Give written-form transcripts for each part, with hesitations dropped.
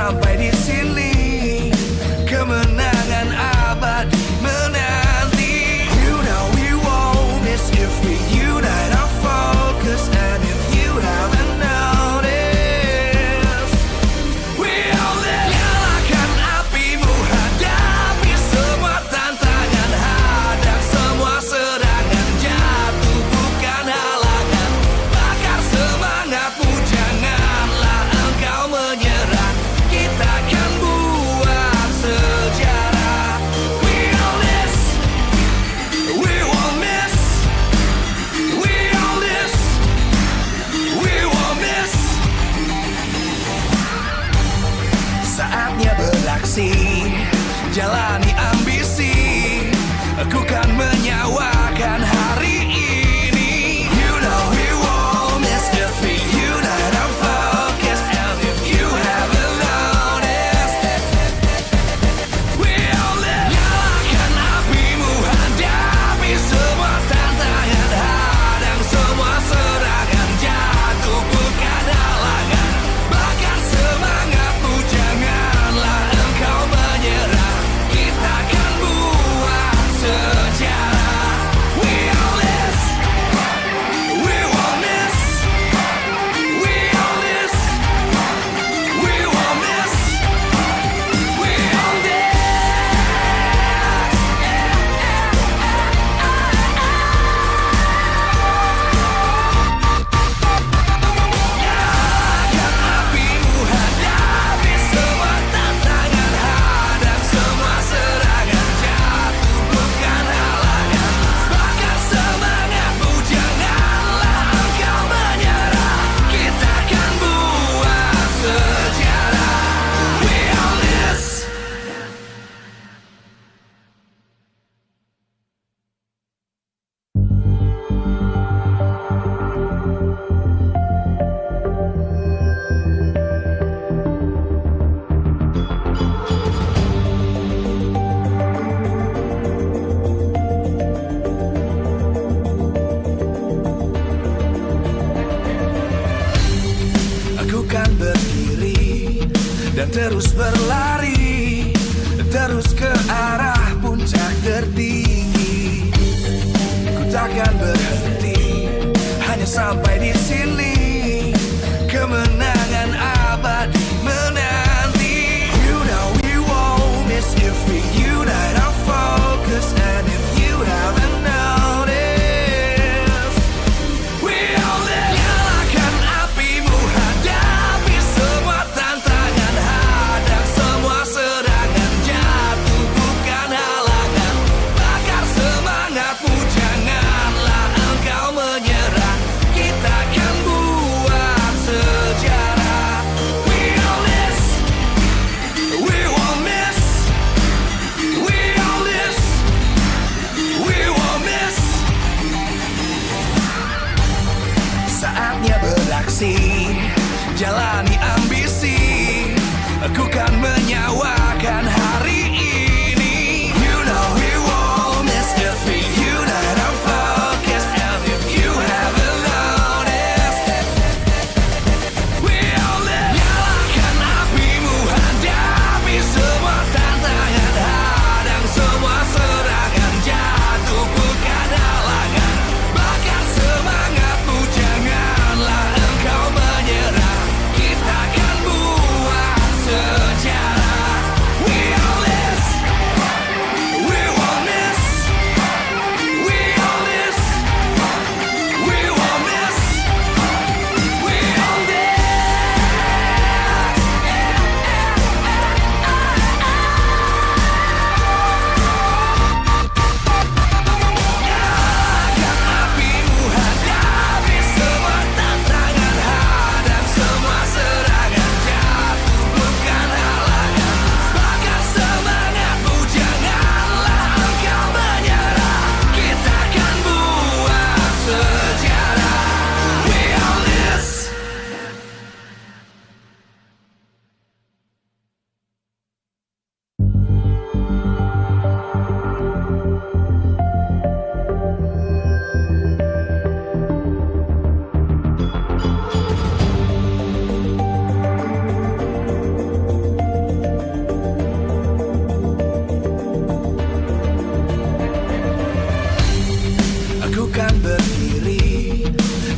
sampai di sini, kemenangan abadi menanti. You know we won't miss if we unite our focus. And if you haven't noticed, we all live. Nyalakan apimu, hadapi semua tantangan, hadang semua serangan, jatuh bukan halangan. Bakar semangatmu, janganlah engkau menyerah. Kita akan buat sejarah. We all this, we won't miss. We all this, we won't miss. Saatnya beraksi, jalani ambisi. Aku kan menyawakan hari ini. You know we won't miss if we unite our focus. And if you haven't noticed, we all live. Nyalakan apimu, hadapi semua tantangan, hadang semua serangan, jatuh bukan halangan. Bakar semangatmu, janganlah engkau menyerah. Kita akan buat sejarah. We all this, we won't miss. We all this, we won't miss. We all this. Nyalakan apimu, hadapi semua tantangan, hadang semua serangan, jatuh bukan halangan. Bakar semangatmu, janganlah engkau menyerah. Kita akan buat sejarah. We all this. Aku kan berdiri dan terus berlari, terus ke arah puncak tertinggi. Ku takkan berhenti, hanya sampai di sini, kemenangan abadi menanti. You know we won't miss if we unite our focus. And if you haven't noticed, we all live. Nyalakan apimu, hadapi semua tantangan, hadang semua serangan, jatuh bukan halangan. Bakar semangatmu, janganlah engkau menyerah. Kita akan buat sejarah. We all this, we won't miss. We all this, we won't miss. Saatnya beraksi, jalani ambisi. Aku kan menyawakan hari ini. You know we won't miss if we unite our focus. And if you haven't noticed, we all live. Nyalakan apimu, hadapi semua tantangan, hadang semua serangan, jatuh bukan halangan. Bakar semangatmu, janganlah engkau menyerah. Kita akan buat sejarah.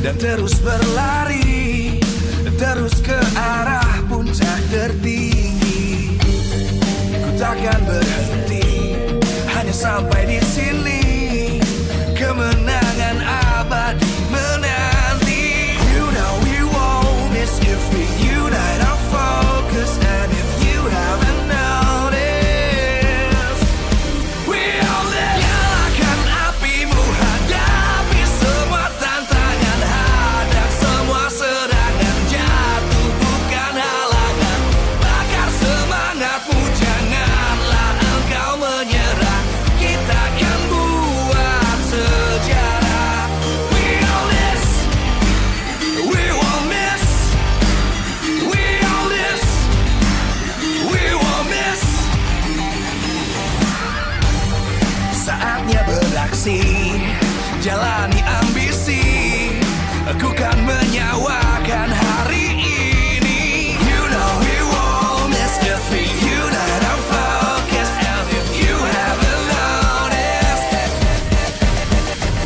dan terus berlari, terus ke arah puncak tertinggi. Ku takkan berhenti, hanya sampai di sini. Kemenangan abadi menanti. You know we won't miss if we unite our focus. And if you haven't noticed, we all live. Nyalakan apimu, hadapi semua tantangan, hadang semua serangan, jatuh bukan halangan. Bakar semangatmu, janganlah engkau menyerah. Kita akan buat sejarah. We all this, we won't miss. We all this, we won't miss. Saatnya beraksi, jalani ambisi. Aku kan menyawakan hari ini. You know we won't miss if we unite our focus. And if you haven't noticed,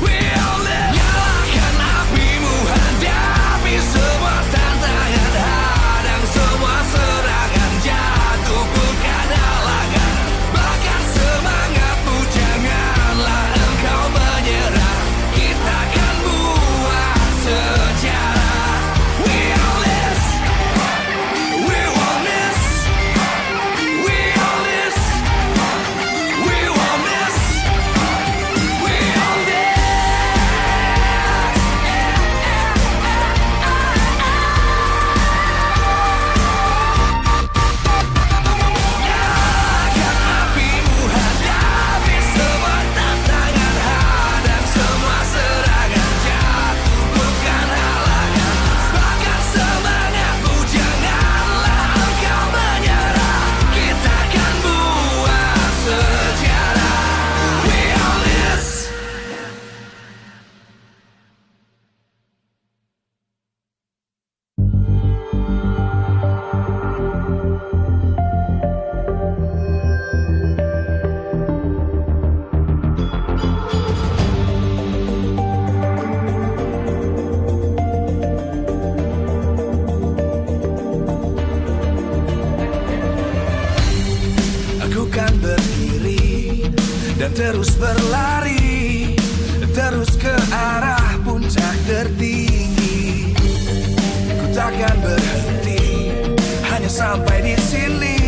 we all live. Nyalakan apimu, hadapi semua tantangan, hadang semua serangan, jatuh bukan halangan. Bakar semangatmu, janganlah engkau menyerah. Kita akan buat sejarah. We all this, we won't miss. We all this, we won't miss. We all this. Nyalakan apimu, hadapi semua tantangan, hadang semua serangan, jatuh bukan halangan. Bakar semangatmu, janganlah engkau menyerah. Kita akan buat sejarah. We all this. Aku kan berdiri dan terus berlari, terus ke arah puncak tertinggi. Ku takkan berhenti, hanya sampai di sini.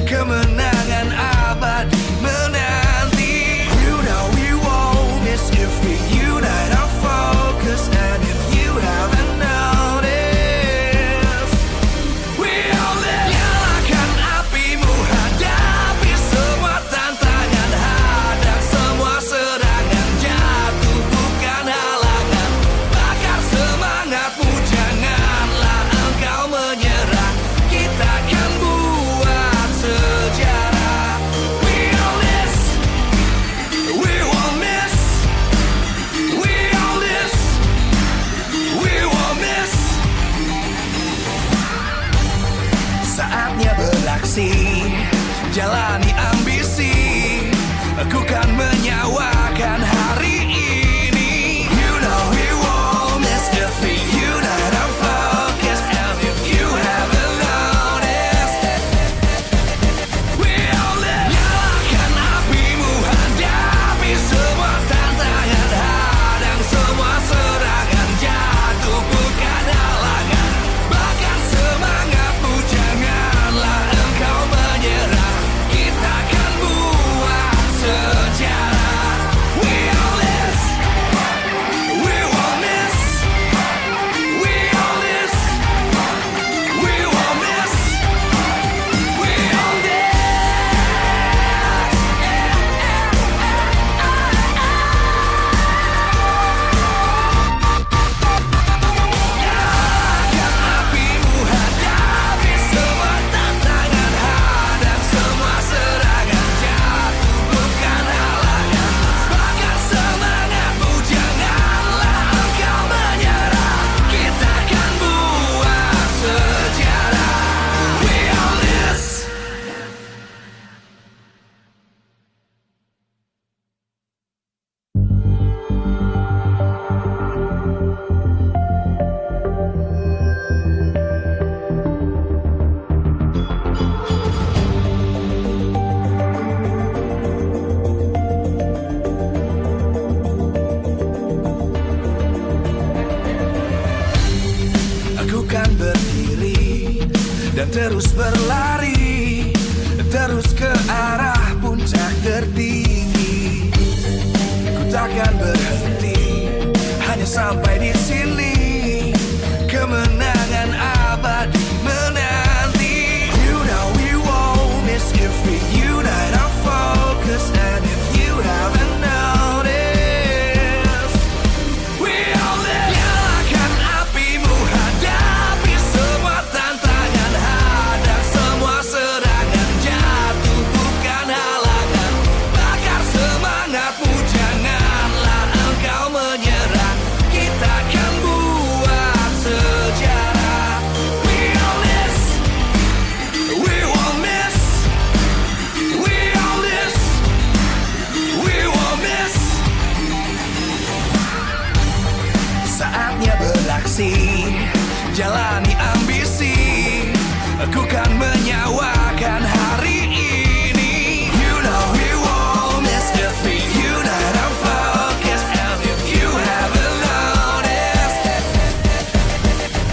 Kemenangan abadi menanti. You know we won't miss if we unite our focus. And if you haven't noticed, we all live. Nyalakan apimu, hadapi semua tantangan, hadang semua dan terus berlari, terus ke arah puncak tertinggi. Ku takkan berhenti, hanya sampai di sini. Kemenangan abadi menanti. You know we won't miss if we unite our focus. And if you haven't noticed, we all live. Nyalakan apimu, hadapi semua tantangan, hadang semua serangan, jatuh bukan halangan. Bakar semangatmu, janganlah engkau menyerah. Kita akan buat sejarah. We all this, we won't miss. We all this, we won't miss. Saatnya beraksi, jalani ambisi. Aku kan menyawakan hari ini. You know we won't miss if we unite our focus. And if you haven't noticed,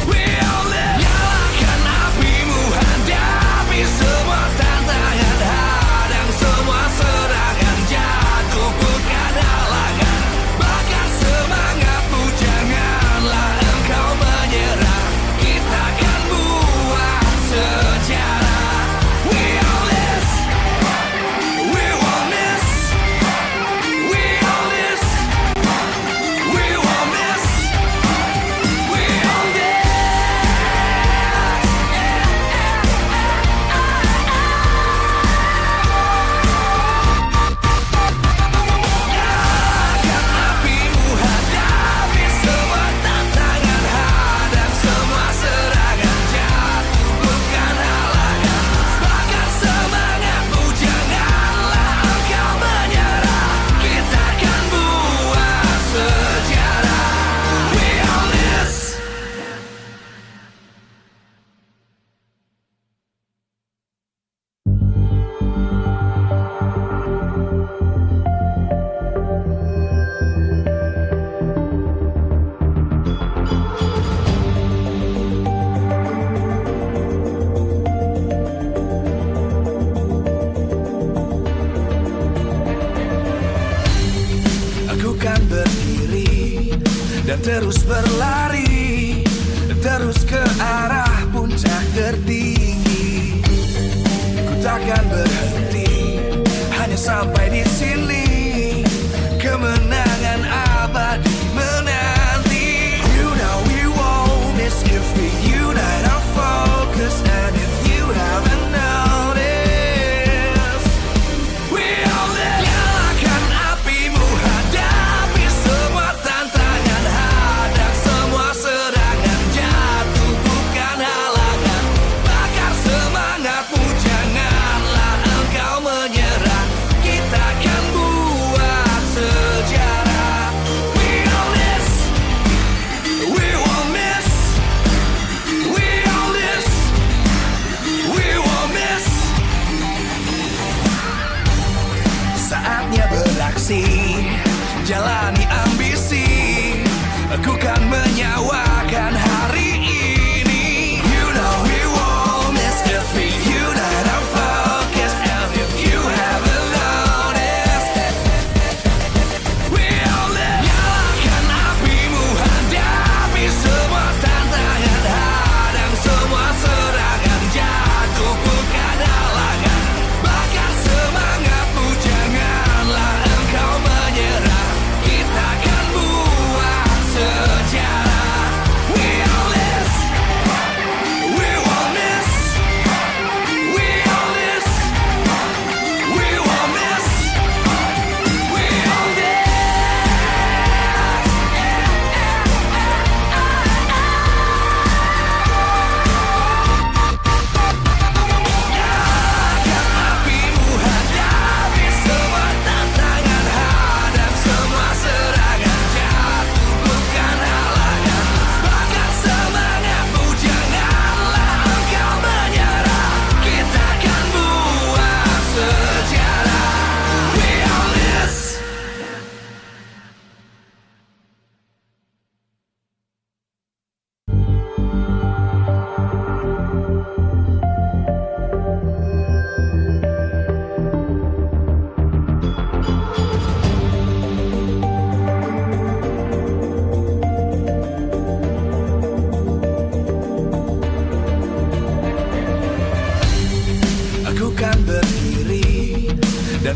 we all live. Nyalakan apimu, hadapi semua tantangan, hadang semua serangan, jatuh bukan halangan. Bakar semangatmu, janganlah engkau menyerah. Kita akan buat sejarah. We all this, we won't miss. We all this, we won't miss. We all this. Nyalakan apimu, hadapi semua tantangan, hadang semua serangan, jatuh bukan halangan. Bakar semangatmu, janganlah engkau menyerah. Kita akan buat sejarah. We all this. Aku kan berdiri dan terus berlari, terus ke arah puncak tertinggi. Ku takkan berhenti, hanya sampai di sini. Kemenangan abadi menanti. You know we won't miss if we unite our focus. And if you haven't noticed, we all live. Nyalakan apimu, hadapi semua tantangan, hadang semua serangan, jatuh bukan halangan. Bakar semangatmu, janganlah engkau menyerah. Kita akan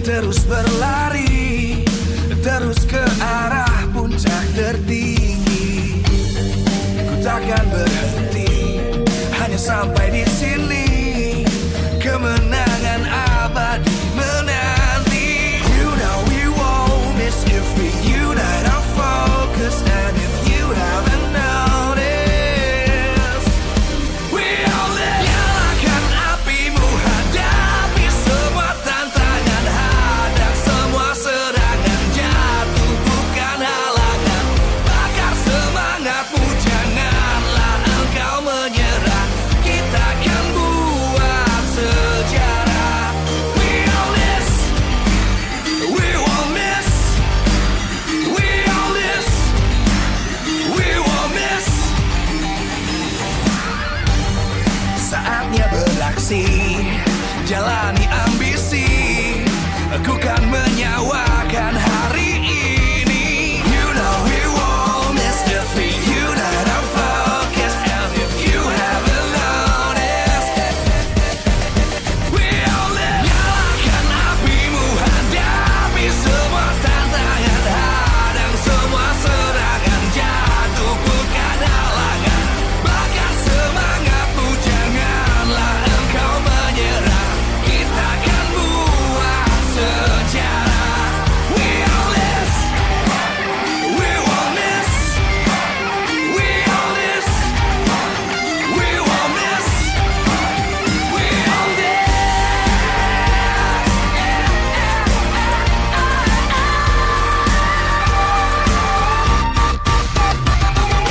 terus berlari, terus ke arah puncak tertinggi. Ku takkan berhenti, hanya sampai di sini. Kemenangan abadi menanti. You know we won't miss if we unite our focus. And if you haven't noticed, we all live. Nyalakan apimu, hadapi semua tantangan, hadang semua serangan, jatuh bukan halangan. Bakar semangatmu, janganlah engkau menyerah. Kita akan buat sejarah. We all this, we won't miss. We all this, we won't miss. Saatnya beraksi, jalani ambisi. Aku kan menyawakan hari ini. You know we won't miss if we unite our focus. And if you haven't noticed, we all live. Nyalakan apimu, hadapi semua tantangan, hadang semua serangan, jatuh bukan halangan. Bakar semangatmu, janganlah engkau menyerah. Kita akan buat sejarah. We all this, we won't miss. We all this, we won't miss. We all this.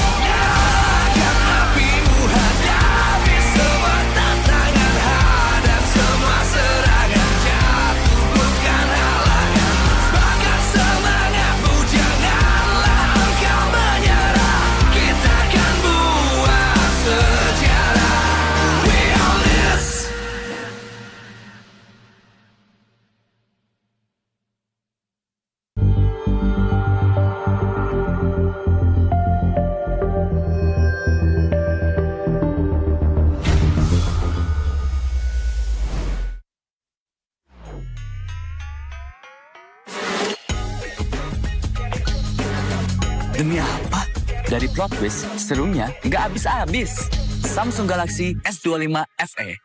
Nyalakan apimu, hadapi semua tantangan, hadang semua serangan, jatuh bukan halangan. Bakar semangatmu, janganlah engkau menyerah. Kita akan buat sejarah. We all this. Demi apa? Dari plot twist, serunya nggak habis-habis. Samsung Galaxy S25 FE.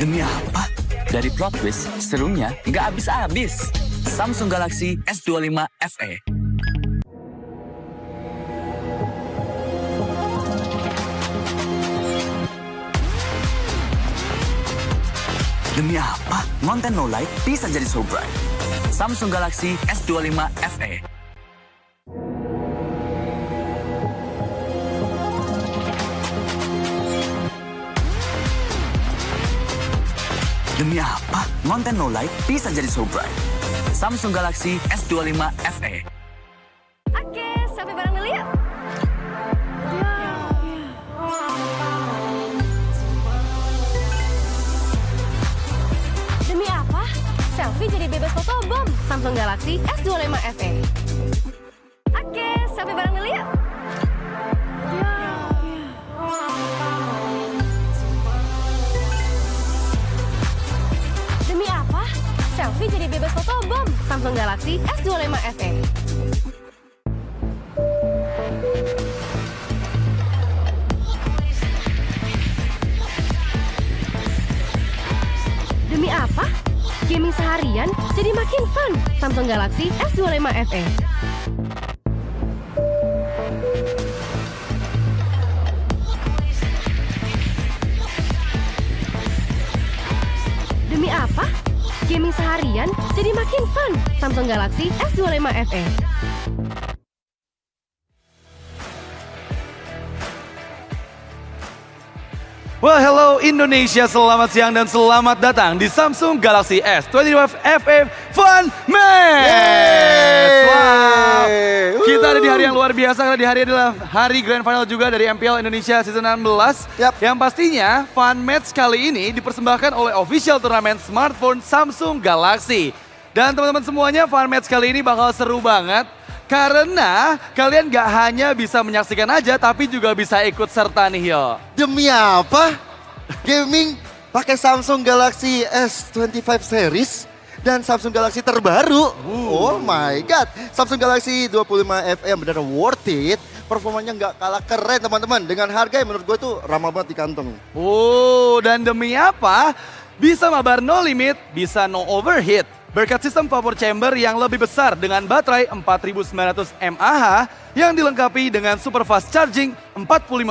Demi apa? Dari plot twist, serunya nggak habis-habis. Samsung Galaxy S25 FE. Demi apa? Konten no light bisa jadi so bright. Samsung Galaxy S25 FE. Demi apa? Konten no light bisa jadi so bright. Samsung Galaxy S25 FE. Oke, sampai bareng dulu yuk. Demi apa? Selfie jadi bebas fotobom. Samsung Galaxy S25 FE. Oke, sampai bareng dulu yuk. Demi apa? Selfie jadi bebas fotobom. Samsung Galaxy S25 FE. Demi apa? Gaming seharian jadi makin fun. Samsung Galaxy S25 FE. Demi apa? Gaming seharian jadi makin fun. Samsung Galaxy S25 FE. Well, hello Indonesia, selamat siang dan selamat datang di Samsung Galaxy S25 FE Fun Match. Wow, kita ada di hari yang luar biasa karena di hari ini adalah hari Grand Final juga dari MPL Indonesia Season 16. Yang pastinya Fun Match kali ini dipersembahkan oleh official turnamen smartphone Samsung Galaxy. Dan teman-teman semuanya, Fun Match kali ini bakal seru banget. Karena kalian gak hanya bisa menyaksikan aja, tapi juga bisa ikut serta nih yo. Demi apa? Gaming pakai Samsung Galaxy S25 series dan Samsung Galaxy terbaru. Oh my god. Samsung Galaxy 25 FE yang benar worth it. Performanya nggak kalah keren teman-teman. Dengan harga yang menurut gue tuh ramah banget di kantong. Dan demi apa? Bisa mabar no limit, bisa no overheat. Berkat sistem vapor chamber yang lebih besar dengan baterai 4900 mAh yang dilengkapi dengan super fast charging 45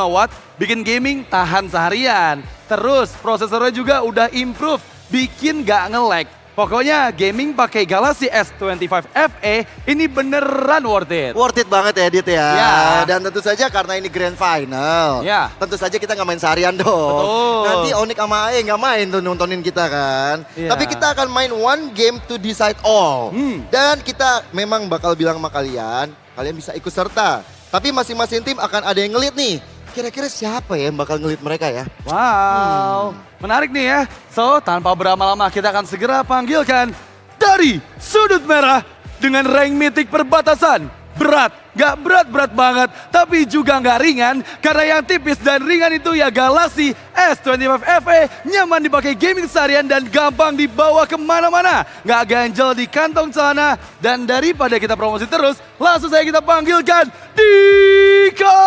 watt, bikin gaming tahan seharian. Terus prosesornya juga udah improve, bikin gak nge-lag. Pokoknya gaming pakai Galaxy S25 FE ini beneran worth it. Worth it banget ya Dit ya. Ya. Dan tentu saja karena ini grand final. Ya. Tentu saja kita nggak main seharian dong. Betul. Nanti ONIC sama AE nggak main tuh nontonin kita kan. Ya. Tapi kita akan main one game to decide all. Dan kita memang bakal bilang sama kalian bisa ikut serta. Tapi masing-masing tim akan ada yang ngelit nih. Kira-kira siapa ya yang bakal ngelit mereka ya? Wow, menarik nih ya. So, tanpa berlama-lama kita akan segera panggilkan dari sudut merah dengan rank mitik perbatasan. Berat, gak berat-berat banget, tapi juga gak ringan. Karena yang tipis dan ringan itu ya Galaxy S25 FE, nyaman dipakai gaming seharian dan gampang dibawa kemana-mana. Gak ganjel di kantong celana. Dan daripada kita promosi terus, langsung saja kita panggilkan Diko!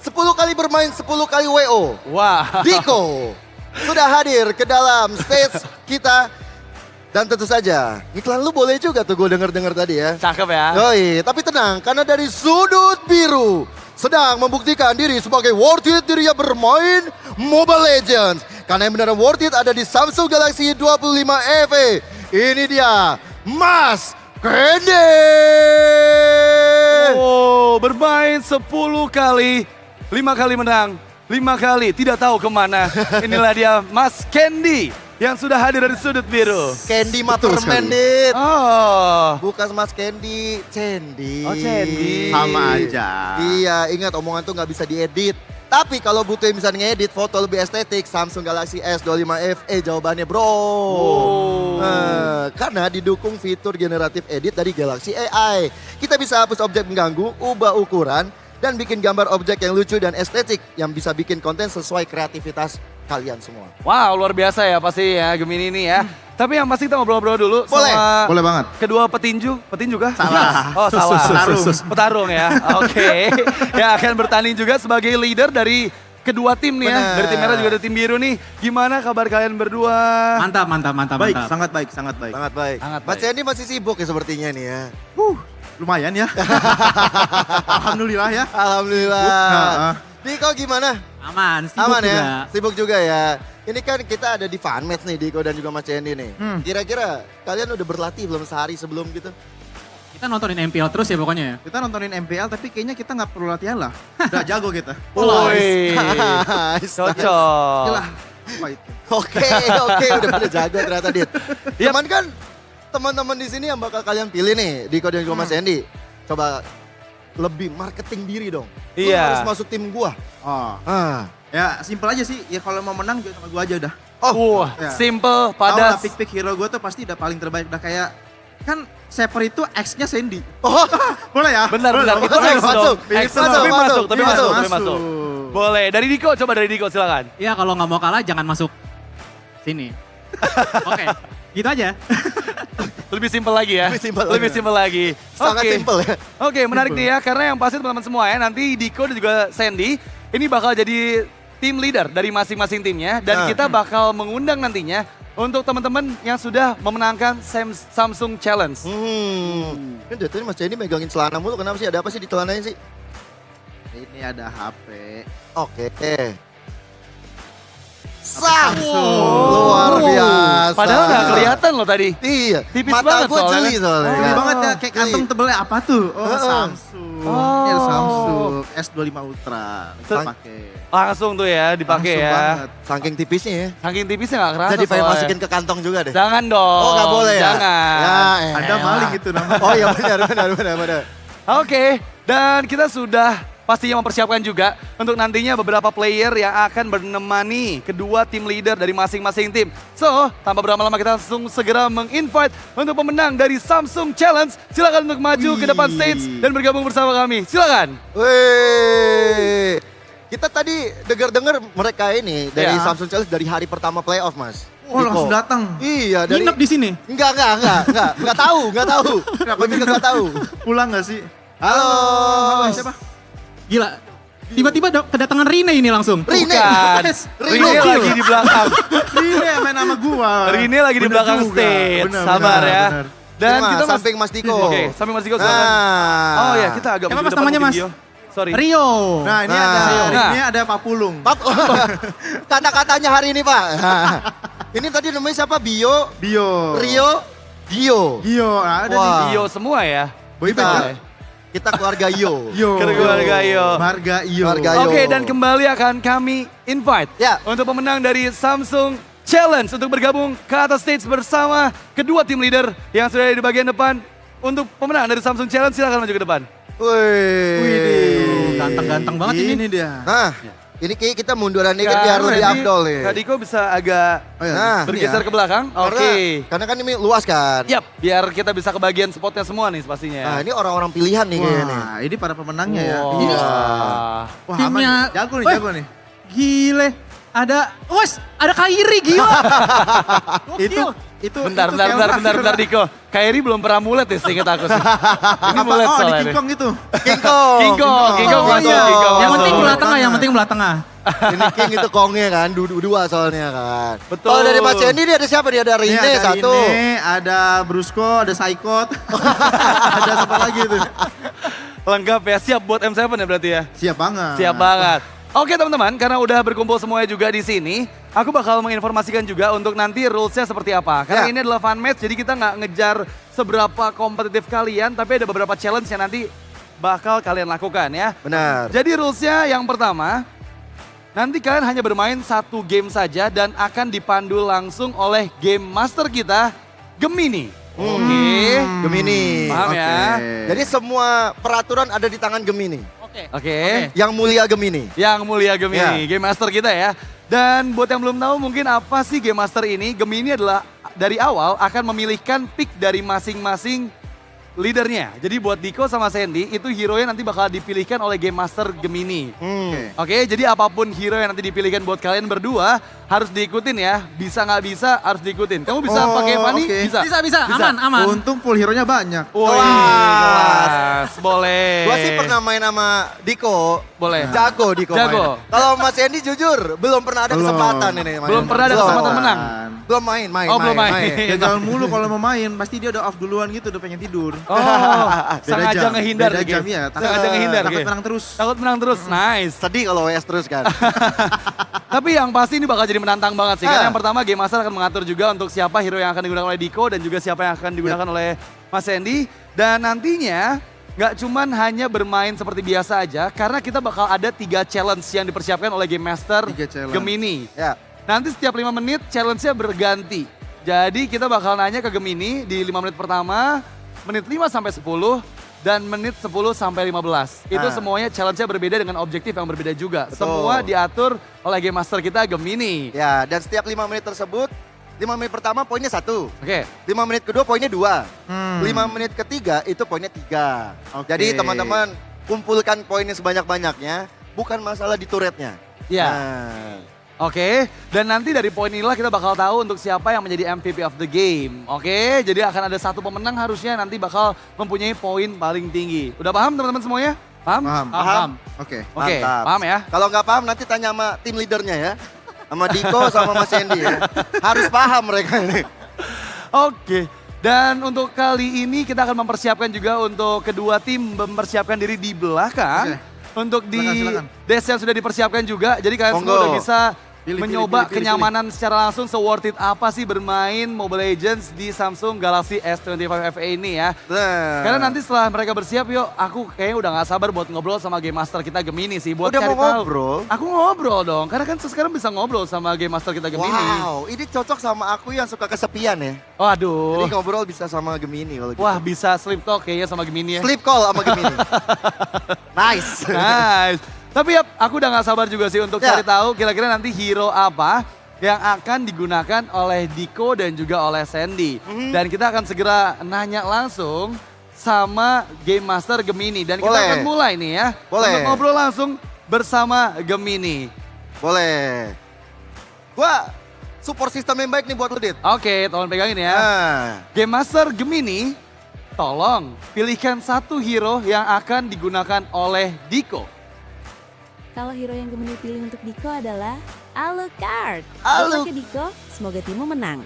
10 kali bermain, 10 kali WO. Wah. Diko sudah hadir ke dalam stage kita. Dan tentu saja, iklan lu boleh juga tuh gue denger tadi ya. Cakep ya. Yoi, tapi tenang, karena dari sudut biru sedang membuktikan diri sebagai worth it dirinya bermain Mobile Legends. Karena yang benar worth it ada di Samsung Galaxy 25 FE. Ini dia, Mas Kendi. Oh, bermain 10 kali, 5 kali menang, 5 kali tidak tahu kemana. Inilah dia Mas Kendi yang sudah hadir dari sudut biru. Candy mah permen, Dit. Oh, Bukan Mas Candy, Candy. Oh, Candy. Sama aja. Iya, ingat omongan tuh nggak bisa diedit. Tapi kalau butuh yang bisa ngedit foto lebih estetik, Samsung Galaxy S25 FE jawabannya bro. Karena didukung fitur generatif edit dari Galaxy AI. Kita bisa hapus objek mengganggu, ubah ukuran, dan bikin gambar objek yang lucu dan estetik yang bisa bikin konten sesuai kreativitas kalian semua. wow, luar biasa ya pasti ya Gemini ini ya. Tapi yang pasti kita ngobrol-ngobrol dulu Boleh. sama Boleh banget. kedua petinju kah? Salah. Oh, salah. Petarung ya. Oke. Ya akan bertanding juga sebagai leader dari kedua tim nih ya. Benar. Dari tim merah juga dari tim biru nih. Gimana kabar kalian berdua? Mantap. Baik, Sangat baik, sangat baik. Sangat baik. Sangat Mas baik. Sandy masih sibuk ya sepertinya nih ya. Lumayan ya. Alhamdulillah ya. Alhamdulillah. Diko gimana? Aman, sibuk Aman juga. ya? Sibuk juga ya. Ini kan kita ada di fun match nih Diko dan juga Mas Sandy nih. Kira-kira kalian udah berlatih belum sehari sebelum gitu? Kita nontonin MPL terus ya pokoknya ya. Kita nontonin MPL tapi kayaknya kita nggak perlu latihan lah. Udah jago kita. Woi. Nice. Cocok. Yalah. Apa itu? Oke, udah pada jago ternyata Dit. Yap. Cuman kan teman-teman di sini yang bakal kalian pilih nih, Diko dan juga Mas Sandy. Coba lebih marketing diri dong. Lu Iya. harus masuk tim gua. Oh. Ah. Ya simpel aja sih. Ya kalau mau menang juga sama gua aja udah. Wah, Ya. simple, Tahu lah padas. pick hero gua tuh pasti udah paling terbaik. Udah kayak kan Saper itu X-nya Sandy. Oh, Boleh ya? Benar. Itu Masuk, X dong. masuk. X Masuk, tapi masuk, tapi masuk. masuk. Boleh. Dari Diko, coba dari Diko silakan. Iya kalau nggak mau kalah jangan masuk sini. Oke, gitu aja. Lebih simpel lagi ya. Lebih simpel Lebih lagi. simpel lagi. sangat Oke. simpel ya. Oke, menarik nih ya. Karena yang pasti teman-teman semua ya, nanti Diko dan juga Sandy ini bakal jadi tim leader dari masing-masing timnya. Dan Nah. kita bakal mengundang nantinya untuk teman-teman yang sudah memenangkan Samsung Challenge. Kan dari tadi Mas Sandy megangin celana mulu, kenapa sih? Ada apa sih di celananya sih? Ini ada HP. Oke. Luar biasa. Padahal nggak kelihatan loh tadi. Iya, Tipis mata banget gue soalnya. jeli soalnya. Gede banget ya, kayak kantong tebelnya apa tuh? Oh, Heeh. Samsung. Oh. Ini Samsung S25 Ultra. Kita Ter- pakai. Langsung tuh ya dipakai Langsung ya. banget. Saking tipisnya ya. Saking tipisnya nggak kerasa Jadi pengen soalnya. masukin ke kantong juga deh. Jangan dong. Oh nggak boleh ya? Jangan. Ya, Ada maling itu namanya. Oh iya benar. Oke, dan kita sudah pastinya mempersiapkan juga untuk nantinya beberapa player yang akan menemani kedua tim leader dari masing-masing tim. So, tanpa berlama-lama kita langsung segera meng-invite untuk pemenang dari Samsung Challenge. Silakan untuk maju ke depan stage dan bergabung bersama kami. Silakan. Wih. Kita tadi dengar-dengar mereka ini dari Samsung Challenge dari hari pertama playoff, Mas. Oh, langsung datang. Iya, dari Nginep di sini. Enggak tahu. Lebih ke enggak tahu. Pulang gak sih? Halo. Siapa? Gila. Tiba-tiba kedatangan Rine ini langsung. Rine. Bukan. Yes. Rine lagi di belakang. Rine main sama gua. Rine lagi di Bener belakang juga. stage. Bener, Sabar bener, ya. bener. Dan Ini, kita samping Mas Diko. Oke, samping Mas Diko silakan. Oh ya, kita agak Siapa maju mas depan namanya, mungkin, Mas? Gio. Sorry. Rio. Nah, ini Nah. ini ada Pak Pulung. Kata-katanya hari ini, Pak. Ini tadi namanya siapa? Bio, Bio. Rio, Gio. Gio, ada Wah. nih. Gio semua ya. Kita keluarga Yo. Yo. Keluarga Yo. Marga Yo. Marga Yo. Oke, dan kembali akan kami invite Ya. untuk pemenang dari Samsung Challenge untuk bergabung ke atas stage bersama kedua tim leader yang sudah ada di bagian depan. Untuk pemenang dari Samsung Challenge silakan maju ke depan. Wih. Ganteng-ganteng banget ini. Ini dia. Nah, ini kayak kita munduran dikit biar lebih afdol nih. Kak Diko bisa agak Nah, bergeser ke belakang. Karena- Oke. Karena kan ini luas kan. Yap, biar kita bisa ke bagian spotnya semua nih pastinya. Nah, ini orang-orang pilihan nih kayaknya nih. Wah, ini para pemenangnya ya. Wah. Ini Wah, Timnya. aman. Jago nih, Wih, jago nih. Gile. Ada Kairi gila. Itu Bentar, itu bentar Diko. Kairi belum pernah mulet ya seinget aku sih. Ini Apa? mulet Oh, di soalnya. King Kong itu. King Kong. King Kong Oh, masuk, iya. King Kong Yang masuk. penting belah tengah, yang penting belah tengah. Ini King itu Kongnya kan, dua soalnya kan. Betul. Kalau dari Mas Cendi ini ada siapa nih? Ada Ini Rine ada satu. Rine, ada Brusco, ada Saikot. Ada siapa lagi itu? Lengkap ya, siap buat M7 ya berarti ya? Siap banget. Siap banget. Oke teman-teman, karena udah berkumpul semuanya juga di sini, aku bakal menginformasikan juga untuk nanti rules-nya seperti apa. Karena Ya. ini adalah fun match, jadi kita nggak ngejar seberapa kompetitif kalian, tapi ada beberapa challenge yang nanti bakal kalian lakukan ya. Benar. Jadi rules-nya yang pertama, nanti kalian hanya bermain satu game saja dan akan dipandu langsung oleh game master kita, Gemini. Oke. Gemini. Paham ya? Jadi semua peraturan ada di tangan Gemini. Oke. Yang mulia Gemini. Yang mulia Gemini, Ya. Game Master kita ya. Dan buat yang belum tahu mungkin apa sih Game Master ini, Gemini adalah dari awal akan memilihkan pick dari masing-masing leadernya. Jadi buat Diko sama Sandy itu hero-nya nanti bakal dipilihkan oleh Game Master Gemini. Oke, jadi apapun hero yang nanti dipilihkan buat kalian berdua harus diikutin ya. Bisa nggak bisa harus diikutin. Kamu bisa Oh, pakai Fanny? oke. Bisa, aman. Untung full hero-nya banyak. Woi, kelas. Boleh. Gua sih pernah main sama Diko. Boleh. Jago Diko Jago. main. Kalau Mas Sandy jujur belum pernah ada Belum. kesempatan ini main. Belum pernah ada kesempatan menang. Belum main. Oh, belum main. Ya jangan mulu kalau mau main, pasti dia udah off duluan gitu, udah pengen tidur. Oh, sengaja ngehindar Beda gitu. jam ya. Sengaja ngehindar Takut gitu. menang terus. Takut menang terus, nice. Sedih kalau WS terus kan. Tapi yang pasti ini bakal jadi menantang banget sih. Karena Ah. yang pertama Game Master akan mengatur juga untuk siapa hero yang akan digunakan oleh Diko dan juga siapa yang akan digunakan oleh Mas Sandy. Dan nantinya nggak cuman hanya bermain seperti biasa aja, karena kita bakal ada 3 challenge yang dipersiapkan oleh Game Master 3 challenge. Gemini. Ya. Nanti setiap 5 menit challenge-nya berganti. Jadi kita bakal nanya ke Gemini di 5 menit pertama, menit 5 sampai 10, dan menit 10 sampai 15. Itu Ah. semuanya challenge-nya berbeda dengan objektif yang berbeda juga. Betul. Semua diatur oleh Game Master kita Gemini. Ya, dan setiap 5 menit tersebut, 5 menit pertama poinnya 1. Oke. 5 menit kedua poinnya 2. Hmm. 5 menit ketiga itu poinnya 3. Oke. Jadi teman-teman kumpulkan poinnya sebanyak-banyaknya, bukan masalah di turretnya. Iya. Nah, Oke, dan nanti dari poin inilah kita bakal tahu untuk siapa yang menjadi MVP of the game. Oke, jadi akan ada satu pemenang harusnya nanti bakal mempunyai poin paling tinggi. Udah paham teman-teman semuanya? Paham? Paham. Oke. Oke, mantap. paham ya? Kalau nggak paham nanti tanya sama tim leadernya ya. Sama Diko sama Mas Sandy ya. Harus paham mereka ini. Oke, dan untuk kali ini kita akan mempersiapkan juga untuk kedua tim mempersiapkan diri di belakang. Oke. Untuk di Silakan. desk yang sudah dipersiapkan juga, jadi kalian semua Monggo. udah bisa mencoba kenyamanan secara langsung se-worth it apa sih bermain Mobile Legends di Samsung Galaxy S25 FE ini ya. Karena nanti setelah mereka bersiap yuk, aku kayaknya udah gak sabar buat ngobrol sama Game Master kita Gemini sih. Buat Udah cari mau tahu. ngobrol? Aku ngobrol dong, karena kan sekarang bisa ngobrol sama Game Master kita Gemini. Wow, ini cocok sama aku yang suka kesepian ya. Waduh. Jadi ngobrol bisa sama Gemini kalau gitu. Wah bisa sleep talk kayaknya sama Gemini ya. Sleep call sama Gemini. Nice. Nice. Tapi ya, aku udah gak sabar juga sih untuk Ya. cari tahu kira-kira nanti hero apa yang akan digunakan oleh Diko dan juga oleh Sandy. Dan kita akan segera nanya langsung sama Game Master Gemini. Dan kita Boleh. akan mulai nih ya. Boleh. Untuk ngobrol langsung bersama Gemini. Boleh. Gua support sistem yang baik nih buat lu, Dit. Oke, tolong pegangin ya. Nah, Game Master Gemini, tolong pilihkan satu hero yang akan digunakan oleh Diko. Kalau hero yang Gemini pilih untuk Diko adalah Alucard. Alu- Oke Diko, semoga timmu menang.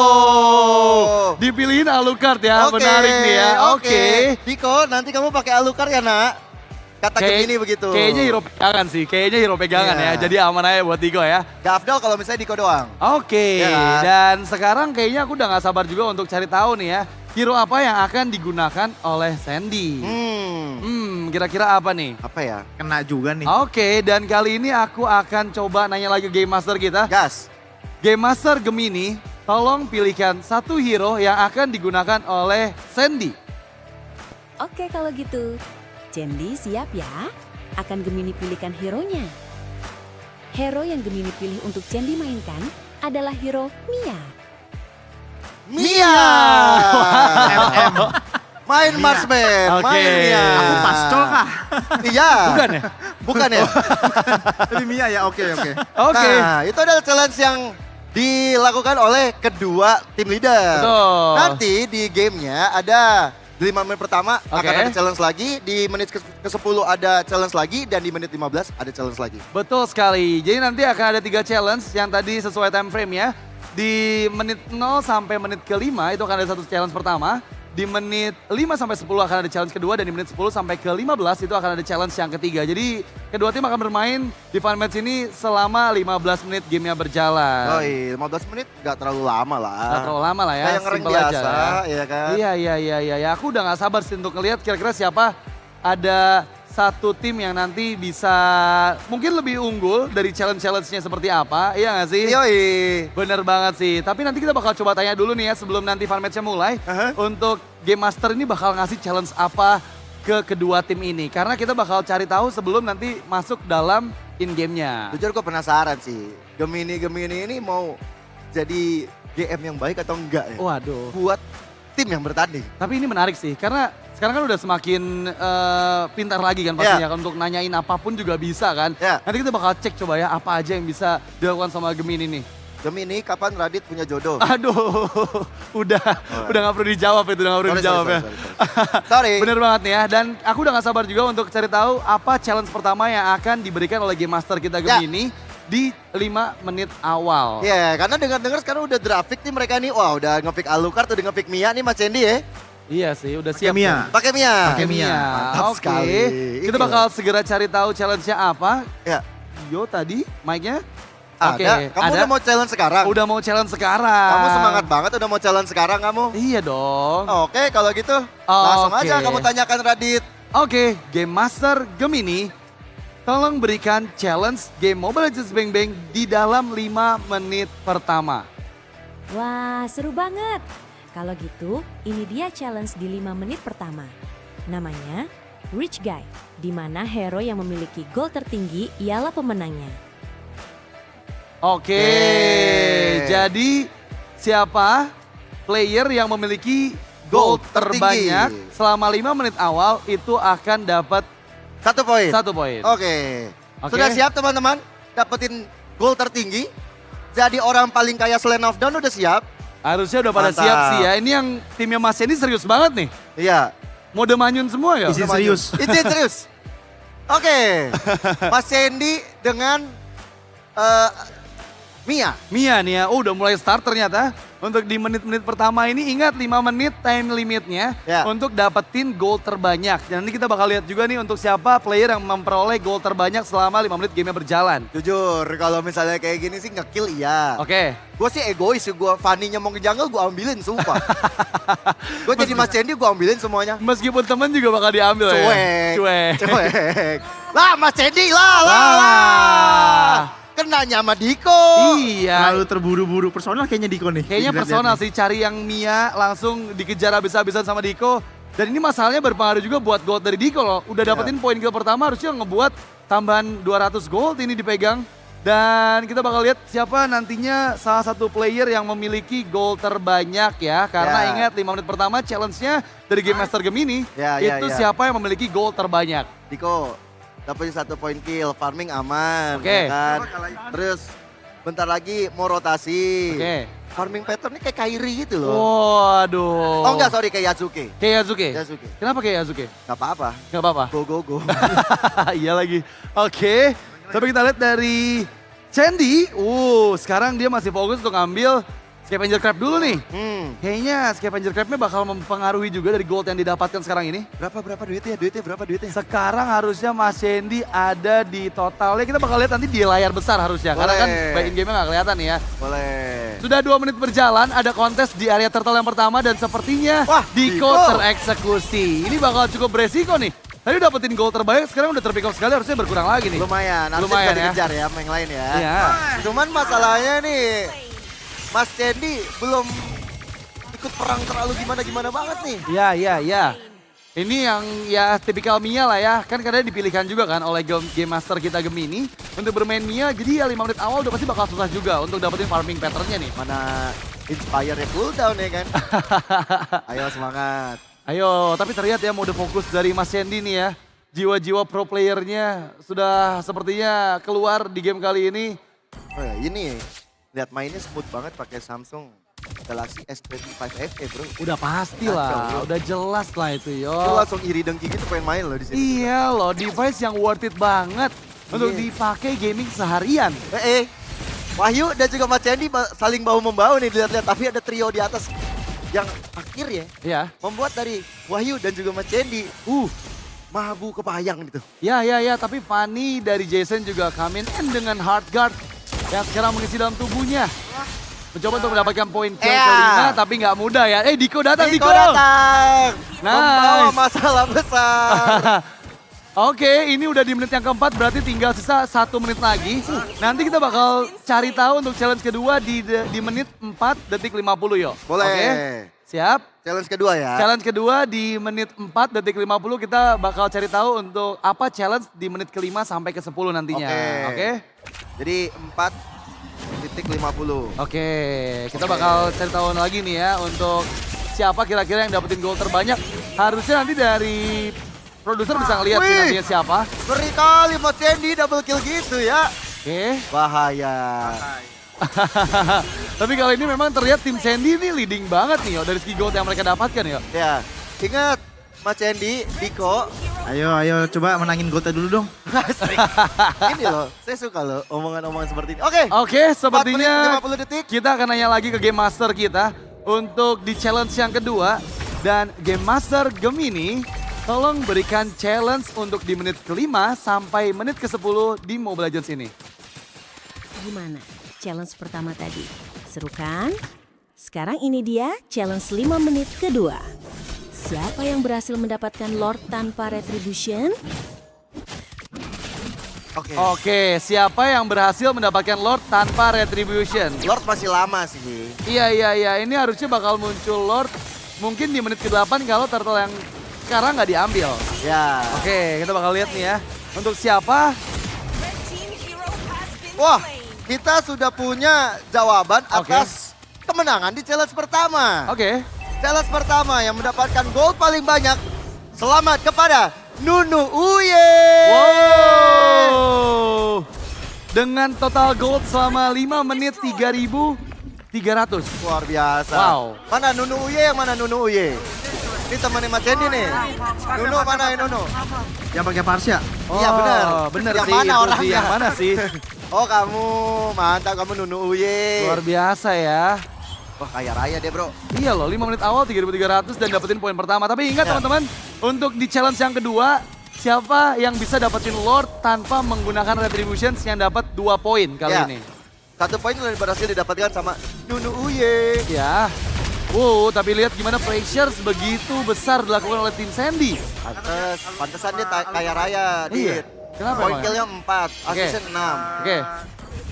Wow, dipilihin Alucard ya, menarik nih ya. Oke. Diko, nanti kamu pakai Alucard ya, Nak? Kata Gemini begitu. Kayaknya hero pegangan sih, kayaknya hero pegangan Iya. ya. Jadi aman aja buat Diko ya. Gak afdal kalau misalnya Diko doang. Oke, Iya kan? dan sekarang kayaknya aku udah gak sabar juga untuk cari tahu nih ya. Hero apa yang akan digunakan oleh Sandy? Kira-kira apa nih? Apa ya? Kena juga nih. Oke, dan kali ini aku akan coba nanya lagi ke Game Master kita. Gas. Game Master Gemini, tolong pilihkan satu hero yang akan digunakan oleh Sandy. Oke kalau gitu, Cendi siap ya? Akan Gemini pilihkan hero-nya. Hero yang Gemini pilih untuk Cendi mainkan adalah hero Mia. Mia. Main marksman, Oke. main Mia. Aku pascol kah? Iya. Bukan ya? Bukan ya? Tapi Mia ya, oke. Oke. Nah, itu adalah challenge yang dilakukan oleh kedua tim leader. Betul. Nanti di gamenya ada di 5 menit pertama Oke. akan ada challenge lagi, di menit ke-10 ada challenge lagi, dan di menit 15 ada challenge lagi. Betul sekali. Jadi nanti akan ada 3 challenge yang tadi sesuai time frame ya. Di menit 0 sampai menit ke-5 itu akan ada satu challenge pertama. Di menit 5 sampai 10 akan ada challenge kedua, dan di menit 10 sampai ke-15 itu akan ada challenge yang ketiga. Jadi kedua tim akan bermain di fun match ini selama 15 menit gamenya berjalan. Oh iya, 15 menit gak terlalu lama lah. Nggak terlalu lama lah ya, Kayak ngereng simple aja biasa, ya. ya kan? Iya. Aku udah gak sabar sih untuk ngeliat kira-kira siapa ada satu tim yang nanti bisa mungkin lebih unggul dari challenge-challenge-nya seperti apa, iya gak sih? Yoi. Bener banget sih, tapi nanti kita bakal coba tanya dulu nih ya sebelum nanti fun match-nya mulai. Untuk Game Master ini bakal ngasih challenge apa ke kedua tim ini. Karena kita bakal cari tahu sebelum nanti masuk dalam in-game-nya. Jujur gue penasaran sih, Gemini ini mau jadi GM yang baik atau enggak ya? Waduh. Buat tim yang bertanding. Tapi ini menarik sih, karena sekarang kan udah semakin pintar lagi kan pastinya kan untuk nanyain apapun juga bisa kan. Ya. Nanti kita bakal cek coba ya apa aja yang bisa dilakukan sama Gemini nih. Gemini kapan Radit punya jodoh? Aduh, udah nggak perlu dijawab itu, udah nggak perlu dijawab ya. Sorry. Bener banget nih ya, dan aku udah gak sabar juga untuk cari tahu apa challenge pertama yang akan diberikan oleh Game Master kita Gemini di 5 menit awal. Ya, karena dengar-dengar sekarang udah grafik nih mereka nih. Wah, udah nge-pick Alucard, udah nge-pick Mia nih Mas Cendi ya. Iya sih, udah siap. Mia. Pakai Mia. Pakai Mia. Mantap Oke. sekali. Kita bakal segera cari tahu challenge-nya apa. Ya. Yo tadi mic-nya. Oke, Ada. Kamu udah mau challenge sekarang? Udah mau challenge sekarang. Kamu semangat banget udah mau challenge sekarang kamu? Iya dong. Oke, kalau gitu langsung Oke. aja kamu tanyakan Radit. Oke, Game Master Gemini, tolong berikan challenge game Mobile Legends Bang Bang di dalam 5 menit pertama. Wah seru banget. Kalau gitu, ini dia challenge di 5 menit pertama. Namanya Rich Guy, di mana hero yang memiliki gol tertinggi ialah pemenangnya. Oke, jadi siapa player yang memiliki gol Gol tertinggi. terbanyak selama 5 menit awal itu akan dapat 1 poin. 1 poin. Oke. Sudah siap teman-teman? Dapetin gol tertinggi? Jadi orang paling kaya selain of down udah siap? Harusnya udah pada Mantap. siap sih ya. Ini yang timnya Mas Yendi serius banget nih. Iya. Mode manyun semua ya? Isi serius. Itu yang serius. Oke. Mas Sandy dengan Mia. Mia nih ya, oh udah mulai start ternyata. Untuk di menit-menit pertama ini ingat 5 menit time limitnya Ya. untuk dapetin gol terbanyak. Dan nanti kita bakal lihat juga nih untuk siapa player yang memperoleh gol terbanyak selama 5 menit gamenya berjalan. Jujur, kalau misalnya kayak gini sih nge-kill iya. Oke. Gue sih egois, gue Fanny-nya mau ke jungle gue ambilin sumpah. Gue jadi Mas Cendi gue ambilin semuanya. Meskipun temen juga bakal diambil ya. Cuek. Cuek. Lah Mas Cendi lah. Kenanya sama Diko. Iya. Terlalu terburu-buru personal kayaknya Diko nih. Kayaknya Dilihat-lihat personal nih. sih, cari yang Mia langsung dikejar habis-habisan sama Diko. Dan ini masalahnya berpengaruh juga buat gold dari Diko loh. Udah dapetin poin kill pertama harusnya ngebuat tambahan 200 gold ini dipegang. Dan kita bakal lihat siapa nantinya salah satu player yang memiliki gol terbanyak ya. Karena ingat 5 menit pertama challenge-nya dari Game Master Game ini. Itu siapa yang memiliki gol terbanyak. Diko, dapetin 1 poin kill, farming aman. Oke. Ya kan? Terus bentar lagi mau rotasi. Oke. Farming pattern-nya kayak Kairi gitu loh. Waduh. Oh enggak, sorry, kayak Yasuke. Kayak Yasuke? Yasuke. Kenapa kayak Yasuke? Gak apa-apa. Gak apa-apa? Go. Iya lagi. Oke. Tapi kita lihat dari Sandy. Sekarang dia masih fokus untuk ngambil Scavenger Crab dulu nih. Kayaknya Scavenger Crab-nya bakal mempengaruhi juga dari gold yang didapatkan sekarang ini. Berapa duitnya? Berapa duitnya? Sekarang harusnya Mas Sandy ada di totalnya. Kita bakal lihat nanti di layar besar harusnya. Karena kan by in game-nya nggak kelihatan nih ya. Boleh. Sudah 2 menit berjalan, ada kontes di area turtle yang pertama dan sepertinya Diko tereksekusi. Ini bakal cukup beresiko nih. Tadi dapetin gol terbaik, sekarang udah terpick off sekali, harusnya berkurang lagi nih. Lumayan, nanti Lumayan bisa ya. dikejar ya sama yang lain ya. Iya. Cuman masalahnya nih, Mas Cendi belum ikut perang terlalu gimana-gimana banget nih. Iya. Ini yang ya tipikal Mia lah ya. Kan kadang dipilihkan juga kan oleh Game Master kita Gemini untuk bermain Mia. Jadi ya 5 menit awal udah pasti bakal susah juga untuk dapetin farming pattern-nya nih. Mana inspire-nya cooldown ya kan. Ayo semangat. Ayo, tapi terlihat ya mode fokus dari Mas Sandy nih ya. Jiwa-jiwa pro playernya sudah sepertinya keluar di game kali ini. Oh ya, ini lihat mainnya smooth banget pakai Samsung Galaxy S25 FE bro. Udah pasti lah, udah jelas lah itu yo. Lu langsung iri dengki gitu pengen main loh di sini. Iya loh, device yang worth it banget untuk dipakai gaming seharian. Wahyu dan juga Mas Cendi saling bahu-membahu nih dilihat-lihat. Tapi ada trio di atas yang akhir ya. Iya. Membuat dari Wahyu dan juga Mas Cendi. Mabu kebayang gitu. Ya, tapi Fanny dari Jason juga come in dengan hard guard yang sekarang mengisi dalam tubuhnya. Mencoba untuk mendapatkan poin kill kelima, tapi nggak mudah ya. Diko datang, Diko! datang! Membawa Nice. masalah besar. Oke, ini udah di menit yang keempat, berarti tinggal sisa 1 menit lagi. Nanti kita bakal cari tahu untuk challenge kedua di menit 4 detik 50 yo. Boleh. Oke, siap. Challenge kedua ya. Challenge kedua di menit 4 detik 50 kita bakal cari tahu untuk apa challenge di menit kelima sampai ke 10 nantinya. Oke? Jadi 4.50. Oke, kita bakal cari tahu lagi nih ya untuk siapa kira-kira yang dapetin gol terbanyak. Harusnya nanti dari produser bisa ngeliat sih nantinya siapa. Ngeri kali Mas Cendi double kill gitu ya. Oke. Bahaya. Tapi kali ini memang terlihat tim Sandy ini leading banget nih yo dari segi gold yang mereka dapatkan yo. Ya, ingat Mas Cendi, Diko. Ayo coba menangin Gota dulu dong. Ini loh, saya suka loh omongan-omongan seperti ini. Oke, sepertinya 4 menit 50 detik. kita akan nanya lagi ke Game Master kita untuk di challenge yang kedua. Dan Game Master Gemini, tolong berikan challenge untuk di menit kelima sampai menit ke-10 di Mobile Legends ini. Gimana? Challenge pertama tadi. Seru kan? Sekarang ini dia challenge 5 menit kedua. Siapa yang berhasil mendapatkan Lord tanpa retribution? Oke, siapa yang berhasil mendapatkan Lord tanpa retribution? Lord masih lama sih. Iya. Ini harusnya bakal muncul Lord mungkin di menit ke-8 kalau turtle yang sekarang nggak diambil. Ya. Oke, kita bakal lihat nih ya. Untuk siapa? Wah, kita sudah punya jawaban atas kemenangan di challenge pertama. Oke. Challenge pertama yang mendapatkan gold paling banyak. Selamat kepada Nunu Uye. Wow. Dengan total gold selama 5 menit 3.300. Luar biasa. Wow. Mana Nunu Uye, mana Nunu Uye? Ini temannya Mas Cendi nih. Nunu mana ya Nunu? Yang pakai Parsya. Iya benar. Bener Yang sih, mana itu sih, orangnya? yang mana sih? Oh kamu, mantap kamu Nunu Uye. Luar biasa ya. Wah kaya raya deh bro. Iya loh, 5 menit awal 3.300 dan dapetin poin pertama. Tapi ingat teman-teman, untuk di challenge yang kedua, siapa yang bisa dapetin Lord tanpa menggunakan Retributions yang dapat 2 poin kali ini. 1 poin sudah berhasil didapatkan sama Nunu Uye. Ya. Wow, tapi lihat gimana pressure begitu besar dilakukan oleh tim Sandy. Pantesan dia kaya raya. Iya. Kenapa poin emang? killnya 4, asisnya 6. Oke.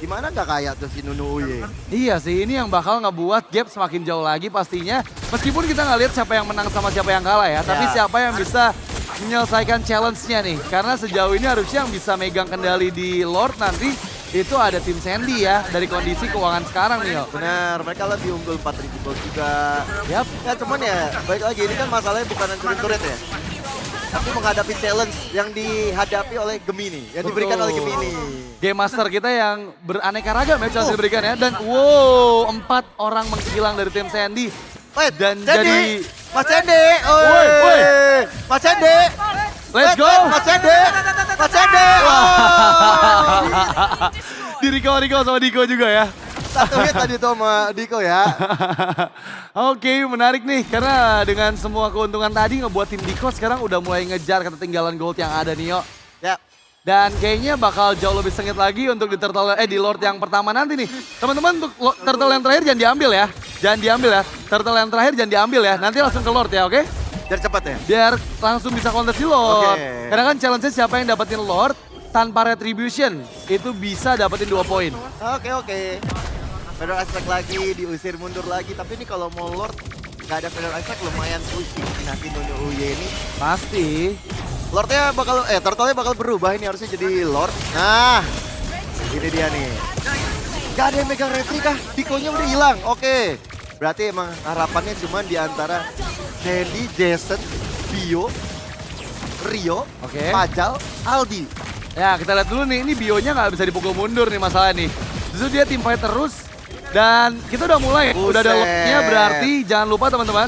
Gimana gak kaya tuh si Nunu Uye? Iya sih, ini yang bakal ngebuat gap semakin jauh lagi pastinya. Meskipun kita nggak lihat siapa yang menang sama siapa yang kalah ya. Tapi siapa yang bisa menyelesaikan challenge-nya nih. Karena sejauh ini harusnya yang bisa megang kendali di Lord nanti itu ada tim Sandy ya. Dari kondisi keuangan sekarang nih yo. Benar, mereka lebih unggul 4.000 gold juga. Yap. Ya cuman ya, baik lagi ini kan masalahnya bukan hancurin turret ya. Tapi menghadapi challenge yang dihadapi oleh Gemini, yang diberikan oleh Gemini. Game Master kita yang beraneka ragam ya challenge diberikan ya. Dan wow, 4 orang menghilang dari tim Sandy. Wait, Dan Sandy. jadi... Mas Sandy, Woi. Mas Sandy. Let's go! Mas Sandy, Mas Sandy. Di Riko sama Diko juga ya. Satu hit tadi tuh sama Diko ya. Oke, menarik nih karena dengan semua keuntungan tadi ngebuat tim Diko sekarang udah mulai ngejar ketertinggalan gold yang ada nih yo. Ya. Dan kayaknya bakal jauh lebih sengit lagi untuk di Lord yang pertama nanti nih. Teman-teman untuk turtle yang terakhir jangan diambil ya. Jangan diambil ya. Turtle yang terakhir jangan diambil ya. Nanti langsung ke Lord ya, oke? Biar cepat ya. Biar langsung bisa kontes di Lord. Oke. Karena kan challenge-nya siapa yang dapetin Lord tanpa retribution itu bisa dapetin 2 poin. Oke. Feather aspect lagi, diusir mundur lagi. Tapi ini kalau mau Lord, gak ada feather aspect lumayan pusing. Nanti Nunu Uye ini. Pasti. Lordnya bakal, turtle-nya bakal berubah ini harusnya jadi Lord. Nah, ini dia nih. Gak ada yang megang retri kah? Diko-nya udah hilang, oke. Berarti emang harapannya cuma di antara Sandy, Jason, Bio, Rio, Pajal, Aldi. Ya kita lihat dulu nih, ini Bionya nggak bisa dipukul mundur nih masalah nih. Justru dia team fight terus. Dan kita udah mulai, udah ada locknya berarti jangan lupa teman-teman.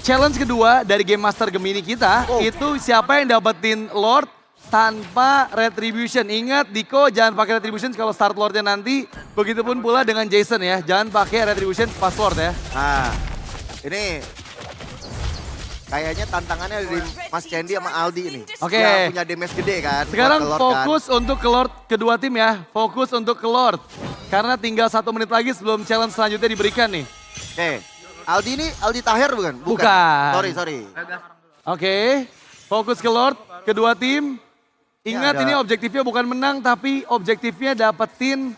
Challenge kedua dari Game Master Gemini kita, itu siapa yang dapetin Lord tanpa Retribution. Ingat Diko jangan pakai Retribution kalau start Lordnya nanti. Begitupun pula dengan Jason ya, jangan pakai Retribution pas Lord ya. Nah, ini kayaknya tantangannya dari Mas Candy sama Aldi ini. Oke. Yang punya damage gede kan. Sekarang buat ke Lord fokus untuk ke Lord kedua tim ya, fokus untuk ke Lord. Karena tinggal 1 menit lagi sebelum challenge selanjutnya diberikan nih. Oke. Aldi ini Aldi Tahir bukan? Bukan. Sorry. Oke, fokus ke Lord, kedua tim. Ingat ada. ini objektifnya bukan menang, tapi objektifnya dapetin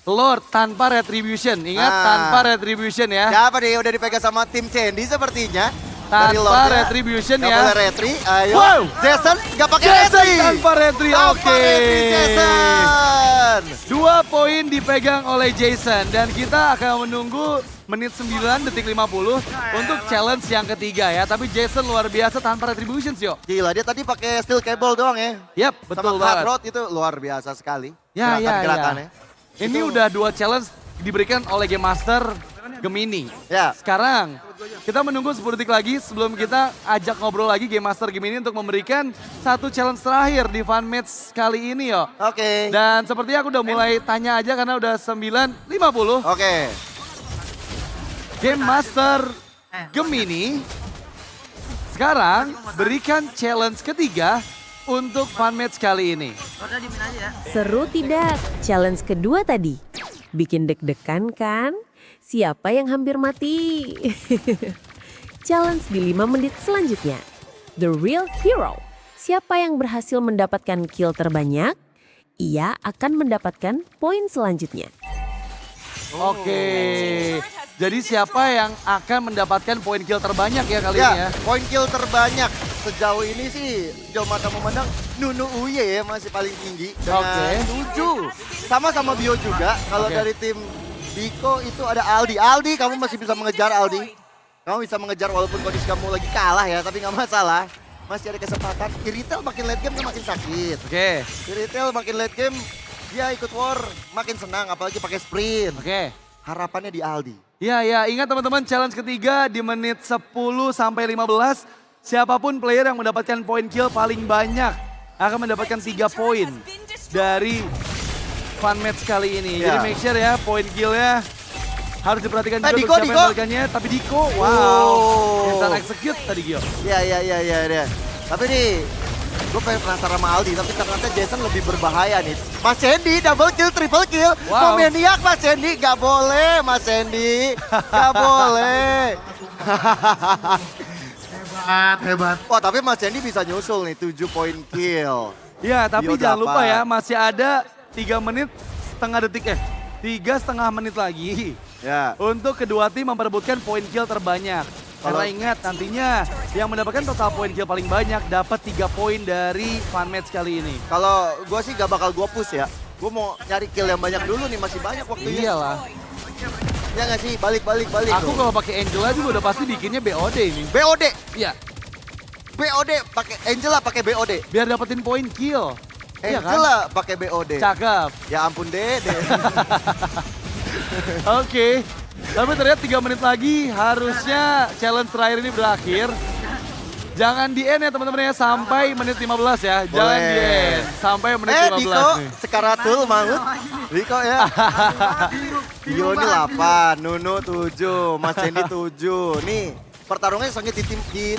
Lord tanpa Retribution. Ingat tanpa Retribution ya. Siapa nih udah dipegang sama tim Candy sepertinya. Dari Tanpa Lordnya. Retribution Gak ya. boleh retri, ayo. Wow. Jason gak pakai Jason retri. tanpa retri, Tanpa oke. retri, Jason. 2 poin dipegang oleh Jason. Dan kita akan menunggu menit 9 detik 50 untuk challenge yang ketiga ya. Tapi Jason luar biasa tanpa Retribution yo. Gila dia tadi pakai steel cable doang ya. Yap, betul sama hard banget. rod itu luar biasa sekali. Ya. Gerakannya. Ini udah 2 challenge diberikan oleh Game Master Gemini. Ya. Sekarang kita menunggu 10 detik lagi sebelum kita ajak ngobrol lagi Game Master Gemini untuk memberikan 1 challenge terakhir di fun match kali ini yo. Oke. Dan sepertinya aku udah mulai tanya aja karena udah 9.50. Oke. Game Master Gemini sekarang berikan challenge ketiga untuk fun match kali ini. Seru tidak? Challenge kedua tadi. Bikin deg-degan kan? Siapa yang hampir mati? Challenge di 5 menit selanjutnya. The Real Hero. Siapa yang berhasil mendapatkan kill terbanyak? Ia akan mendapatkan poin selanjutnya. Oke. Jadi siapa yang akan mendapatkan poin kill terbanyak ya kali ini ya? Poin kill terbanyak sejauh ini sih jauh mata memandang Nunu Uye ya masih paling tinggi dengan 7. Sama Bio juga. Kalau dari tim Diko itu ada Aldi. Aldi kamu masih bisa mengejar Aldi. Kamu bisa mengejar walaupun kondisi kamu lagi kalah ya, tapi nggak masalah. Masih ada kesempatan. Di retail makin late game dia makin sakit. Di retail makin late game dia ikut war makin senang apalagi pakai sprint. Harapannya di Aldi. Ya, ingat teman-teman challenge ketiga di menit 10 sampai 15. Siapapun player yang mendapatkan poin kill paling banyak akan mendapatkan 3 poin dari fun match kali ini. Jadi make sure ya poin killnya harus diperhatikan juga Diko, untuk siapa Diko. yang membalikannya. Tapi Diko, wow. Oh. Instant execute tadi Gio. Iya. Tapi nih, gue pengen penasaran sama Aldi, tapi ternyata Jason lebih berbahaya nih. Mas Hendy, double kill, triple kill. Wow. Maniac Mas Hendy, gak boleh Mas Hendy. Gak boleh. Hebat. Wah tapi Mas Hendy bisa nyusul nih, 7 poin kill. Iya, tapi Bio jangan lupa dapat. ya, masih ada 3 menit setengah detik 3,5 menit lagi. Ya. Untuk kedua tim memperebutkan poin kill terbanyak. Karena ingat nantinya yang mendapatkan total poin kill paling banyak dapat 3 poin dari fun match kali ini. Kalau gue sih gak bakal gue push ya. Gue mau nyari kill yang banyak dulu nih, masih banyak waktunya. Iyalah. Ya nggak sih, balik. Aku kalau pakai Angela juga udah pasti bikinnya BOD ini. BOD, Iya, pakai Angela pakai BOD. biar dapetin poin kill. Iya kan? Angela pakai BOD. Cakep. Ya ampun Dede. Oke. Tapi ternyata 3 menit lagi harusnya challenge terakhir ini berakhir. Jangan di end ya teman-teman ya, sampai menit 15 ya. Jangan di end, sampai menit 15 Diko, nih. sekaratul mangut. Diko ya. Dio ini 8, Nunu 7, Mas Sandy 7. Nih, pertarungannya sengit di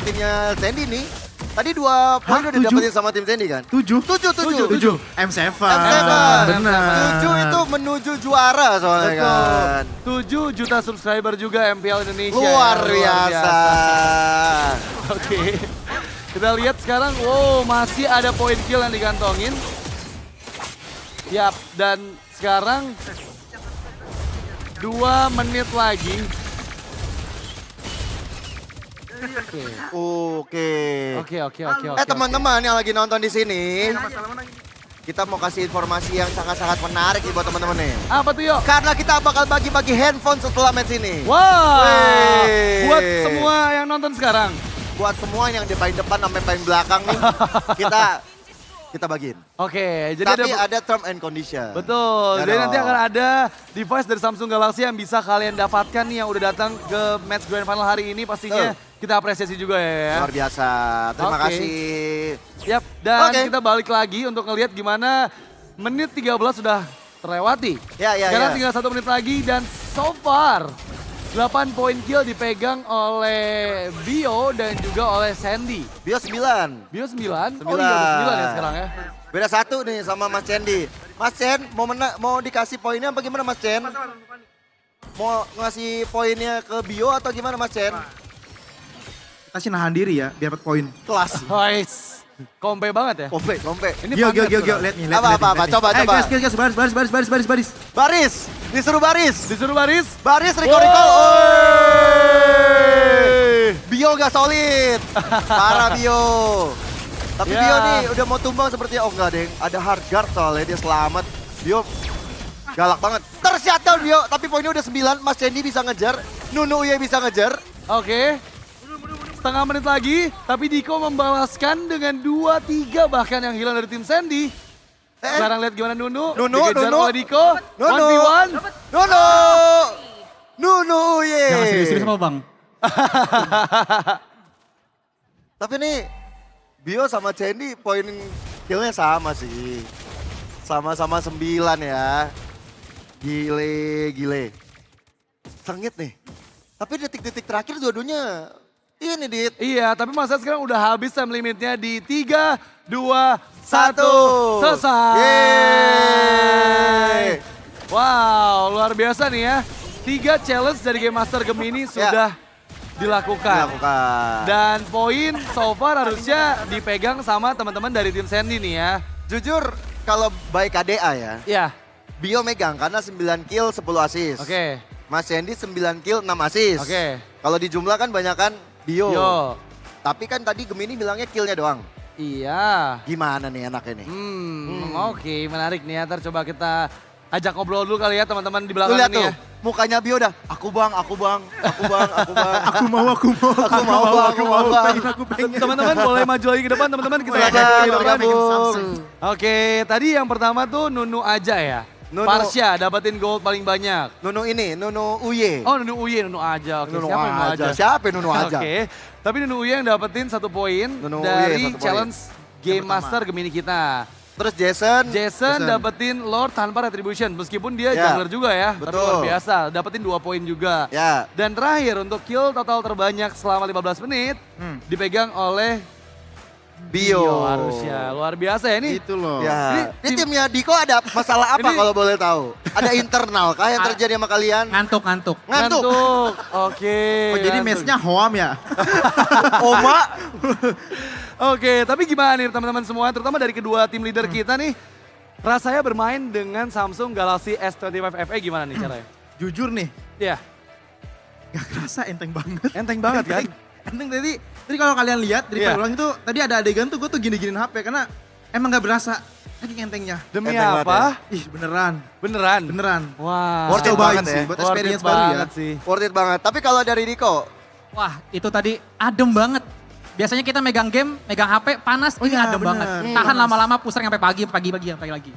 timnya Sandy nih. Tadi 2 poin udah 7? dapetin sama tim Sandy kan? 7. 7. M7. Benar. 7 itu menuju juara soalnya kan. 7 juta subscriber juga MPL Indonesia. Luar ya, biasa. Oke. Kita lihat sekarang, wow masih ada poin kill yang digantongin. Yap, dan sekarang 2 menit lagi. Oke. Teman-teman yang lagi nonton di sini, kita mau kasih informasi yang sangat-sangat menarik nih buat teman-teman nih. Apa tuh yuk? Karena kita bakal bagi-bagi handphone setelah match ini. Wah, Wey. buat semua yang nonton sekarang. Buat semua yang di paling depan sampai paling belakang nih, kita bagiin. Oke, jadi Tapi ada term and condition. betul. Ya Jadi dong. nanti akan ada device dari Samsung Galaxy yang bisa kalian dapatkan nih yang udah datang ke match grand final hari ini. Pastinya kita apresiasi juga ya. Luar biasa. Terima Oke. kasih. Yap, dan Oke. kita balik lagi untuk ngelihat gimana menit 13 sudah terlewati. Ya. Sekarang tinggal 1 menit lagi dan so far 8 poin kill dipegang oleh Bio dan juga oleh Sandy. Bio 9. Bio 9? Oh iya udah 9 ya sekarang ya. Beda 1 nih sama Mas Sandy. Mas Chen, mau dikasih poinnya apa gimana Mas Chen? Mau ngasih poinnya ke Bio atau gimana Mas Chen? Kita sih nahan diri ya, biar dapat poin. Kelas. Nice. Kompe banget ya. Kompe. Ini Gio, panas, Gio, saudara. lihat nih. Apa, coba. Guys, baris. Baris, disuruh baris. Disuruh baris. Baris, recall. Bio gak solid. Parah Bio. Tapi Ya. Bio nih udah mau tumbang sepertinya. Oh enggak deng, ada hard guard soalnya dia selamat. Bio galak banget. Tershutdown Bio, tapi poinnya udah 9. Mas Sandy bisa ngejar, Nunu Uye bisa ngejar. Oke. Setengah menit lagi, tapi Diko membalaskan dengan 2-3 bahkan yang hilang dari tim Sandy. Sekarang lihat gimana Nunu. Dikejar oleh Diko. 1v1. Nunu Uye. Jangan serius-serius sama bang. Tapi nih Bio sama Sandy poin killnya sama sih. Sama-sama 9 ya. Gile. Sengit nih. Tapi detik-detik terakhir dua-duanya ini Dit. Iya, tapi masa sekarang udah habis time limitnya di 3, 2, 1. Selesai. Yeay. Wow, luar biasa nih ya. 3 challenge dari Game Master Gemini sudah dilakukan. Dan poin so far harusnya dipegang sama teman-teman dari tim Sandy nih ya. Jujur kalau by KDA ya, Iya, Bio megang karena 9 kill 10 assist. oke. Mas Sandy 9 kill 6 assist. Oke. Kalau dijumlahkan banyakan Bio. Yo. Tapi kan tadi Gemini bilangnya killnya doang. Iya. Gimana nih enaknya nih? Oke, menarik nih ya. Ntar coba kita ajak ngobrol dulu kali ya teman-teman di belakang Lu lihat ini tuh, ya. mukanya Bio dah, aku bang. Aku mau. Teman-teman boleh maju lagi ke depan teman-teman. Kita lihat Boleh, ke depan. bergabung. Oke, tadi yang pertama tuh Nunu aja ya. Nunu. Parsha dapetin gold paling banyak. Nunu Uye. Oh Nunu Uye, Nunu aja. Oke, Nunu siapa yang Nunu aja? Siapa yang Nunu aja? Oke, tapi Nunu Uye yang dapetin 1 poin Nunu Uye dari 1 poin. challenge Game Master Gemini kita. Terus Jason. Jason dapetin Lord tanpa retribution, meskipun dia Ya, jungler juga ya. Tapi betul. luar biasa, dapetin 2 poin juga. Ya. Dan terakhir untuk kill total terbanyak selama 15 menit, dipegang oleh Bio. harusnya. Luar biasa ya ini. Itu loh. Ya. Ini timnya Diko ada masalah apa Ini- kalau boleh tahu? Ada internal kah yang terjadi sama kalian? Ngantuk. Ngantuk. Oke. Oh, jadi ngantuk. matchnya hoam ya? Oma. Oke, tapi gimana nih teman-teman semua, terutama dari kedua tim leader kita nih, rasanya bermain dengan Samsung Galaxy S25 FE gimana nih caranya? Jujur nih, Iya, gak kerasa enteng banget. enteng banget kan? Enteng tadi kalau kalian lihat dari Iya. ulang itu, tadi ada adegan tuh gue tuh gini-giniin HP karena emang gak berasa saking entengnya. Demi Enteng banget apa? Ih beneran, Beneran? beneran. Wah, Worth it Cobain banget sih, ya. buat worth it experience baru ya. banget sih. Worth it banget. Tapi kalau dari Diko, Wah, itu tadi adem banget. Biasanya kita megang game, megang HP, panas, ini iya, adem bener. banget. Tahan lama-lama, pusing sampai pagi lagi. sampai pagi lagi.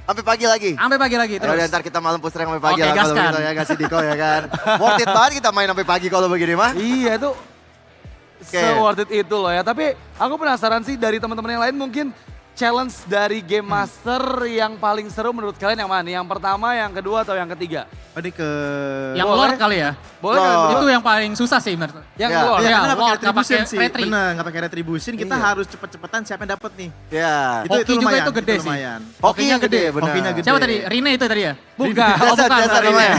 Sampai pagi lagi terus. Ya udah, ntar kita malam puser sampai pagi Oke, lah kalau gaskan. gitu ya, kasih Diko ya kan. Worth it banget kita main sampai pagi kalau begini mah. Iya itu Oke. se-worth it itu loh ya. Tapi aku penasaran sih dari teman-teman yang lain mungkin challenge dari Game Master yang paling seru menurut kalian yang mana? Yang pertama, yang kedua, atau yang ketiga? Tadi ke... Yang Boleh. Lord kali ya. Boleh Lord. kan? Itu Itu yang paling susah sih menurut. yang Ya. Lord. Iya, Ya, karena nggak pakai Lord, nggak retribution pakai sih. retri. Bener, nggak pakai retribution. Kita Iya. harus cepet-cepetan siapa yang dapet nih. Ya. Hoki juga itu gede sih. lumayan. Hokinya gede, benar. Hokinya gede. Siapa tadi? Rine itu tadi ya? Bukan. Biasa, biasa Rine. namanya.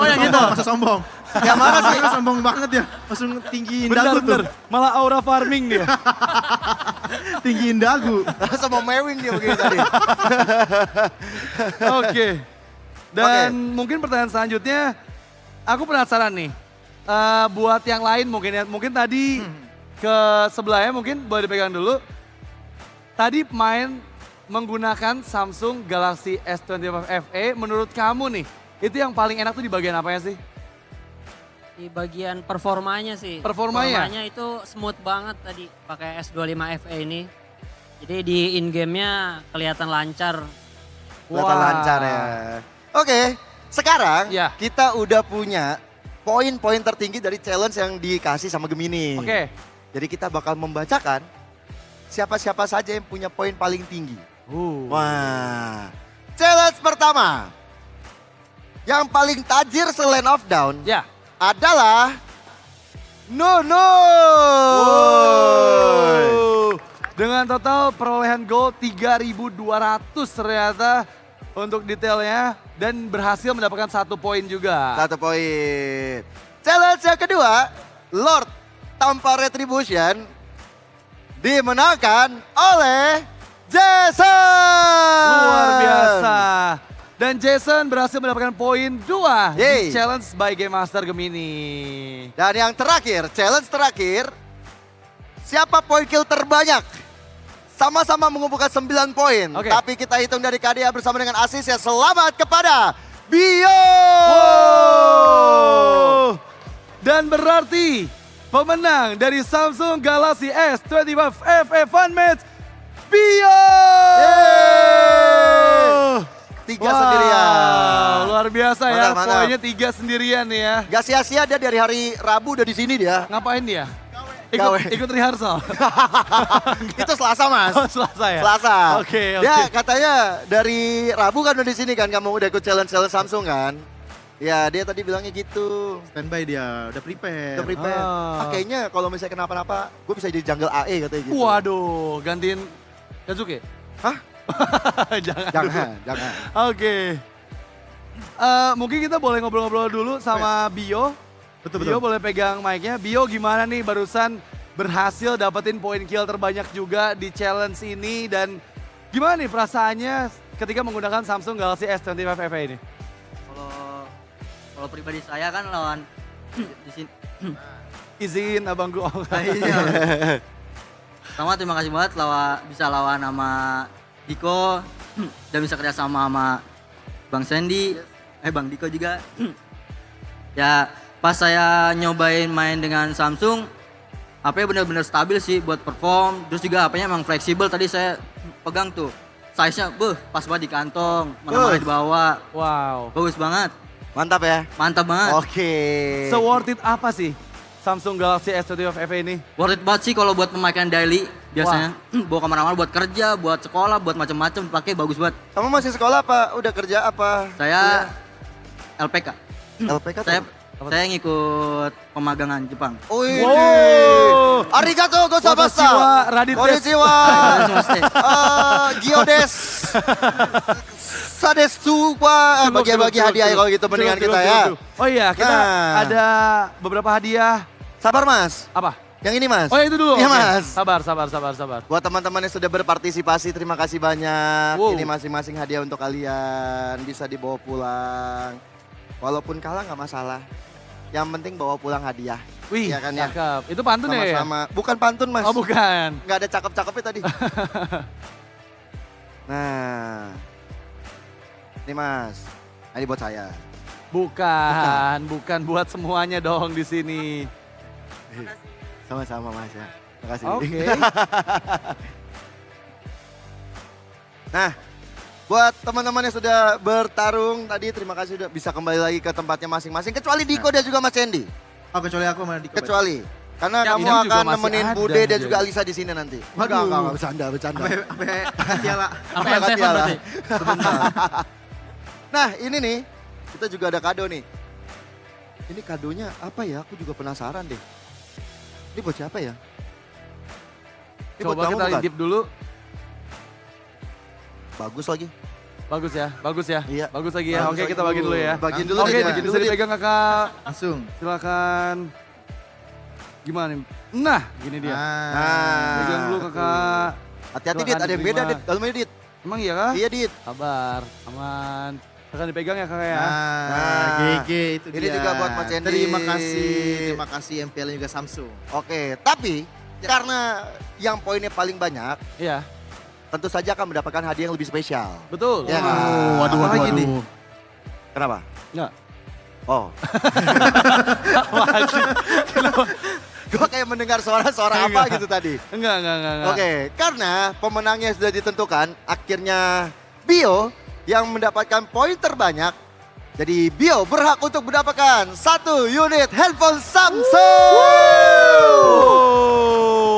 Oh yang itu. Masa sombong. Yang mana sih? Masa sombong banget ya. Langsung tinggiin Bener, dagu bener. tuh. Malah aura farming dia. Tinggiin dagu. Sama mewing dia begini tadi. Oke. Dan mungkin pertanyaan selanjutnya, aku penasaran nih. Buat yang lain mungkin ya, mungkin tadi ke sebelahnya mungkin boleh dipegang dulu. Tadi main menggunakan Samsung Galaxy S25 FE, menurut kamu nih, itu yang paling enak tuh di bagian apanya sih? Di bagian performanya sih. Performanya? Performanya itu smooth banget tadi pakai S25 FE ini. Jadi di in game-nya kelihatan lancar. Kelihatan Wah. lancar ya. Oke, sekarang Ya. kita udah punya poin-poin tertinggi dari challenge yang dikasih sama Gemini. Oke. Jadi kita bakal membacakan siapa-siapa saja yang punya poin paling tinggi. Wah, challenge pertama. Yang paling tajir selain off down Ya. adalah Nono. Dengan total perolehan gold 3.200 ternyata untuk detailnya dan berhasil mendapatkan 1 poin juga. 1 poin. Challenge yang kedua, Lord tanpa retribution dimenangkan oleh Jason. Luar biasa. Dan Jason berhasil mendapatkan poin 2 Yeay. di challenge by Game Master Gemini. Dan yang terakhir, challenge terakhir, siapa poin kill terbanyak? Sama-sama mengumpulkan 9 poin. Oke. Tapi kita hitung dari KDA bersama dengan asisnya. Selamat kepada Bio. Wow. Dan berarti pemenang dari Samsung Galaxy S25 FE Fun Match, Bio. Tiga sendirian. Luar biasa ya, Mantap, mantap. poinnya 3 sendirian nih ya. Gak sia-sia dia dari hari Rabu udah di sini dia. Ngapain dia? Gawe. Ikut rehearsal. Itu Selasa Mas. Oh, Selasa ya? Selasa. Oke, Dia oke. katanya dari Rabu kan udah di sini kan, kamu udah ikut challenge Samsung kan? Ya dia tadi bilangnya gitu. Standby dia, udah prepare. Udah prepare. Ah. Kayaknya kalau misalnya kenapa-napa, gue bisa jadi jungle AE katanya gitu. Waduh, gantiin Kazuki? Hah? Jangan. Jangan. Oke. Mungkin kita boleh ngobrol-ngobrol dulu sama Bio. Betul, Bio betul. boleh pegang mic-nya. Bio gimana nih barusan berhasil dapetin poin kill terbanyak juga di challenge ini. Dan gimana nih perasaannya ketika menggunakan Samsung Galaxy S25 FE ini? Kalau pribadi saya kan lawan di sini. Izin abangku. Iya. Pertama terima kasih banget bisa lawan sama Diko dan bisa kerja sama Bang Sandy, Bang Diko juga. Ya pas saya nyobain main dengan Samsung, HP bener-bener stabil sih buat perform. Terus juga HP-nya emang fleksibel. Tadi saya pegang tuh, size-nya pas banget di kantong, mana-mana dibawa. Wow. Bagus banget, Mantap ya? mantap banget. Oke. So worth it apa sih Samsung Galaxy S25 FE ini? Worth it banget sih kalau buat pemakaian daily biasanya. Bawa kemana-mana buat kerja, buat sekolah, buat macam-macam, pakai bagus banget. Kamu masih sekolah apa? Udah kerja apa? Saya LPK. LPK tuh? Saya ngikut pemagangan Jepang. Wih, Wow. arigato gozaimasu. Konnichiwa, Radit des. Konnichiwa. Giodes. Sadesu wa bagi-bagi hadiah kalau gitu mendingan kita ya. Oh iya, kita Nah. ada beberapa hadiah. Sabar Mas. Apa? Yang ini Mas. Oh itu dulu. Iya Oke. Mas. Sabar. Buat teman-teman yang sudah berpartisipasi, terima kasih banyak. Wow. Ini masing-masing hadiah untuk kalian. Bisa dibawa pulang. Walaupun kalah nggak masalah. Yang penting bawa pulang hadiah. Wih, Iya kan ya? cakep. Itu pantun ya? Sama-sama. Bukan pantun Mas. Oh bukan. Nggak ada cakep-cakepnya tadi. Nah. Ini Mas. Ini buat saya. Bukan buat semuanya dong di sini. Sama-sama Mas ya. Terima kasih. Oke. Nah, buat teman-teman yang sudah bertarung tadi, terima kasih sudah bisa kembali lagi ke tempatnya masing-masing. Kecuali Diko dan juga Mas Sandy. Oh kecuali aku sama Diko. Kecuali. Karena Ya, kamu ini juga akan masih nemenin ada Bude dan nih, juga jadi. Alisa di sini nanti. Waduh. Enggak, bercanda. Sampai Tiala. Sampai Angkat M7 ya lah. berarti. Sebentar. Nah, ini nih, kita juga ada kado nih. Ini kadonya apa ya? Aku juga penasaran deh. Ini buat siapa ya? Ini buat Coba kamu kita bukan? intip dulu. Bagus lagi. Bagus ya. Iya. Bagus lagi ya. Bagus Oke, lagi. kita bagiin dulu ya. Bagiin dulu Oke, deh, Dit. bisa dipegang kakak. Langsung. Silakan. Gimana nih? Nah, gini dia. Nah. Pegang dulu kakak. Hati-hati Dit, Silakan ada yang beda diterima. Dit. Dalamnya Dit. Emang iya kah? Iya Dit. Sabar, aman. Akan dipegang ya kakak ya. Nah, GG itu Ini dia. juga buat Mas Cendi. Terima kasih MPL juga Samsung. Oke, tapi karena yang poinnya paling banyak, Iya, tentu saja akan mendapatkan hadiah yang lebih spesial. betul. Ya kan? Waduh, Apalagi waduh. nih? Kenapa? Enggak. Oh. Gue kayak mendengar suara-suara apa gitu tadi. Enggak. Oke, karena pemenangnya sudah ditentukan, akhirnya Bio yang mendapatkan poin terbanyak. Jadi Bio berhak untuk mendapatkan 1 unit handphone Samsung.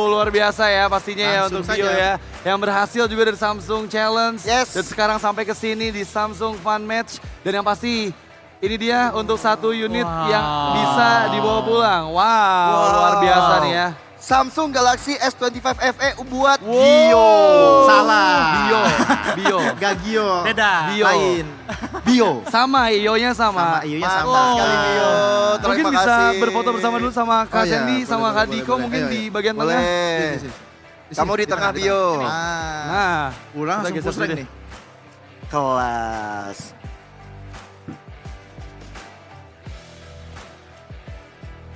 Luar biasa ya pastinya ya Langsung untuk Bio saja. ya. Yang berhasil juga dari Samsung Challenge. Yes. Dan sekarang sampai ke sini di Samsung Fun Match. Dan yang pasti ini dia untuk 1 unit yang bisa dibawa pulang. Wow, luar biasa nih ya. Samsung Galaxy S25 FE buat Wow. Bio. Salah. Bio. Gagio. Beda. Bio. Lain. Bio. Sama, Io-nya sama. Sama Iyo-nya Mantap sama. sekali Bio. Mungkin Terima bisa kasih. berfoto bersama dulu sama Kak Oh iya, Sandy, boleh, sama boleh, Kak boleh, Diko boleh. mungkin Ayo, di ayo. bagian tengah. Boleh. Kamu di tengah Bio. Nah, Nah, pulang kita langsung geser push dulu rank deh. nih. Kelas.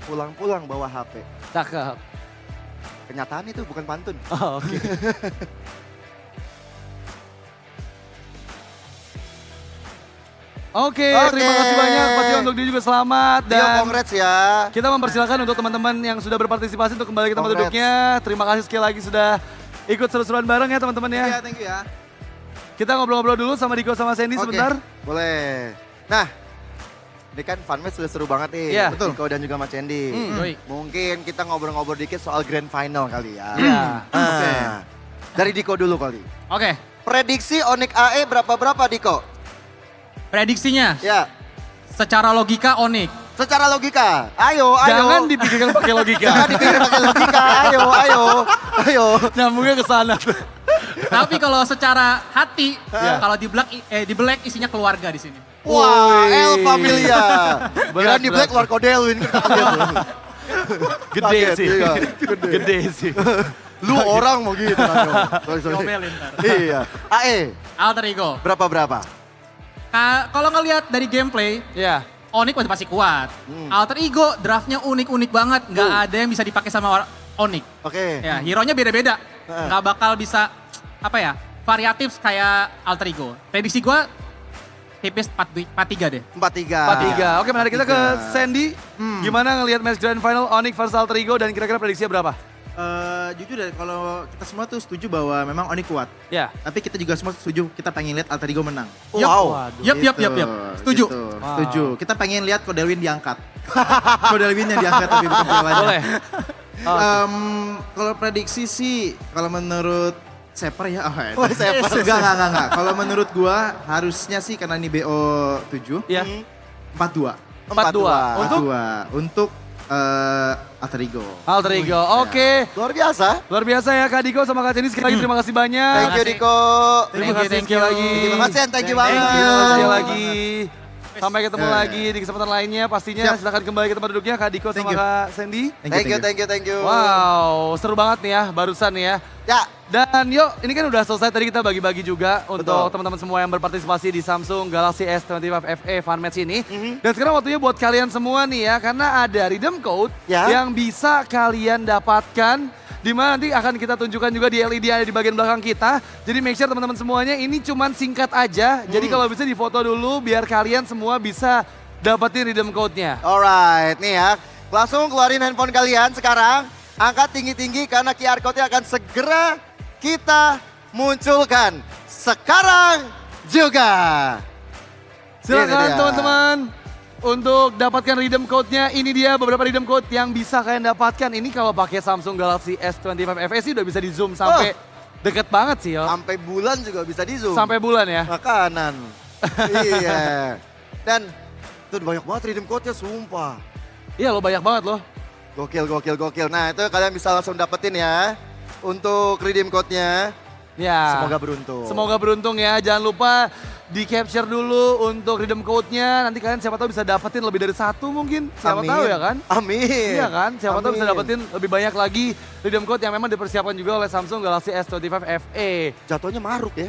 Pulang-pulang bawa HP. Cakep. Kenyataan itu bukan pantun. Oh, oke. Oke, terima kasih banyak. Pasti untuk dia juga selamat. Bio, Dan congrats ya. kita mempersilakan untuk teman-teman yang sudah berpartisipasi untuk kembali ke tempat Congrats. duduknya. Terima kasih sekali lagi sudah ikut seru-seruan bareng ya teman-teman ya. Iya, thank you ya. Kita ngobrol-ngobrol dulu sama Diko sama Sandy Oke, sebentar. boleh. Nah, ini kan Funmatch sudah seru banget nih. Iya. Betul. Diko dan juga Mas Cendi. Yoi. Mungkin kita ngobrol-ngobrol dikit soal grand final kali ya. Iya. Ah, dari Diko dulu kali. Oke, Prediksi ONIC AE berapa Diko? prediksinya Ya, secara logika ONIC. secara logika. Ayo. Jangan dipikirkan pakai logika. Jangan dipikir pakai logika. Ayo. Nyambungnya ke sana. Tapi kalau secara hati, Ya. kalau di black isinya keluarga di sini. Wah, Woi. El Familia. Berat, Kirain di Black berat. luar Kodelwin. Kaget. Gede Kaget, sih. iya. Gede sih. Lu orang mau gitu. Sorry. Ngomelin ntar. Iya. AE, Alter Ego. berapa? Kalau ngelihat dari gameplay, Ya. ONIC pasti kuat. Alter Ego draftnya unik-unik banget. Nggak ada yang bisa dipakai sama ONIC. Oke. Ya, hero-nya beda-beda. Nggak bakal bisa, variatif kayak Alter Ego. Prediksi gue tipis 4-3 deh. 4-3. 4-3. Oke, menarik kita ke 4-3. Sandy. Gimana ngelihat match grand final ONIC versus Alter Ego dan kira-kira prediksinya berapa? Jujur deh, kalau kita semua tuh setuju bahwa memang ONIC kuat. Ya. Tapi kita juga semua setuju, kita pengen lihat Alter Ego menang. Wow. Yup. Setuju. Gitu. Wow. Setuju. Kita pengen lihat Kodelwin diangkat. Kodelwin yang diangkat tapi bukan bola lain. Boleh. Kalau prediksi sih, kalau menurut Seper ya, Oh, Seper. Enggak. Kalau menurut gua harusnya sih karena ini BO 7, Ya. 4-2. 4-2. Untuk Alter Ego. Alter Ego, oke. Luar biasa. Luar biasa ya Kak Diko sama Kak Cendi, sekali lagi terima kasih banyak. Thank you Diko. Terima kasih sekali lagi. Terima kasih, thank you banget. Thank you sekali lagi. Sampai ketemu lagi di kesempatan lainnya pastinya. Siap. Silakan kembali ke tempat duduknya Kak Diko sama you. Kak Sandy. Thank you. Wow, seru banget nih ya barusan nih ya. Ya, Dan yuk, ini kan udah selesai tadi kita bagi-bagi juga untuk Betul. teman-teman semua yang berpartisipasi di Samsung Galaxy S25 FE Fun Match ini. Mhm. Dan sekarang waktunya buat kalian semua nih ya, karena ada redeem code Ya. yang bisa kalian dapatkan. Di mana nanti akan kita tunjukkan juga di LED yang ada di bagian belakang kita. Jadi make sure teman-teman semuanya ini cuman singkat aja. Jadi kalau bisa difoto dulu biar kalian semua bisa dapetin redeem code-nya. alright. Nih ya, langsung keluarin handphone kalian sekarang. Angkat tinggi-tinggi karena QR code-nya akan segera kita munculkan sekarang juga. Ini Silakan dia. teman-teman untuk dapatkan redeem code-nya. Ini dia beberapa redeem code yang bisa kalian dapatkan. Ini kalau pakai Samsung Galaxy S25 FE sih udah bisa di zoom sampai deket banget sih yo. Sampai bulan juga bisa di zoom. Sampai bulan ya. Makanan. Iya. Dan itu banyak banget redeem code-nya, sumpah. Iya lo banyak banget loh. Gokil. Nah itu kalian bisa langsung dapetin ya. Untuk redeem code-nya. Ya. Semoga beruntung. Semoga beruntung ya. Jangan lupa di capture dulu untuk redeem code-nya. Nanti kalian siapa tahu bisa dapetin lebih dari satu mungkin. Siapa Amin. tahu ya kan? Amin. Iya kan? Siapa tahu bisa Amin. dapetin lebih banyak lagi redeem code yang memang dipersiapkan juga oleh Samsung Galaxy S25 FE. Jatuhnya maruk ya.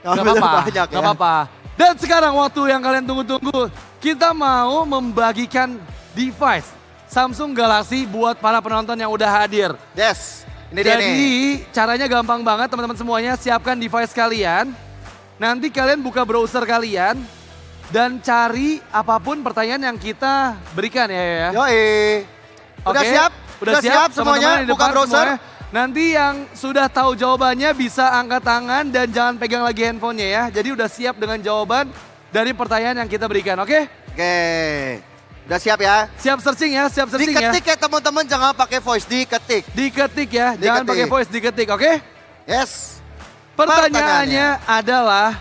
Gak Ambilnya apa-apa, banyak gak apa-apa. Dan sekarang waktu yang kalian tunggu-tunggu. Kita mau membagikan device Samsung Galaxy buat para penonton yang udah hadir. Yes. Ini dia nih. Jadi caranya gampang banget teman-teman semuanya. Siapkan device kalian. Nanti kalian buka browser kalian. Dan cari apapun pertanyaan yang kita berikan ya. Yoi. Udah Oke? siap? Udah siap semuanya? teman-teman di Buka depan browser. semuanya. Nanti yang sudah tahu jawabannya bisa angkat tangan dan jangan pegang lagi handphonenya ya. Jadi udah siap dengan jawaban dari pertanyaan yang kita berikan, oke? Oke. Udah siap ya? Siap searching ya, siap searching ya. Diketik ya teman-teman, jangan pakai voice, diketik. Diketik ya, jangan pakai voice, diketik, oke? Yes. Pertanyaannya adalah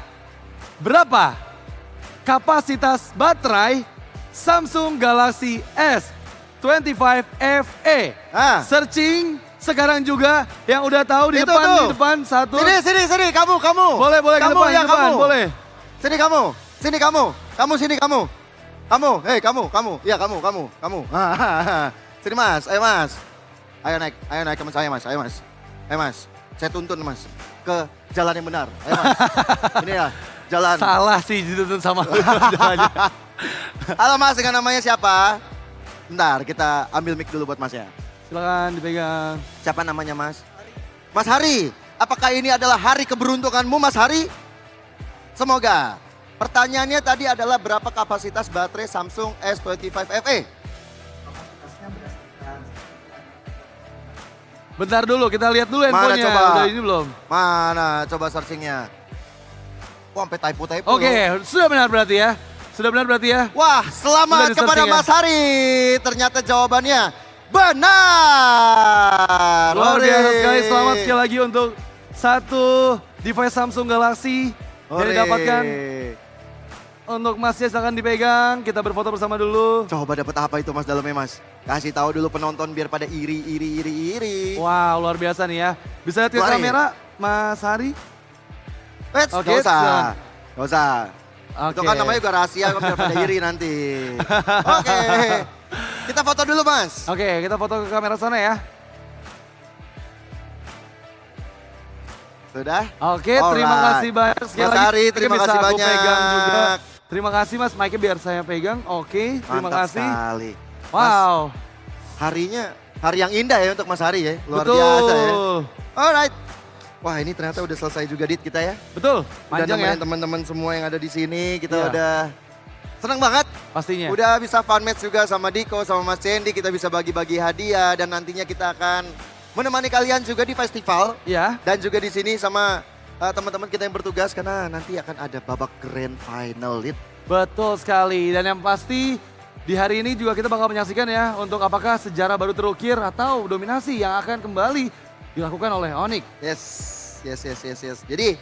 berapa kapasitas baterai Samsung Galaxy S25 FE? Ah. Searching sekarang juga yang udah tahu di Itu depan, tuh. di depan satu. Sini, kamu. Boleh ke Kamu, depan, ya, ke depan, kamu. boleh. Sini kamu. Sini kamu. Hei kamu. Iya kamu. Sini mas, ayo mas. Ayo naik ke saya mas, ayo mas. Saya tuntun mas, ke jalan yang benar. Ayo mas, ini ya jalan. Salah sih dituntun sama lu jalannya. Halo mas, dengan namanya siapa? Bentar, kita ambil mic dulu buat mas ya. Silakan dipegang. Siapa namanya mas? Mas Hari, apakah ini adalah hari keberuntunganmu Mas Hari? Semoga. Pertanyaannya tadi adalah berapa kapasitas baterai Samsung S25 FE? Bentar dulu, kita lihat dulu handphonenya. coba? Udah ini belum? Mana coba searchingnya? Wah sampai typo-typo Oke, loh. sudah benar berarti ya. Sudah benar berarti ya. Wah selamat Sudah kepada di-searching ya? Mas Hari. Ternyata jawabannya benar. Luar biasa Hore. sekali, selamat sekali lagi untuk satu device Samsung Galaxy yang Hore. didapatkan. Untuk Masnya silahkan dipegang, kita berfoto bersama dulu. Coba dapat apa itu Mas dalamnya Mas? Kasih tahu dulu penonton biar pada iri. Wow, luar biasa nih ya. Bisa lihat ke Keluarin. kamera, Mas Hari? Wets, Oke, gak usah. silakan. Gak usah. Oke. Itu kan namanya juga rahasia biar pada iri nanti. Oke. Kita foto dulu Mas. Oke, kita foto ke kamera sana ya. Sudah? Oke, terima Alright. kasih banyak sekali Mas lagi. Hari, Ini terima bisa kasih aku banyak. pegang juga. Terima kasih Mas, mic-nya biar saya pegang. Oke, terima Mantap kasih. sekali. Wow. Harinya hari yang indah ya untuk Mas Hari ya. Luar Betul. biasa ya. Alright. Wah ini ternyata udah selesai juga Dit kita ya. Betul, Udah panjang ya. nemenin teman-teman semua yang ada di sini. Kita Iya. udah seneng banget. Pastinya. Udah bisa fun match juga sama Diko, sama Mas Cendi. Kita bisa bagi-bagi hadiah dan nantinya kita akan menemani kalian juga di festival. Ya. Dan juga di sini sama teman-teman kita yang bertugas karena nanti akan ada babak grand final Dit. Betul sekali. Dan yang pasti Di hari ini juga kita bakal menyaksikan ya untuk apakah sejarah baru terukir atau dominasi yang akan kembali dilakukan oleh ONIC. Yes. Jadi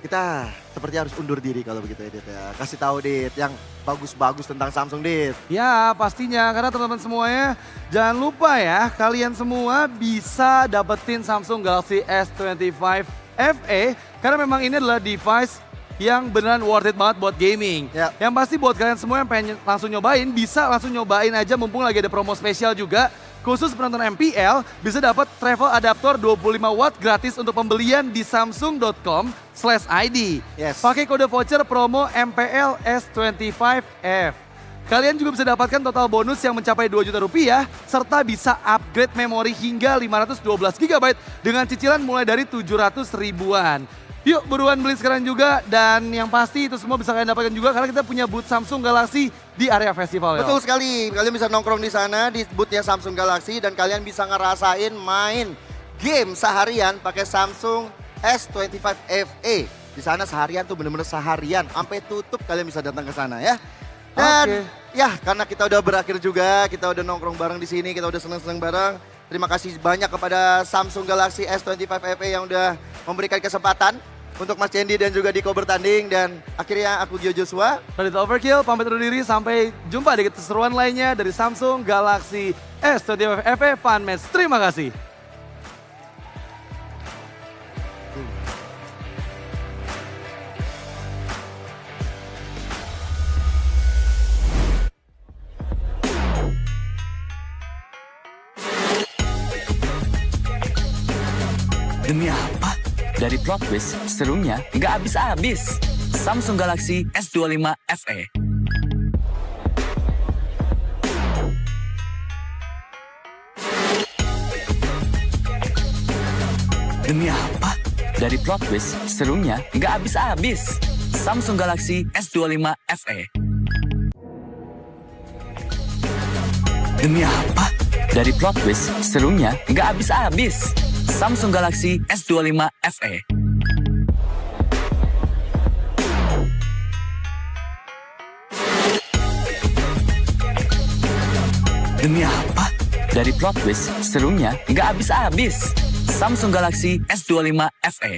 kita seperti harus undur diri kalau begitu ya Dit ya. Kasih tahu Dit yang bagus-bagus tentang Samsung Dit. Ya pastinya karena teman-teman semuanya jangan lupa ya kalian semua bisa dapetin Samsung Galaxy S25 FE karena memang ini adalah device yang beneran worth it banget buat gaming. Yap. Yang pasti buat kalian semua yang pengen langsung nyobain, bisa langsung nyobain aja mumpung lagi ada promo spesial juga. Khusus penonton MPL bisa dapat travel adaptor 25 watt gratis untuk pembelian di samsung.com/id. Yes. Pakai kode voucher promo MPL S25F. Kalian juga bisa dapatkan total bonus yang mencapai 2 juta rupiah, serta bisa upgrade memori hingga 512 GB dengan cicilan mulai dari 700 ribuan. Yuk buruan beli sekarang juga dan yang pasti itu semua bisa kalian dapatkan juga karena kita punya booth Samsung Galaxy di area festival. Betul sekali, kalian bisa nongkrong di sana di boothnya Samsung Galaxy dan kalian bisa ngerasain main game seharian pakai Samsung S25 FE. Di sana seharian tuh bener-bener seharian, sampai tutup kalian bisa datang ke sana ya. Dan ya karena kita udah berakhir juga, kita udah nongkrong bareng di sini, kita udah seneng-seneng bareng. Terima kasih banyak kepada Samsung Galaxy S25 FE yang udah memberikan kesempatan untuk Mas Cendi dan juga Diko bertanding. Dan akhirnya aku Gio Joshua. Radit Overkill, pamit undur diri. Sampai jumpa di keseruan lainnya dari Samsung Galaxy S25 FE Fun Match. Terima kasih. Demi apa? Dari plot twist, serunya nggak habis-habis. Samsung Galaxy S25 FE. Demi apa? Dari plot twist, serunya nggak habis-habis. Samsung Galaxy S25 FE. Demi apa? Dari plot twist, serunya nggak habis-habis. Samsung Galaxy S25 FE. Demi apa? Dari plot twist, serunya nggak habis-habis. Samsung Galaxy S25 FE.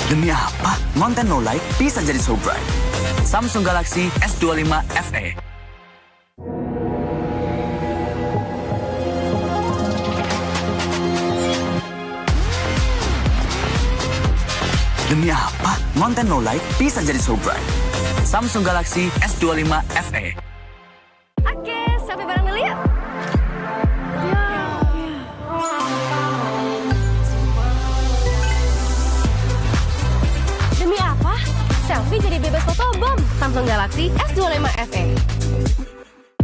Demi apa? Konten low light bisa jadi so bright. Samsung Galaxy S25 FE. Demi apa? Konten low light bisa jadi so bright. Samsung Galaxy S25 FE. Oke, sampai bareng dulu yuk. Demi apa? Selfie jadi bebas fotobom. Samsung Galaxy S25 FE.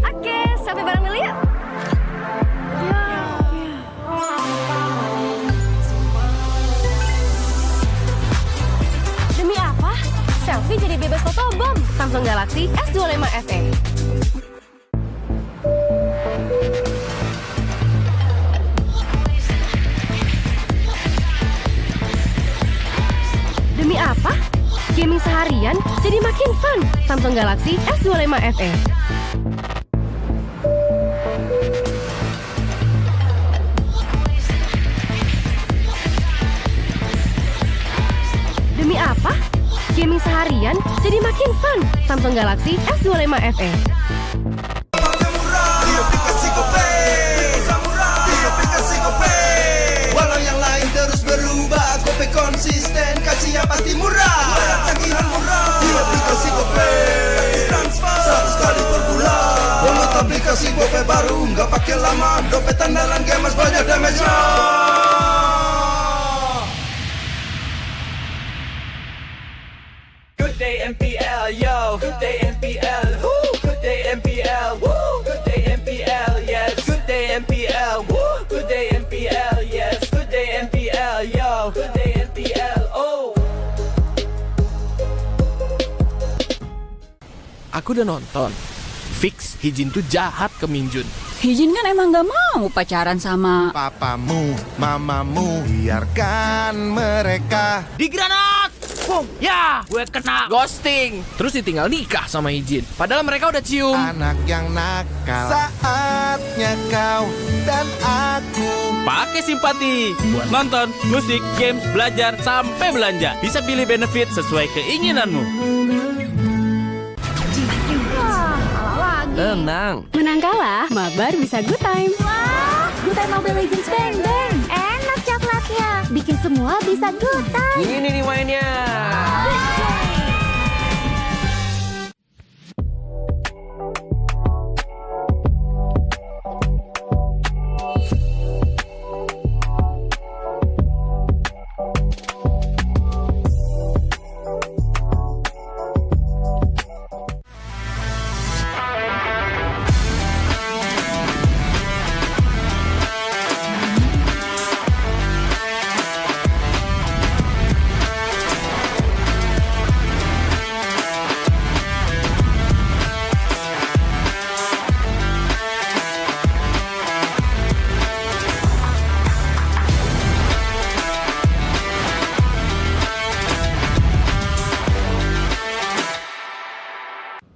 Oke, sampai bareng dulu yuk. Demi apa? Selfie jadi bebas fotobom. Samsung Galaxy S25 FE. Demi apa? Gaming seharian jadi makin fun. Samsung Galaxy S25 FE. Demi apa? Gaming seharian jadi makin fun. Samsung Galaxy S25 FE. Walau yang lain terus berubah, Gope konsisten, kasihnya pasti murah. Tagihan murah di aplikasi Gope, transfer 100 kali per bulan. Download aplikasi Gope baru, nggak pakai lama. Dompet andalan gamers banyak damage-nya. Good day MPL, yo. Good day MPL, woo. Good day MPL, woo. Good day MPL, yes. Good day MPL, woo. Good day MPL, yes. Good day MPL, yo. Good day MPL, oh. Aku udah nonton Fix, Hijin tuh jahat ke Minjun. Hijin kan emang gak mau pacaran sama Papamu, mamamu, biarkan mereka. Di granat! Boom! Ya, gue kena ghosting. Terus ditinggal nikah sama Hijin. Padahal mereka udah cium. Anak yang nakal. Saatnya kau dan aku. Pakai simpati buat nonton, musik, games, belajar, sampai belanja. Bisa pilih benefit sesuai keinginanmu. Tenang. Menang kalah, mabar bisa good time. Wah, good time Mobile Legends Bang Bang. Enak coklatnya. Bikin semua bisa good time. Ini nih mainnya.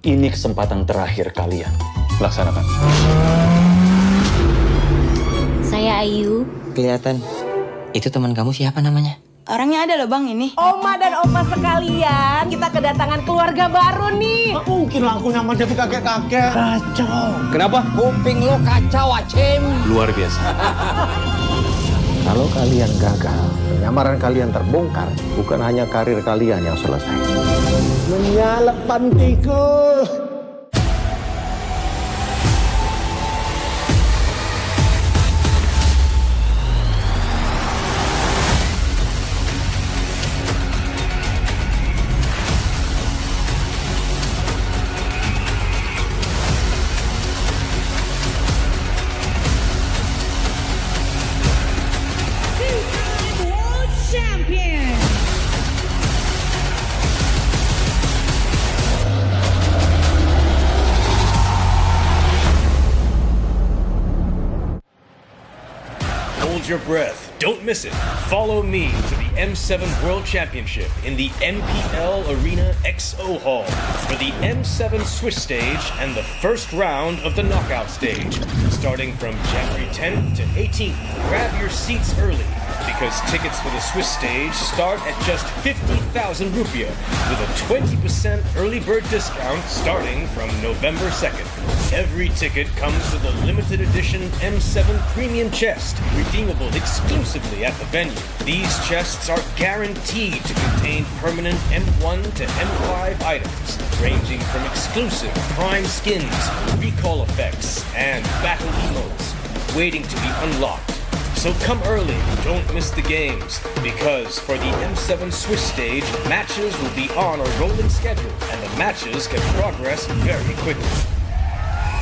Ini kesempatan terakhir kalian. Laksanakan. Saya Ayu. Kelihatan. Itu teman kamu siapa namanya? Orangnya ada loh bang ini. Oma dan opa sekalian, kita kedatangan keluarga baru nih. Mungkin lah aku nyaman jadi kakek-kakek. Kacau. Kenapa? Kuping lo kacau, Acem. Luar biasa. Kalau kalian gagal, penyamaran kalian terbongkar, bukan hanya karir kalian yang selesai. Menyalep pantiku. Hold your breath. Don't miss it. Follow me to the M7 World Championship in the MPL Arena XO Hall for the M7 Swiss stage and the first round of the knockout stage, starting from January 10th to 18th. Grab your seats early because tickets for the Swiss stage start at just 50,000 rupiah with a 20% early bird discount starting from November 2nd. Every ticket comes with a limited edition M7 premium chest, redeemable exclusively at the venue. These chests are guaranteed to contain permanent M1 to M5 items, ranging from exclusive prime skins, recall effects, and battle emotes, waiting to be unlocked. So come early, don't miss the games, because for the M7 Swiss stage, matches will be on a rolling schedule, and the matches can progress very quickly.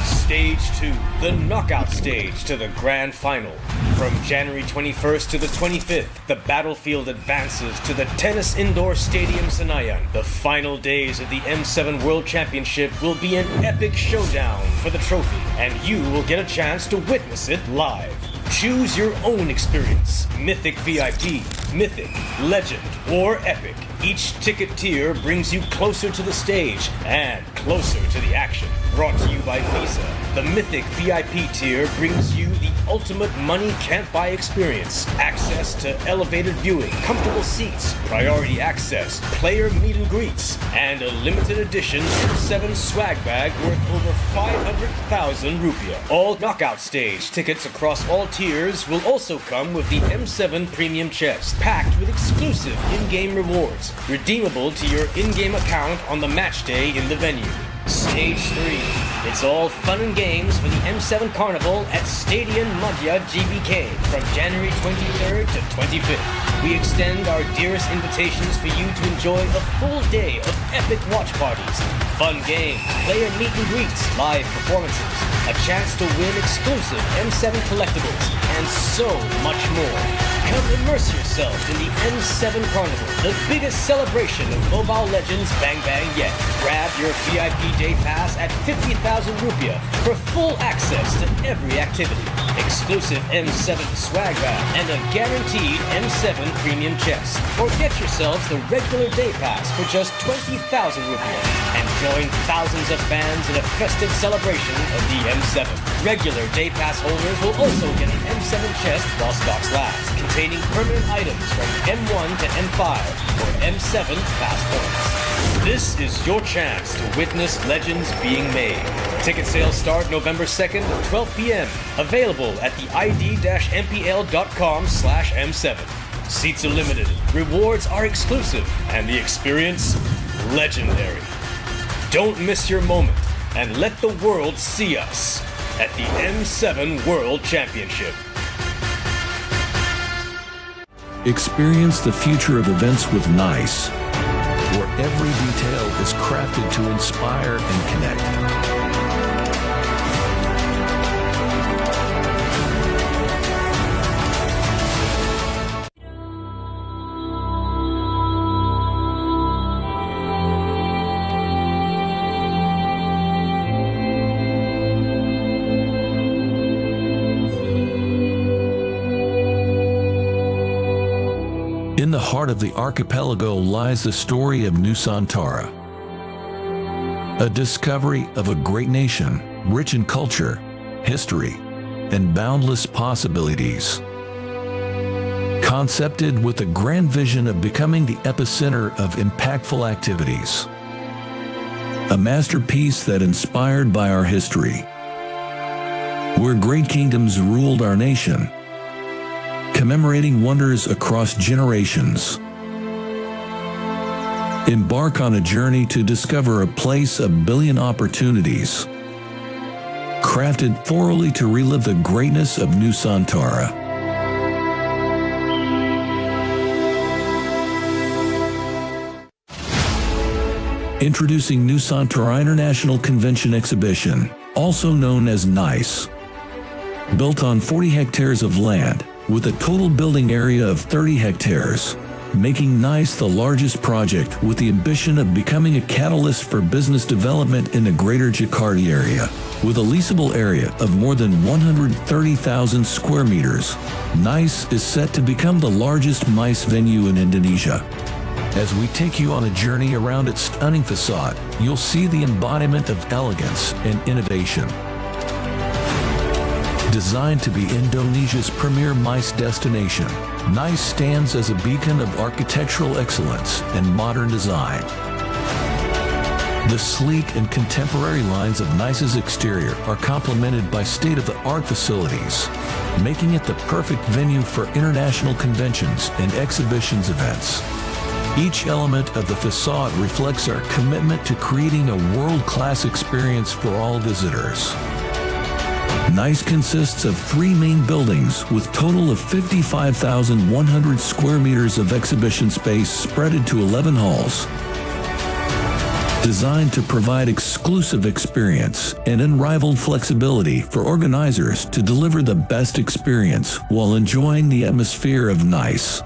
Stage 2, the knockout stage to the grand final. From January 21st to the 25th, the battlefield advances to the Tennis Indoor Stadium Senayan. The final days of the M7 World Championship will be an epic showdown for the trophy, and you will get a chance to witness it live. Choose your own experience. Mythic VIP, Mythic, Legend, or Epic. Each ticket tier brings you closer to the stage and closer to the action. Brought to you by Visa. The Mythic VIP tier brings you the ultimate money can't buy experience. Access to elevated viewing, comfortable seats, priority access, player meet and greets, and a limited edition M7 swag bag worth over 500,000 rupiah. All knockout stage tickets across all tiers will also come with the M7 premium chest, packed with exclusive in-game rewards, redeemable to your in-game account on the match day in the venue. Stage 3. It's all fun and games for the M7 Carnival at Stadion Madhya GBK from January 23rd to 25th. we extend our dearest invitations for you to enjoy a full day of epic watch parties, fun games, player meet and greets, live performances, a chance to win exclusive M7 collectibles, and so much more. Come immerse yourself in the M7 Carnival, the biggest celebration of Mobile Legends Bang Bang yet. Grab your VIP day pass at 50,000 rupiah for full access to every activity, exclusive M7 swag bag, and a guaranteed M7 premium chest. Or get yourselves the regular day pass for just 20,000 rupiah and join thousands of fans in a festive celebration of the M7. Regular day pass holders will also get an M7 chest while stocks last, containing permanent items from M1 to M5 or M7 passports. This is your chance to witness legends being made. Ticket sales start November 2nd at 12 p.m. Available at the id-mpl.com/M7. Seats are limited, rewards are exclusive, and the experience legendary. Don't miss your moment and let the world see us at the M7 World Championship. Experience the future of events with NICE, where every detail is crafted to inspire and connect. In the heart of the archipelago lies the story of Nusantara, a discovery of a great nation, rich in culture, history, and boundless possibilities. Concepted with the grand vision of becoming the epicenter of impactful activities. A masterpiece that inspired by our history, where great kingdoms ruled our nation, commemorating wonders across generations. Embark on a journey to discover a place of billion opportunities, crafted thoroughly to relive the greatness of Nusantara. Introducing Nusantara International Convention Exhibition, also known as NICE. Built on 40 hectares of land, with a total building area of 30 hectares, making NICE the largest project with the ambition of becoming a catalyst for business development in the greater Jakarta area. With a leasable area of more than 130,000 square meters, NICE is set to become the largest MICE venue in Indonesia. As we take you on a journey around its stunning facade, you'll see the embodiment of elegance and innovation. Designed to be Indonesia's premier MICE destination, NICE stands as a beacon of architectural excellence and modern design. The sleek and contemporary lines of NICE's exterior are complemented by state-of-the-art facilities, making it the perfect venue for international conventions and exhibitions events. Each element of the facade reflects our commitment to creating a world-class experience for all visitors. NICE consists of 3 main buildings with a total of 55,100 square meters of exhibition space spread into 11 halls. Designed to provide exclusive experience and unrivaled flexibility for organizers to deliver the best experience while enjoying the atmosphere of NICE.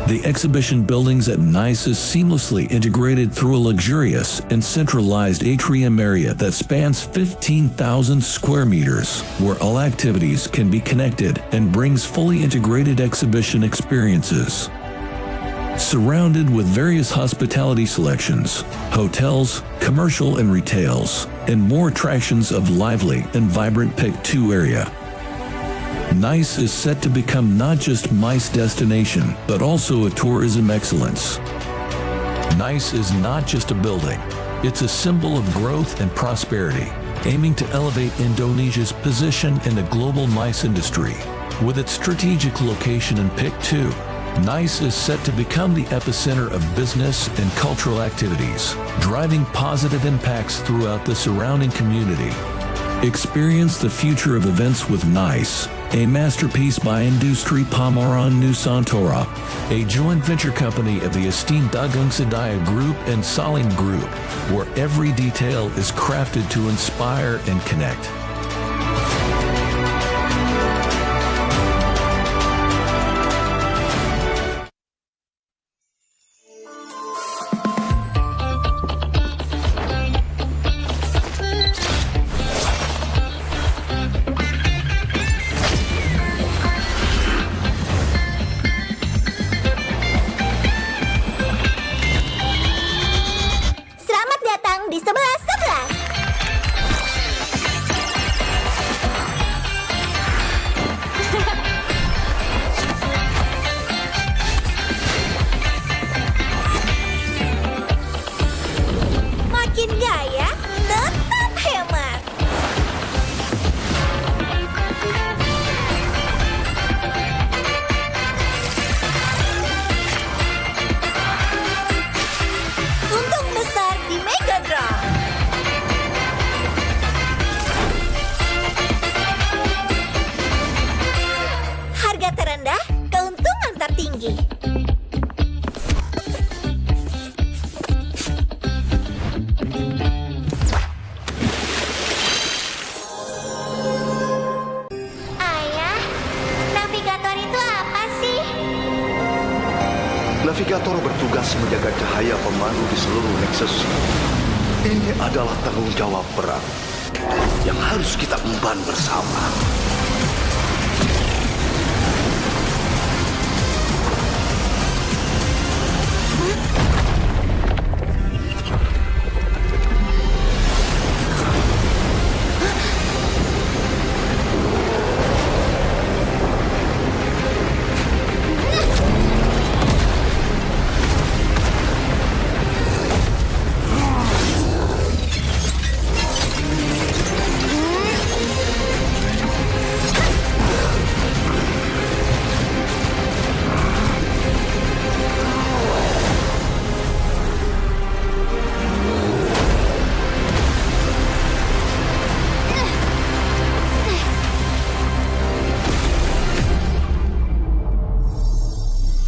The exhibition buildings at NICE is seamlessly integrated through a luxurious and centralized atrium area that spans 15,000 square meters, where all activities can be connected and brings fully integrated exhibition experiences. Surrounded with various hospitality selections, hotels, commercial and retails, and more attractions of lively and vibrant Pick 2 area. NICE is set to become not just MICE destination, but also a tourism excellence. NICE is not just a building, it's a symbol of growth and prosperity, aiming to elevate Indonesia's position in the global MICE industry. With its strategic location in Pick 2, NICE is set to become the epicenter of business and cultural activities, driving positive impacts throughout the surrounding community. Experience the future of events with NICE, a masterpiece by Industri Pameran Nusantara, a joint venture company of the esteemed Dagang Sedaya Group and Saling Group, where every detail is crafted to inspire and connect. Selamat datang di 11-11. Makin gaya, tetap hemat. Untung besar di Mega Draw. Harga terendah, keuntungan tertinggi. Ayah, navigator itu apa sih? Navigator bertugas menjaga cahaya pemandu di seluruh Nexus. Ini adalah tanggung jawab berat yang harus kita emban bersama.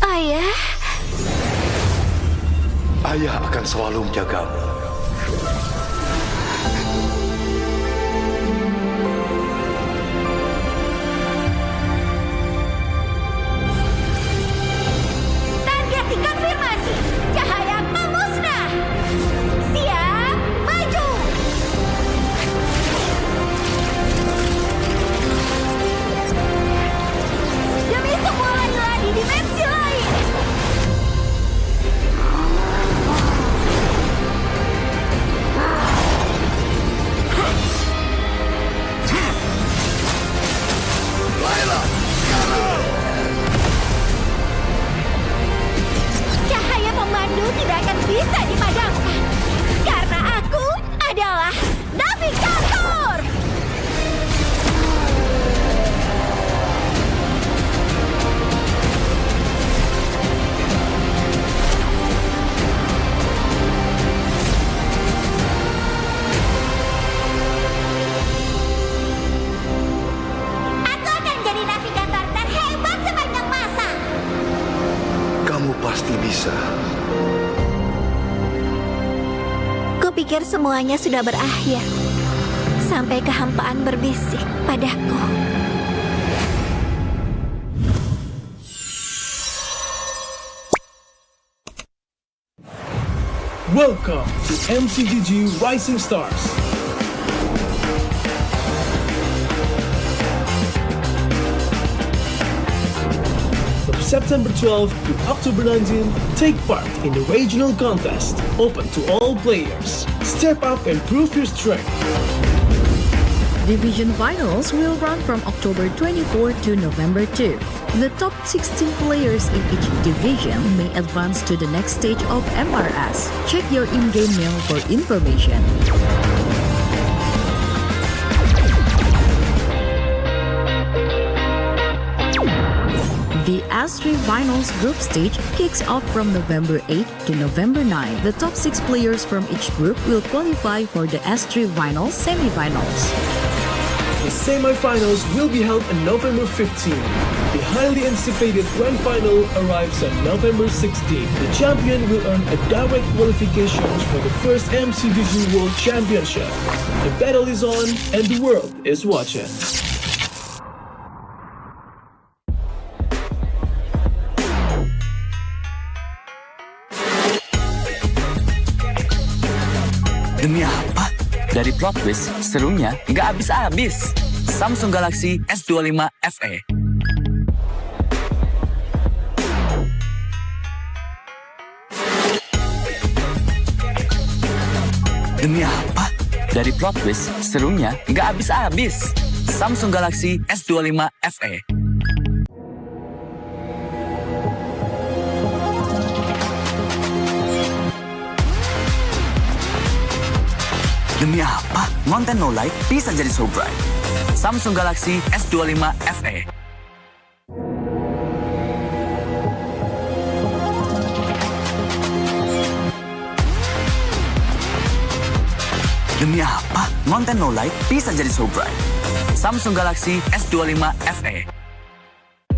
Ayah, Ayah akan selalu menjagamu. target dikonfirmasi. Cahaya memusnah. Siap, maju. Demi semua layla di dimensi lain. Cahaya pemandu tidak akan bisa dipadamkan. Karena aku adalah navigator. Aku akan jadi navigator terhebat sepanjang masa. Kamu pasti bisa. Kupikir semuanya sudah berakhir. Sampai kehampaan berbisik padaku. Welcome to MCGG Rising Stars. From September 12th to October 19th, take part in the regional contest, open to all players. Step up and prove your strength. Division finals will run from October 24 to November 2. The top 16 players in each division may advance to the next stage of MRS. Check your in-game mail for information. The S3 Finals group stage kicks off from November 8 to November 9. The top 6 players from each group will qualify for the S3 Finals semifinals. The semi-finals will be held on November 15. The highly anticipated grand final arrives on November 16. The champion will earn a direct qualifications for the first MCDG World Championship. The battle is on and the world is watching. Demi apa? Dari plot twist, serunya nggak habis-habis. Samsung Galaxy S25 FE. Demi apa? Dari plot twist, serunya nggak habis-habis. Samsung Galaxy S25 FE. Demi apa? Konten no light bisa jadi so bright. Samsung Galaxy S25 FE. Demi apa? Konten no light bisa jadi so bright. Samsung Galaxy S25 FE.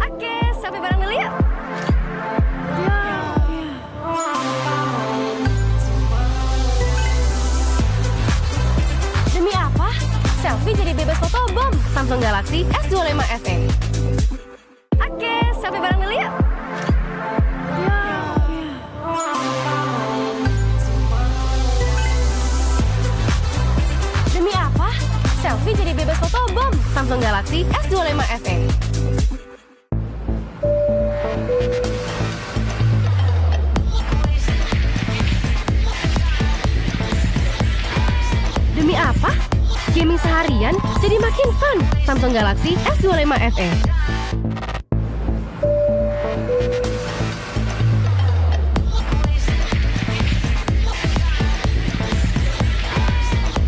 Oke, sampai bareng dulu yuk. Demi apa? Selfie jadi bebas fotobom. Samsung Galaxy S25 FE. Oke, sampai bareng dulu yuk. Demi apa? Selfie jadi bebas fotobom. Samsung Galaxy S25 FE. Demi apa? Gaming seharian jadi makin fun. Samsung Galaxy S25 FE.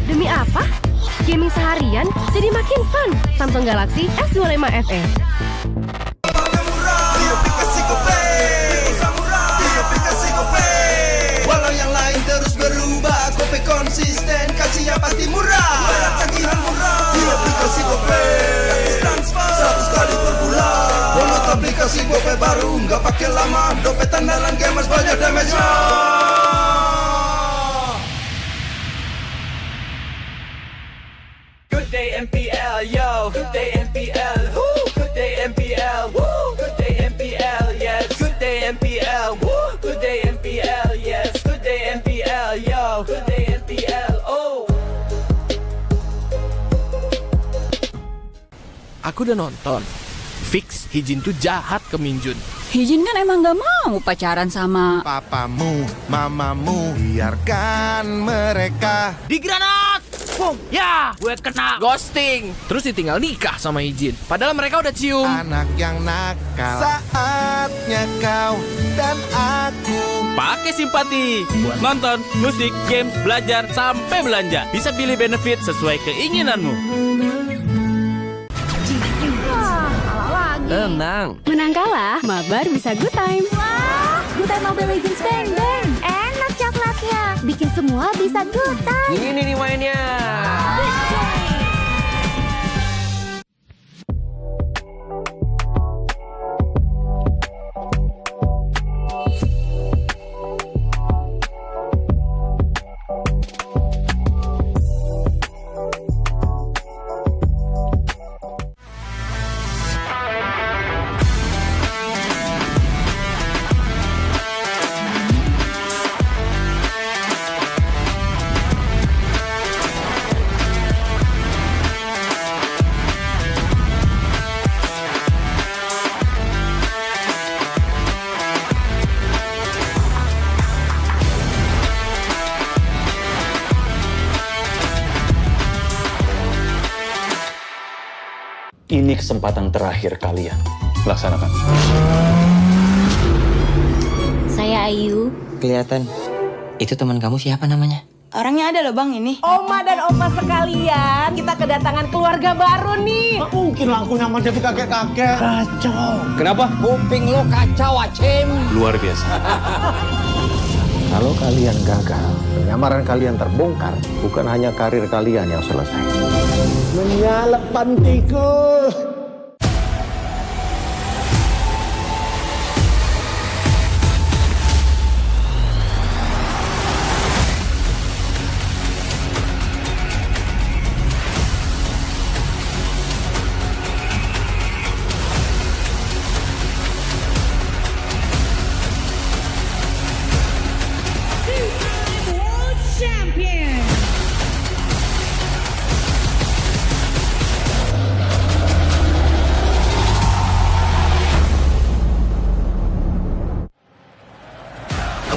Demi apa? Gaming seharian jadi makin fun. Samsung Galaxy S25 FE. Walau yang lain terus berubah, Gope konsisten, kasih yang pasti murah. Bayar tagihan murah di aplikasi Gope, gratis transfer 100 kali per bulan. Download aplikasi Gope baru, nggak pakai lama. Dompet andalan gamers banyak damage-nya. Good day MPL, yo. Good day MPL, woo. Good day MPL, woo. Good day MPL, yes. Good day MPL, woo. Good day MPL, yes. Good day MPL, yo. Good day MPL, oh. Aku udah nonton. Fix, Hijin tuh jahat ke Minjun. Hijin kan emang gak mau pacaran sama papamu, mamamu, biarkan mereka. Di granat! Boom! Ya, gue kena ghosting. Terus ditinggal nikah sama Hijin. Padahal mereka udah cium. Anak yang nakal. Saatnya kau dan aku pakai simpati buat nonton, musik, games, belajar, sampai belanja. Bisa pilih benefit sesuai keinginanmu. Tenang. Menang kalah, mabar bisa good time. Wah, good time Mobile Legends Bang Bang. Enak coklatnya. Bikin semua bisa good time. Ini nih mainnya. Ini kesempatan terakhir kalian. Laksanakan. Saya Ayu. Kelihatan. Itu teman kamu siapa namanya? Orangnya ada loh bang ini. Oma dan opa sekalian, kita kedatangan keluarga baru nih. Mungkin lampunya mah jadi kakek-kakek. Kacau. Kenapa? Kuping lo kacau, Acim. Luar biasa. Kalau kalian gagal, penyamaran kalian terbongkar, bukan hanya karir kalian yang selesai. Menyala pantiku.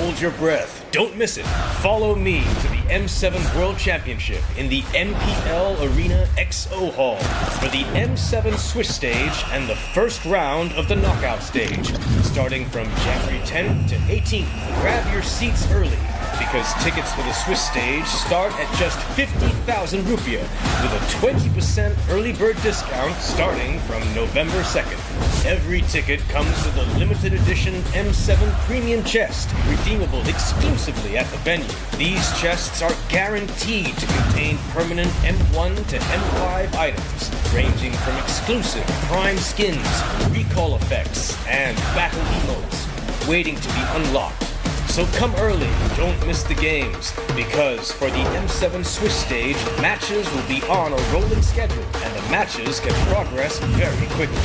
Hold your breath. Don't miss it. Follow me to the M7 World Championship in the MPL Arena XO Hall for the M7 Swiss stage and the first round of the knockout stage, starting from January 10th to 18th. Grab your seats early, because tickets for the Swiss stage start at just 50,000 rupiah with a 20% early bird discount starting from November 2nd. Every ticket comes with a limited edition M7 premium chest, redeemable exclusively at the venue. These chests are guaranteed to contain permanent M1 to M5 items, ranging from exclusive prime skins, recall effects, and battle emotes, waiting to be unlocked. So come early, don't miss the games, because for the M7 Swiss stage, matches will be on a rolling schedule, and the matches can progress very quickly.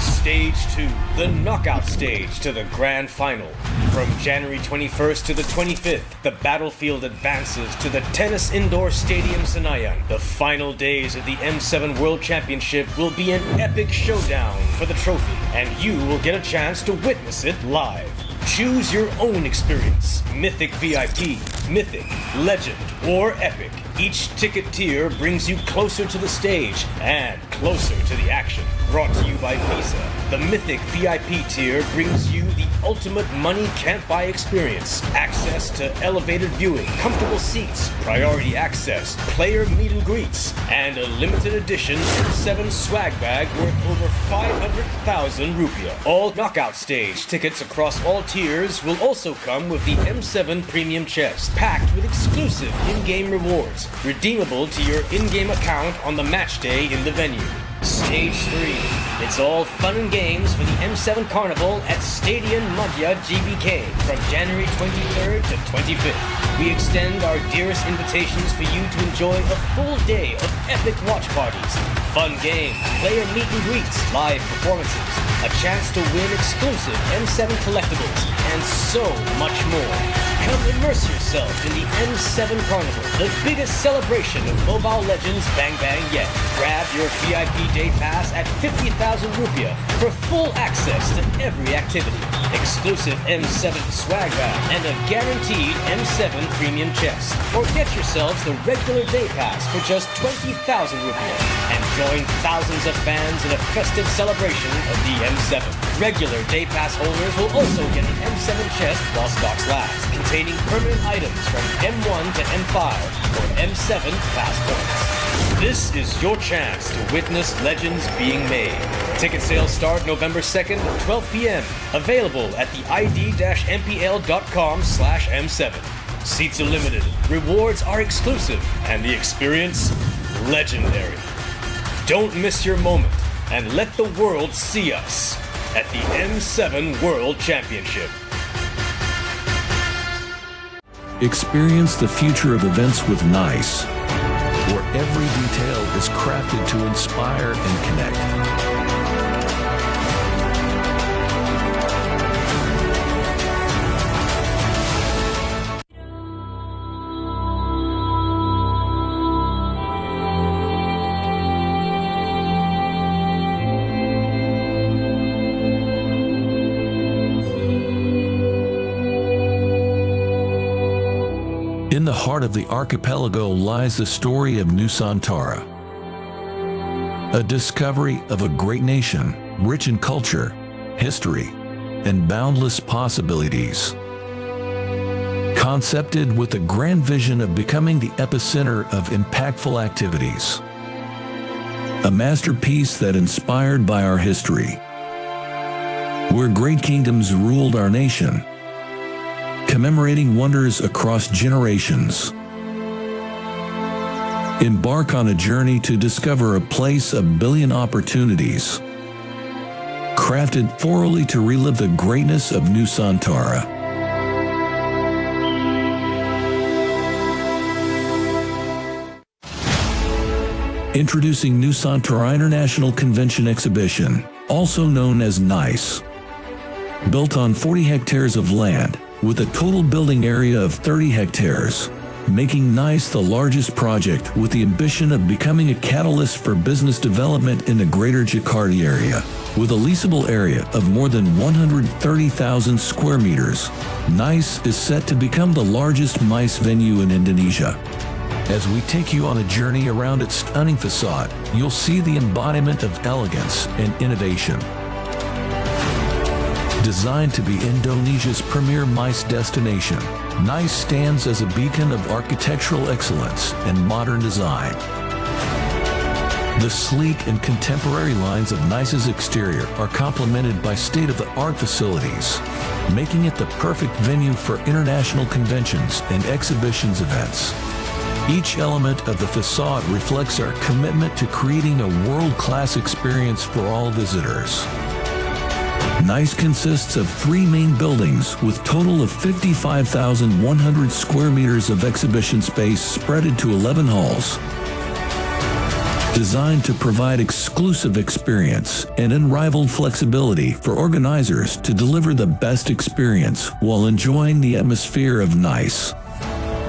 Stage 2, the knockout stage to the grand final. From January 21st to the 25th, the battlefield advances to the Tennis Indoor Stadium Senayan. The final days of the M7 World Championship will be an epic showdown for the trophy, and you will get a chance to witness it live. Choose your own experience. Mythic VIP, Mythic, Legend, or Epic. Each ticket tier brings you closer to the stage and closer to the action. Brought to you by Visa. The Mythic VIP tier brings you the ultimate money can't buy experience. Access to elevated viewing, comfortable seats, priority access, player meet and greets, and a limited edition M7 swag bag worth over 500,000 rupiah. All knockout stage tickets across all tiers will also come with the M7 premium chest, packed with exclusive in-game rewards, redeemable to your in-game account on the match day in the venue. Stage 3. It's all fun and games for the M7 Carnival at Stadion Madya GBK from January 23rd to 25th. We extend our dearest invitations for you to enjoy a full day of epic watch parties, fun games, player meet and greets, live performances, a chance to win exclusive M7 collectibles, and so much more. Come immerse yourself in the M7 Carnival, the biggest celebration of Mobile Legends Bang Bang yet. Grab your VIP day pass at 50,000 rupiah for full access to every activity, exclusive M7 swag bag, and a guaranteed M7 premium chest. Or get yourselves the regular day pass for just 20,000 rupiah and join thousands of fans in a festive celebration of the M7. Regular day pass holders will also get an M7 chest while stocks last, containing permanent items from M1 to M5 or M7 pass points. This is your chance to witness legends being made. Ticket sales start November 2nd at 12 p.m. Available at the id-mpl.com/M7. Seats are limited, rewards are exclusive, and the experience legendary. Don't miss your moment and let the world see us at the M7 World Championship. Experience the future of events with NICE, where every detail is crafted to inspire and connect. In the heart of the archipelago lies the story of Nusantara, a discovery of a great nation, rich in culture, history, and boundless possibilities. Concepted with the grand vision of becoming the epicenter of impactful activities. A masterpiece that inspired by our history, where great kingdoms ruled our nation, commemorating wonders across generations. Embark on a journey to discover a place of billion opportunities, crafted thoroughly to relive the greatness of Nusantara. Introducing Nusantara International Convention Exhibition, also known as NICE. Built on 40 hectares of land, with a total building area of 30 hectares, making NICE the largest project with the ambition of becoming a catalyst for business development in the greater Jakarta area. With a leasable area of more than 130,000 square meters, NICE is set to become the largest MICE venue in Indonesia. As we take you on a journey around its stunning facade, you'll see the embodiment of elegance and innovation. Designed to be Indonesia's premier MICE destination, NICE stands as a beacon of architectural excellence and modern design. The sleek and contemporary lines of NICE's exterior are complemented by state-of-the-art facilities, making it the perfect venue for international conventions and exhibitions events. Each element of the facade reflects our commitment to creating a world-class experience for all visitors. NICE consists of 3 main buildings with total of 55,100 square meters of exhibition space spread into 11 halls. Designed to provide exclusive experience and unrivaled flexibility for organizers to deliver the best experience while enjoying the atmosphere of NICE.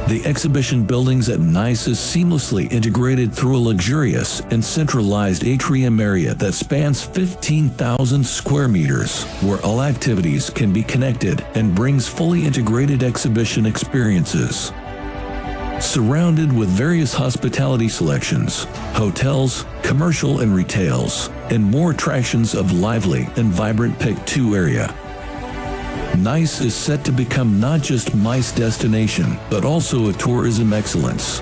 The exhibition buildings at NICE is seamlessly integrated through a luxurious and centralized atrium area that spans 15,000 square meters, where all activities can be connected and brings fully integrated exhibition experiences. Surrounded with various hospitality selections, hotels, commercial and retails, and more attractions of lively and vibrant PEC 2 area. NICE is set to become not just MICE destination, but also a tourism excellence.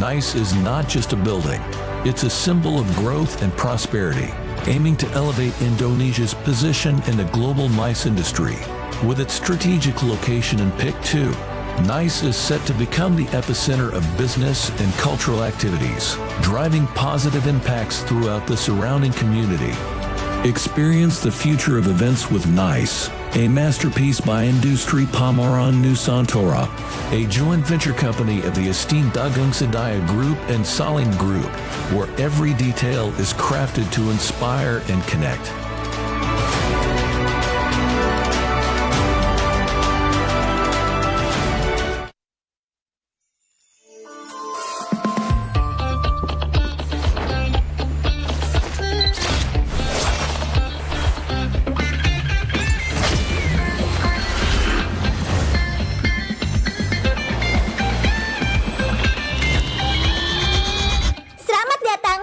NICE is not just a building, it's a symbol of growth and prosperity, aiming to elevate Indonesia's position in the global MICE industry. With its strategic location in PEC 2, NICE is set to become the epicenter of business and cultural activities, driving positive impacts throughout the surrounding community. Experience the future of events with NICE, a masterpiece by Industri Pameran Nusantara, a joint venture company of the esteemed Dagung Sedaya Group and Salim Group, where every detail is crafted to inspire and connect.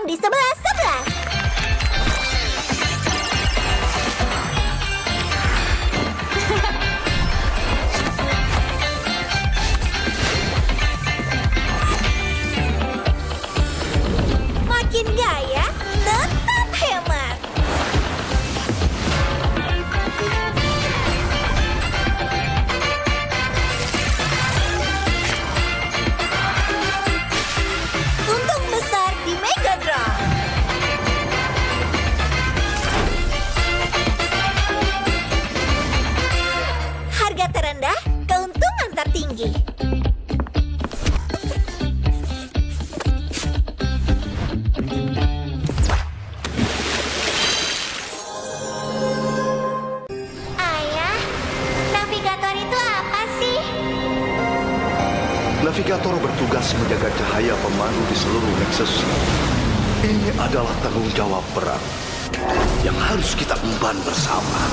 di 11-11. Makin gaya, tetap hemat. Untung besar di Mega Draw. Harga terendah, keuntungan tertinggi. Ayah, navigator itu apa sih? Navigator bertugas menjaga cahaya pemandu di seluruh Nexus. Ini adalah tanggung jawab berat yang harus kita emban bersama.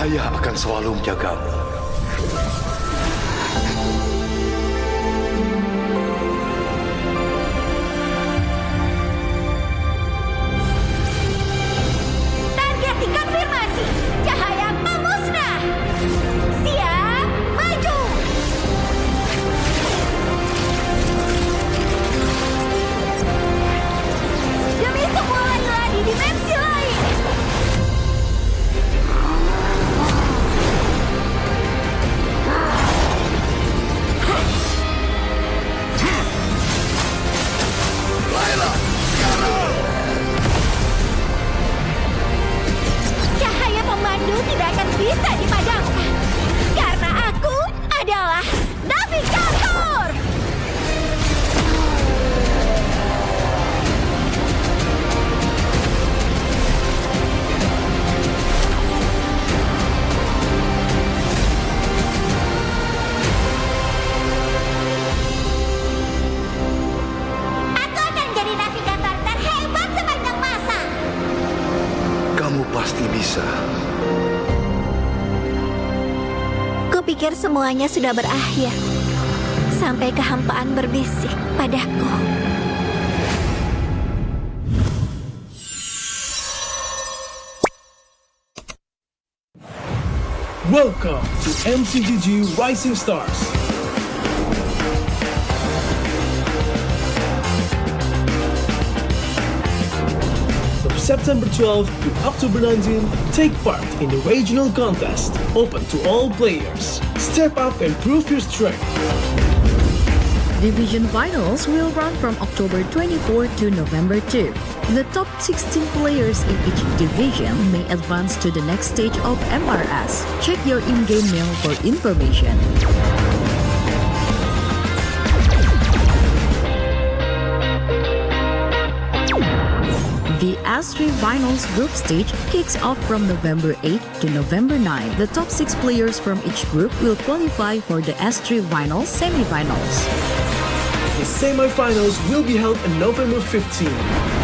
cahaya akan selalu menjagamu. Target dikonfirmasi. Cahaya memusnah. Siap, maju. Demi semua layla di dimensi lain. Cahaya pemandu tidak akan bisa dipadamkan. Karena aku adalah navigator. Aku akan jadi navigator terhebat sepanjang masa. Kamu pasti bisa. Kupikir semuanya sudah berakhir. Sampai kehampaan berbisik padaku. Welcome to MCGG Rising Stars. From September 12th to October 19th, take part in the regional contest, open to all players. Step up and prove your strength. Division finals will run from October 24 to November 2. The top 16 players in each division may advance to the next stage of MRS. Check your in-game mail for information. The S3 Finals group stage kicks off from November 8 to November 9. The top 6 players from each group will qualify for the S3 Finals semi-finals. The semi-finals will be held on November 15.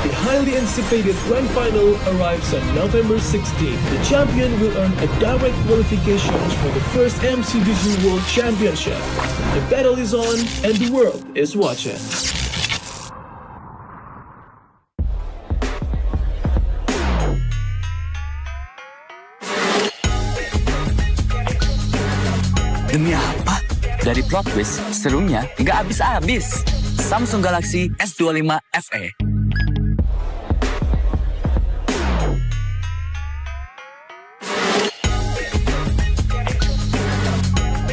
The highly anticipated grand final arrives on November 16. The champion will earn a direct qualification for the first MCGG World Championship. The battle is on and the world is watching. Demi apa? Dari plot twist, serunya nggak habis-habis. Samsung Galaxy S25 FE.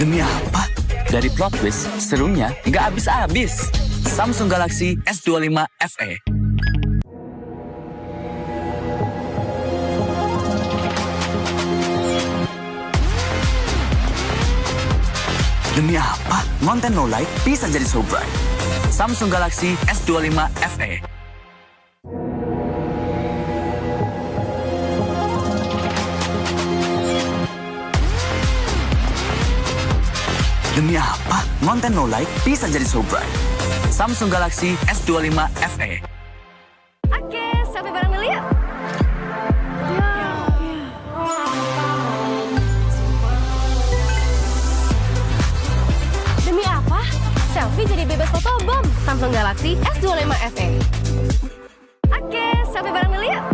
Demi apa? Dari plot twist, serunya nggak habis-habis. Samsung Galaxy S25 FE. Demi apa? Konten low light bisa jadi so bright. Samsung Galaxy S25 FE. Demi apa? Konten low light bisa jadi so bright. Samsung Galaxy S25 FE. Oke, sampai bareng dulu yuk. Demi apa? Selfie jadi bebas fotobom. Samsung Galaxy S25 FE. Oke, sampai bareng dulu yuk.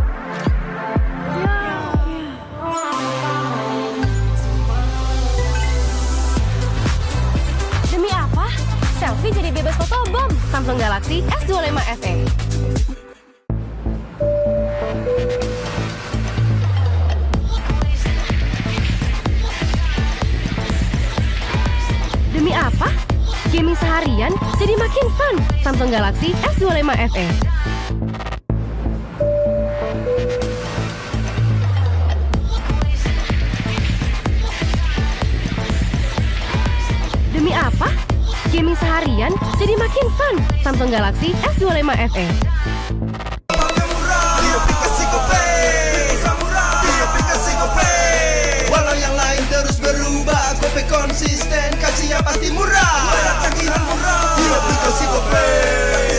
Demi apa? Selfie jadi bebas fotobom. Samsung Galaxy S25 FE. Demi apa? Gaming seharian jadi makin fun. Samsung Galaxy S25 FE. Demi apa? Gaming seharian jadi makin fun. Samsung Galaxy S25 FE. Walau yang lain terus berubah, Gope konsisten, kasihnya pasti murah. Bayar tagihan murah di aplikasi Gope.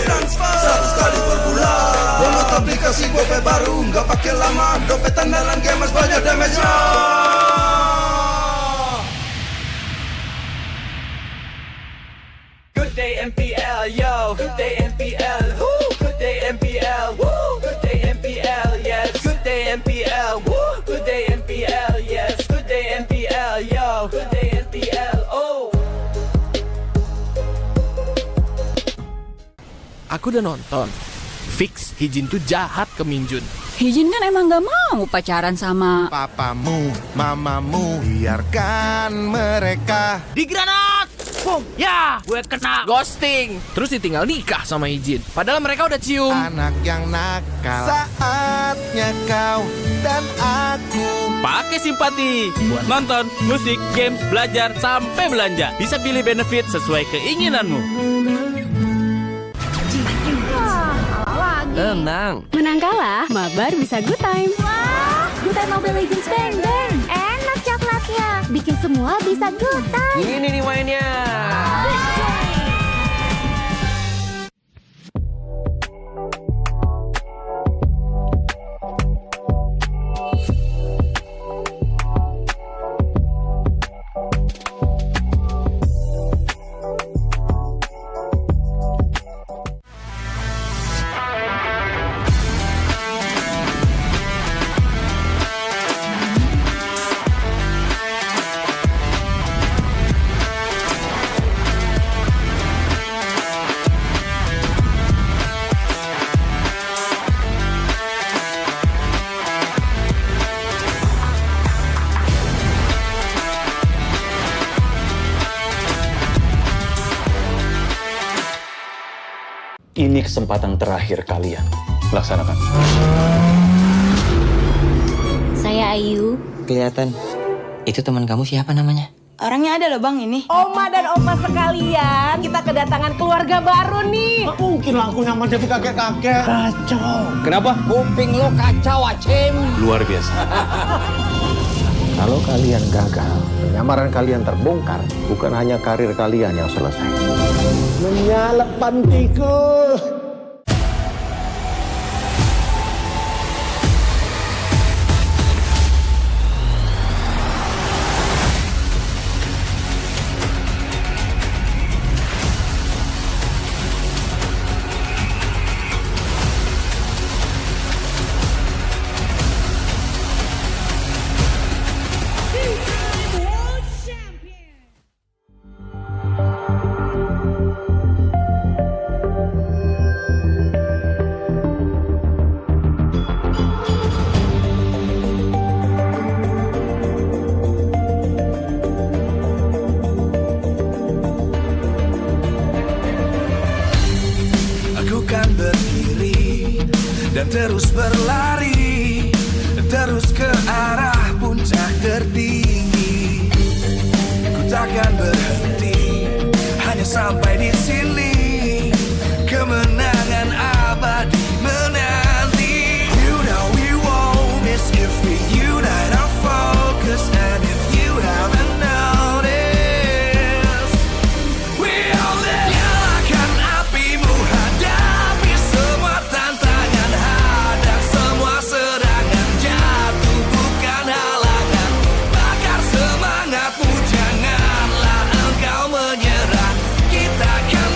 Transfer 100 kali per bulan. Download aplikasi Gope baru, nggak pakai lama. Dompet andalan gamers banyak damage-nya. MPL, yo. Good day MPL, woo. Good day MPL, woo. Good day MPL, yes. Good day MPL, woo. Good day MPL, yes. Good day MPL, yo. Good day MPL, oh. Aku udah nonton. Fix, Hijin tuh jahat ke Minjun. Hijin kan emang gak mau pacaran sama Papamu, mamamu, biarkan mereka. Di granat! Boom! Ya, gue kena ghosting. Terus ditinggal nikah sama Hijin. Padahal mereka udah cium. Anak yang nakal. Saatnya kau dan aku. Pakai simpati buat nonton, musik, games, belajar, sampai belanja. Bisa pilih benefit sesuai keinginanmu. Tenang. Menang kalah, mabar bisa good time. Wah, good time Mobile Legends bang bang. Enak coklatnya, bikin semua bisa good time. Ini nih mainnya. Ini kesempatan terakhir kalian. Laksanakan. Saya Ayu. Kelihatan. Itu teman kamu siapa namanya? Orangnya ada loh bang ini. Oma dan opa sekalian, kita kedatangan keluarga baru nih. Nggak mungkin lah aku nyaman jadi kakek-kakek. Kacau. Kenapa? Kuping lo kacau, Acem. Luar biasa. Kalau kalian gagal, penyamaran kalian terbongkar, bukan hanya karir kalian yang selesai. Menyalak pantiku. Dan terus berlari, terus ke arah puncak tertinggi. Ku takkan berhenti, hanya sampai di sini. Kemenangan abadi menanti. You know we won't miss if we unite our focus. And if you haven't noticed, we all live. Nyalakan apimu, hadapi semua tantangan. Hadap semua serangan, jatuh bukan halangan. Bakar semangatmu, janganlah engkau menyerah. Kita akan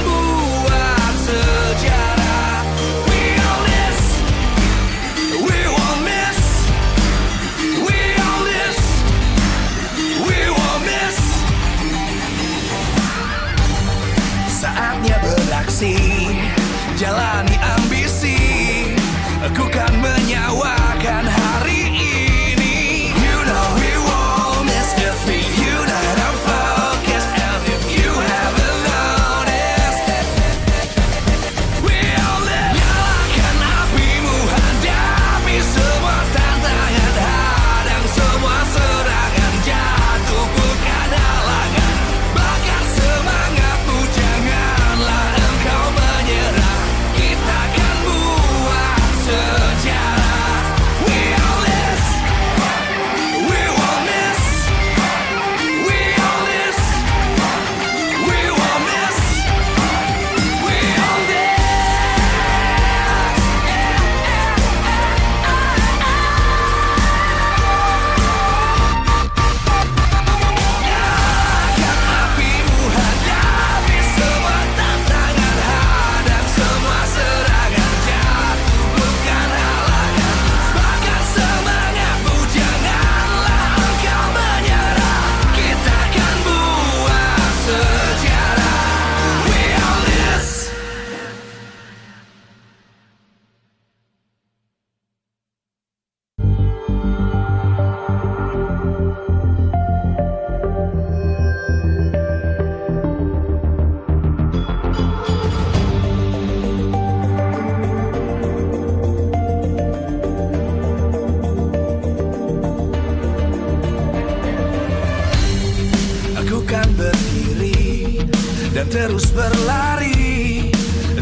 terus berlari,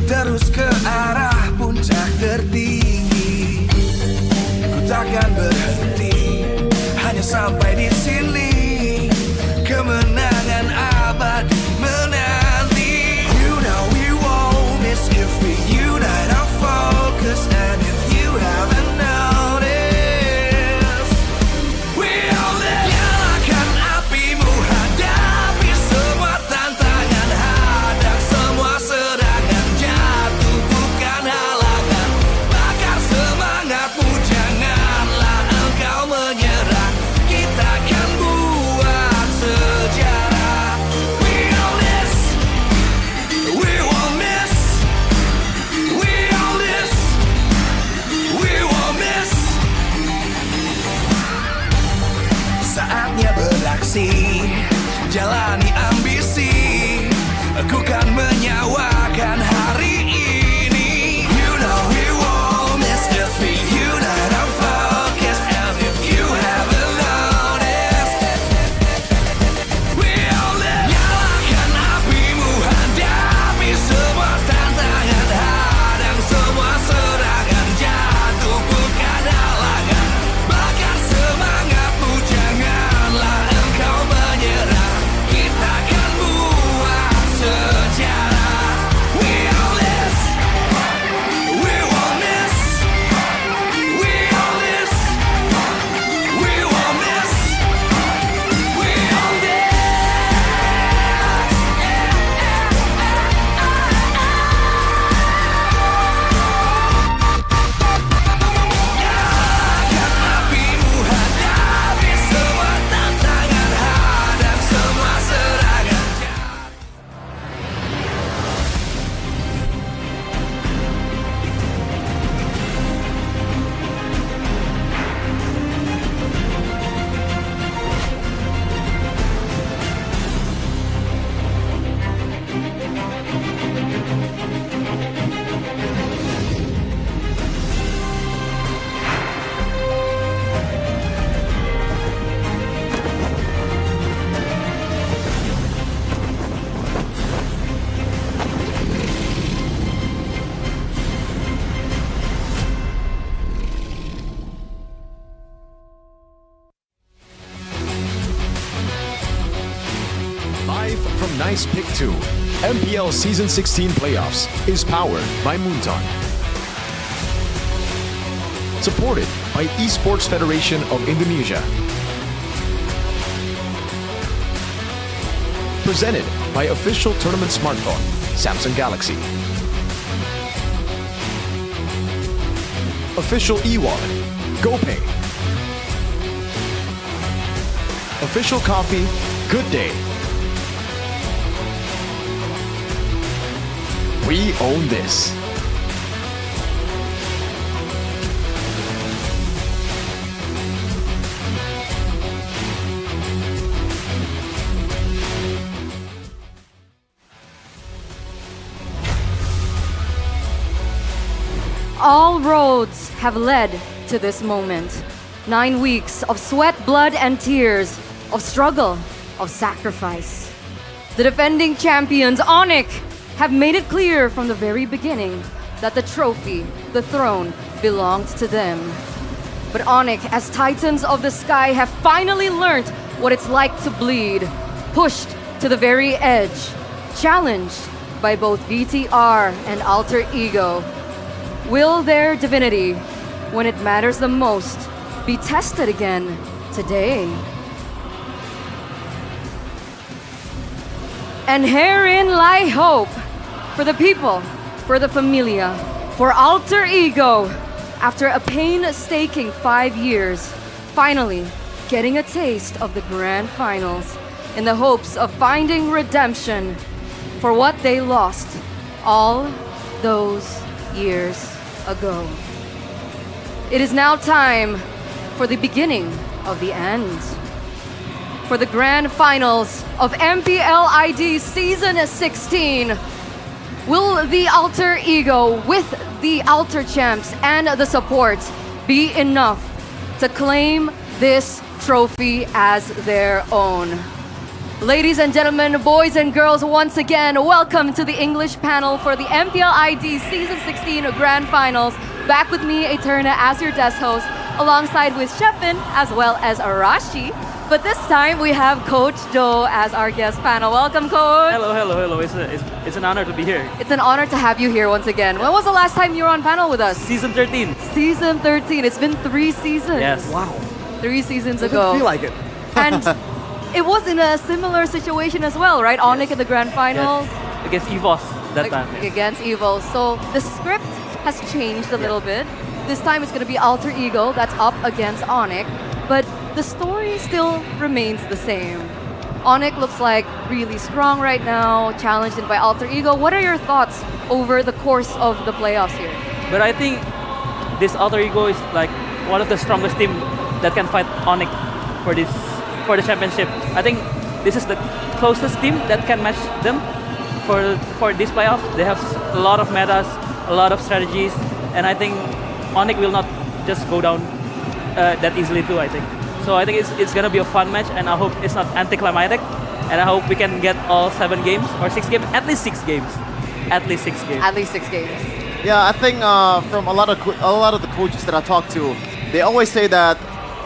terus ke arah puncak tertinggi. Ku takkan berhenti, hanya sampai di sini. Kemenangan abadi menanti. You know we won't miss if we unite our focus. And if you haven't noticed, we all live. Nyalakan apimu, hadapi semua tantangan, hadang semua serangan, jatuh bukan halangan. Bakar semangatmu, janganlah engkau menyerah. Kita akan buat sejarah. We all this, we won't miss. We all this, we won't miss. Saatnya beraksi, jalani ambisi. Aku kan menyawakan hari ini. You know we won't miss if we unite our focus. And if you haven't noticed, we all live. Nyalakan apimu, hadapi semua tantangan, hadang semua serangan, jatuh bukan halangan. Bakar semangatmu, janganlah engkau menyerah. Kita akan buat sejarah. We all this, we won't miss. We all this, we won't miss. We all this. Nyalakan apimu, hadapi semua tantangan, hadang semua serangan. Live from Nice Pick 2, MPL Season 16 Playoffs is powered by Moonton. Supported by Esports Federation of Indonesia. Presented by official tournament smartphone, Samsung Galaxy. Official e-wallet, GoPay. Official coffee, Good Day. We own this. All roads have led to this moment. 9 weeks of sweat, blood, and tears, of struggle, of sacrifice. The defending champions, ONIC, have made it clear from the very beginning that the trophy, the throne, belonged to them. But ONIC, as titans of the sky, have finally learned what it's like to bleed, pushed to the very edge, challenged by both VTR and Alter Ego. Will their divinity, when it matters the most, be tested again today? And herein lie hope for the people, for the familia, for Alter Ego. After a painstaking 5 years, finally getting a taste of the grand finals in the hopes of finding redemption for what they lost all those years ago. It is now time for the beginning of the end. For the grand finals of MPL ID Season 16, will the Alter Ego with the Alter Champs and the support be enough to claim this trophy as their own? Ladies and gentlemen, boys and girls, once again, welcome to the English panel for the MPL ID Season 16 Grand Finals. Back with me, Eterna, as your desk host, alongside with Shepin as well as Arashi. But this time we have Coach Joe as our guest panel. Welcome, Coach. Hello. It's an honor to be here. It's an honor to have you here once again. When was the last time you were on panel with us? Season 13. Season 13. It's been 3 seasons. Yes. Wow. 3 seasons Doesn't ago. feel like it. And it was in a similar situation as well, right? ONIC in the grand finals. Yes. Against EVOS that time. Against EVO. So the script has changed a little bit. This time it's going to be Alter Ego that's up against ONIC. But the story still remains the same. ONIC looks like really strong right now, challenged by Alter Ego. What are your thoughts over the course of the playoffs here? But I think this Alter Ego is like one of the strongest team that can fight ONIC for the championship. I think this is the closest team that can match them for this playoff. They have a lot of metas, a lot of strategies, and I think ONIC will not just go down that easily too, I think. So I think it's gonna be a fun match, and I hope it's not anticlimactic, and I hope we can get all 7 games or 6 games, at least 6 games. At least 6 games. At least 6 games. Yeah, I think from a lot of the coaches that I talk to, they always say that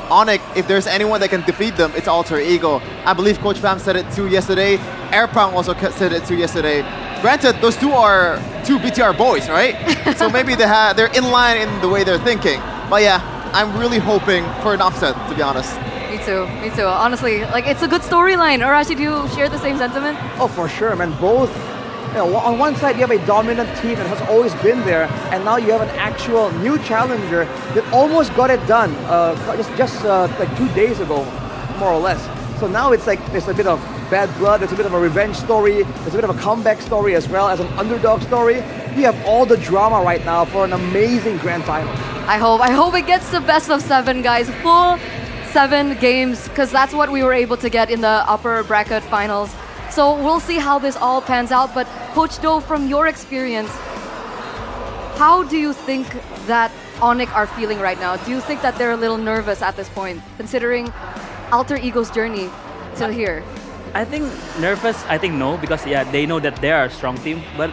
ONIC, if there's anyone that can defeat them, it's Alter Ego. I believe Coach Pam said it too yesterday. Airprang also said it too yesterday. Granted, those two are 2 BTR boys, right? So maybe they're in line in the way they're thinking. But yeah, I'm really hoping for an upset, to be honest. Me too. Honestly, like, it's a good storyline. Arashi, do you share the same sentiment? Oh, for sure, man. Both. On one side, you have a dominant team that has always been there, and now you have an actual new challenger that almost got it done just like 2 days ago, more or less. So now it's like there's a bit of bad blood, there's a bit of a revenge story, there's a bit of a comeback story as well as an underdog story. We have all the drama right now for an amazing grand final. I hope it gets to best of 7, guys. Full 7 games, because that's what we were able to get in the upper bracket finals. So we'll see how this all pans out. But Coach Do, from your experience, how do you think that ONIC are feeling right now? Do you think that they're a little nervous at this point, considering Alter Ego's journey till here? I think nervous, I think no, because yeah, they know that they are a strong team. But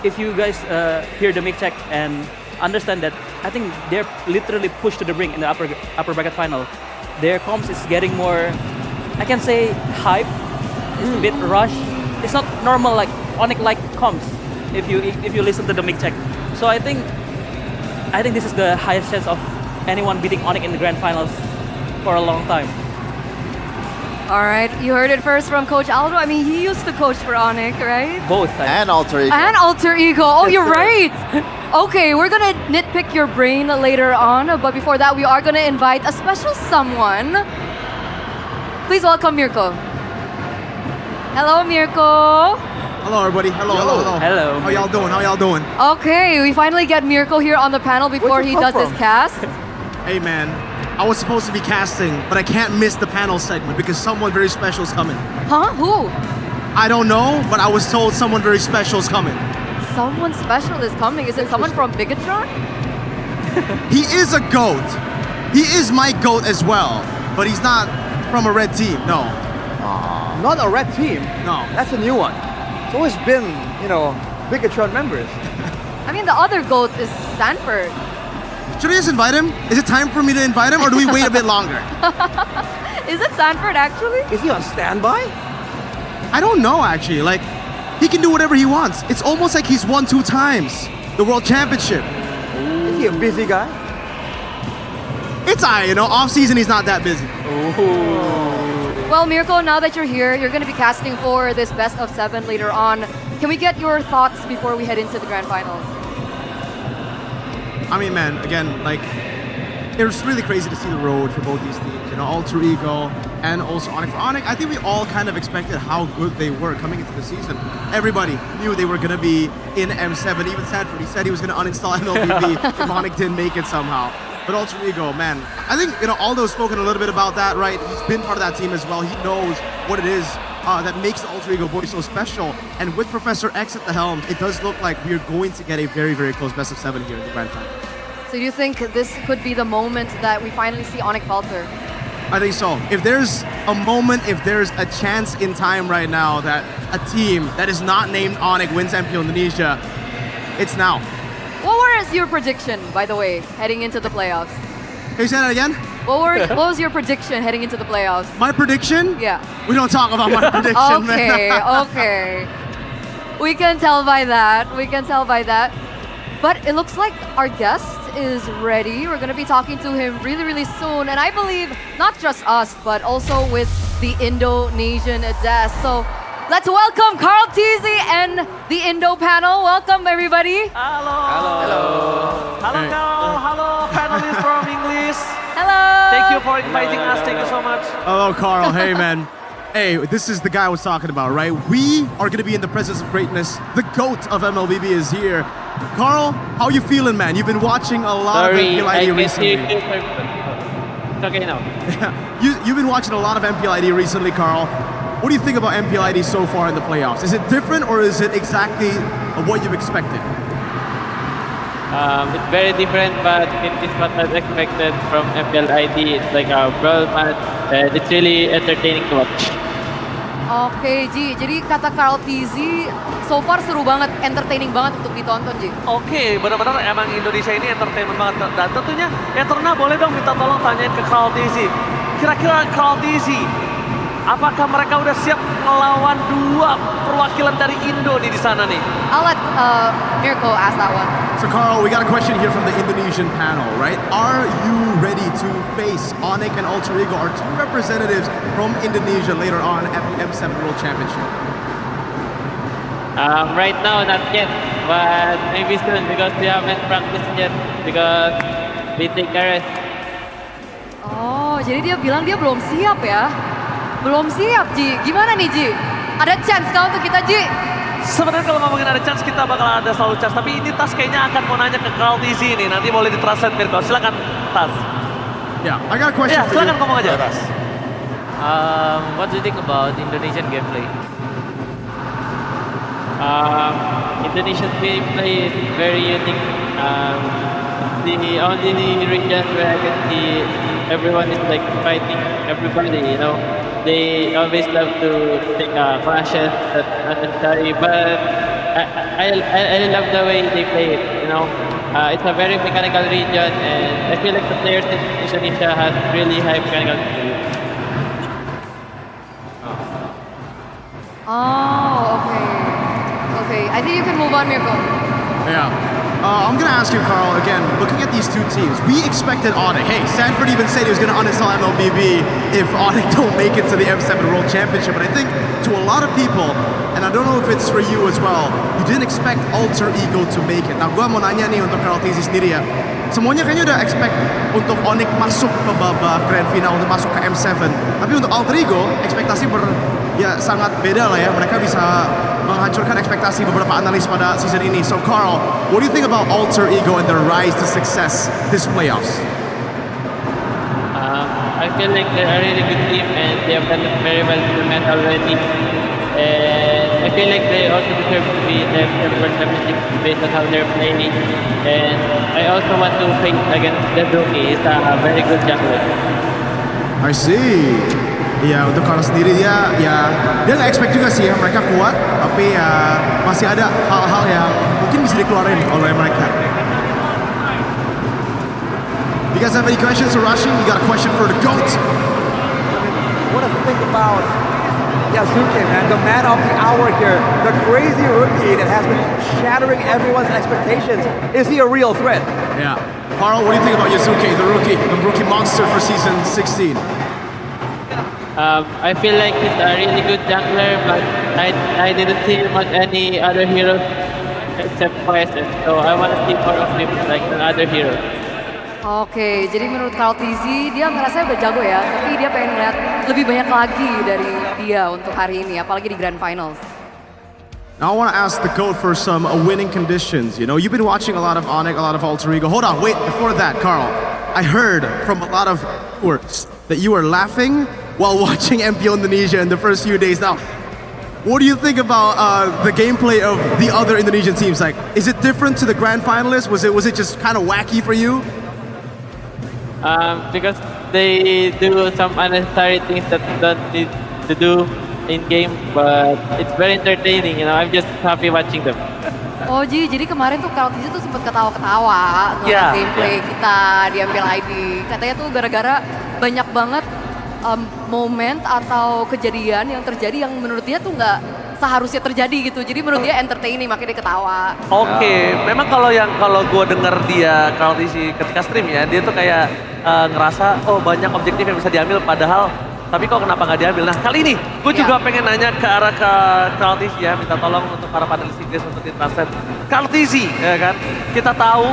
if you guys hear the mic check and understand that, I think they're literally pushed to the brink in the upper bracket final. Their comps is getting more, I can say, hype. It's a bit rushed. It's not normal like ONIC-like comps if you listen to the mic check. So I think this is the highest chance of anyone beating ONIC in the grand finals for a long time. All right, you heard it first from Coach Aldo. I mean, he used to coach for ONIC, right? Both. And Alter Ego. And Alter Ego. Oh, you're right. Okay, we're gonna nitpick your brain later on, but before that, we are gonna invite a special someone. Please welcome Mirko. Hello, Mirko. Hello, everybody. Hello. Hello. How y'all doing? Okay, we finally get Mirko here on the panel before he does his cast. Hey, man. I was supposed to be casting, but I can't miss the panel segment because someone very special is coming. Huh? Who? I don't know, but I was told someone very special is coming. Someone special is coming. Is it someone from Bigatron? He is a GOAT. He is my GOAT as well, but he's not from a red team, no. Not a red team? No. That's a new one. It's always been, Bigatron members. I mean, the other GOAT is Stanford. Should I just invite him? Is it time for me to invite him, or do we wait a bit longer? Is it Stanford, actually? Is he on standby? I don't know, actually. Like, he can do whatever he wants. It's almost like he's won 2 times the World Championship. Is he a busy guy? It's alright, off season he's not that busy. Well, Mirko, now that you're here, you're going to be casting for this best of 7 later on. Can we get your thoughts before we head into the grand finals? I mean, man, again, like, it was really crazy to see the road for both these teams. Alter Ego and also ONIC. For ONIC, I think we all kind of expected how good they were coming into the season. Everybody knew they were going to be in M7. Even Sanford, he said he was going to uninstall MLBB if ONIC didn't make it somehow. But Alter Ego, man, I think, Aldo's spoken a little bit about that, right? He's been part of that team as well. He knows what it is that makes the Alter Ego boys so special. And with Professor X at the helm, it does look like we are going to get a very, very close best of 7 here in the grand final. So do you think this could be the moment that we finally see ONIC falter? I think so. If there's a moment, if there's a chance in time right now that a team that is not named ONIC wins MPL Indonesia, it's now. What was your prediction, by the way, heading into the playoffs? Can you say that again? What was your prediction heading into the playoffs? My prediction? Yeah. We don't talk about my prediction, Okay, man. okay. We can tell by that. We can tell by that. But it looks like our guest is ready. We're going to be talking to him really, really soon. And I believe not just us, but also with the Indonesian desk. So let's welcome Carl Tizzy and the Indo panel. Welcome, everybody. Hello, Carl. Hello, panelists from English. Hello. Thank you for inviting us. Thank you so much. Hello, Carl. Hey, man. Hey, this is the guy I was talking about, right? We are going to be in the presence of greatness. The GOAT of MLBB is here. Carl, how you feeling, man? You've been watching a lot of MPL ID recently. It's okay now. You've been watching a lot of MPL ID recently, Carl. What do you think about MPL ID so far in the playoffs? Is it different or is it exactly what you've expected? It's very different, but it is what I expected from MPL ID. It's like a brawl match, and it's really entertaining to watch. Oke, Ji. Jadi kata Carl Tizzy, so far seru banget, entertaining banget untuk ditonton, Ji. Oke, benar-benar emang Indonesia ini entertainment banget. Dan tentunya, Eterna boleh dong minta tolong tanyain ke Carl Tizzy. Kira-kira Carl Tizzy, apakah mereka udah siap melawan dua perwakilan dari Indo nih di sana nih? I'll let Mirko ask that one. So Carl, we got a question here from the Indonesian panel, right? Are you ready to face ONIC and ALTER EGO, our two representatives from Indonesia later on at the M7 World Championship? Right now, not yet, but maybe soon because we haven't practiced yet because we take a rest. Oh, jadi dia bilang dia belum siap ya? Belum siap, Ji. Gimana nih, Ji? Ada chance kah untuk kita, Ji? Sebenarnya kalau ngomongin ada chance, kita bakal ada selalu chance. Tapi ini Tas kayaknya akan mau nanya ke Carl Tizzy nih. Nanti boleh ditranslate, Mirko. Silakan, Tas. Yeah, I got a question for silakan you. ngomong aja. What do you think about Indonesian gameplay? Indonesian gameplay is very unique. The only region where I can see everyone is like fighting everybody, you know. They always love to take clashes that's unnecessary, but I love the way they play it, you know. It's a very mechanical region, and I feel like the players in Indonesia have really high mechanical skill. Oh, okay. Okay, I think you can move on, Mirko. Yeah. I'm going to ask you, Carl, again, looking at these two teams, we expected ONIC. Hey, Stanford even said he was going to uninstall MLBB if ONIC don't make it to the M7 World Championship. But I think to a lot of people, and I don't know if it's for you as well, you didn't expect ALTER EGO to make it. Nah, gue mau nanya nih untuk Carl Tizzy sendiri ya. Semuanya kayaknya udah expect untuk ONIC masuk ke babak grand final, untuk masuk ke M7. Tapi untuk ALTER EGO, ekspektasi sangat beda lah ya. Mereka bisa menghancurkan ekspektasi beberapa analis pada season ini. So Carl, what do you think about ALTER EGO and their rise to success this playoffs? I feel like they're a really good team and they have done it very well in the match already. And I feel like they also deserve to be in the World Championship based on how they're playing. And I also want to face against the rookie. He's a very good jungler. I see. Ya untuk Carl sendiri dia nggak expect juga sih ya mereka kuat, tapi ya masih ada hal-hal yang mungkin bisa dikeluarin oleh mereka. You guys have any questions for Rushing? You got a question for the GOAT? What do you think about Yasuke, man, the man of the hour here, the crazy rookie that has been shattering everyone's expectations? Is he a real threat? Yeah. Carl, what do you think about Yasuke, the rookie monster for season 16? I feel like he's a really good jungler, but I didn't see much any other heroes except Poison. So I want to see more of him like than other heroes. Oke, jadi menurut Carl Tizzy, dia ngerasa udah jago ya, tapi dia pengen ngeliat lebih banyak lagi dari dia untuk hari ini, apalagi di Grand Finals. Now I want to ask the GOAT for some winning conditions. You know, you've been watching a lot of ONIC, a lot of ALTER EGO. Hold on, wait, before that, Carl, I heard from a lot of viewers that you were laughing while watching MPL Indonesia in the first few days. Now, what do you think about the gameplay of the other Indonesian teams? Like, is it different to the grand finalists? Was it just kind of wacky for you? Because they do some unnecessary things that don't need to do in game, but it's very entertaining. I'm just happy watching them. Oh jadi kemarin tuh Kaltisi tuh sempet ketawa-ketawa ngeliat gameplay kita di MPL ID. Katanya tuh gara-gara banyak banget momen atau kejadian yang terjadi yang menurut dia tuh nggak seharusnya terjadi gitu. Jadi menurut dia entertaining, makanya dia ketawa. Oke, memang kalau gue denger dia Kaltisi ketika stream ya, dia tuh kayak ngerasa banyak objektif yang bisa diambil padahal tapi kok kenapa nggak diambil? Nah kali ini gue juga pengen nanya ke arah ke Kaltisi ya, minta tolong untuk para panelis Inggris untuk ditranslate. Kaltisi, ya kan? Kita tahu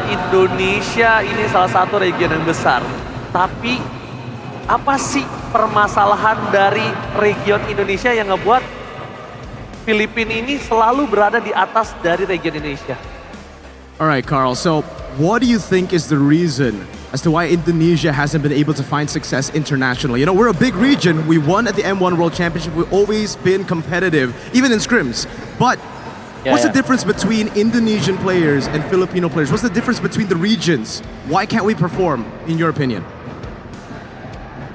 Indonesia ini salah satu region yang besar, tapi apa sih permasalahan dari region Indonesia yang ngebuat Filipina ini selalu berada di atas dari region Indonesia? Alright, Carl, so what do you think is the reason as to why Indonesia hasn't been able to find success internationally? We're a big region. We won at the M1 World Championship. We've always been competitive, even in scrims. But what's the difference between Indonesian players and Filipino players? What's the difference between the regions? Why can't we perform, in your opinion?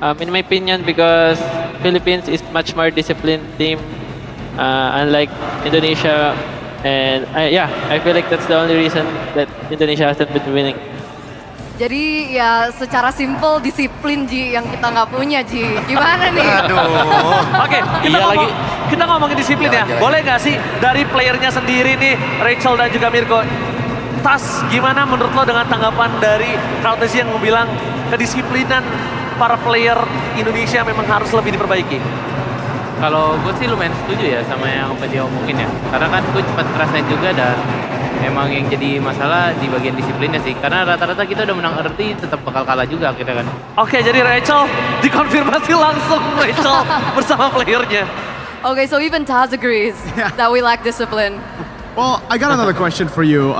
In my opinion, because Philippines is much more disciplined team, unlike Indonesia. And I feel like that's the only reason that Indonesia hasn't been winning. Jadi ya secara simple disiplin Ji yang kita nggak punya Ji. Gimana nih? Oke, kita ngomongin disiplin ya. Boleh nggak sih dari playernya sendiri nih, Rachel dan juga Mirko? Tas, gimana menurut lo dengan tanggapan dari Kaltisi yang bilang kedisiplinan para player Indonesia memang harus lebih diperbaiki? Kalau gue sih lumayan setuju ya sama yang Pak Dia omongin ya. Karena kan gue cepat ngerasain juga dan memang yang jadi masalah di bagian disiplinnya sih. Karena rata-rata kita udah menang early tetap bakal kalah juga akhirnya kan. Oke, jadi Rachel dikonfirmasi langsung Rachel bersama playernya. Okay, so even Taz agrees that we lack discipline. Well, I got another question for you.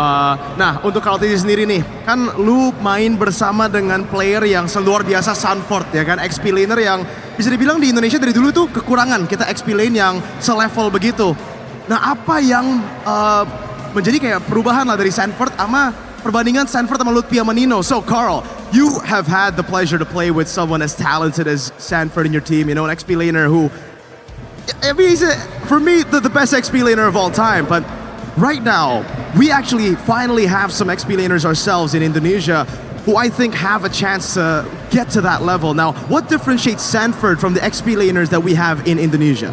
Nah, untuk Kaltisi sendiri nih, kan lu main bersama dengan player yang seluar biasa Sanford ya kan, XP laner yang bisa dibilang di Indonesia dari dulu tuh kekurangan kita XP lane yang selevel begitu. Nah, apa yang menjadi kayak perubahan lah dari Sanford sama perbandingan Sanford sama Lutfi sama Nino? So Carl, you have had the pleasure to play with someone as talented as Sanford in your team, an XP laner who, I mean, he's for me the best XP laner of all time, but right now, we actually finally have some XP laners ourselves in Indonesia who I think have a chance to get to that level. Now, what differentiates Sanford from the XP laners that we have in Indonesia?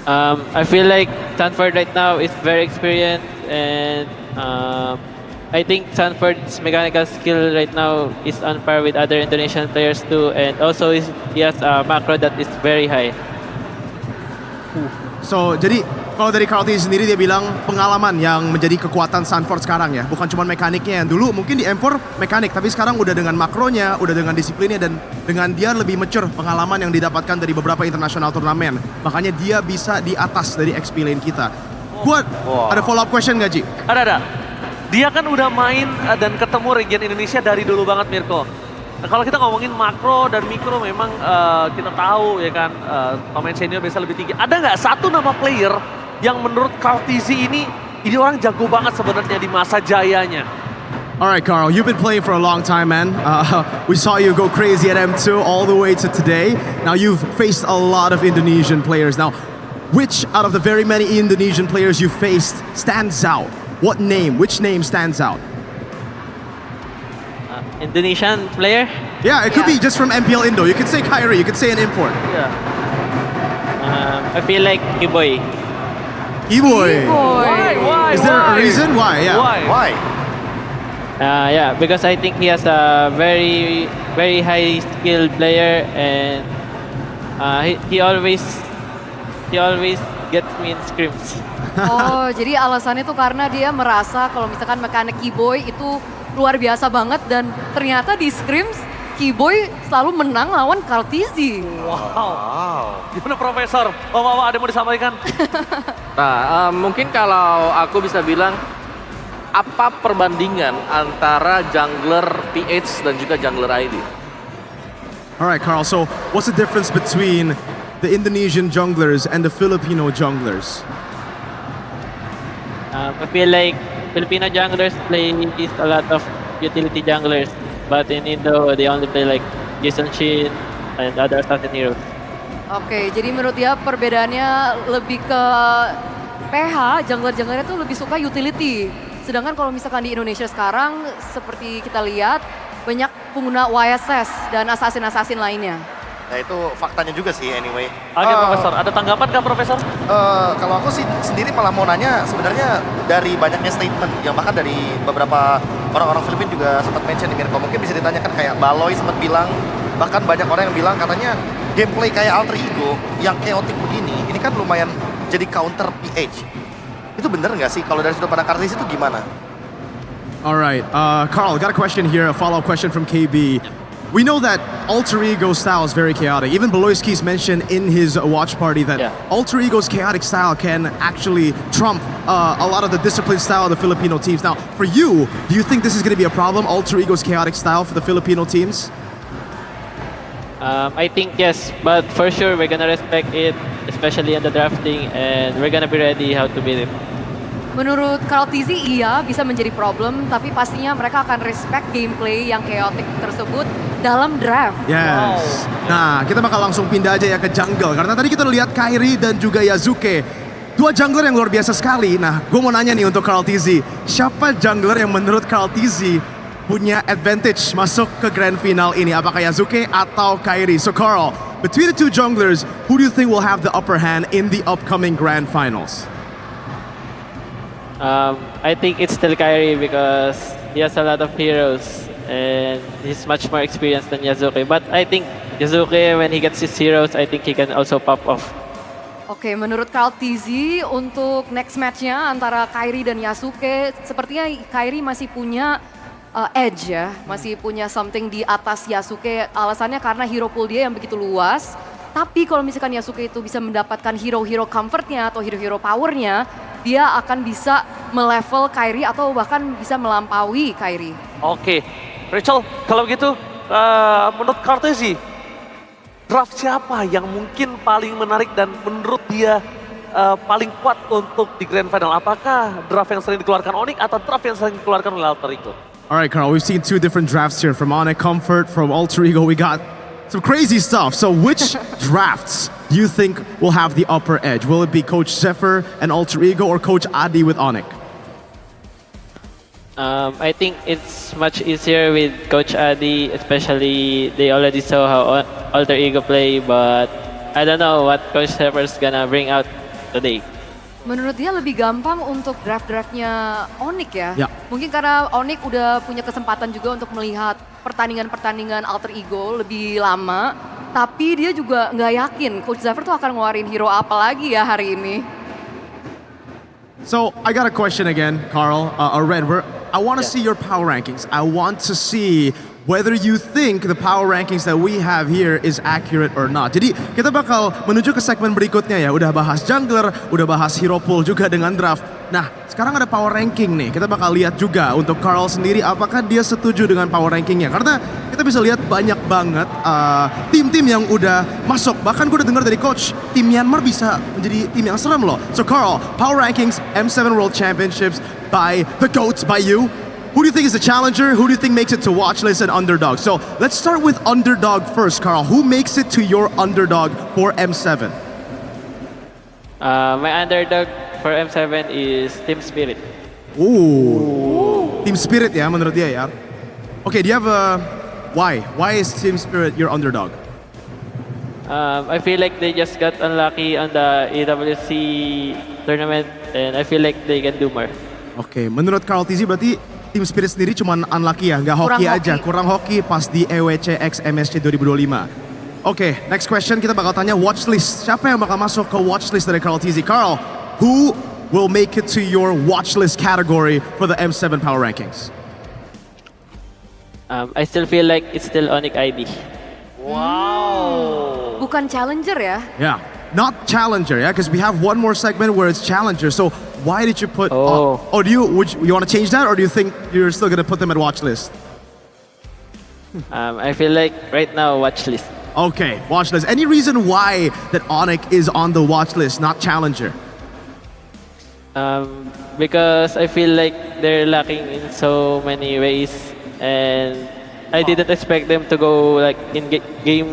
I feel like Sanford right now is very experienced, and I think Sanford's mechanical skill right now is on par with other Indonesian players too, and also he has a macro that is very high. So, jadi kalau dari Kaltisi sendiri dia bilang pengalaman yang menjadi kekuatan Sanford sekarang ya. Bukan cuma mekaniknya yang dulu mungkin di M4 mekanik, tapi sekarang udah dengan makronya, udah dengan disiplinnya dan dengan dia lebih mature pengalaman yang didapatkan dari beberapa international turnamen. Makanya dia bisa di atas dari XP lane kita. Buat ada follow up question nggak Ji? Ada. Dia kan udah main dan ketemu region Indonesia dari dulu banget Mirko. Nah, kalau kita ngomongin makro dan mikro memang kita tahu ya kan pemain senior biasa lebih tinggi. Ada nggak satu nama player yang menurut Kaltisi ini orang jago banget sebenarnya di masa jayanya? Alright Carl, you've been playing for a long time man. We saw you go crazy at M2 all the way to today. Now you've faced a lot of Indonesian players. Now, which out of the very many Indonesian players you faced stands out? What name? Which name stands out? Indonesian player? Yeah, it could be just from MPL Indo. You could say Kyrie, you could say an import. Yeah. I feel like Kiboy. Kiboy. Why? Is there a reason? Why? Yeah. Why? Yeah, because I think he has a very, very high skilled player, and he always gets me in scrims. Oh, jadi alasannya tuh karena dia merasa kalau misalkan mekanik Kiboy itu luar biasa banget dan ternyata di scrims Kiboy selalu menang lawan Kaltisi. Wow. Gimana Profesor? Bapak ada mau disampaikan? Nah, mungkin kalau aku bisa bilang apa perbandingan antara jungler PH dan juga jungler ID? Alright Carl, so what's the difference between the Indonesian junglers and the Filipino junglers? I feel like Filipino junglers play a lot of utility junglers. But in Indo, they only play like Jason Shin and other assassin heroes. Oke, jadi menurut dia perbedaannya lebih ke PH, jungler-junglernya tuh lebih suka utility. Sedangkan kalau misalkan di Indonesia sekarang, seperti kita lihat, banyak pengguna YSS dan assassin-assassin lainnya. Nah itu faktanya juga sih anyway. Oke Profesor, ada tanggapan kah Profesor? Kalau aku sih sendiri malah mau nanya sebenarnya dari banyaknya statement yang bahkan dari beberapa orang-orang Filipina juga sempat mention di Mirko, mungkin bisa ditanyakan kayak Baloy sempat bilang, bahkan banyak orang yang bilang katanya gameplay kayak Alter Ego yang chaotic begini, ini kan lumayan jadi counter PH. Itu bener nggak sih kalau dari sudut pandang Kartis itu gimana? Alright, Carl, got a question here, a follow-up question from KB. We know that Alter Ego style is very chaotic. Even Beloyski's mentioned in his watch party that Alter Ego's chaotic style can actually trump a lot of the disciplined style of the Filipino teams. Now, for you, do you think this is going to be a problem, Alter Ego's chaotic style for the Filipino teams? I think yes, but for sure we're gonna respect it, especially in the drafting, and we're gonna be ready how to beat it. Menurut Carl Tizzy, iya bisa menjadi problem, tapi pastinya mereka akan respect gameplay yang chaotic tersebut dalam draft. Yes. Nah, kita bakal langsung pindah aja ya ke jungle. Karena tadi kita lihat Kairi dan juga Yasuke. Dua jungler yang luar biasa sekali. Nah, gue mau nanya nih untuk Carl Tizzy. Siapa jungler yang menurut Carl Tizzy punya advantage masuk ke grand final ini? Apakah Yasuke atau Kairi? So Carl, between the two junglers, who do you think will have the upper hand in the upcoming grand finals? I think it's still Kairi because he has a lot of heroes and he's much more experienced than Yasuke. But I think Yasuke, when he gets his heroes, I think he can also pop off. Oke, menurut Carl Tizzy untuk next match-nya antara Kairi dan Yasuke, sepertinya Kairi masih punya edge ya, masih punya something di atas Yasuke. Alasannya karena hero pool dia yang begitu luas. Tapi kalau misalkan Yasuke itu bisa mendapatkan hero-hero comfort-nya atau hero-hero power-nya, dia akan bisa melevel Kairi atau bahkan bisa melampaui Kairi. Oke, Rachel, kalau begitu menurut Kartesi, draft siapa yang mungkin paling menarik dan menurut dia paling kuat untuk di Grand Final? Apakah draft yang sering dikeluarkan ONIC atau draft yang sering dikeluarkan oleh Alter Ego? Alright Carl, we've seen two different drafts here. From ONIC Comfort, from Alter Ego, we got some crazy stuff. So which drafts do you think will have the upper edge? Will it be Coach Zephyr and Alter Ego or Coach Adi with ONIC? I think it's much easier with Coach Adi, especially they already saw how Alter Ego play, but I don't know what Coach Zephyr is gonna bring out today. Menurut dia lebih gampang untuk draft-draftnya ONIC ya? Ya. Mungkin karena ONIC udah punya kesempatan juga untuk melihat pertandingan-pertandingan Alter Ego lebih lama. Tapi dia juga nggak yakin Coach Zephyr tuh akan ngeluarin hero apa lagi ya hari ini. So I got a question again, Carl, Red. I want to see your power rankings. I want to see whether you think the power rankings that we have here is accurate or not. Jadi kita bakal menuju ke segmen berikutnya ya. Udah bahas jungler, udah bahas hero pool juga dengan draft. Nah, sekarang ada power ranking nih. Kita bakal lihat juga untuk Carl sendiri apakah dia setuju dengan power rankingnya. Karena kita bisa lihat banyak banget tim-tim yang udah masuk. Bahkan gue udah dengar dari coach, tim Myanmar bisa menjadi tim yang serem loh. So Carl, power rankings M7 World Championships by the GOATs, by you. Who do you think is the challenger? Who do you think makes it to watch list and underdog? So let's start with underdog first, Carl. Who makes it to your underdog for M7? My underdog for M7 is Team Spirit. Ooh. Team Spirit ya menurut dia ya. Okay, do you have a why? Why is Team Spirit your underdog? I feel like they just got unlucky on the EWC tournament and I feel like they can do more. Okay, menurut Carl Tizzy berarti Team Spirit sendiri cuma unlucky ya, nggak hoki aja, kurang hoki pas di EWC X MSC 2025. Oke, next question kita bakal tanya watchlist. Siapa yang bakal masuk ke watchlist dari Carl Tizzy? Carl, who will make it to your watchlist category for the M7 Power Rankings? I still feel like it's still ONIC ID. Wow. Bukan challenger ya? Yeah, not challenger ya, because we have one more segment where it's challenger. So why did you put? Oh, do you want to change that, or do you think you're still gonna put them at watch list? I feel like right now watch list. Okay, watch list. Any reason why that ONIC is on the watch list, not challenger? Because I feel like they're lacking in so many ways. and I didn't expect them to go like in game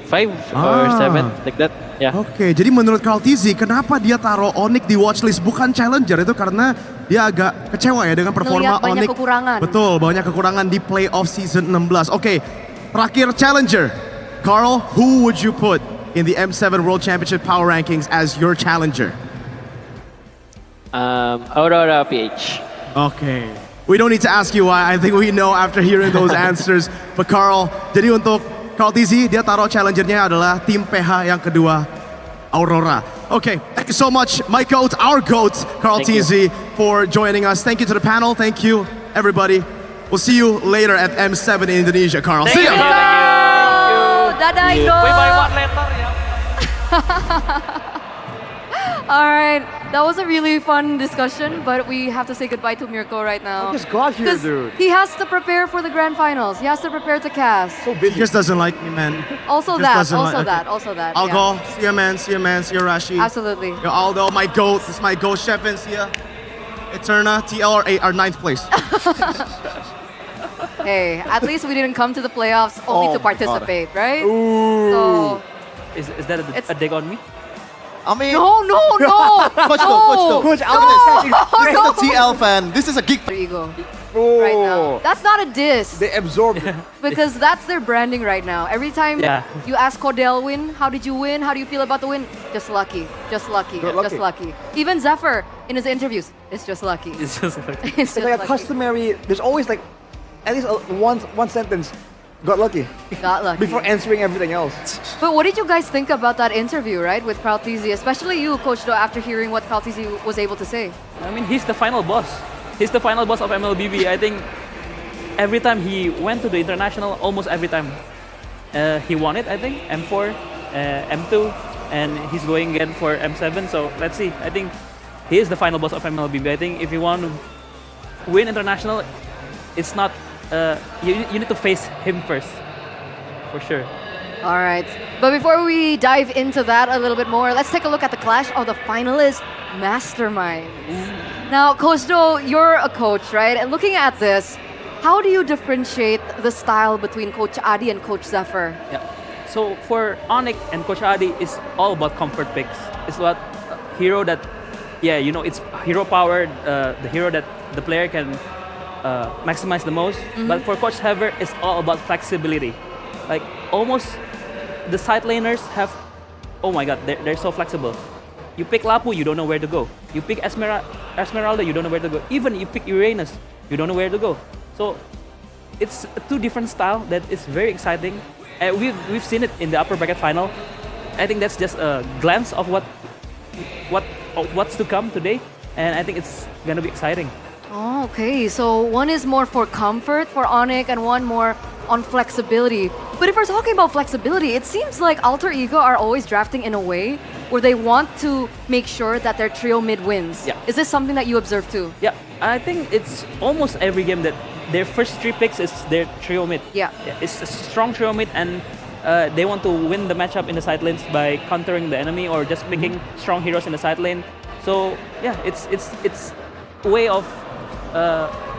5 or 7 like that. Yeah. Oke, jadi menurut Carl Tizzy, kenapa dia taruh ONIC di watchlist bukan challenger itu karena dia agak kecewa ya dengan performa Ngeliat banyak ONIC. kekurangan. Betul, banyak kekurangan di playoff season 16. Oke, terakhir challenger. Carl, who would you put in the M7 World Championship Power Rankings as your challenger? Aurora PH. Okay. We don't need to ask you why. I think we know after hearing those answers. But Carl, jadi untuk Carl Tizzy, dia taruh challengernya adalah tim PH yang kedua, Aurora. Okay, thank you so much, my GOAT, our GOAT, Carl Tizzy, for joining us. Thank you to the panel. Thank you, everybody. We'll see you later at M7 in Indonesia, Carl. See ya! Dadah, Indo. We buy one later ya. All right, that was a really fun discussion, but we have to say goodbye to Mirko right now. I just got here, 'Cause dude. He has to prepare for the grand finals. He has to prepare to cast. So busy. He just doesn't like me, man. Also Just that, doesn't also like- that, okay. also that. I'll yeah. go. See ya, man. See ya, man. See ya, Rashi. Absolutely. Yo, Aldo, my GOAT. This is my GOAT, Sheffin. See ya. Eterna, TL are 9th place. Hey, at least we didn't come to the playoffs only Oh to my God. participate, right? Ooh. So, Is that a dig on me? I mean, no. Coach, no. Coach, no. this is a TL fan. This is a geek. Ego right now. That's not a diss. They absorbed it. Because that's their branding right now. Every time Yeah. you ask Cordell win, how did you win? How do you feel about the win? Just lucky. Just lucky. Got Just lucky. lucky. Even Zephyr in his interviews, it's just lucky. It's just like It's It's just like a lucky. customary. There's always like at least one sentence. Got lucky Got lucky. before answering everything else. But what did you guys think about that interview, right, with Carl Tizzy? Especially you, Coach Do, after hearing what Carl Tizzy was able to say. I mean, he's the final boss. He's the final boss of MLBB. I think every time he went to the international, almost every time, he won it, I think. M4, M2, and he's going again for M7. So let's see. I think he is the final boss of MLBB. I think if you want to win international, it's not, you need to face him first, for sure. All right. But before we dive into that a little bit more, let's take a look at the clash of the finalist masterminds. Now, Coach Do, you're a coach, right? And looking at this, how do you differentiate the style between Coach Adi and Coach Zephyr? Yeah. So for ONIC and Coach Adi, it's all about comfort picks. It's about hero that, yeah, you know, it's hero powered, the hero that the player can maximize the most. But for Coach Zephyr, it's all about flexibility. Like almost the side laners have, oh my god, they're so flexible. You pick Lapu, you don't know where to go. You pick Esmeralda, you don't know where to go. Even you pick Uranus, you don't know where to go. So it's two different styles that is very exciting. We've seen it in the upper bracket final. I think that's just a glance of what's to come today, and I think it's gonna be exciting. Oh, okay. So one is more for comfort for ONIC and one more on flexibility. But if we're talking about flexibility, it seems like Alter Ego are always drafting in a way where they want to make sure that their trio mid wins. Yeah. Is this something that you observe too? Yeah, I think it's almost every game that their first 3 picks is their trio mid. Yeah. It's a strong trio mid, and they want to win the matchup in the side lanes by countering the enemy or just picking strong heroes in the side lane. So yeah, it's a way of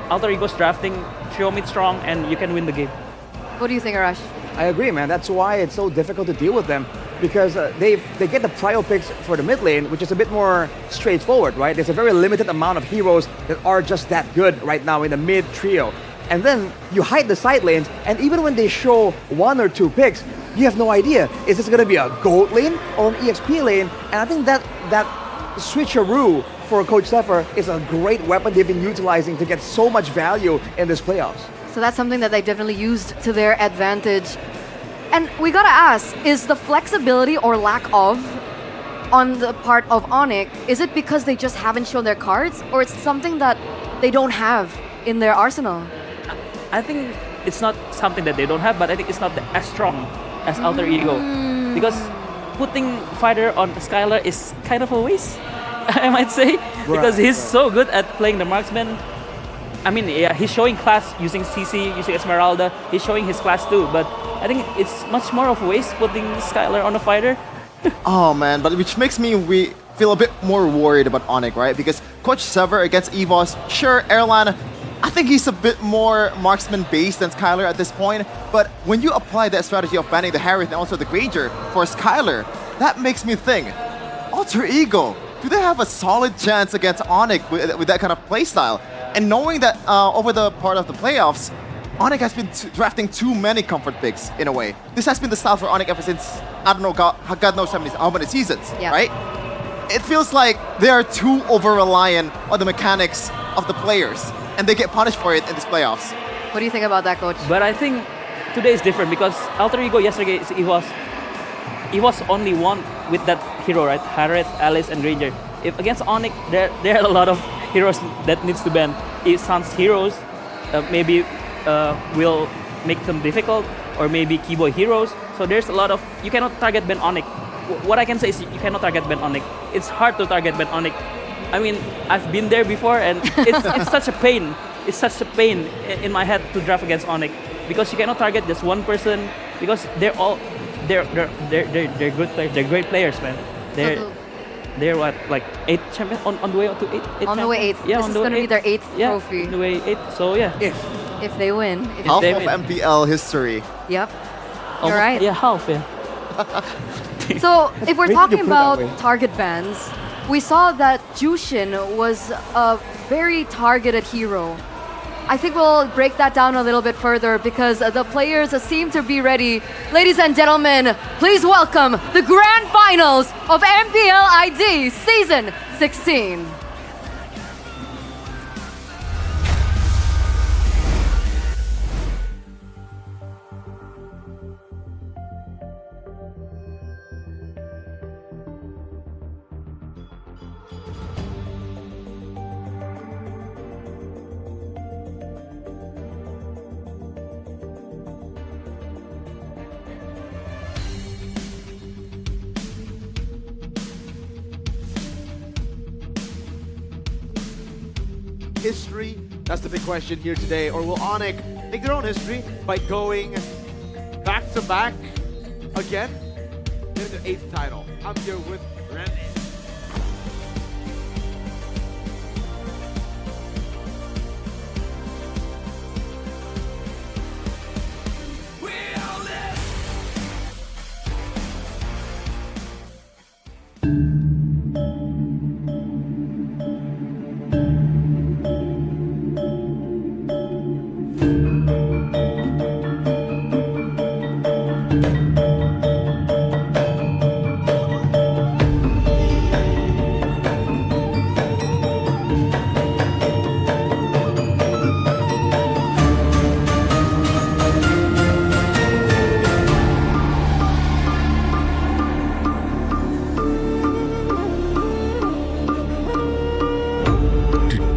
Alter Ego's drafting trio mid strong, and you can win the game. What do you think, Arash? I agree, man. That's why it's so difficult to deal with them because they get the prio picks for the mid lane, which is a bit more straightforward, right? There's a very limited amount of heroes that are just that good right now in the mid trio. And then you hide the side lanes, and even when they show 1 or 2 picks, you have no idea. Is this going to be a gold lane or an EXP lane? And I think that switcheroo for Coach Zephyr is a great weapon they've been utilizing to get so much value in this playoffs. So that's something that they definitely used to their advantage. And we gotta ask, is the flexibility or lack of on the part of ONIC, is it because they just haven't shown their cards, or it's something that they don't have in their arsenal? I think it's not something that they don't have, but I think it's not as strong as Alter Ego. Because putting Fighter on Skylar is kind of a waste, I might say, because he's so good at playing the marksman. I mean, yeah, he's showing class using CC, using Esmeralda. He's showing his class too, but I think it's much more of a waste putting Skylar on a Fighter. Oh man, but which makes we feel a bit more worried about ONIC, right? Because Coach Zephyr against EVOS, sure, Erlan I think he's a bit more marksman-based than Skylar at this point, but when you apply that strategy of banning the Harith and also the Granger for Skylar, that makes me think, Alter Ego, do they have a solid chance against ONIC with that kind of playstyle? And knowing that over the part of the playoffs, ONIC has been drafting too many comfort picks in a way. This has been the style for ONIC ever since, I don't know, God knows how many seasons, right? It feels like they are too over-reliant on the mechanics of the players, and they get punished for it in these playoffs. What do you think about that, Coach? But I think today is different because Alter Ego yesterday he was only one with that hero, right? Harith, Alice, and Granger. If against ONIC, there are a lot of heroes that needs to ban. If some heroes maybe will make them difficult, or maybe keyboard heroes. So there's a lot of, you cannot target ban ONIC. What I can say is you cannot target ban ONIC. It's hard to target ban ONIC. I mean, I've been there before, and it's such a pain. It's such a pain in my head to draft against ONIC because you cannot target just one person because they're good players. They're great players, man. They're what, like 8 champions on the way to 8? On the way 8. Yeah, this on is the way going to be their 8th yeah, trophy. On the way 8. So yeah. If they win. Half of MPL history. Yep. You're right. Yeah, half, yeah. So if we're Wait, talking you put it that about way. target bans, we saw that Jushin was a very targeted hero. I think we'll break that down a little bit further because the players seem to be ready. Ladies and gentlemen, please welcome the grand finals of MPL ID Season 16. History, that's the big question here today. Or will ONIC make their own history by going back-to-back again? Getting their 8th title. I'm here with Brennan.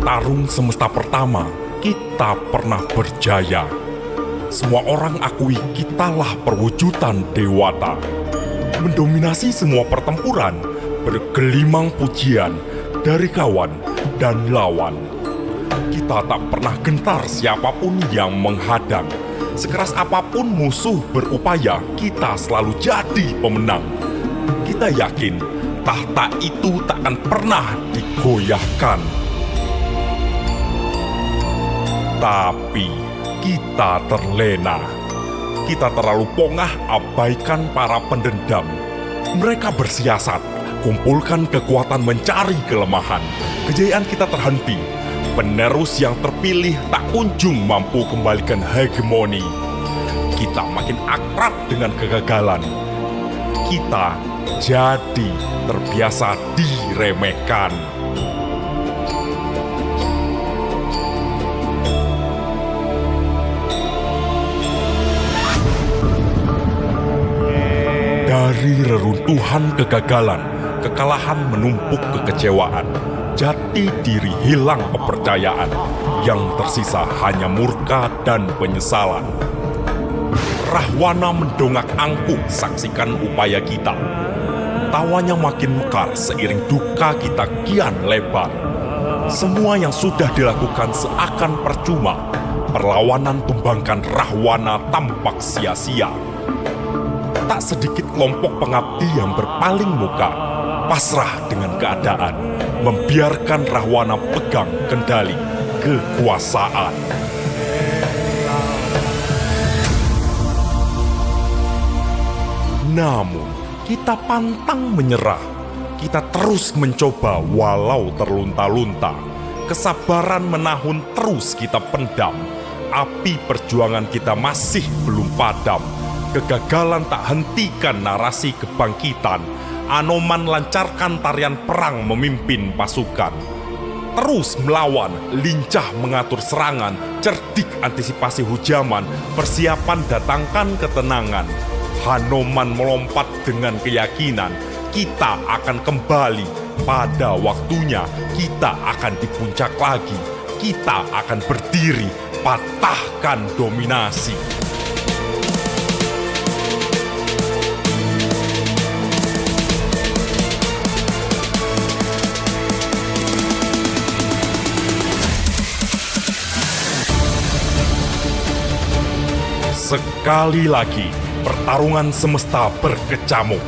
Tarung semesta pertama, kita pernah berjaya. Semua orang akui kitalah perwujudan dewata. Mendominasi semua pertempuran, bergelimang pujian dari kawan dan lawan. Kita tak pernah gentar siapapun yang menghadang. Sekeras apapun musuh berupaya, kita selalu jadi pemenang. Kita yakin tahta itu tak akan pernah digoyahkan. Tapi kita terlena. Kita terlalu pongah abaikan para pendendam. Mereka bersiasat, kumpulkan kekuatan mencari kelemahan. Kejayaan kita terhenti. Penerus yang terpilih tak kunjung mampu kembalikan hegemoni. Kita makin akrab dengan kegagalan. Kita jadi terbiasa diremehkan. Dari reruntuhan kegagalan, kekalahan menumpuk kekecewaan, jati diri hilang kepercayaan, yang tersisa hanya murka dan penyesalan. Rahwana mendongak angkuh saksikan upaya kita. Tawanya makin mekar seiring duka kita kian lebar. Semua yang sudah dilakukan seakan percuma. Perlawanan tumbangkan Rahwana tampak sia-sia. Tak sedikit kelompok pengabdi yang berpaling muka, pasrah dengan keadaan, membiarkan Rahwana pegang kendali. kekuasaan. Namun, kita pantang menyerah. Kita terus mencoba walau terlunta-lunta. Kesabaran menahun terus kita pendam. Api perjuangan kita masih belum padam. Kegagalan tak hentikan narasi kebangkitan. Anoman lancarkan tarian perang memimpin pasukan. Terus melawan, lincah mengatur serangan, cerdik antisipasi hujaman, persiapan datangkan ketenangan. Hanoman melompat dengan keyakinan, kita akan kembali. Pada waktunya, kita akan di puncak lagi. Kita akan berdiri, patahkan dominasi. Sekali lagi, pertarungan semesta berkecamuk.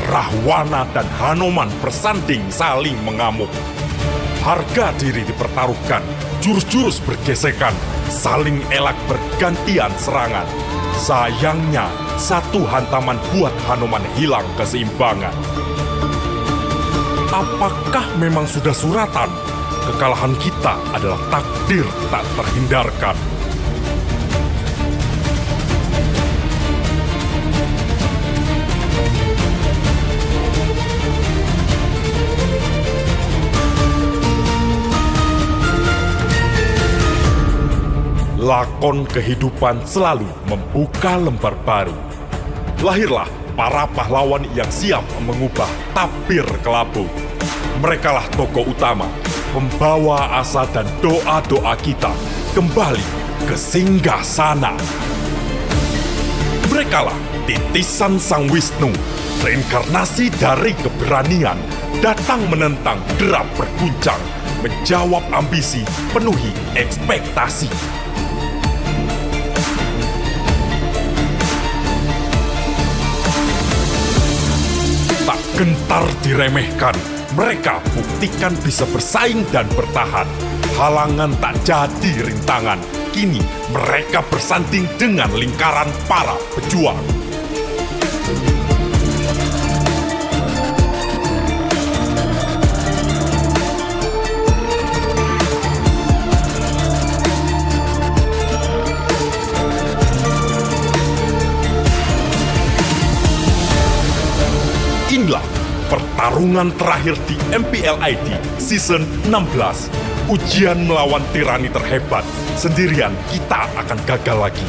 Rahwana dan Hanoman bersanding saling mengamuk. Harga diri dipertaruhkan, jurus-jurus bergesekan, saling elak bergantian serangan. Sayangnya, satu hantaman buat Hanoman hilang keseimbangan. Apakah memang sudah suratan? Kekalahan kita adalah takdir tak terhindarkan. Lakon kehidupan selalu membuka lembar baru. Lahirlah para pahlawan yang siap mengubah tabir kelabu. Merekalah tokoh utama, pembawa asa dan doa-doa kita kembali ke singgasana. Merekalah titisan Sang Wisnu, reinkarnasi dari keberanian, datang menentang derap berguncang, menjawab ambisi, penuhi ekspektasi. Tak gentar diremehkan, mereka buktikan bisa bersaing dan bertahan. Halangan tak jadi rintangan, kini mereka bersanding dengan lingkaran para pejuang. Inilah pertarungan terakhir di MPL ID Season 16. Ujian melawan tirani terhebat. Sendirian kita akan gagal lagi.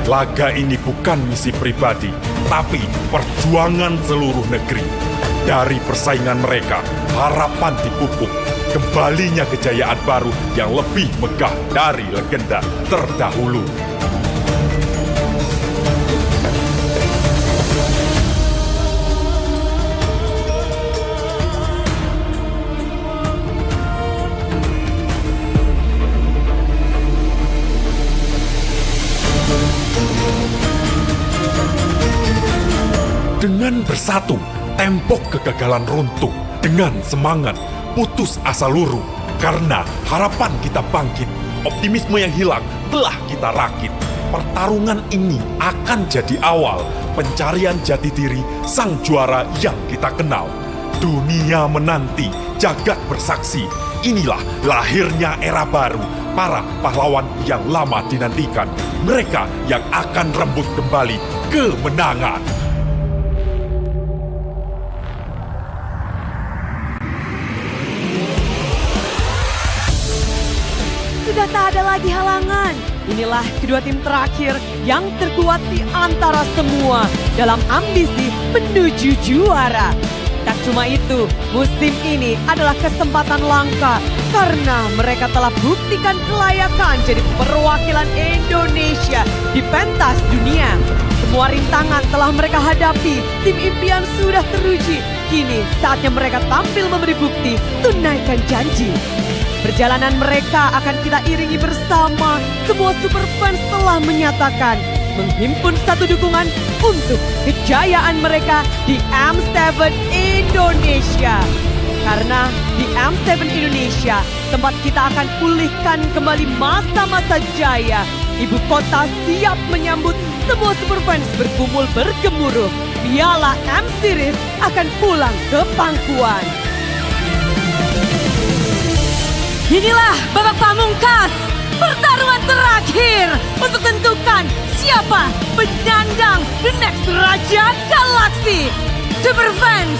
Laga ini bukan misi pribadi, tapi perjuangan seluruh negeri. Dari persaingan mereka, harapan dipupuk. Kembalinya kejayaan baru yang lebih megah dari legenda terdahulu. Dengan bersatu, tembok kegagalan runtuh. Dengan semangat, putus asa luruh. Karena harapan kita bangkit, optimisme yang hilang telah kita rakit. Pertarungan ini akan jadi awal pencarian jati diri sang juara yang kita kenal. Dunia menanti, jagat bersaksi. Inilah lahirnya era baru, para pahlawan yang lama dinantikan. Mereka yang akan rebut kembali kemenangan. Sudah tak ada lagi halangan. Inilah kedua tim terakhir yang terkuat di antara semua dalam ambisi menuju juara. Tak cuma itu, musim ini adalah kesempatan langka karena mereka telah buktikan kelayakan jadi perwakilan Indonesia di pentas dunia. Semua rintangan telah mereka hadapi, tim impian sudah teruji. Kini saatnya mereka tampil memberi bukti, tunaikan janji. Perjalanan mereka akan kita iringi bersama. Semua super fans telah menyatakan menghimpun satu dukungan untuk kejayaan mereka di M7 Indonesia. Karena di M7 Indonesia, tempat kita akan pulihkan kembali masa-masa jaya. Ibu kota siap menyambut semua superfans bergumul bergemuruh. Piala M-Series akan pulang ke pangkuan. Inilah babak pamungkas, pertarungan terakhir untuk tentukan siapa penyandang the next Raja Galaksi. Superfans,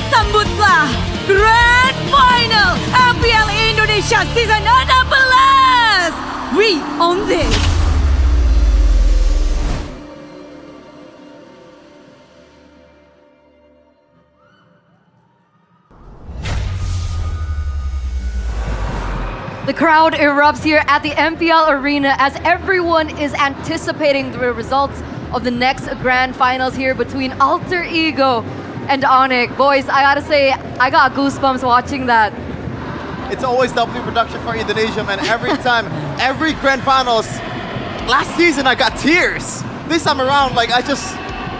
sambutlah Grand Final MPL Indonesia Season 16. We own this. The crowd erupts here at the MPL Arena as everyone is anticipating the results of the next grand finals here between Alter Ego and ONIC. Boys, I gotta say, I got goosebumps watching that. It's always W production for Indonesia, man. Every time, every grand finals. Last season, I got tears. This time around, like, I just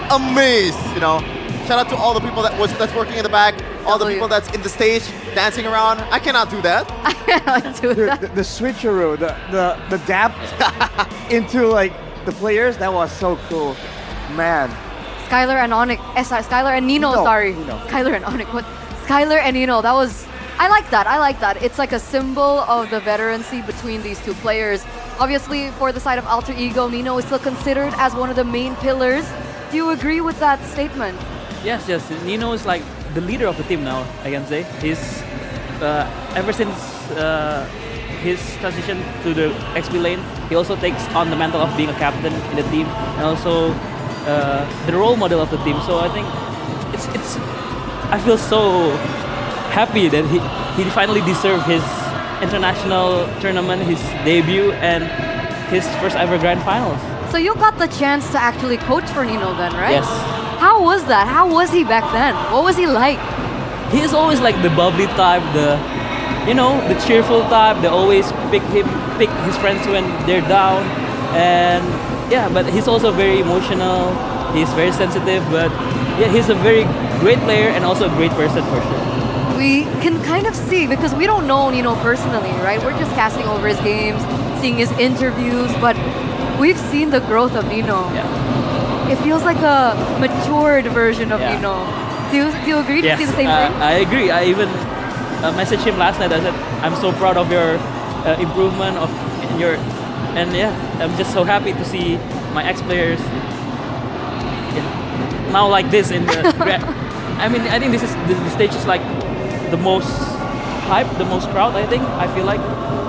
amazed, you know. Shout out to all the people that's working in the back, all the people that's in the stage, dancing around. I cannot do that. I cannot do that. The switcheroo, the dab into like the players, that was so cool. Man. Skylar and ONIC, Skylar and Nino, sorry. Skylar and ONIC, what? Skylar and Nino, that was, I like that. It's like a symbol of the veterancy between these two players. Obviously, for the side of Alter Ego, Nino is still considered as one of the main pillars. Do you agree with that statement? Yes. Nino is like the leader of the team now, I can say. He's, ever since his transition to the XP lane, he also takes on the mantle of being a captain in the team and also the role model of the team. So I think it's I feel so happy that he finally deserved his international tournament, his debut, and his first ever grand finals. So you got the chance to actually coach for Nino then, right? Yes. How was that? How was he back then? What was he like? He is always like the bubbly type, the cheerful type. They always pick his friends when they're down, and yeah. But he's also very emotional. He's very sensitive, but yeah, he's a very great player and also a great person for sure. We can kind of see, because we don't know Nino personally, right? We're just casting over his games, seeing his interviews, but we've seen the growth of Nino. Yeah. It feels like a matured version of Nino. Do you agree? Yes, Do you see the same thing? I agree. I even messaged him last night. I said, I'm so proud of your improvement and yeah, I'm just so happy to see my ex-players now like this in the I mean, I think this is the stage is like the most hype, the most crowd, I think, I feel like.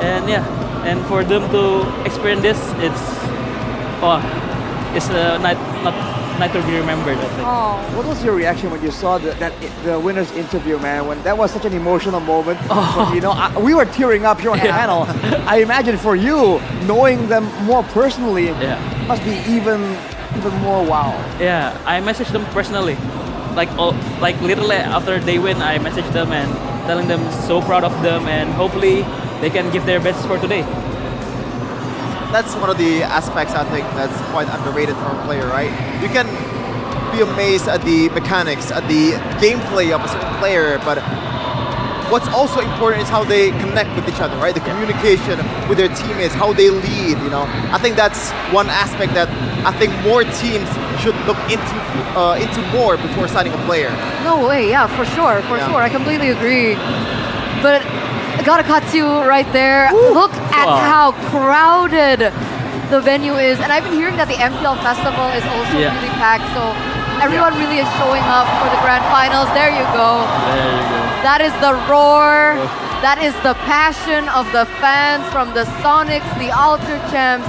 And yeah, and for them to experience this, it's a night to be remembered, I think. Oh, what was your reaction when you saw the winner's interview, man? When that was such an emotional moment. You know, we were tearing up here on the panel. I imagine for you, knowing them more personally, must be even more wow. Yeah, I messaged them personally. Like literally after they win, I messaged them and telling them so proud of them and hopefully they can give their best for today. That's one of the aspects I think that's quite underrated for a player, right? You can be amazed at the mechanics, at the gameplay of a certain player, but what's also important is how they connect with each other, right? The communication with their teammates, how they lead, you know? I think that's one aspect that I think more teams should look into more before signing a player. No way, yeah, for sure. I completely agree. But I gotta cut you right there. Look at how crowded the venue is. And I've been hearing that the MPL Festival is also really packed. So everyone really is showing up for the grand finals. There you go. That is the roar. That is the passion of the fans from the Sonics, the Alter Champs.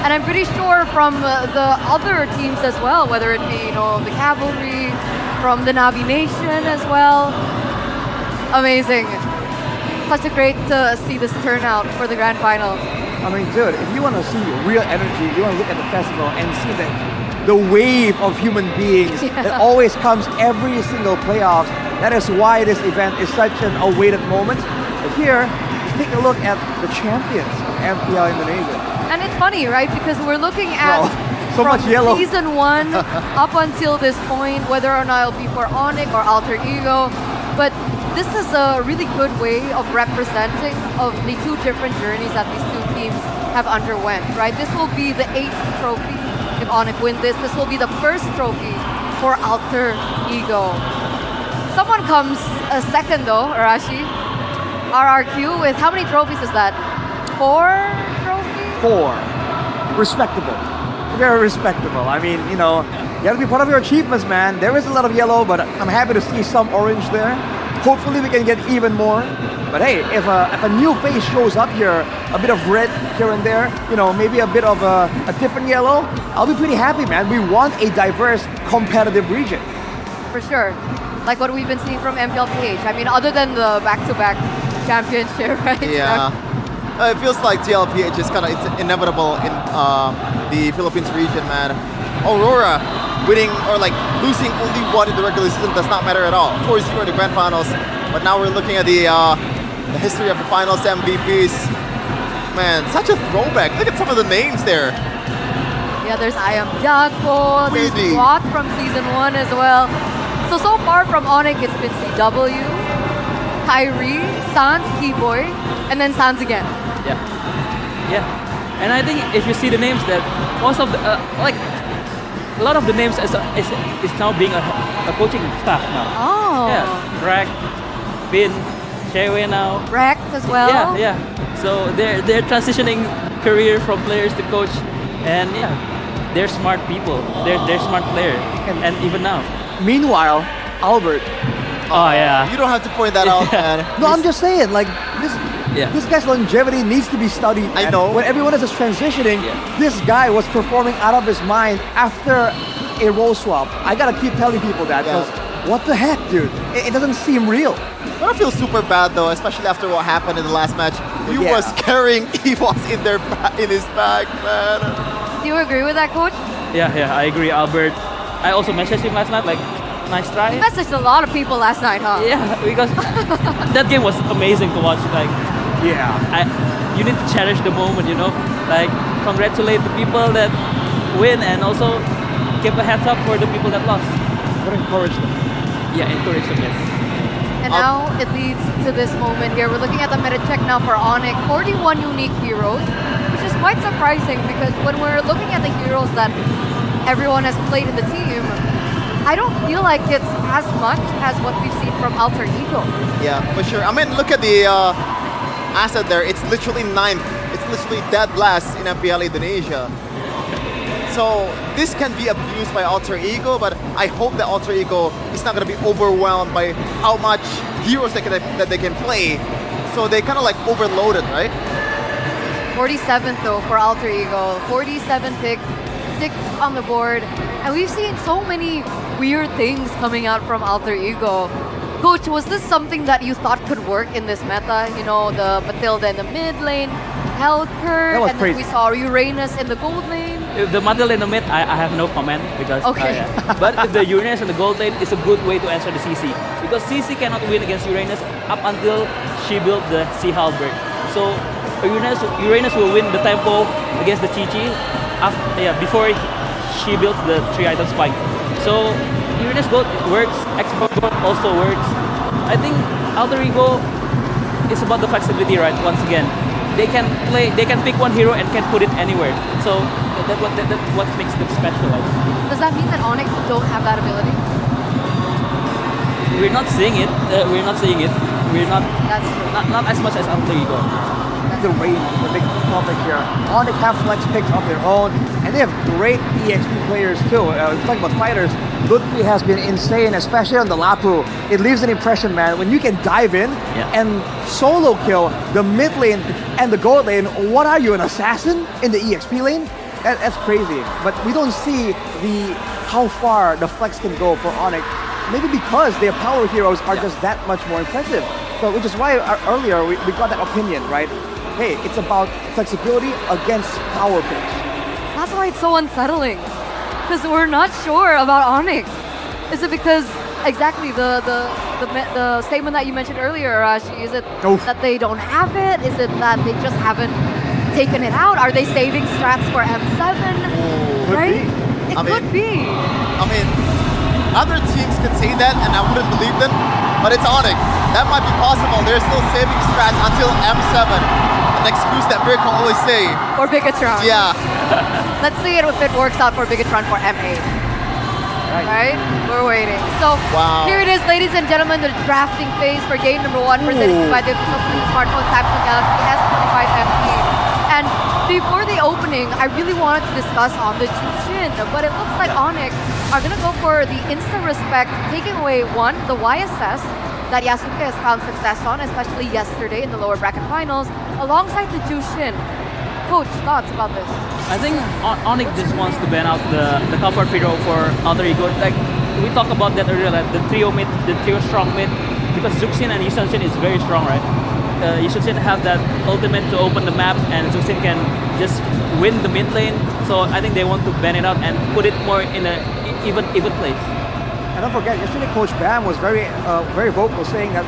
And I'm pretty sure from the other teams as well, whether it be, the Cavalry, from the Navi Nation as well. Amazing. Such a great to see this turnout for the grand final. I mean, dude, if you want to see real energy, you want to look at the festival and see the wave of human beings that always comes every single playoffs. That is why this event is such an awaited moment. But here, just take a look at the champions of MPL Indonesia. And it's funny, right? Because we're looking at so much yellow. Season 1 up until this point, whether or not it'll be for ONIC or Alter Ego. But this is a really good way of representing of the two different journeys that these two teams have underwent, right? This will be the 8th trophy if ONIC win this. This will be the first trophy for Alter Ego. Someone comes second though, Arashi. RRQ with how many trophies is that? 4 trophies? 4. Respectable. Very respectable. I mean, you know, you gotta be proud of your achievements, man. There is a lot of yellow, but I'm happy to see some orange there. Hopefully we can get even more. But hey, if a new face shows up here, a bit of red here and there, you know, maybe a bit of a different yellow, I'll be pretty happy, man. We want a diverse, competitive region. For sure. Like what we've been seeing from MPLPH. I mean, other than the back-to-back championship, right? Yeah. It feels like TLPH is kind of inevitable in the Philippines region, man. Aurora winning or like losing only one in the regular season does not matter at all. 4-0 in the grand finals, but now we're looking at the history of the finals MVPs. Man, such a throwback. Look at some of the names there. Yeah, there's I Am Jaco, there's Weedy. Rock from season 1 as well. So far from ONIC, it's been CW, Kyrie, Sans, Keyboy, and then Sans again. Yeah. And I think if you see the names that most of the, like, a lot of the names is now being a coaching staff now. Oh. Yeah, Rack, Bin, Chewe now. Rack as well. Yeah. So they're transitioning career from players to coach, and yeah, they're smart people. They're smart players, and even now. Meanwhile, Albert. Oh yeah. You don't have to point that out, man. No, I'm just saying, like, Yeah. this guy's longevity needs to be studied. I man. know. When everyone else is transitioning, this guy was performing out of his mind after a role swap. I gotta keep telling people that, because what the heck, dude? It doesn't seem real. I feel super bad though, especially after what happened in the last match. He was carrying EVOS in his bag, man. Do you agree with that, Coach? Yeah, I agree, Albert. I also messaged him last night, like, nice try. You messaged a lot of people last night, huh? Yeah, because that game was amazing to watch. Like, you need to cherish the moment, you know. Like, congratulate the people that win, and also give a heads up for the people that lost. But encourage them. Yeah, encourage them, yes. And now it leads to this moment here. We're looking at the meta check now for ONIC. 41 unique heroes, which is quite surprising because when we're looking at the heroes that everyone has played in the team, I don't feel like it's as much as what we've seen from Alter Ego. Yeah, for sure. I mean, look at the asset there. It's literally 9th. It's literally dead last in MPL Indonesia. So this can be abused by Alter Ego, but I hope that Alter Ego is not going to be overwhelmed by how much heroes that they can play. So they kind of like overloaded, right? 47th though for Alter Ego. 47 picks, 6 on the board. And we've seen so many weird things coming out from Alter Ego. Coach, was this something that you thought could work in this meta? You know, the Matilda in the mid lane, Helker, That was and crazy. then we saw Uranus in the gold lane. If the Matilda in the mid, I have no comment because. Okay. But if the Uranus in the gold lane is a good way to answer the CC, because CC cannot win against Uranus up until she built the Sea Halberd. So Uranus will win the tempo against the Chi-Chi before she built the 3-item spike. So Uranus gold works, export gold also works. I think Alter Ego is about the flexibility, right? Once again, they can pick one hero and can put it anywhere. So that's what makes them special. Does that mean that ONIC don't have that ability? We're not seeing it. We're not. That's true. Not as much as Alter Ego. The range, the big topic here. ONIC have flex picks of their own, and they have great EXP players too. Talking about fighters, Ludwig has been insane, especially on the Lapu. It leaves an impression, man. When you can dive in and solo kill the mid lane and the gold lane, what are you, an assassin in the EXP lane? That's crazy. But we don't see how far the flex can go for ONIC. Maybe because their power heroes are just that much more impressive. So which is why earlier we got that opinion, right? Hey, it's about flexibility against power picks. That's why it's so unsettling. Because we're not sure about ONIC. Is it because exactly the statement that you mentioned earlier, Arashi? Is it that they don't have it? Is it that they just haven't taken it out? Are they saving strats for M7? Right? It could be. I mean, other teams could say that, and I wouldn't believe them. but it's ONIC. That might be possible. They're still saving strat until M7. An excuse that Beer can always say. Or Bigatron. Yeah. Let's see if it works out for Bigatron for M8. Right? We're waiting. So here it is, ladies and gentlemen, the drafting phase for game number 1 presented by the smartphone Samsung Galaxy S25 FE. And before the opening, I really wanted to discuss on the Jushin, but it looks like ONIC are going to go for the instant respect, taking away one, the YSS that Yasuke has found success on, especially yesterday in the lower bracket finals, alongside the Jushin. Coach, thoughts about this? I think ONIC just wants to ban out the comfort hero for Alter Ego. Like we talked about that earlier, like the trio mid, the trio strong mid, because Zuxin and Yusanshin is very strong, right? Yusanshin have that ultimate to open the map, and Zuxin can just win the mid lane. So I think they want to ban it out and put it more in a even place. And don't forget, yesterday Coach Bam was very vocal, saying that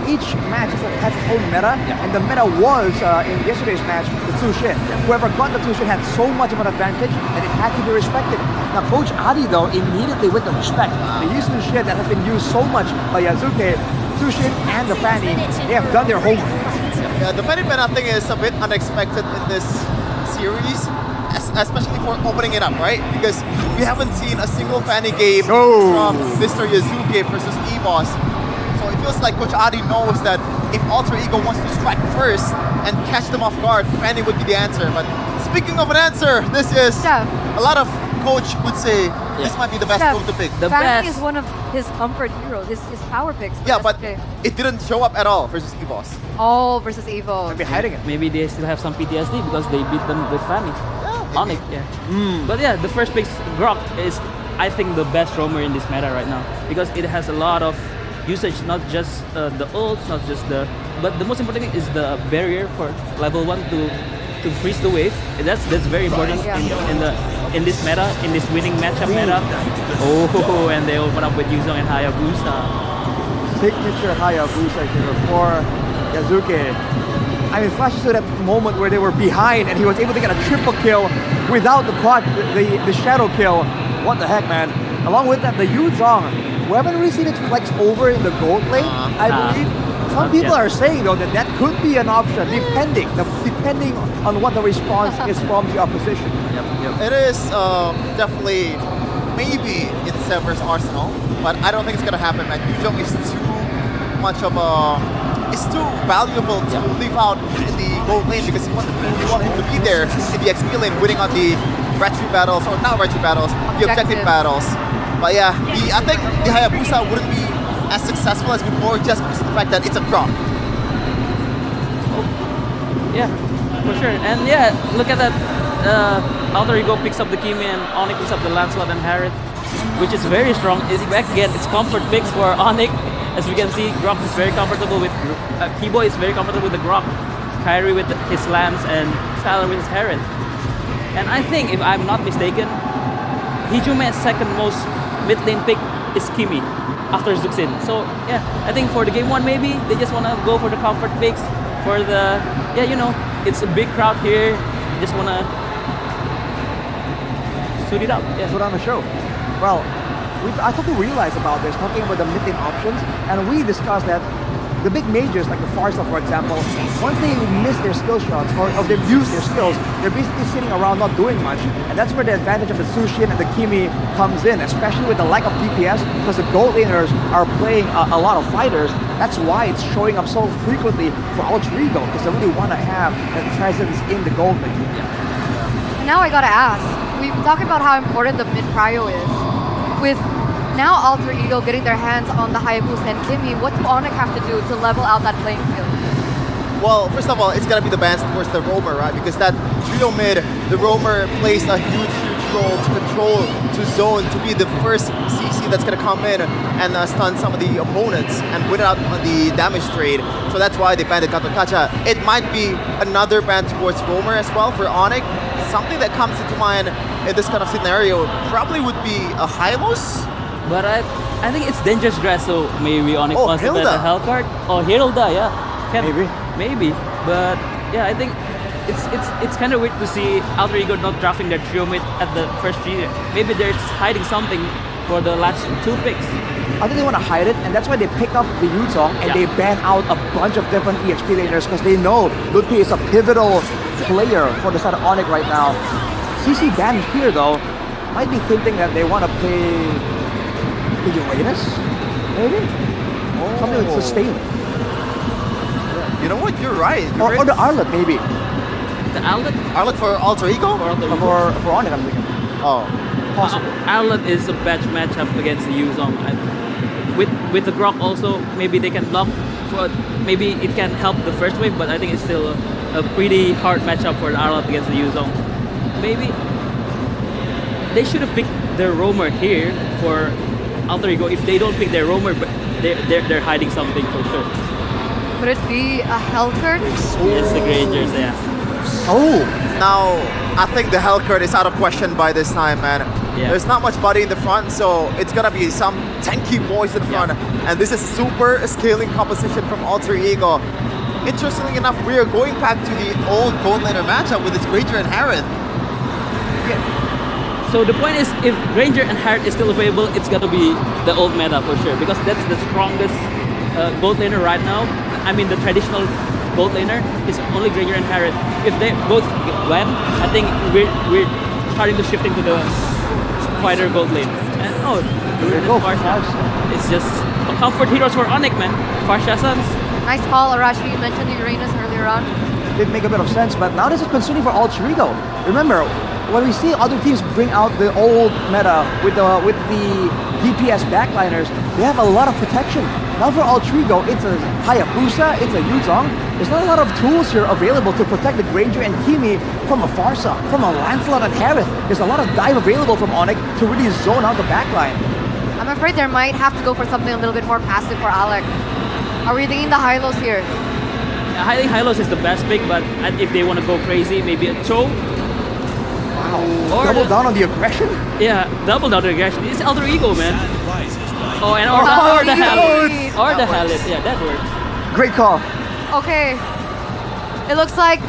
each match has its own meta, and the meta was, in yesterday's match, the Zushin. Whoever got the Zushin had so much of an advantage that it had to be respected. Now Coach Adi, though, immediately with the respect, the Zushin that has been used so much by Yasuke, Zushin and the Fanny, they have done their homework. Yeah, the Fanny meta thing is a bit unexpected in this series, especially for opening it up, right? Because we haven't seen a single Fanny game from Mr. Yasuke versus EVOS. So it feels like Coach Adi knows that if Alter Ego wants to strike first and catch them off guard, Fanny would be the answer. But speaking of an answer, this is a lot of coach would say this might be the best move to pick. Fanny is one of his comfort heroes, his power picks. Yeah, but it didn't show up at all versus EVOS. Oh, versus Evo. Maybe hiding it. Maybe they still have some PTSD because they beat them with Fanny. ONIC, But yeah, the first pick, Grok, is I think the best roamer in this meta right now because it has a lot of usage, not just the ults, not just but the most important thing is the barrier for level 1 to freeze the wave. That's very important in this meta, in this winning matchup meta. Oh, and they open up with Yuzong and Hayabusa. Signature Hayabusa here for Yasuke. I mean, flashes to that moment where they were behind and he was able to get a triple kill without the shadow kill. What the heck, man? Along with that, the Yuzong, we haven't really seen it flex over in the gold lane, I believe. Some people are saying, though, that could be an option, depending on what the response is from the opposition. It is definitely, maybe it severs Arsenal, but I don't think it's going to happen, man. Yuzong is too much of it's too valuable to leave out in the gold lane because you want him to be there in the XP lane, winning on the retry battles, or not retry battles, the objective battles. But yeah, I think the Hayabusa wouldn't be as successful as before just because of the fact that it's a drop. Yeah, for sure. And yeah, look at that. Alter Ego picks up the Kimi and ONIC picks up the Lancelot and Harriet, which is very strong. Back again, it's comfort picks for ONIC. As we can see, Grok is very comfortable with Kibo is very comfortable with the Grok, Kyrie with his Lance, and Skylar with his Harriet. And I think, if I'm not mistaken, Hijume's second most mid lane pick is Kimi after Zuxin. So yeah, I think for the game 1 maybe they just wanna go for the comfort picks for the it's a big crowd here. Just wanna suit it up. Yeah. Put on the show. Well, I thought we realized about this, talking about the mid lane options, and we discussed that the big majors, like the Farsal, for example, once they miss their skill shots, or they've used their skills, they're basically sitting around not doing much, and that's where the advantage of the Sushin and the Kimi comes in, especially with the lack of DPS, because the gold laners are playing a lot of fighters. That's why it's showing up so frequently for Alter Ego, because they really want to have that presence in the gold lane. Now I gotta ask, we talk about how important the mid prio is. With now Alter Ego getting their hands on the Hayabusa and Kimi, what do ONIC have to do to level out that playing field? Well, first of all, it's gonna be the bans towards the roamer, right? Because that trio mid, the roamer plays a huge role to control, to zone, to be the first CC that's gonna come in and stun some of the opponents and win out on the damage trade. So that's why they banned the Katokacha. It might be another ban towards roamer as well for ONIC. Something that comes into mind in this kind of scenario probably would be a Hylos. But I think it's dangerous grass, so maybe ONIC wants to bet the hell card. Oh, Hilda, yeah. Maybe. But yeah, I think it's kind of weird to see Alter Ego not drafting their trio mid at the first 3. Maybe they're hiding something for the last 2 picks. I think they want to hide it, and that's why they pick up the Yuzong and they ban out a bunch of different EXP laners because they know Ludwig is a pivotal player for the side of ONIC right now. CC ban here though might be thinking that they want to play the Uranus, maybe? Something like sustain. You know what? You're right. Or the Arlet maybe. The Arlet? Arlet for Alter Ego? For ONIC, I'm thinking. Oh. Possible. Arlet is a bad matchup against the Yuzong. With the Grok also, maybe they can block. Maybe it can help the first wave, but I think it's still a pretty hard matchup for the Arlet against the Yuzong. Maybe they should have picked their roamer here for Alter Ego. If they don't pick their roamer, but they're hiding something for sure. Could it be a Hellcurt? Yes, the Grangers, yeah. Oh! Now, I think the Hellcurt is out of question by this time, man. Yeah. There's not much body in the front, so it's gonna be some tanky boys in front. And this is super scaling composition from Alter Ego. Interestingly enough, we are going back to the old gold laner matchup with its Granger and Harith. So the point is, if Granger and Harith is still available, it's gonna be the old meta for sure, because that's the strongest gold laner right now. I mean, the traditional gold laner is only Granger and Harith. If they both win, I think we're starting to shift into the fighter gold lane. And Farsha. It's just comfort heroes for ONIC, man. Farsha Suns. Nice call, Arashi. You mentioned the Uranus earlier on. Did make a bit of sense, but now this is concerning for Alter Ego. Remember, when we see other teams bring out the old meta with the DPS backliners, they have a lot of protection. Now for Alter Ego, it's a Hayabusa, it's a Yuzong. There's not a lot of tools here available to protect the Granger and Kimi from a Farsa, from a Lancelot and Harith. There's a lot of dive available from ONIC to really zone out the backline. I'm afraid they might have to go for something a little bit more passive for Alec. Are we thinking the Hylos here? I think Hylos is the best pick, but if they want to go crazy, maybe a Cho. Wow. Or double down on the aggression? Yeah, double down on the aggression. It's Alter Ego, man. Oh, and or the Halid. Or the Halid. Yeah, that works. Great call. Okay. It looks like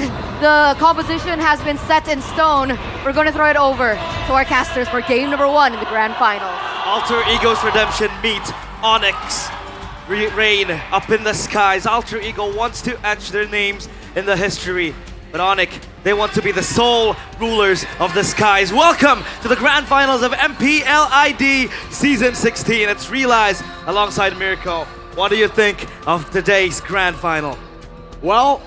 the composition has been set in stone. We're going to throw it over to our casters for game number 1 in the grand final. Alter Ego's redemption meet Onyx. Reign up in the skies. Alter Ego wants to etch their names in the history. But ONIC, they want to be the sole rulers of the skies. Welcome to the grand finals of MPL ID Season 16. It's Realize alongside Mirko. What do you think of today's grand final? Well,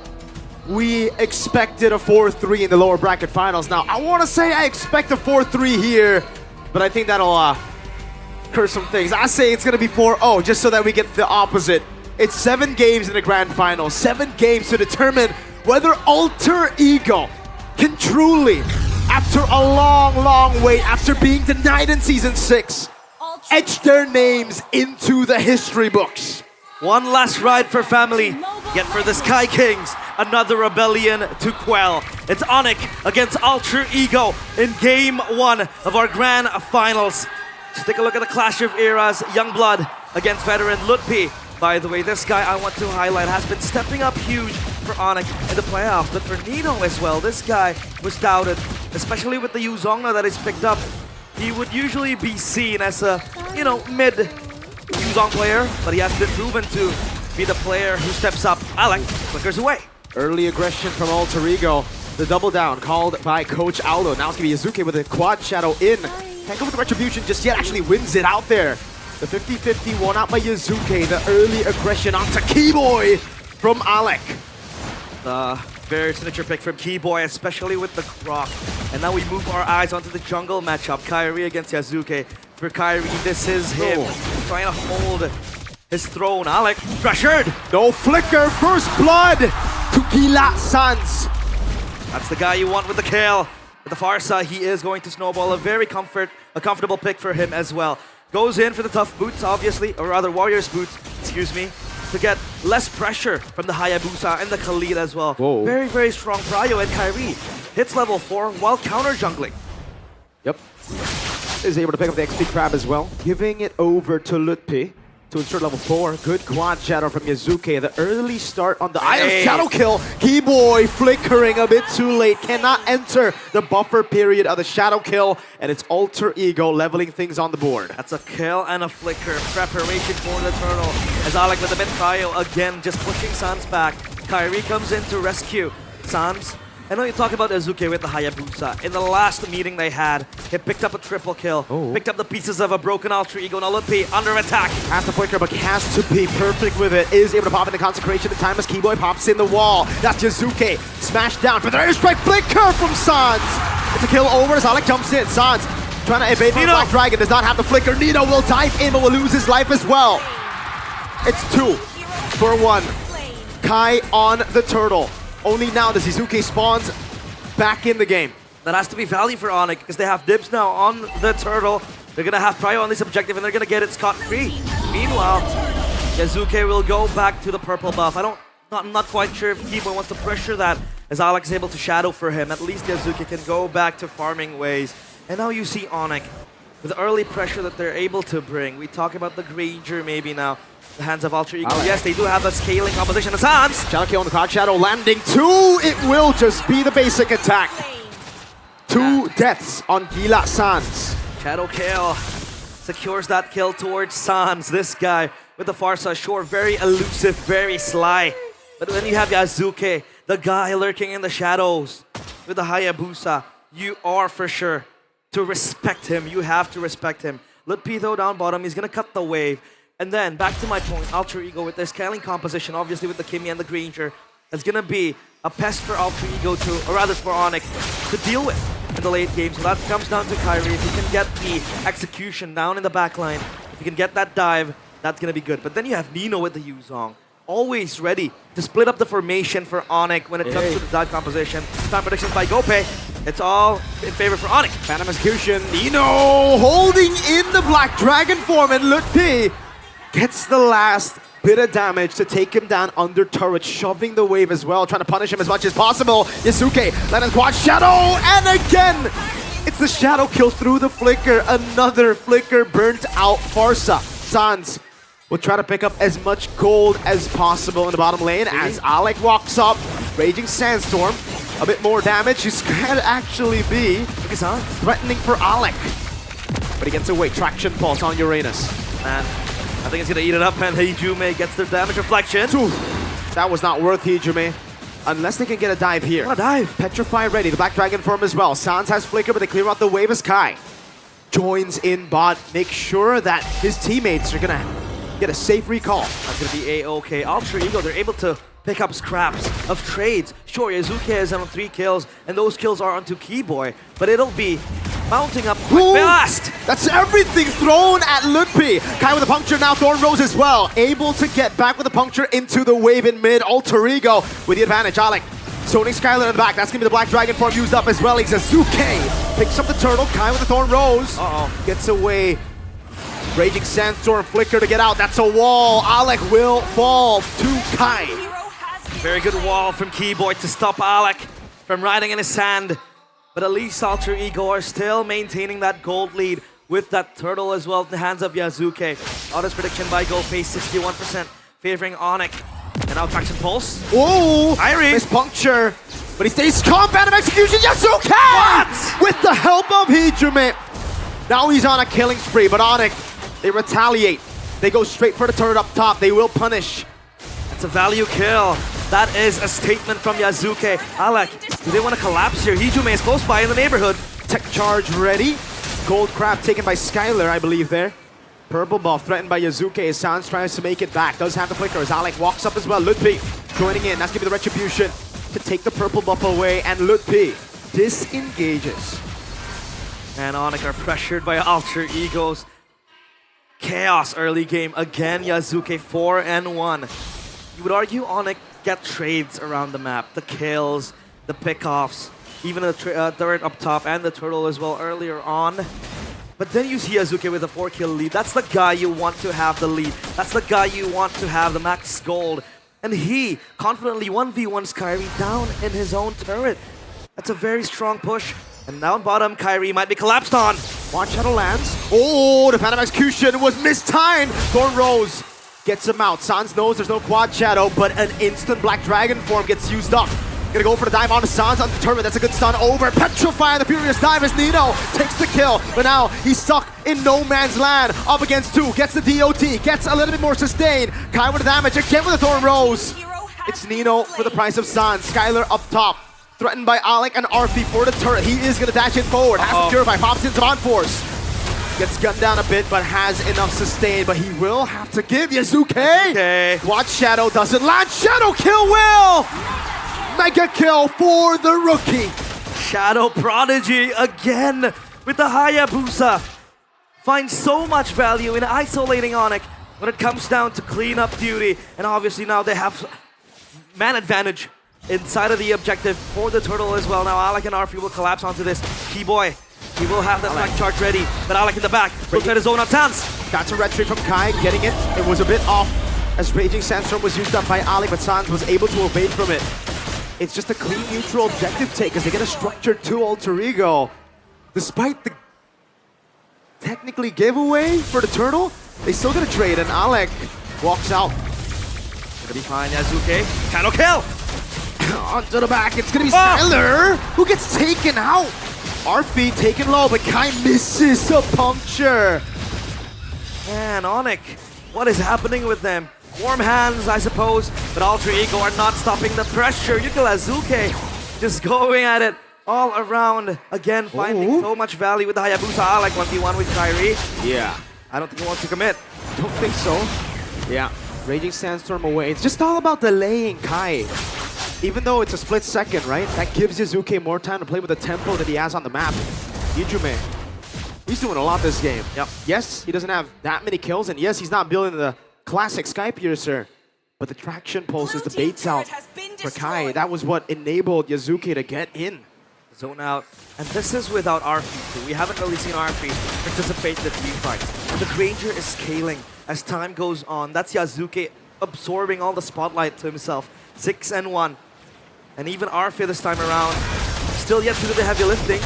we expected a 4-3 in the lower bracket finals. Now, I want to say I expect a 4-3 here, but I think that'll curse some things. I say it's going to be 4-0 just so that we get the opposite. It's 7 games in the grand final, 7 games to determine whether Alter Ego can truly, after a long wait, after being denied in Season 6, etch their names into the history books. One last ride for family, yet for the Sky Kings, another rebellion to quell. It's ONIC against Alter Ego in Game 1 of our grand finals. Just take a look at the Clash of Eras, Youngblood against veteran Lutpi. By the way, this guy I want to highlight has been stepping up huge for ONIC in the playoffs, but for Nino as well. This guy was doubted, especially with the Yuzongna that is picked up. He would usually be seen as a, mid Yuzong player, but he has been proven to be the player who steps up. Alec flickers away. Early aggression from Alter Ego. The double down called by Coach Aldo. Now it's going to be Yazuke with a quad shadow in. Can't go with the retribution just yet, actually wins it out there. The 50-50 won out by Yazuke. The early aggression onto Keyboy from Alec. The very signature pick from Keyboy, especially with the Croc. And now we move our eyes onto the jungle matchup. Kairi against Yazuke. For Kairi, this is him trying to hold his throne. Alec pressured. No flicker, first blood to Gila Sans. That's the guy you want with the kill. With the Farsa, he is going to snowball a very comfortable pick for him as well. Goes in for the tough boots, obviously, or rather Warriors boots, excuse me, to get less pressure from the Hayabusa and the Khalid as well. Whoa. Very, very strong prio, and Kairi hits level 4 while counter jungling. Yep. Is able to pick up the XP Crab as well, giving it over to Lutpi. to ensure level 4. Good quad shadow from Yazuke. The early start on the item shadow kill. Keyboy flickering a bit too late. Cannot enter the buffer period of the shadow kill. And it's Alter Ego leveling things on the board. That's a kill and a flicker. Preparation for the turtle. As Alec with a mid prio again, just pushing Sans back. Kairi comes in to rescue Sans. I know you talk about Yazuke with the Hayabusa. In the last meeting they had, he picked up a triple kill, picked up the pieces of a broken Alter Ego. Now Lutpi under attack. Has the flicker, but has to be perfect with it. Is able to pop into consecration in time as Keyboy pops in the wall. That's Yazuke. Smashed down for the airstrike flicker from Sans. It's a kill over as Alec jumps in. Sans trying to evade the Black Dragon. Does not have the flicker. Nino will dive in, but will lose his life as well. It's 2 for 1. Kai on the turtle. Only now does Yazuke spawns back in the game. That has to be value for ONIC because they have dibs now on the turtle. They're going to have prio on this objective and they're going to get it scot-free. Meanwhile, Yazuke will go back to the purple buff. I'm not quite sure if Keyboy wants to pressure that as Alex is able to shadow for him. At least Yazuke can go back to farming ways. And now you see ONIC with the early pressure that they're able to bring. We talk about the Granger maybe now. The hands of Alter Ego. Yes, they do have a scaling composition. The Sans! Shadow kill on the Cloud Shadow, landing 2. It will just be the basic attack. 2 deaths on Gila Sans. Shadow kill. Secures that kill towards Sans. This guy with the Farsa, sure, very elusive, very sly. But when you have Yazuke, the guy lurking in the shadows with the Hayabusa, you are for sure to respect him. You have to respect him. Lutpi though down bottom, he's gonna cut the wave. And then, back to my point, Alter Ego with their scaling composition, obviously with the Kimmy and the Granger, is going to be a pest for Alter Ego to, or rather for ONIC, to deal with in the late game. So that comes down to Kairi. If he can get the execution down in the backline, if he can get that dive, that's going to be good. But then you have Nino with the Yuzong, always ready to split up the formation for ONIC when it comes to the dive composition. Time predictions by Gope. It's all in favor for ONIC. Phantom execution. Nino holding in the Black Dragon form, and Lutpi gets the last bit of damage to take him down under turret, shoving the wave as well, trying to punish him as much as possible. Yazuke, let him quad shadow, and again, it's the shadow kill through the flicker. Another flicker burnt out Farsa. Sans will try to pick up as much gold as possible in the bottom lane as Alec walks up. Raging Sandstorm, a bit more damage. He's gonna actually be threatening for Alec. But he gets away. Traction pulse on Uranus. Man, I think it's gonna eat it up, and Hijume gets their damage reflection. That was not worth Hijume. Unless they can get a dive here. What a dive! Petrify ready, the Black Dragon form as well. Sans has flicker, but they clear out the wave as Kai joins in bot. Make sure that his teammates are gonna get a safe recall. That's gonna be A-OK. Alter Ego, they're able to pick up scraps of trades. Sure, Yazuke is on 3 kills, and those kills are onto Keyboy, but it'll be mounting up quite fast. That's everything thrown at Lutpi. Kai with a puncture now, Thorn Rose as well. Able to get back with a puncture into the wave in mid. Alter Ego with the advantage. Alec zoning Skylar in the back. That's gonna be the Black Dragon form used up as well. Yazuke picks up the turtle. Kai with the Thorn Rose. Gets away. Raging Sandstorm flicker to get out. That's a wall. Alec will fall to Kai. Very good wall from Keyboy to stop Alec from riding in his sand. But at least Alter Ego are still maintaining that gold lead with that turtle as well in the hands of Yazuke. Honest prediction by Gope, 61% favoring ONIC. And now Traction Pulse. Oh! Irie! Miss puncture, but he stays calm. Phantom execution. Yazuke! What? With the help of Hijume. Now he's on a killing spree, but ONIC, they retaliate. They go straight for the turret up top. They will punish. It's a value kill. That is a statement from Yazuke. Alec, do they want to collapse here? Hijume is close by in the neighborhood. Tech charge ready. Gold crab taken by Skylar, I believe there. Purple buff threatened by Yazuke as Sans tries to make it back. Does have the flicker as Alec walks up as well. Lutpi joining in. That's going to be the retribution to take the purple buff away. And Lutpi disengages. And ONIC are pressured by Alter Egos. Chaos early game. Again, Yazuke 4-1. You would argue ONIC get trades around the map. The kills, the pickoffs, even the turret up top and the turtle as well earlier on. But then you see Yazuke with a 4-kill lead. That's the guy you want to have the lead. That's the guy you want to have the max gold. And he confidently 1v1s Kairi down in his own turret. That's a very strong push. And down bottom, Kairi might be collapsed on. Quad Shadow lands. Oh, the Phantom Execution was mistimed. Thorn Rose gets him out. Sans knows there's no Quad Shadow, but an instant Black Dragon form gets used up. Gonna go for the dive onto Sans, undetermined. That's a good stun over. Petrify the Furious Dive as Nino takes the kill, but now he's stuck in no man's land. Up against 2, gets the DOT, gets a little bit more sustain. Kai with the damage, again with the Thorn Rose. It's Nino for the price of Sans. Skylar up top, threatened by Alec and Arfi for the turret. He is gonna dash it forward, has to purify, pops in some on force. Gets gunned down a bit, but has enough sustain, but he will have to give Yazuke. Quad Shadow doesn't land, Shadow kill will! Mega kill for the rookie. Shadow Prodigy again with the Hayabusa. Finds so much value in isolating ONIC when it comes down to cleanup duty. And obviously now they have man advantage inside of the objective for the turtle as well. Now Alec and Arfi will collapse onto this. Keyboy, he will have that flank charge ready, but Alec in the back will try to zone out Sans. That's a red tree from Kai, getting it. It was a bit off as Raging Sandstorm was used up by Alec, but Sans was able to evade from it. It's just a clean neutral objective take as they get a structured 2 alter ego. Despite the technically giveaway for the turtle, they still get a trade and Alec walks out. Gonna be fine, Yazuke. Shadow kill! Onto the back, it's gonna be Skylar who gets taken out. Arfi taken low, but Kai misses a puncture. Man, ONIC, what is happening with them? Warm hands, I suppose, but Alter Ego are not stopping the pressure. Yuka Azuke just going at it all around. Again, finding so much value with the Hayabusa. Alec 1v1 with Kyrie. Yeah. I don't think he wants to commit. Don't think so. Yeah. Raging Sandstorm away. It's just all about delaying Kai. Even though it's a split second, right? That gives Yazuke more time to play with the tempo that he has on the map. Ijume, he's doing a lot this game. Yep. Yes, he doesn't have that many kills, and yes, he's not building the classic Sky Piercer, but the traction pulses, the baits out for Kai. That was what enabled Yazuke to get in. Zone out. And this is without Arfi too. We haven't really seen Arfi participate in the team fights. The Granger is scaling as time goes on. That's Yazuke absorbing all the spotlight to himself. 6-1. And even Arfi this time around, still yet to do the heavy lifting.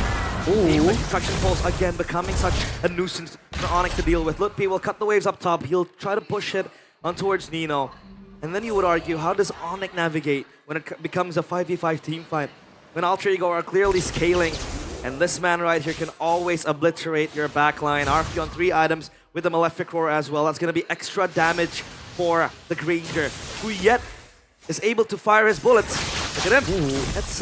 With traction pulse again becoming such a nuisance for ONIC to deal with. Lutpi will cut the waves up top. He'll try to push it on towards Nino. And then you would argue, how does ONIC navigate when it becomes a 5v5 team fight? When Alter Ego are clearly scaling, and this man right here can always obliterate your backline. Arfi on 3 items with the Malefic Roar as well. That's going to be extra damage for the Granger, who yet is able to fire his bullets. Look at him. That's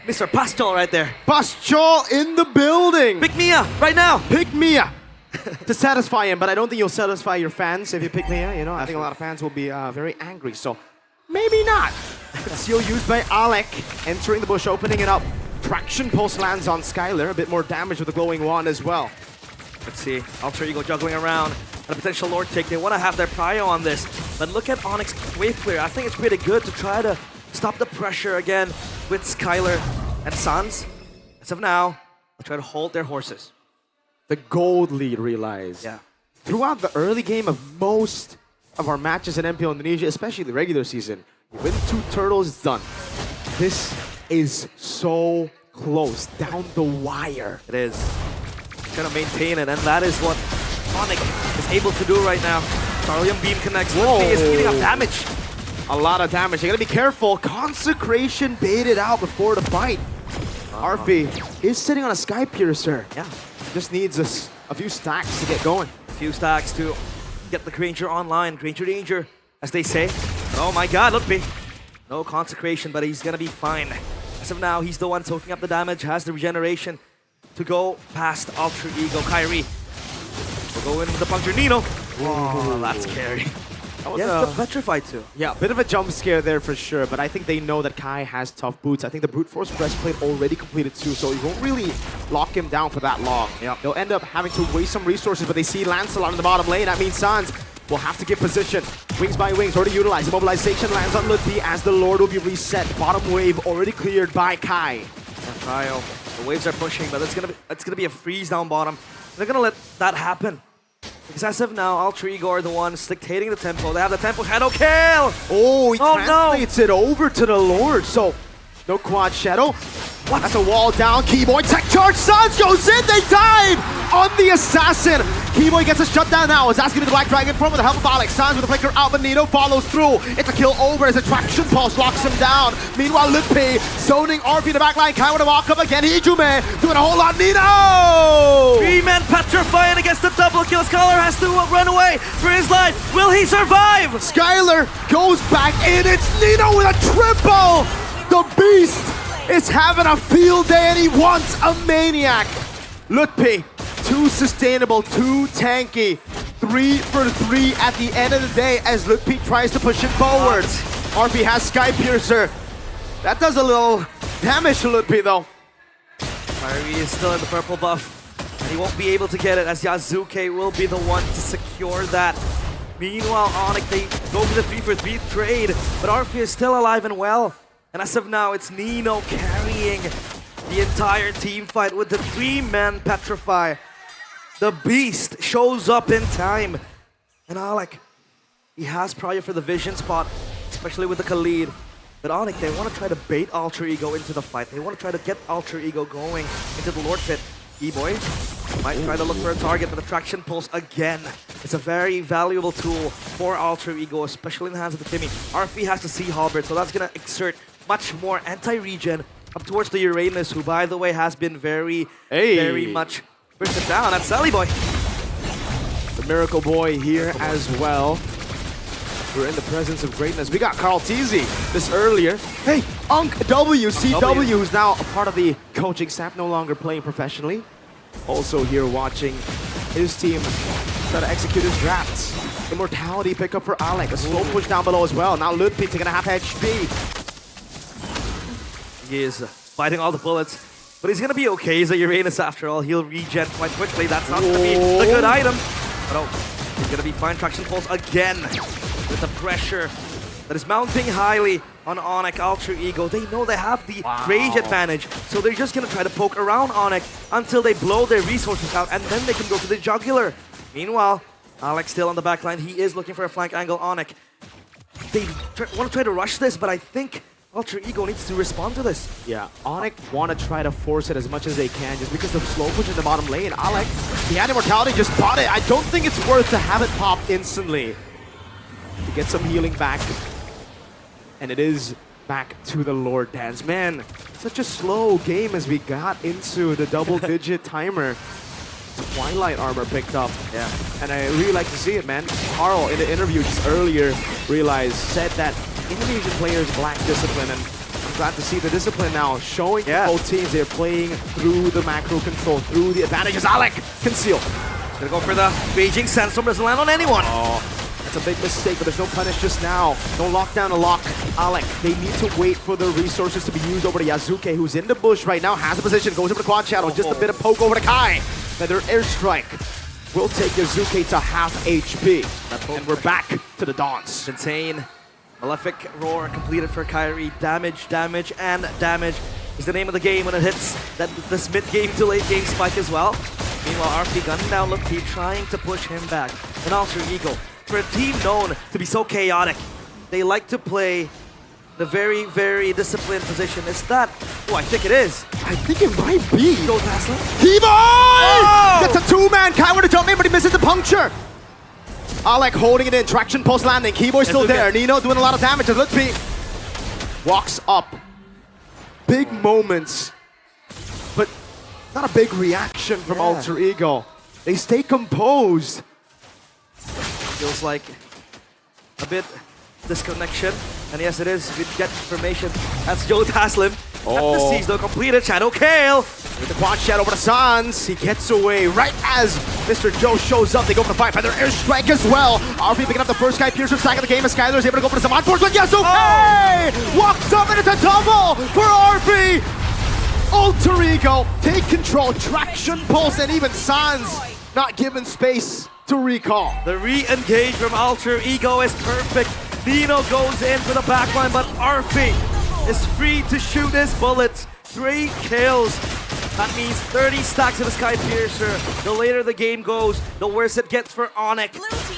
Mr. Pastol right there. Pastol in the building. Pick Mia right now. Pick Mia. To satisfy him, but I don't think you'll satisfy your fans if you pick Mia. You know, I think a lot of fans will be very angry. So maybe not. Seal used by Alec, entering the bush, opening it up. Traction pulse lands on Skylar. A bit more damage with the glowing wand as well. Let's see. Alter Ego juggling around. And a potential Lord take. They want to have their prio on this. But look at ONIC's wave clear. I think it's pretty good to try to stop the pressure again with Skylar and Sans. As of now, I'll try to hold their horses. The gold lead, realize. Yeah. Throughout the early game of most of our matches in MPL Indonesia, especially the regular season, you win 2 turtles, it's done. This is so close, down the wire. It is. Trying to maintain it, and that is what ONIC is able to do right now. Starlium Beam connects. Lutpi is eating up damage. A lot of damage. You gotta be careful. Consecration baited out before the fight. Arfi is sitting on a Sky Piercer. Yeah. Just needs a few stacks to get going. A few stacks to get the Granger online. Granger danger, as they say. But oh my god, Lutpi. No consecration, but he's gonna be fine. As of now, he's the one soaking up the damage, has the regeneration to go past Alter Ego. Kyrie will go in with the puncture. Nino. Oh, that's scary. Yes, the petrified too. Yeah, a bit of a jump scare there for sure, but I think they know that Kai has tough boots. I think the Brute Force breastplate already completed too, so it won't really lock him down for that long. Yeah. They'll end up having to waste some resources, but they see Lancelot in the bottom lane. That means Sans will have to get position. Wings by wings, already utilized. Immobilization lands on Lutpi as the Lord will be reset. Bottom wave already cleared by Kai. Kyle, the waves are pushing, but it's gonna be a freeze down bottom. They're gonna let that happen. Because as of now, Alter Ego are the ones dictating the tempo. They have the tempo. Shadow kill! Oh, he translates it over to the Lord. So, no Quad Shadow. That's a wall down. Keyboy tech charge. Suns goes in. They dive on the assassin. Keyboy gets a shutdown now. Is asking the Black Dragon from with the help of Alex. Suns with the flicker out, but Nino follows through. It's a kill over as a traction pulse locks him down. Meanwhile, Lippy zoning RP in the back line. Kai with a walk up again. Hijume doing a whole lot. Nino! 3-man petrifying against the double kill. Scholar has to run away for his life. Will he survive? Skylar goes back in. It's Nino with a triple. The beast is having a field day and he wants a maniac. Lutpi, too sustainable, too tanky. 3 for 3 at the end of the day as Lutpi tries to push it forward. RP has Sky Piercer. That does a little damage to Lutpi though. Kyrie is still in the purple buff, and he won't be able to get it as Yazuke will be the one to secure that. Meanwhile, ONIC, they go for the 3 for 3 trade, but RP is still alive and well. And as of now, it's Nino carrying the entire team fight with the 3-man Petrify. The beast shows up in time. And Alec, he has prior for the vision spot, especially with the Khalid. But ONIC, they want to try to bait Alter Ego into the fight. They want to try to get Alter Ego going into the Lord Pit. E-Boy might try to look for a target, but the traction pulse again. It's a very valuable tool for Alter Ego, especially in the hands of the Timmy. RP has the Sea Halberd, so that's going to exert much more anti-regen up towards the Uranus, who, by the way, has been very much pushed down. That's Sally Boy. The Miracle Boy here as well. We're in the presence of greatness. We got Carl Teasy this earlier. Hey, CW, who's now a part of the coaching staff, no longer playing professionally. Also here watching his team try to execute his drafts. Immortality pickup for Alec. A slow push down below as well. Now Ludwig taking a half HP. He is fighting all the bullets, but he's gonna be okay. He's a Uranus after all. He'll regen quite quickly. That's not gonna be the good item. But oh, he's gonna be fine. Traction pulse again with the pressure that is mounting highly on ONIC. Alter Ego, they know they have the rage advantage, so they're just gonna try to poke around ONIC until they blow their resources out, and then they can go for the jugular. Meanwhile, Alex still on the back line. He is looking for a flank angle. ONIC, they want to try to rush this, but I think Alter Ego needs to respond to this. Yeah, ONIC want to try to force it as much as they can just because of slow push in the bottom lane. Alec, he had Immortality, just bought it. I don't think it's worth to have it pop instantly. To get some healing back. And it is back to the Lord Dance. Man, such a slow game as we got into the double-digit timer. Twilight armor picked up. Yeah. And I really like to see it, man. Carl, in the interview just earlier, said that Indonesian players lack discipline, and I'm glad to see the discipline now showing both teams. They're playing through the macro control, through the advantages. Alec, conceal. Gonna go for the Beijing Sandstorm, doesn't land on anyone. Oh, that's a big mistake, but there's no punish just now. No lockdown to lock Alec. They need to wait for the resources to be used over to Yazuke, who's in the bush right now, has a position, goes over the quad shadow, just a bit of poke over to Kai. Feather airstrike will take Yazuke to half HP. And we're back to the Dawns. Insane. Malefic Roar completed for Kyrie. Damage, damage, and damage is the name of the game when it hits this mid-game to late-game spike as well. Meanwhile, RP gunning down Lutpi, trying to push him back. And Alter Ego, for a team known to be so chaotic, they like to play the very, very disciplined position. Is that? Oh, I think it is. I think it might be. Go Tesla. Keyboy! Oh! Gets a two-man. Kai with a jump in, but he misses the puncture. Alec holding it in. Traction post landing. Keyboy still there. Nino doing a lot of damage as Lutfi walks up. Big moments, but not a big reaction from Alter Ego. They stay composed. Feels like a bit disconnection. And yes, it is. We get information. That's Joe Taslim. At the siege, though, completed. Shadow Kale. With the quad shadow over the Sans. He gets away right as Mr. Joe shows up. They go for the fight. Feather airstrike as well. RP picking up the first guy. Piercer stack of the game. As Skylar is able to go for the Saman Force. But yes, okay! Walks up and it's a double for RP. Alter Ego take control. Traction pulse and even Sans not given space to recall. The re-engage from Alter Ego is perfect. Nino goes in for the backline, but RP is free to shoot his bullets. 3 kills. That means 30 stacks of the Sky Piercer. The later the game goes, the worse it gets for ONIC.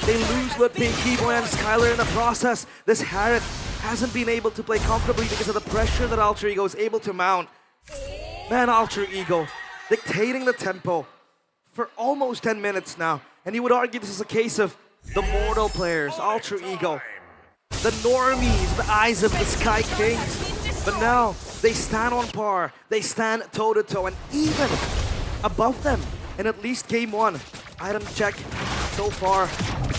They lose Lutpi, Keyboy, and Skylar in the process. This Harriet hasn't been able to play comfortably because of the pressure that Alter Ego is able to mount. Man, Alter Ego dictating the tempo for almost 10 minutes now. And you would argue this is a case of the mortal players, Alter Ego, the normies, the eyes of the Sky Kings. But now they stand on par, they stand toe-to-toe, and even above them in at least game one. Item check so far,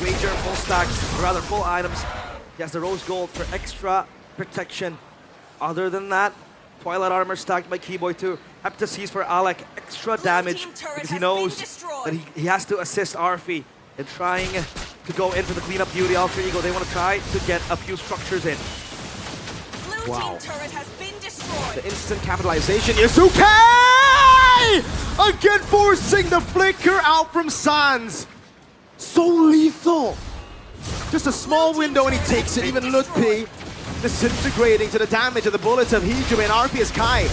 Wager full stacks, or rather full items. He has the rose gold for extra protection. Other than that, Twilight armor stacked by Keyboy too. Heptasis for Alec, extra damage because he knows that he has to assist Arfi in trying to go in for the cleanup duty. Alter Ego, they want to try to get a few structures in. Wow. The instant capitalization, Yasuke! Again forcing the flicker out from Sans. So lethal. Just a small window and he takes it. Even Lutpi disintegrating to the damage of the bullets of Hiju and Arceus Kai.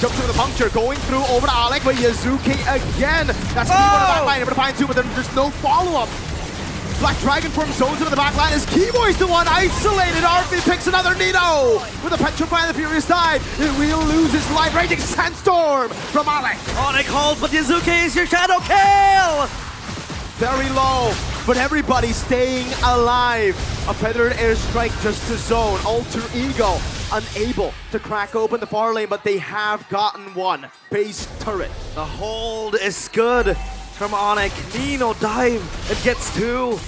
Jumps over the puncture, going through over to Alec, but Yasuke again. That's Keyboy in the backline, able to find two, but then there's no follow-up. Black Dragon form zones into the backline as Keyboy's the one isolated. Arfi picks another Nito with a Petrify on the Furious side. It will lose his life. Raging Sandstorm from Alec. ONIC hold, but Yasuke is your shadow kill! Very low, but everybody staying alive. A feathered airstrike just to zone. Alter Ego unable to crack open the far lane, but they have gotten one. Base turret. The hold is good from ONIC. Nino dive and gets two.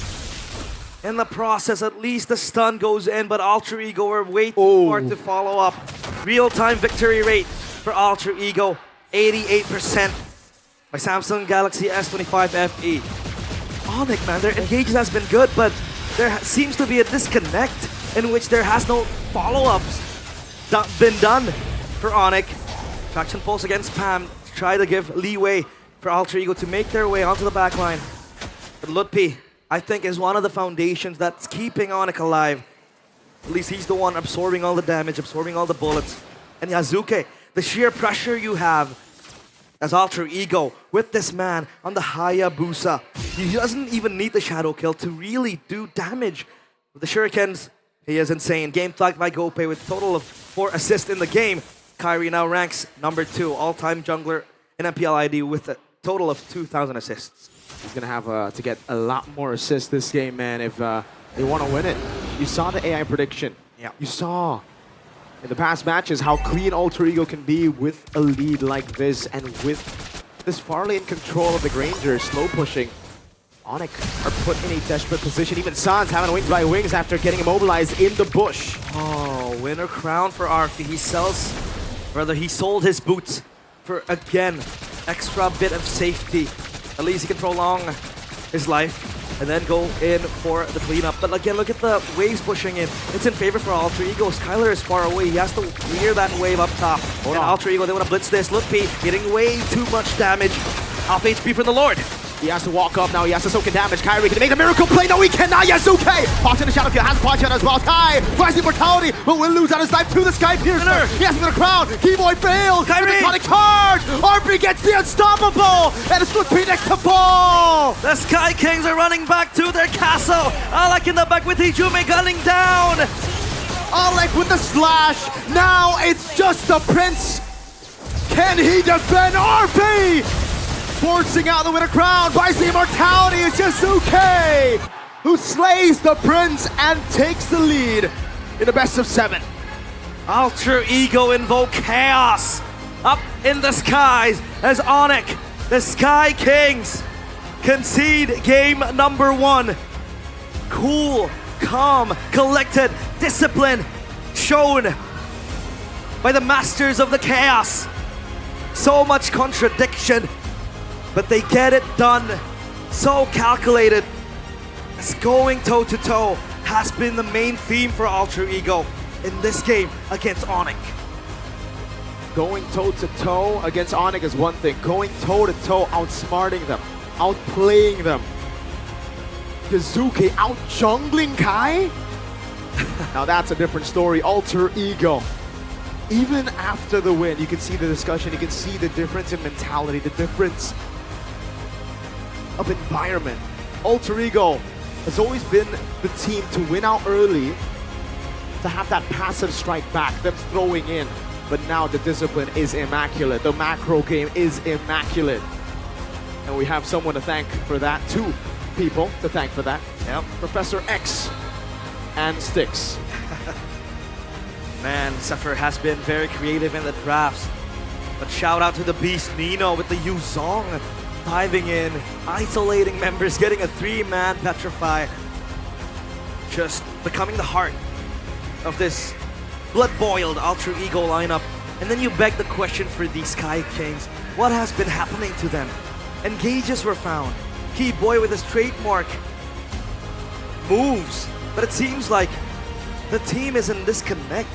In the process, at least the stun goes in, but Alter Ego are way too hard to follow up. Real-time victory rate for Alter Ego, 88% by Samsung Galaxy S25 FE. ONIC, man, their engagement has been good, but there seems to be a disconnect in which there has no follow-ups been done for ONIC. Traction pulse against Pam to try to give leeway for Alter Ego to make their way onto the backline. But Lutpi, I think, is one of the foundations that's keeping ONIC alive. At least he's the one absorbing all the damage, absorbing all the bullets. And Yasuke, the sheer pressure you have as Alter Ego with this man on the Hayabusa. He doesn't even need the shadow kill to really do damage. With the shurikens, he is insane. Game flagged by Gopay with a total of 4 assists in the game. Kyrie now ranks number 2 all-time jungler in MPL ID with a total of 2,000 assists. He's gonna have to get a lot more assists this game, man, if they want to win it. You saw the AI prediction. Yeah. You saw in the past matches how clean Alter Ego can be with a lead like this, and with this far lane control of the Granger, slow pushing. ONIC are put in a desperate position. Even Sans having wings by wings after getting immobilized in the bush. Oh, winner crown for Arfi. He sold his boots for, again, extra bit of safety. At least he can prolong his life and then go in for the cleanup. But again, look at the waves pushing in. It's in favor for Alter Ego. Skylar is far away. He has to clear that wave up top. And Alter Ego, they want to blitz this. Lutpi getting way too much damage. Off HP from the Lord. He has to walk up now. He has to soak in damage. Kyrie can he make a miracle play. No, he cannot. Yasuke pops in the shadow kill. Has Punch out as well. Kai rising mortality, but will lose out his life to the Sky Piercer. He has him in the crown. Keyboy fails. Kyrie. Iconic charge. RP gets the unstoppable. And it's Lutpi next to fall. The Sky Kings are running back to their castle. Alec in the back with Hijume gunning down. Alec with the slash. Now it's just the Prince. Can he defend RP? Forcing out the winner crown by the immortality is Yasuke, who slays the Prince and takes the lead in the best of 7. Alter Ego invoke chaos up in the skies as ONIC, the Sky Kings, concede game number 1. Cool, calm, collected, discipline shown by the masters of the chaos. So much contradiction, but they get it done. So calculated. As going toe-to-toe has been the main theme for Alter Ego in this game against ONIC. Going toe-to-toe against ONIC is one thing. Going toe-to-toe, outsmarting them, outplaying them. Yasuke out-jungling Kai? Now that's a different story. Alter Ego. Even after the win, you can see the discussion, you can see the difference in mentality, the difference of environment. Alter Ego has always been the team to win out early, to have that passive strike back, them throwing in. but now the discipline is immaculate. The macro game is immaculate. And we have someone to thank for that, two people to thank for that. Yep. Professor X and Styx. Man, Zephyr has been very creative in the drafts. But shout out to the beast Nino with the Yuzong diving in, isolating members, getting a 3-man Petrify. Just becoming the heart of this blood-boiled Alter Ego lineup. And then you beg the question for these Sky Kings. What has been happening to them? Engages were found. Key Boy with his trademark moves. But it seems like the team is in disconnect.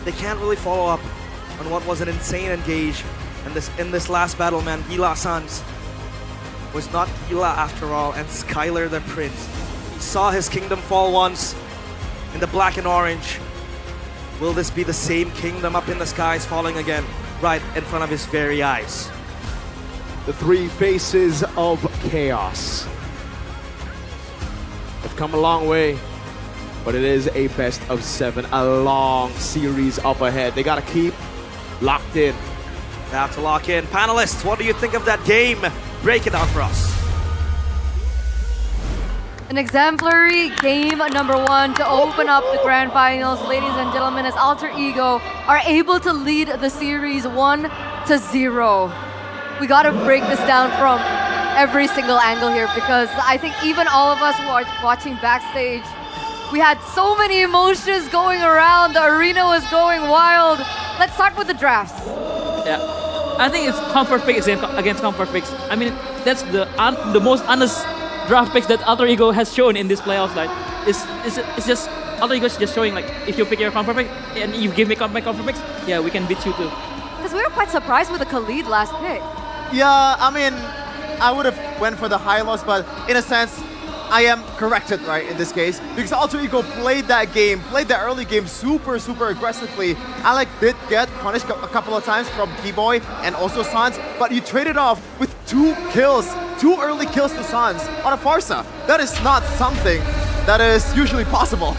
They can't really follow up on what was an insane engage. And in this last battle, man, Gila Sans was not Gila after all, and Skylar the Prince. He saw his kingdom fall once in the black and orange. Will this be the same kingdom up in the skies falling again right in front of his very eyes? The three faces of chaos have come a long way, but it is a best of 7, a long series up ahead. They gotta keep locked in. They have to lock in. Panelists, what do you think of that game? Break it down for us. An exemplary game number 1 to open up the grand finals, ladies and gentlemen, as Alter Ego are able to lead the series 1-0. We gotta break this down from every single angle here, because I think even all of us who are watching backstage, we had so many emotions going around. The arena was going wild. Let's start with the drafts. Yeah, I think it's comfort picks against comfort picks. I mean, that's the most honest draft picks that Alter Ego has shown in this playoffs. Like, it's just Alter Ego is just showing, like, if you pick your comfort pick and you give me my comfort picks, yeah, we can beat you too. Because we were quite surprised with the Khalid last pick. Yeah, I mean, I would have went for the high loss, but in a sense, I am corrected, right, in this case, because Alter Ego played that early game super aggressively. Alec did get punished a couple of times from Keyboy and also Sans, but you traded off with 2 early kills to Sans on a Farsa. That is not something that is usually possible.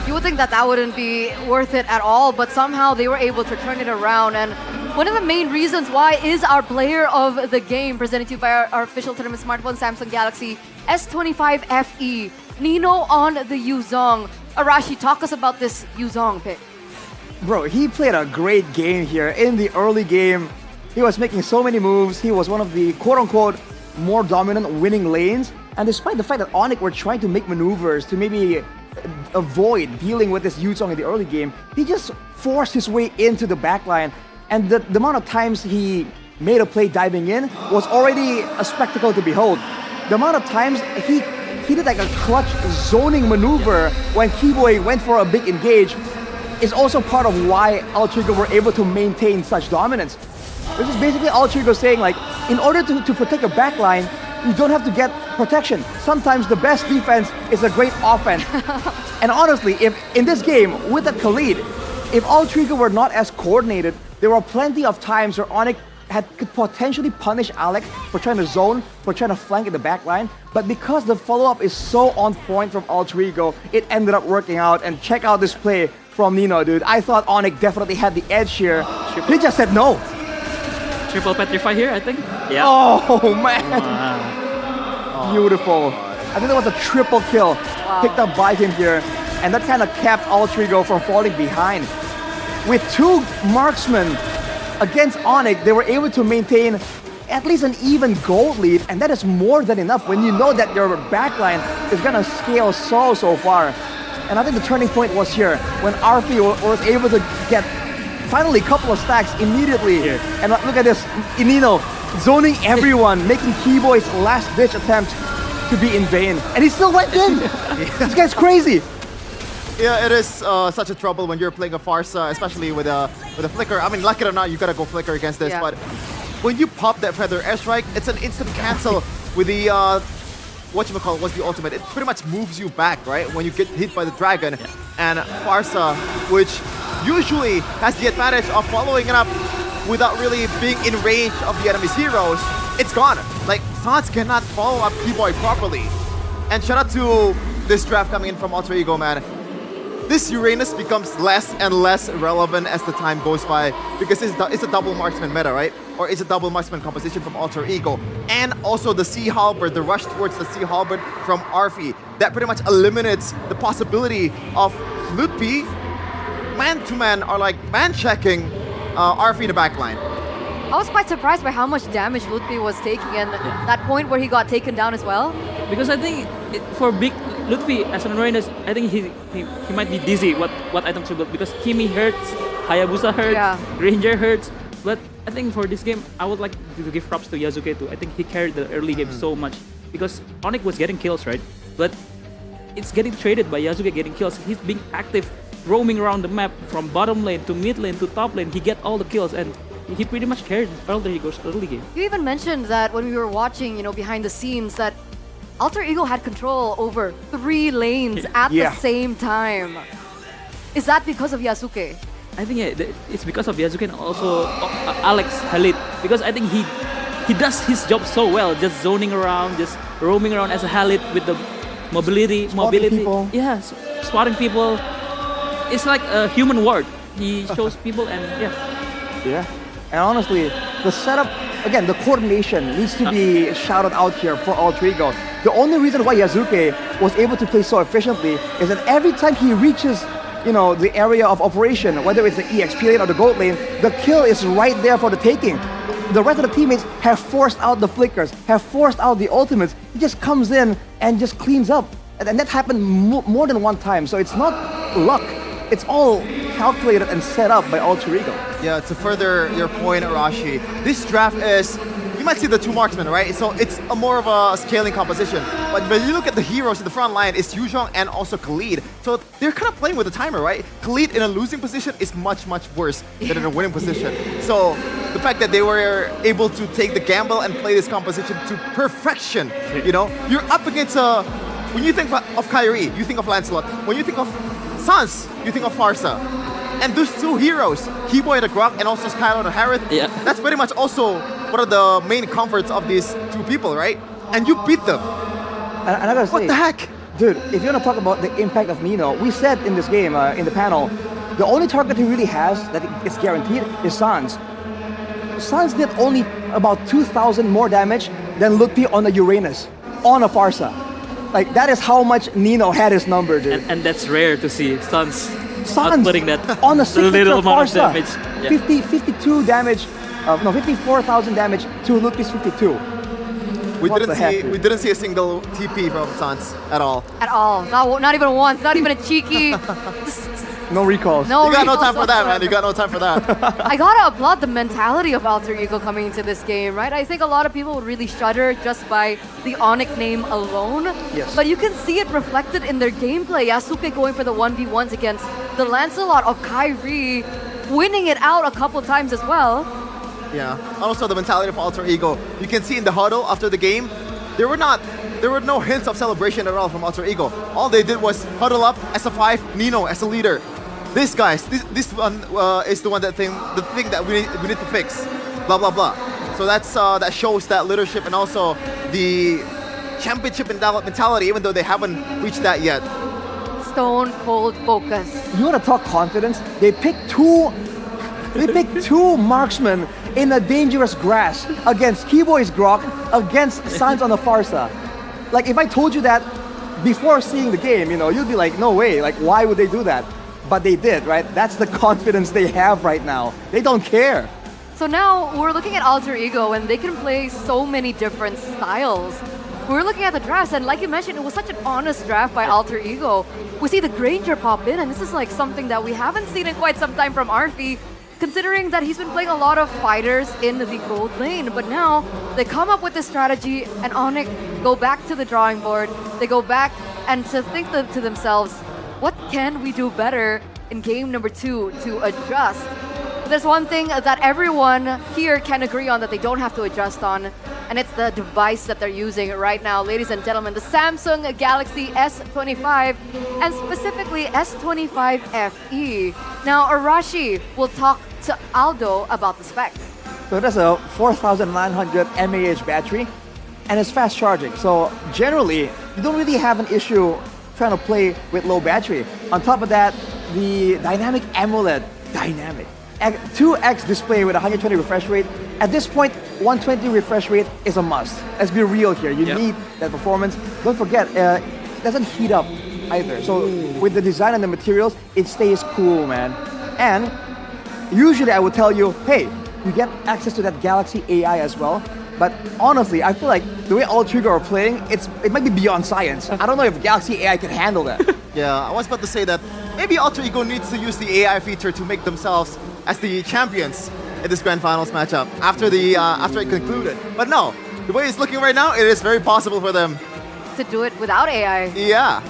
You would think that wouldn't be worth it at all, but somehow they were able to turn it around. And one of the main reasons why is our player of the game, presented to you by our official tournament smartphone, Samsung Galaxy S25 FE, Nino on the Yuzong. Arashi, talk us about this Yuzong pick. Bro, he played a great game here. In the early game, he was making so many moves. He was one of the quote-unquote more dominant winning lanes. And despite the fact that ONIC were trying to make maneuvers to maybe avoid dealing with this Yuzong in the early game, he just forced his way into the backline. And the amount of times he made a play diving in was already a spectacle to behold. The amount of times he did like a clutch zoning maneuver when Keyboy went for a big engage is also part of why Alter Ego were able to maintain such dominance. This is basically Alter Ego saying, like, in order to protect your backline, you don't have to get protection. Sometimes the best defense is a great offense. And honestly, if in this game with the Khalid, if Alter Ego were not as coordinated, there were plenty of times where ONIC could potentially punish Alec for trying to zone, for trying to flank in the back line. But because the follow-up is so on point from Alter Ego, it ended up working out. And check out this play from Nino, dude. I thought ONIC definitely had the edge here. He just said no. Triple Petrify here, I think. Yeah. Oh, man. Wow. Beautiful. I think that was a triple kill picked up by him here. And that kind of kept Alter Ego from falling behind. With 2 marksmen against ONIC, they were able to maintain at least an even gold lead, and that is more than enough when you know that your backline is gonna scale so far. And I think the turning point was here when Arfi was able to get finally a couple of stacks immediately. Yeah. And look at this, Nino zoning everyone, making Keyboy's last-ditch attempt to be in vain, and he still went in. This guy's crazy. Yeah, it is such a trouble when you're playing a Farsa, especially with a flicker. I mean, like it or not, you gotta go flicker against this. Yeah. But when you pop that feather airstrike, it's an instant cancel with the whatchamacallit, what's the ultimate? It pretty much moves you back, right? When you get hit by the dragon. Yeah. And Farsa, which usually has the advantage of following it up without really being in range of the enemy's heroes, it's gone. Like, Sans cannot follow up Keyboy properly. And shout out to this draft coming in from Alter Ego, man. this Uranus becomes less and less relevant as the time goes by because it's a double marksman meta, right? Or it's a double marksman composition from Alter Ego. And also the Sea Halberd, the rush towards the Sea Halberd from Arfi. That pretty much eliminates the possibility of Lutpi man-to-man or like man-checking Arfi in the backline. I was quite surprised by how much damage Lutfi was taking and that point where he got taken down as well. Because I think for big Lutfi as an Uranus, I think he might be dizzy what items to build because Kimi hurts, Hayabusa hurts, Ranger hurts. But I think for this game, I would like to give props to Yasuke too. I think he carried the early game so much because ONIC was getting kills, right? But it's getting traded by Yasuke getting kills. He's being active, roaming around the map from bottom lane to mid lane to top lane. He get all the kills and he pretty much carried Alter Ego's early game. You even mentioned that when we were watching, behind the scenes, that Alter Ego had control over 3 lanes at the same time. Is that because of Yasuke? I think it's because of Yasuke and also Alex Khalid. Because I think he does his job so well, just zoning around, just roaming around as a Khalid with the mobility. People. Yeah, spotting people. It's like a human ward. He shows people and Yeah. And honestly, the setup, again, the coordination needs to be shouted out here for Alter Ego. The only reason why Yasuke was able to play so efficiently is that every time he reaches, the area of operation, whether it's the EXP lane or the gold lane, the kill is right there for the taking. The rest of the teammates have forced out the flickers, have forced out the ultimates. He just comes in and just cleans up. And that happened more than one time. So it's not luck. It's all calculated and set up by Alter Ego. Yeah, to further your point, Arashi, this draft is, you might see the 2 marksmen, right? So it's a more of a scaling composition. But when you look at the heroes in the front line, it's Yuzhong and also Khalid. So they're kind of playing with the timer, right? Khalid in a losing position is much, much worse than in a winning position. So the fact that they were able to take the gamble and play this composition to perfection, you're up against when you think of Kyrie, you think of Lancelot. When you think of Sans, you think of Farsa. And those 2 heroes, Keyboy the Grok and also Skylar the Harith, that's pretty much also one of the main comforts of these 2 people, right? And you beat them. And I gotta say, what the heck? Dude, if you want to talk about the impact of Nino, we said in this game, in the panel, the only target he really has that is guaranteed is Sans. Sans did only about 2,000 more damage than Lutpi on a Uranus, on a Farsa. Like, that is how much Nino had his number, dude. And that's rare to see Sans outputting that on a signature little amount of Farsa. damage. 52 damage, 54,000 damage to Lutpi's 52. We didn't see a single TP from Sans at all. At all. Not even once. Not even a cheeky. No recalls. No you got no recalls time for that, whatsoever. man. You got no time for that. I gotta applaud the mentality of Alter Ego coming into this game, right? I think a lot of people would really shudder just by the ONIC name alone. Yes. But you can see it reflected in their gameplay. Yasuke going for the 1v1s against the Lancelot of Kyrie, winning it out a couple times as well. Yeah. Also the mentality of Alter Ego. You can see in the huddle after the game, there were no hints of celebration at all from Alter Ego. All they did was huddle up as a 5, Nino as a leader. This one is the thing that we need to fix. Blah blah blah. So that shows that leadership and also the championship mentality, even though they haven't reached that yet. Stone cold focus. You want to talk confidence? They picked 2 marksmen in a dangerous grass against Keyboy's Grok, against Sans on the Farsa. Like, if I told you that before seeing the game, you'd be like, no way, like, why would they do that? But they did, right? That's the confidence they have right now. They don't care. So now we're looking at Alter Ego and they can play so many different styles. We're looking at the drafts and like you mentioned, it was such an honest draft by Alter Ego. We see the Granger pop in and this is like something that we haven't seen in quite some time from Arfi, considering that he's been playing a lot of fighters in the gold lane. But now they come up with this strategy and ONIC go back to the drawing board. They go back and to think to themselves, what can we do better in game number 2 to adjust? There's one thing that everyone here can agree on that they don't have to adjust on, and it's the device that they're using right now. Ladies and gentlemen, the Samsung Galaxy S25, and specifically S25 FE. Now, Arashi will talk to Aldo about the specs. So that's a 4,900 mAh battery, and it's fast charging. So generally, you don't really have an issue trying to play with low battery. On top of that, the dynamic AMOLED, 2x display with 120 refresh rate. At this point, 120 refresh rate is a must. Let's be real here. You need that performance. Don't forget, it doesn't heat up either. So with the design and the materials, it stays cool, man. And usually I would tell you, hey, you get access to that Galaxy AI as well. But honestly, I feel like the way Alter Ego are playing, it might be beyond science. I don't know if Galaxy AI can handle that. Yeah, I was about to say that maybe Alter Ego needs to use the AI feature to make themselves as the champions in this grand finals matchup after it concluded. But no, the way it's looking right now, it is very possible for them to do it without AI. Yeah.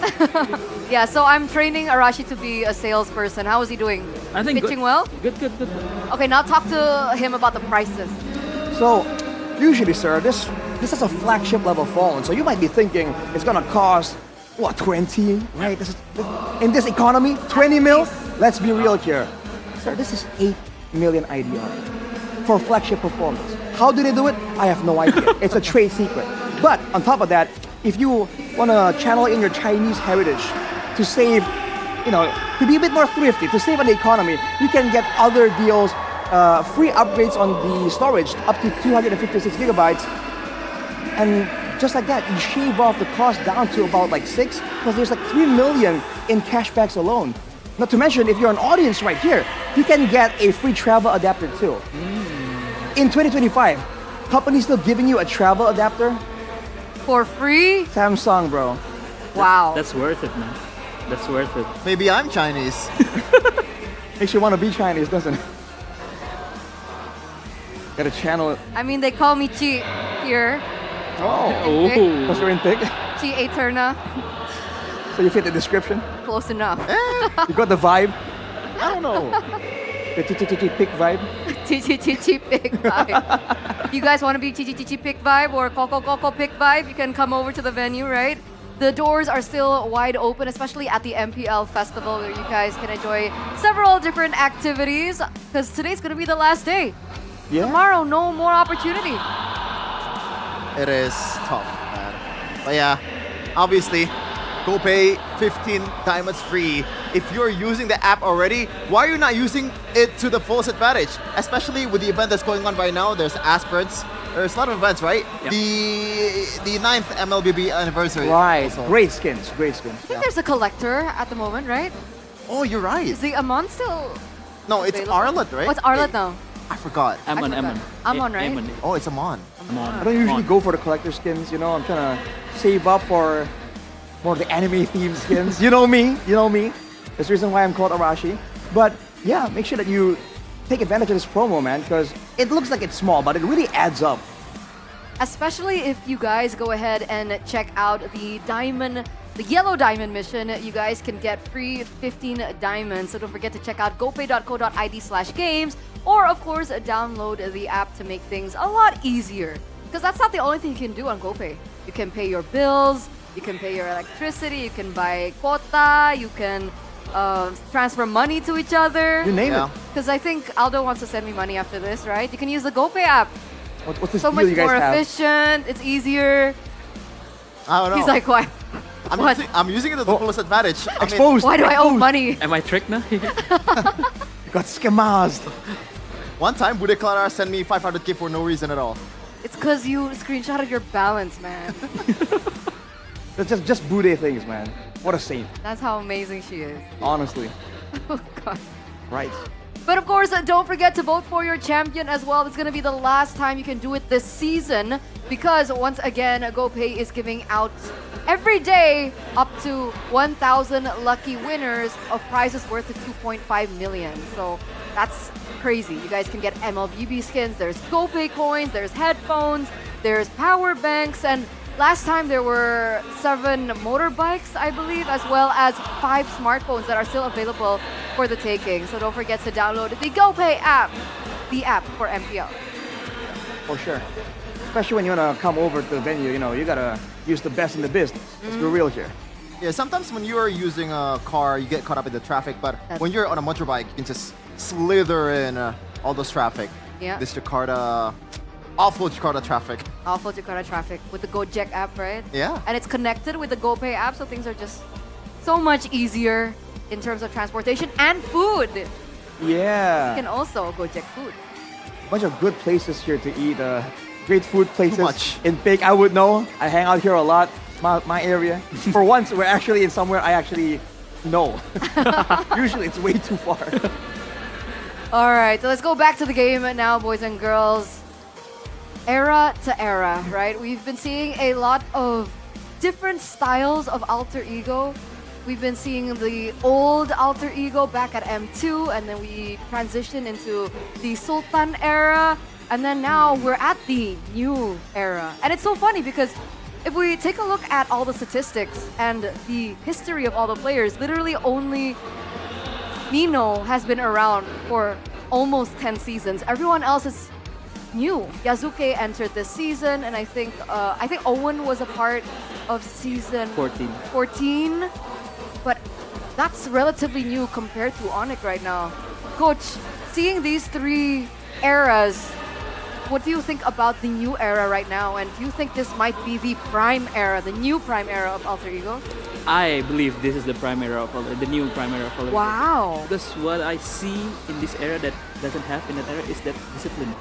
Yeah, so I'm training Arashi to be a salesperson. How is he doing? I think pitching good. well? Good. Okay, now talk to him about the prices. So, usually, sir, this is a flagship level phone. So you might be thinking it's gonna cost, what, 20, right? In this economy, 20 mil? Let's be real here. Sir, this is 8 million IDR for flagship performance. How do they do it? I have no idea. It's a trade secret. But on top of that, if you wanna channel in your Chinese heritage to save, to be a bit more thrifty, to save on the economy, you can get other deals, free upgrades on the storage up to 256 gigabytes. And just like that, you shave off the cost down to about like 6, because there's like 3 million in cashbacks alone. Not to mention, if you're an audience right here, you can get a free travel adapter too. In 2025, companies still giving you a travel adapter? For free? Samsung, bro. Wow. That's worth it, man. That's worth it. Maybe I'm Chinese. Makes you want to be Chinese, doesn't it? Gotta channel it. I mean, they call me Chi here. Oh. Because you're in thick? Chi Eterna. So you fit the description? Close enough. You got the vibe? I don't know. The pick vibe? Chi pick vibe. If you guys want to be Chi pick vibe or Coco pick vibe, you can come over to the venue, right? The doors are still wide open, especially at the MPL Festival, where you guys can enjoy several different activities, because today's going to be the last day. Yeah. Tomorrow, no more opportunity. It is tough, man. But yeah, obviously, GoPay 15 diamonds free. If you're using the app already, why are you not using it to the fullest advantage? Especially with the event that's going on right now. There's Aspirants. There's a lot of events, right? Yep. The 9th MLBB anniversary. Right. Also. Great skins. I think there's a collector at the moment, right? Oh, you're right. Is the Amon still? No, it's available? Arlet, right? What's Arlet now? I forgot. Amon. Amon, right? Amon. Oh, it's Amon. I don't usually go for the collector skins, I'm trying to save up for more of the anime themed skins. You know me. That's the reason why I'm called Arashi. But yeah, make sure that you take advantage of this promo, man, because it looks like it's small, but it really adds up. Especially if you guys go ahead and check out the yellow diamond mission, you guys can get free 15 diamonds. So don't forget to check out gopay.co.id/games, or of course download the app to make things a lot easier. Because that's not the only thing you can do on GoPay. You can pay your bills, you can pay your electricity, you can buy quota, you can transfer money to each other. You name it. Because I think Aldo wants to send me money after this, right? You can use the GoPay app. What's this so deal much you guys more have? efficient, it's easier. I don't know. He's like, why? I'm using it to the fullest advantage. Exposed. Why do I owe money? Am I tricked now? Got scammed. One time, Bude Clara sent me 500k for no reason at all. It's because you screenshotted your balance, man. That's just Bude things, man. What a saint. That's how amazing she is. Honestly. Oh, God. Right. But of course, don't forget to vote for your champion as well. It's going to be the last time you can do it this season, because once again, GoPay is giving out every day up to 1,000 lucky winners of prizes worth of 2.5 million. So that's crazy. You guys can get MLBB skins, there's GoPay coins, there's headphones, there's power banks, and last time there were 7 motorbikes, I believe, as well as 5 smartphones that are still available for the taking. So don't forget to download the GoPay app, the app for MPL. For sure. Especially when you want to come over to the venue, you got to use the best in the business. Let's be real here. Yeah, sometimes when you are using a car, you get caught up in the traffic, but when you're on a motorbike, you can just slither in all those traffic. Yeah. This Jakarta, awful Jakarta traffic. Awful Jakarta traffic with the Gojek app, right? Yeah. And it's connected with the GoPay app, so things are just so much easier in terms of transportation and food. Yeah. You can also go check food. Bunch of good places here to eat. Great food places. much. In Pig, I would know. I hang out here a lot. My area. For once, we're actually in somewhere I actually know. Usually, it's way too far. All right, so let's go back to the game now, boys and girls. Era to era, right? We've been seeing a lot of different styles of alter ego. We've been seeing the old alter ego back at M2, and then we transitioned into the Sultan era, and then now we're at the new era. And it's so funny because if we take a look at all the statistics and the history of all the players, literally only Nino has been around for almost 10 seasons. Everyone else is new. Yazuke entered this season, and I think Owen was a part of season 14. But that's relatively new compared to ONIC right now. Coach, seeing these three eras, what do you think about the new era right now? And do you think this might be the prime era, the new prime era of Alter Ego? I believe this is the prime era of the new prime era of Alter Ego. Wow. Because what I see in this era that doesn't have in that era is that discipline.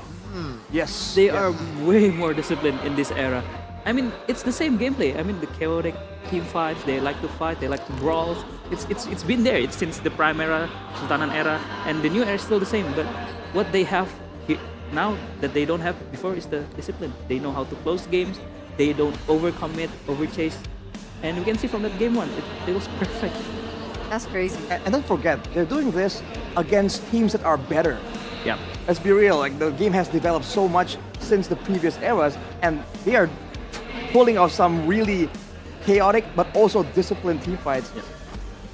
Yes. They are way more disciplined in this era. I mean, it's the same gameplay. I mean, the chaotic team fights, they like to fight, they like to brawl. It's been there. It's since the prime era, Sultanan era, and the new era is still the same. But what they have now that they don't have before is the discipline. They know how to close games. They don't overcommit, overchase. And we can see from that game one, it was perfect. That's crazy. And don't forget, they're doing this against teams that are better. Yeah. Let's be real, like the game has developed so much since the previous eras, and they are pulling off some really chaotic but also disciplined team fights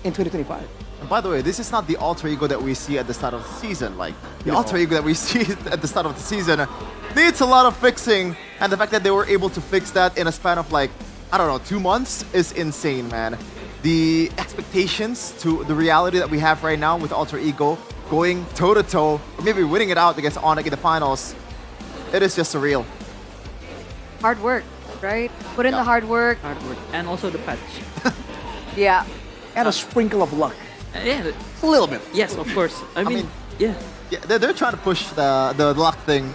in 2025. And by the way, this is not the alter ego that we see at the start of the season. Like, the alter ego that we see at the start of the season needs a lot of fixing, and the fact that they were able to fix that in a span of like, I don't know, 2 months is insane, man. The expectations to the reality that we have right now with alter ego going toe-to-toe, or maybe winning it out against ONIC in the finals, it is just surreal. Hard work, right? Put in the hard work. And also the patch. Yeah. And a sprinkle of luck. Yeah. A little bit. Yes, of course. I mean, yeah. Yeah, they're trying to push the luck thing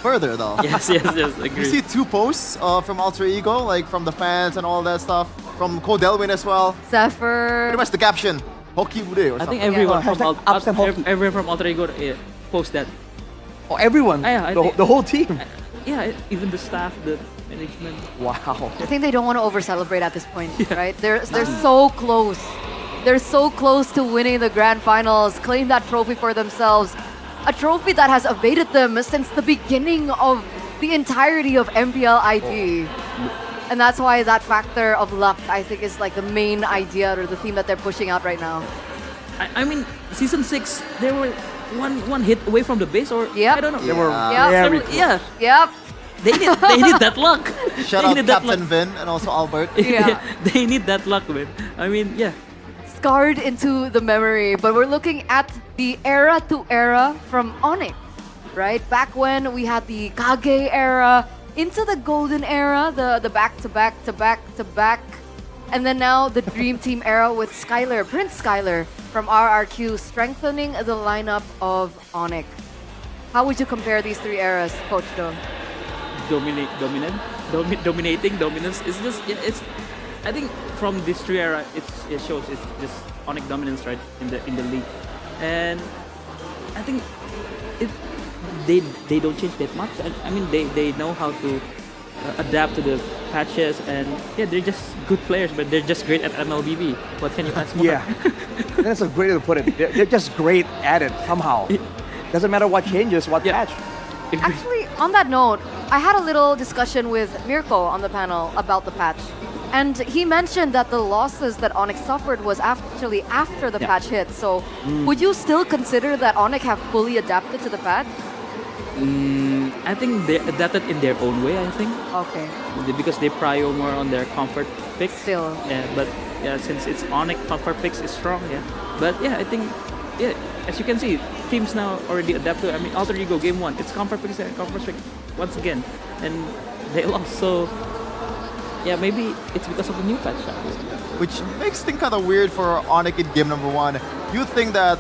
further, though. Yes, agree. You see 2 posts from Alter Ego, like from the fans and all that stuff, from Cole Delwyn as well. Zephyr. Pretty much the caption, Hockey Bude or something. I think everyone from everyone from Alter Ego post that. Oh, everyone? The whole team? Yeah, even the staff, the management. Wow. I think they don't want to over-celebrate at this point, right? They're so close. They're so close to winning the grand finals, claim that trophy for themselves. A trophy that has evaded them since the beginning of the entirety of MPL ID. And that's why that factor of luck, I think, is like the main idea or the theme that they're pushing out right now. I mean, season 6, they were one hit away from the base, or I don't know. They were very close. Yep. They need that luck. Shout out Captain Vin and also Albert. Yeah. They need that luck, man. I mean, yeah. Scarred into the memory, but we're looking at the era to era from ONIC, right? Back when we had the Kage era, into the Golden era, the back to back to back to back, and then now the Dream Team era with Skylar, Prince Skylar from RRQ, strengthening the lineup of ONIC. How would you compare these 3 eras, Coach Do? Dominating, dominance. It's just, it's. I think from this 3 era, it shows it's just ONIC dominance, right, in the league, and I think they don't change that much. I mean, they know how to adapt to the patches, and they're just good players, but they're just great at MLBB. What can you ask more? Yeah, that's a great way to put it. They're just great at it somehow. Doesn't matter what changes, what patch. Actually, on that note, I had a little discussion with Mirko on the panel about the patch. And he mentioned that the losses that ONIC suffered was actually after the patch hit. So would you still consider that ONIC have fully adapted to the patch? I think they adapted in their own way, I think. Okay. Because they prio more on their comfort picks. Still. Yeah, but since it's ONIC, comfort picks is strong, But I think, as you can see, teams now already adapt to, I mean, Alter Ego Game 1, it's comfort picks and comfort picks once again. And they lost, so yeah, maybe it's because of the new patch. Which makes things kind of weird for ONIC in game number 1. You think that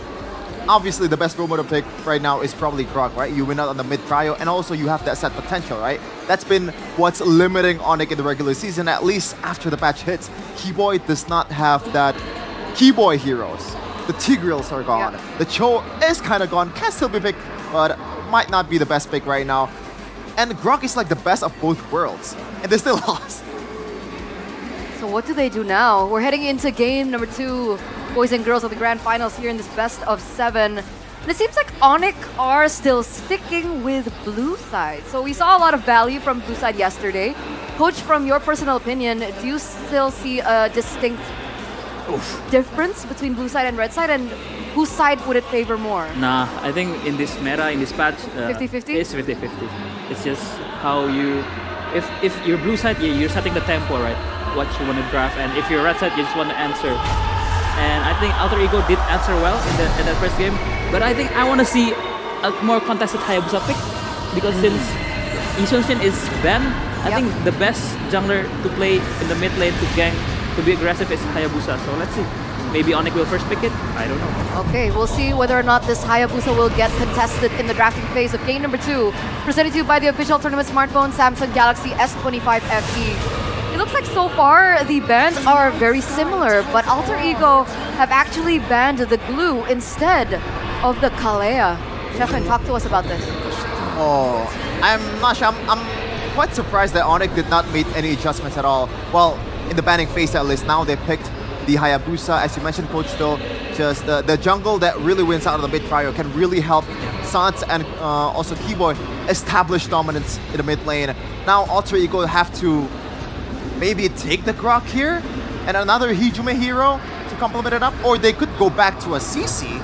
obviously the best role model pick right now is probably Grok, right? You win out on the mid trio, and also you have that set potential, right? That's been what's limiting ONIC in the regular season, at least after the patch hits. Keyboy does not have that Keyboy heroes. The Tigreals are gone. Yeah. The Cho is kind of gone, can still be picked, but might not be the best pick right now. And Grok is like the best of both worlds, and they still lost. So what do they do now? We're heading into game number 2, boys and girls of the grand finals here in this best of 7. And it seems like ONIC are still sticking with blue side. So we saw a lot of value from blue side yesterday. Coach, from your personal opinion, do you still see a distinct difference between blue side and red side? And whose side would it favor more? Nah, I think in this meta, in this patch, 50-50? It's 50-50. It's just how you, if you're blue side, you're setting the tempo, right? What you want to draft, and if you're red side, you just want to answer. And I think Alter Ego did answer well in that first game, but I think I want to see a more contested Hayabusa pick, because since Isunshin is banned, I think the best jungler to play in the mid lane to gank, to be aggressive is Hayabusa. So let's see. Maybe ONIC will first pick it. I don't know. Okay, we'll see whether or not this Hayabusa will get contested in the drafting phase of game number 2, presented to you by the official tournament smartphone Samsung Galaxy S25 FE. It looks like so far the bans are very similar, but Alter Ego have actually banned the glue instead of the Kalea. Shefan, talk to us about this. Oh, I'm not sure. I'm quite surprised that ONIC did not make any adjustments at all. Well, in the banning phase at least, now they picked the Hayabusa. As you mentioned, Coach, though, just the jungle that really wins out of the mid trio can really help Sans and also Keyboy establish dominance in the mid lane. Now Alter Ego have to maybe take the Grok here and another Hijume hero to complement it up, or they could go back to a CC,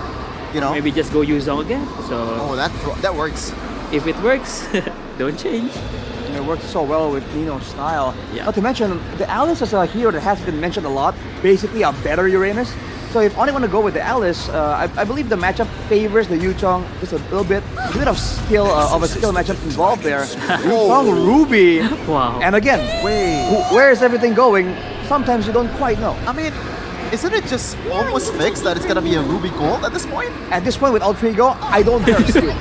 you know. Maybe just go Yuzong again. So that works. If it works, don't change. And it works so well with Nino's style. Yeah. Not to mention, the Alice is a hero that has been mentioned a lot, basically a better Uranus. So if ONIC want to go with the Alice, I believe the matchup favors the Yuchong just a little bit. A bit of skill, of a skill matchup involved there. Yuchong, Ruby. Wow. And again, where is everything going? Sometimes you don't quite know. I mean, isn't it just almost fixed that it's gonna be a Ruby Gold at this point? At this point with Alter Ego, I don't dare assume.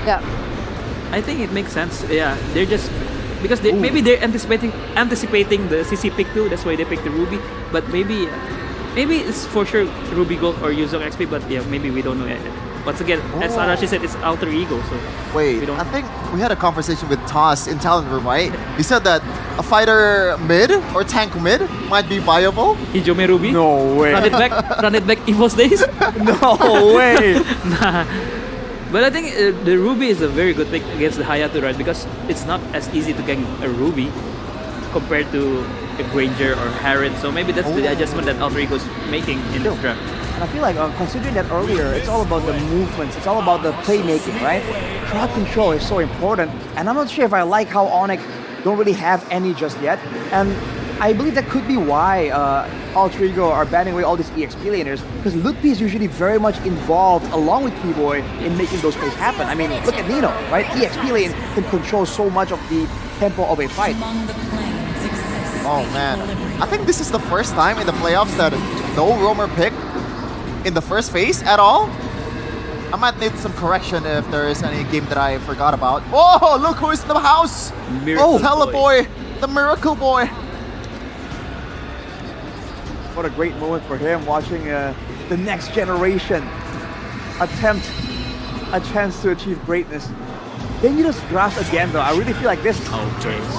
Yeah. I think it makes sense. Yeah, they're just because maybe they're anticipating the CC pick too. That's why they picked the Ruby. But maybe it's for sure Ruby Gold or Yuzong XP. But yeah, maybe we don't know yet. Once again, as Arashi said, it's Alter Ego. So wait, I think we had a conversation with Toss in talent room, right? He said that a fighter mid or tank mid might be viable. Hijume Ruby? No way. Run it back EVO's days? No way. Nah. But I think the Ruby is a very good pick against the Hayato, right? Because it's not as easy to gank a Ruby compared to a Granger or Harrod. So maybe that's the adjustment that Alter Ego is making in this draft. And I feel like considering that earlier, it's all about the movements, it's all about the playmaking, right? Crowd control is so important, and I'm not sure if I like how ONIC don't really have any just yet. And I believe that could be why Alter Ego are banning away all these EXP laners, because Ludpi is usually very much involved along with Keyboy in making those plays happen. I mean, look at Nino, right? EXP lane can control so much of the tempo of a fight. Oh man, I think this is the first time in the playoffs that no roamer pick in the first phase at all. I might need some correction if there is any game that I forgot about. Oh, look who is in the house! Miracle Boy, the Miracle Boy. What a great moment for him, watching the next generation attempt a chance to achieve greatness. Then you just draft again though. I really feel like this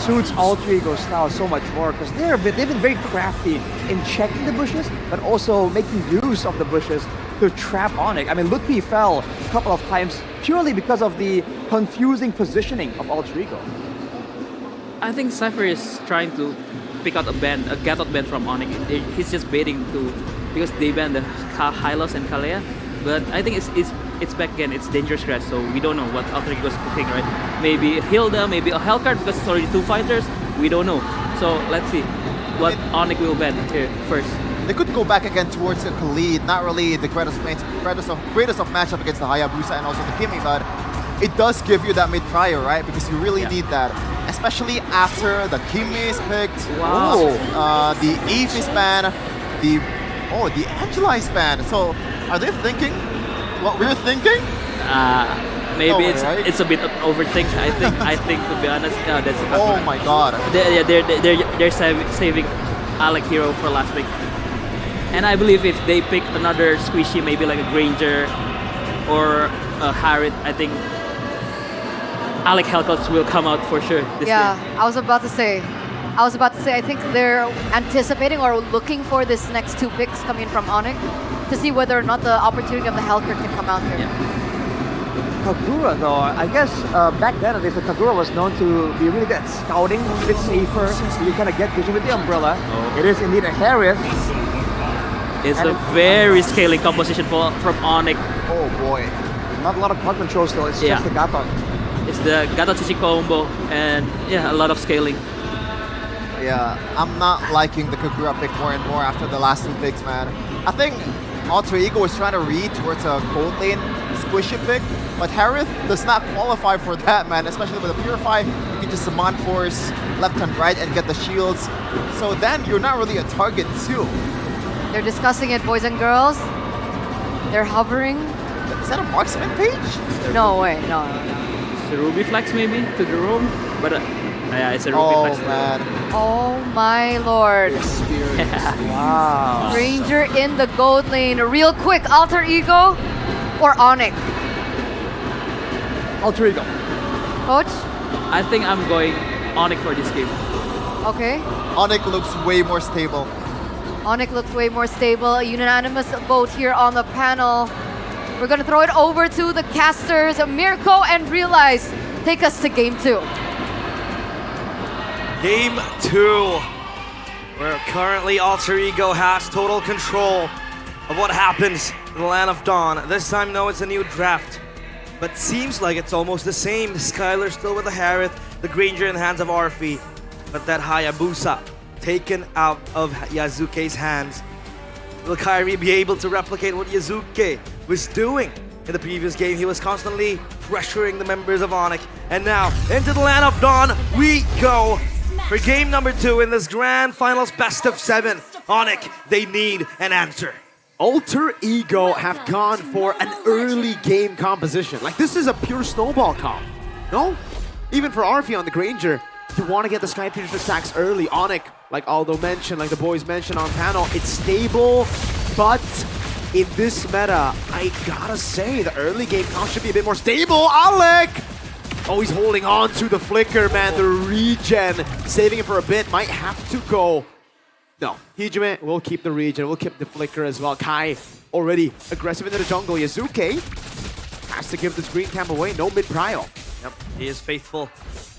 suits Alter Ego's style so much more, because they've been very crafty in checking the bushes, but also making use of the bushes to trap ONIC. I mean, Ludpi fell a couple of times purely because of the confusing positioning of Alter Ego. I think Cypher is trying to pick out a get out ban from ONIC. He's just baiting because they banned the Hylos and Kalea. But I think it's back again. It's dangerous grass, so we don't know what Alter Ego is picking, right? Maybe Hilda, maybe a Hellcard because it's already 2 fighters. We don't know. So let's see what ONIC will ban here first. They could go back again towards the Khalid, not really the greatest of matchup against the Hayabusa and also the Kimi, but it does give you that mid-trio, right? Because you really need that. especially after the Kimi is picked. Wow. The Eve is banned. The Angela is banned. So are they thinking what we're thinking? Maybe No way, right? it's a bit of overthink. I think to be honest, that's Oh my god. They're saving Alec Hero for last pick. And I believe if they pick another squishy, maybe like a Granger or a Harriet, I think Alec Hellcoats will come out for sure this Yeah, game. I was about to say, I think they're anticipating or looking for this next two picks coming from ONIC to see whether or not the opportunity of the Hellcat can come out here. Kagura, though, I guess back then at least, Kagura was known to be really good at scouting, a bit safer. So you kind of get vision with the umbrella. It is indeed a Harriet. It's a very scaling composition from ONIC. Oh boy. Not a lot of card controls though, it's just the Gaton. It's the Gaton CC combo and yeah, a lot of scaling. Yeah, I'm not liking the Kagura pick more and more after the last two picks, man. I think Alter Ego was trying to read towards a gold lane squishy pick, but Harith does not qualify for that, man. Especially with a Purify, you can just summon force left and right and get the shields. So then you're not really a target too. They're discussing it, boys and girls. They're hovering. Is that a marksman page? No way, no. It's a Ruby Flex maybe to the room, but yeah, it's a Ruby Flex. Oh man. Oh my lord. Wow. Ranger in the gold lane. Real quick, Alter Ego or ONIC? Alter Ego. Coach? I think I'm going ONIC for this game. Okay. ONIC looks way more stable. ONIC looks way more stable. A unanimous vote here on the panel. We're gonna throw it over to the casters, Mirko and Realize. Take us to game 2. Game 2, where currently Alter Ego has total control of what happens in the Land of Dawn. This time, no, it's a new draft, but seems like it's almost the same. Skylar still with the Harith, the Granger in the hands of Arfi, but that Hayabusa taken out of Yazuke's hands. Will Kairi be able to replicate what Yazuke was doing in the previous game? He was constantly pressuring the members of ONIC, and now into the Land of Dawn we go. For game number 2 in this grand finals best of 7, ONIC, they need an answer. Alter Ego have gone for an early game composition. Like, this is a pure snowball comp. No? Even for Arfi on the Granger, you want to get the Sky Piercer stacks early. ONIC, like Aldo mentioned, like the boys mentioned on panel, it's stable, but in this meta, I gotta say, the early game comp should be a bit more stable. Alec! Oh, he's holding on to the flicker, man. The regen, saving him for a bit, might have to go. No, Hijime will keep the regen, will keep the flicker as well. Kai already aggressive into the jungle. Yazuke has to give this green camp away, no mid-prio. Yep, he is faithful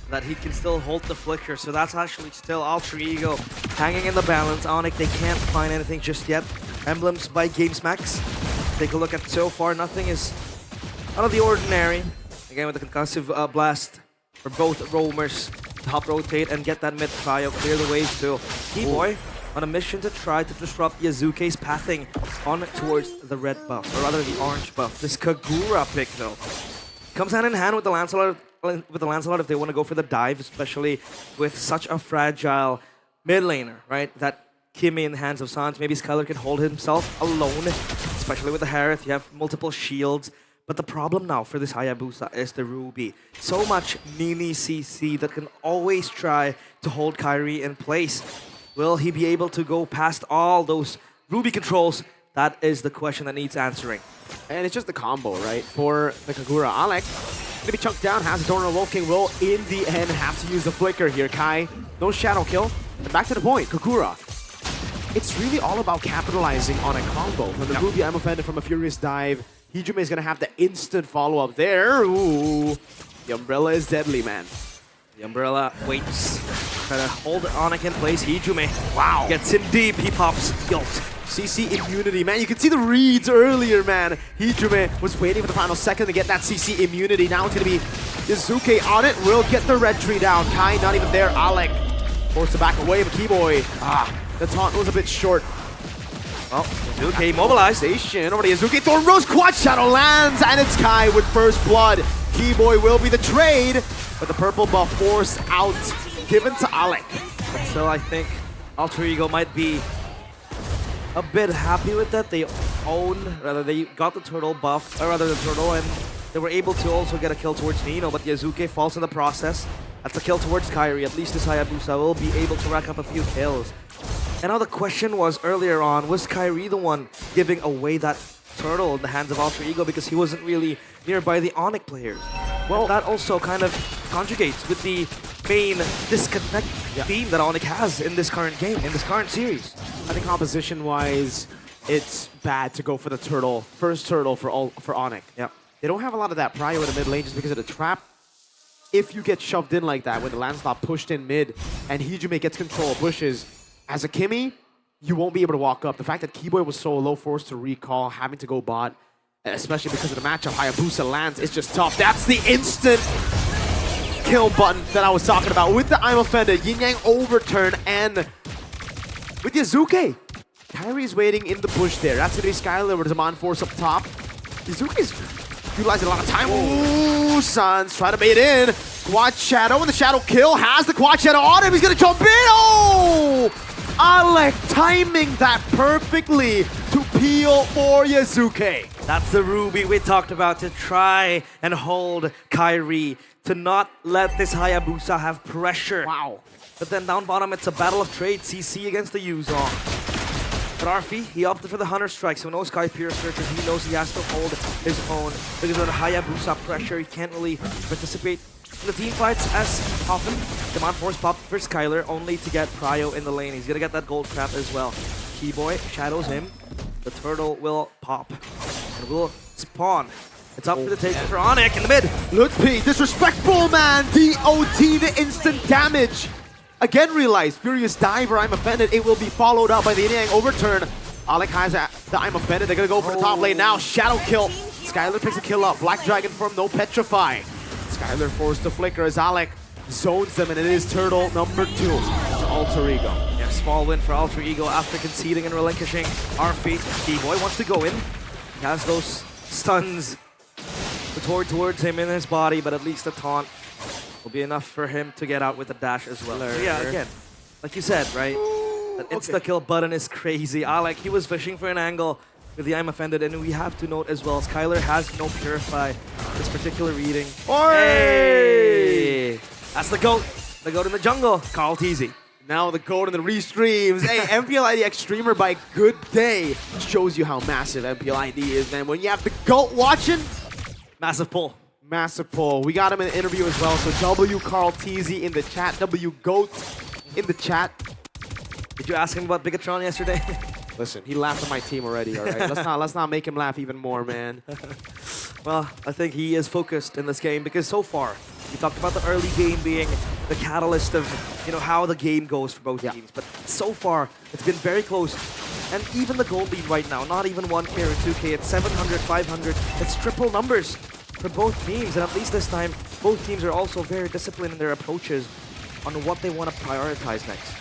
that he can still hold the flicker, so that's actually still Alter Ego hanging in the balance. ONIC, they can't find anything just yet. Emblems by GamesMax. Take a look at so far, nothing is out of the ordinary. Again, with the concussive blast for both roamers to help rotate and get that mid-prio, clear the ways to T-Boy on a mission to try to disrupt Yazuke's pathing on towards the red buff, or rather the orange buff. This Kagura pick, though, comes hand in hand with the Lancelot if they want to go for the dive, especially with such a fragile mid laner, right? That Kimi in the hands of Sans, maybe Skylar can hold himself alone, especially with the Harith. You have multiple shields. But the problem now for this Hayabusa is the Ruby. So much mini CC that can always try to hold Kairi in place. Will he be able to go past all those Ruby controls? That is the question that needs answering. And it's just the combo, right? For the Kagura. Alec, gonna be chunked down, has a Donor Wolf King, will in the end have to use the flicker here. Kai, no shadow kill. And back to the point, Kagura. It's really all about capitalizing on a combo. When the Ruby I'm offended from a Furious Dive, Hijime is gonna have the instant follow-up there. Ooh, the Umbrella is deadly, man. The Umbrella waits, try to hold ONIC in place. Hijime, wow, gets in deep, he pops Guilt. CC immunity, man. You can see the reads earlier, man. Hijime was waiting for the final second to get that CC immunity. Now it's gonna be Yazuke on it, will get the red tree down. Kai not even there, Alec forced to back away, but Keyboy, the taunt was a bit short. Well, Yazuke mobilization over to Yazuke. Thornrose Quad Shadow lands, and it's Kai with first blood. Keyboy will be the trade. but the purple buff forced out, given to Alec. But still, I think Alter Ego might be a bit happy with that. They got the turtle buff, or rather the turtle, and they were able to also get a kill towards Nino, but Yazuke falls in the process. That's a kill towards Kairi. At least this Hayabusa will be able to rack up a few kills. And now the question was earlier on, was Kairi the one giving away that turtle in the hands of Alter Ego because he wasn't really nearby the ONIC players? Well, that also kind of conjugates with the main disconnect theme that ONIC has in this current game, in this current series. I think composition-wise, it's bad to go for the turtle, first turtle for ONIC. Yeah. They don't have a lot of that prio in the mid lane just because of the trap. If you get shoved in like that when the Lancelot pushed in mid and Hijime gets control of bushes, as a Kimmy, you won't be able to walk up. The fact that Keyboy was so low, forced to recall, having to go bot, especially because of the matchup, Hayabusa lands, it's just tough. That's the instant kill button that I was talking about. With the I'm Offended, Yin Yang overturn, and with Yazuke, Kairi's waiting in the bush there. That's going to be Skylar with Zaman Force up top. Yazuke's utilizing a lot of time. Ooh, Suns try to bait in. Quad Shadow, and the Shadow kill has the Quad Shadow on him. He's going to jump in. Oh! Alec timing that perfectly to peel for Yazuke. That's the Ruby we talked about, to try and hold Kairi, to not let this Hayabusa have pressure. Wow. But then down bottom, it's a battle of trade. CC against the Yuzong. But Arfi, he opted for the Hunter Strike, so no Sky Piercer because he knows he has to hold his own. Because of the Hayabusa pressure, he can't really participate in the team fights as often. Demand Force popped for Skylar, only to get Prio in the lane. He's gonna get that gold trap as well. Keyboy shadows him. The turtle will pop and will spawn. It's up for the take for ONIC in the mid. Lutpi, disrespectful, man. DOT, the instant damage. Again, realize Furious Diver, I'm Offended. It will be followed up by the Yin Yang overturn. Alec has the I'm Offended. They're gonna go for the top lane now. Shadow kill. Skylar picks a kill up. Black Dragon form, no Petrify. Skylar forced to flicker as Alec zones them, and it is turtle number 2 to Alter Ego. Yeah, small win for Alter Ego after conceding and relinquishing Arfi. D-Boy wants to go in. He has those stuns towards him in his body, but at least the taunt will be enough for him to get out with a dash as well. So yeah, again, like you said, right? That insta-kill button is crazy. Alec, he was fishing for an angle with the I'm Offended, and we have to note as well, Skylar has no Purify this particular reading. Hey! That's the GOAT. The GOAT in the jungle, Carl Teasy. Now the GOAT in the restreams. Hey, MPL ID X streamer by Good Day shows you how massive MPL ID is, man. When you have the GOAT watching, massive pull. Massive pull. We got him in an interview as well. So W Carl Teasy in the chat. W GOAT in the chat. Did you ask him about Bigatron yesterday? Listen, he laughed at my team already, all right? Let's not make him laugh even more, man. Well, I think he is focused in this game because so far, we talked about the early game being the catalyst of, you know, how the game goes for both teams. But so far, it's been very close. And even the gold lead right now, not even 1K or 2K, it's 700, 500. It's triple numbers for both teams. And at least this time, both teams are also very disciplined in their approaches on what they want to prioritize next.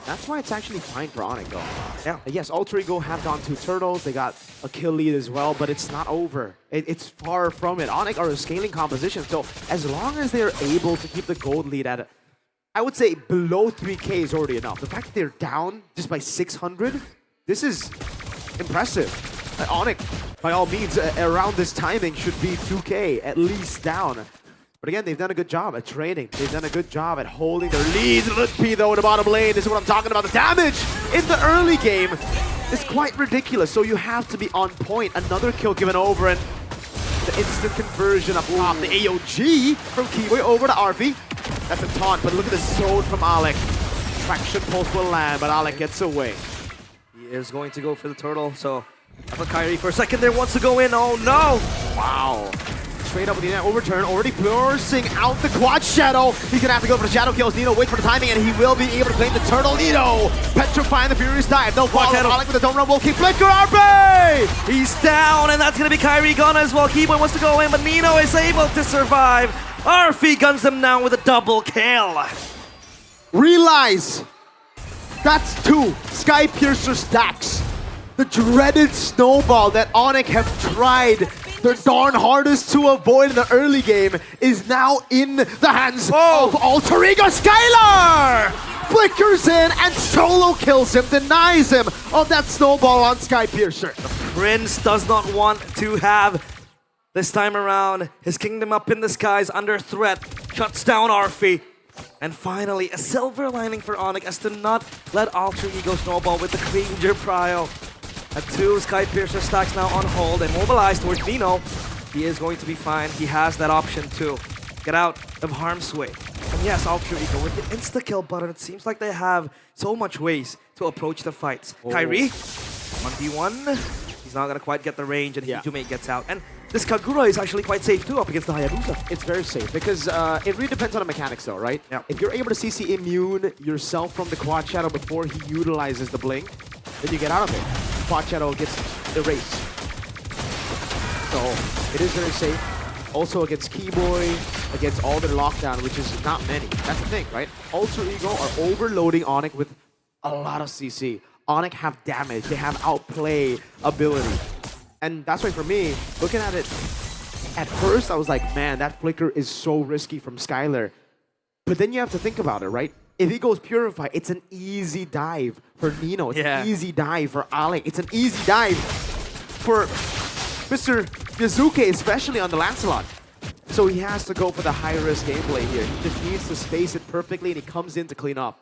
That's why it's actually fine for ONIC, though. Yeah. Yes, Alter Ego have gone 2 turtles. They got a kill lead as well, but it's not over. It's far from it. ONIC are a scaling composition, so as long as they're able to keep the gold lead at, I would say, below 3K is already enough. The fact that they're down just by 600, this is impressive. ONIC, by all means, around this timing should be 2K, at least down. But again, they've done a good job at trading. They've done a good job at holding their leads. Lutpi, though, in the bottom lane. This is what I'm talking about. The damage in the early game is quite ridiculous. So you have to be on point. Another kill given over, and the instant conversion up top. The AOG from Kiwi over to Arfi. That's a taunt, but look at the zone from Alec. Traction pulse will land, but Alec gets away. He is going to go for the turtle, so I thought Kairi for a second there wants to go in. Oh no! Wow. Straight up with the overturn, already forcing out the Quad Shadow. He's gonna have to go for the Shadow kills. Nino wait for the timing, and he will be able to claim the turtle. Nino petrifying the Furious Dive. No ball. Alec with the Dome Run will keep flicker. Arbe! He's down, and that's gonna be Kairi gone as well. Keyboy wants to go in, but Nino is able to survive. Arfi guns them down with a double kill. Realize that's 2 Sky Piercer stacks. The dreaded snowball that ONIC have tried their darn hardest to avoid in the early game is now in the hands of Alter Ego. Skylar flickers in and solo kills him, denies him of that snowball on Skypiercer. Prince does not want to have this time around his kingdom up in the skies under threat. Shuts down Arfi. And finally, a silver lining for ONIC as to not let Alter Ego snowball with the Ranger Prio. At 2, Skypiercer stacks now on hold and mobilized towards Nino. He is going to be fine. He has that option to get out of harm's way. And yes, Alter Ego with the insta-kill button, it seems like they have so much ways to approach the fights. Kyrie, 1v1. He's not gonna quite get the range and Hijime gets out. And this Kagura is actually quite safe too up against the Hayabusa. It's very safe because it really depends on the mechanics though, right? Yeah. If you're able to CC immune yourself from the Quad Shadow before he utilizes the blink, then you get out of it. Quad Shadow gets erased. So it is very safe. Also against Keyboy, against all their lockdown, which is not many. That's the thing, right? Alter Ego are overloading ONIC with a lot of CC. ONIC have damage, they have outplay ability. And that's why for me, looking at it, at first I was like, man, that flicker is so risky from Skylar. But then you have to think about it, right? If he goes Purify, it's an easy dive for Nino. It's an easy dive for Ale. It's an easy dive for Mr. Yazuke, especially on the Lancelot. So he has to go for the high-risk gameplay here. He just needs to space it perfectly, and he comes in to clean up.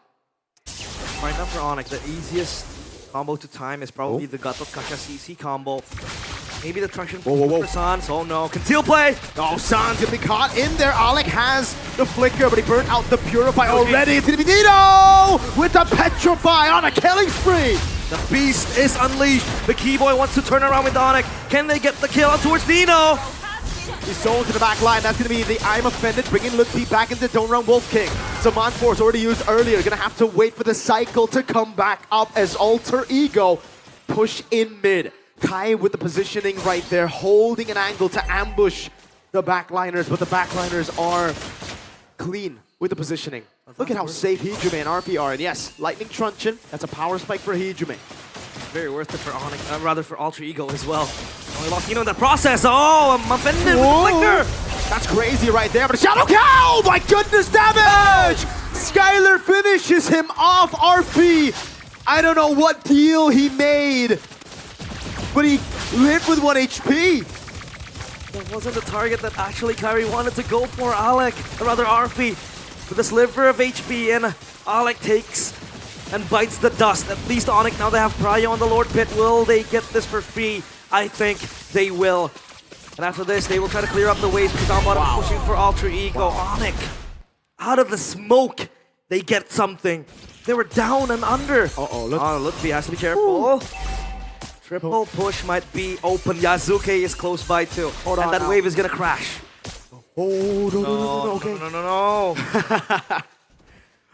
Right now for ONIC, the easiest combo to time is probably the Gatot Kasha CC combo. Maybe the Truncheon for Sans. Oh no, conceal play! Oh, Sans gonna be caught in there. Alec has the flicker, but he burnt out the Purify already. It's gonna be Nino with the Petrify on a killing spree! The beast is unleashed. The Keyboy wants to turn around with ONIC. Can they get the kill out towards Nino? He's sold to the back line. That's going to be the I'm Offended, bringing Lutfi back into Don't Run Wolf King. Zaman Force already used earlier. Going to have to wait for the cycle to come back up as Alter Ego push in mid. Kai with the positioning right there, holding an angle to ambush the backliners, but the backliners are clean with the positioning. Look at how safe Hijime and RP are. And yes, Lightning Truncheon, that's a power spike for Hijime. Very worth it for ONIC, rather for Alter Ego as well. Only lost Nino in the process. Oh, I'm offended with the flicker. That's crazy right there, but a Shadow Cow! My goodness, damage! Skylar finishes him off, RP. I don't know what deal he made, but he lived with 1 HP. That wasn't the target that actually Kyrie wanted to go for. Alec, or rather RP, with a sliver of HP, and Alec takes and bites the dust. At least ONIC, now they have Prio on the Lord Pit. Will they get this for free? I think they will. And after this, they will try to clear up the waves because Almada is pushing for Alter Ego. ONIC, out of the smoke, they get something. They were down and under. Lutfi has to be careful. Triple push might be open. Yazuke is close by too. And that wave is gonna crash. Oh, no, okay. No.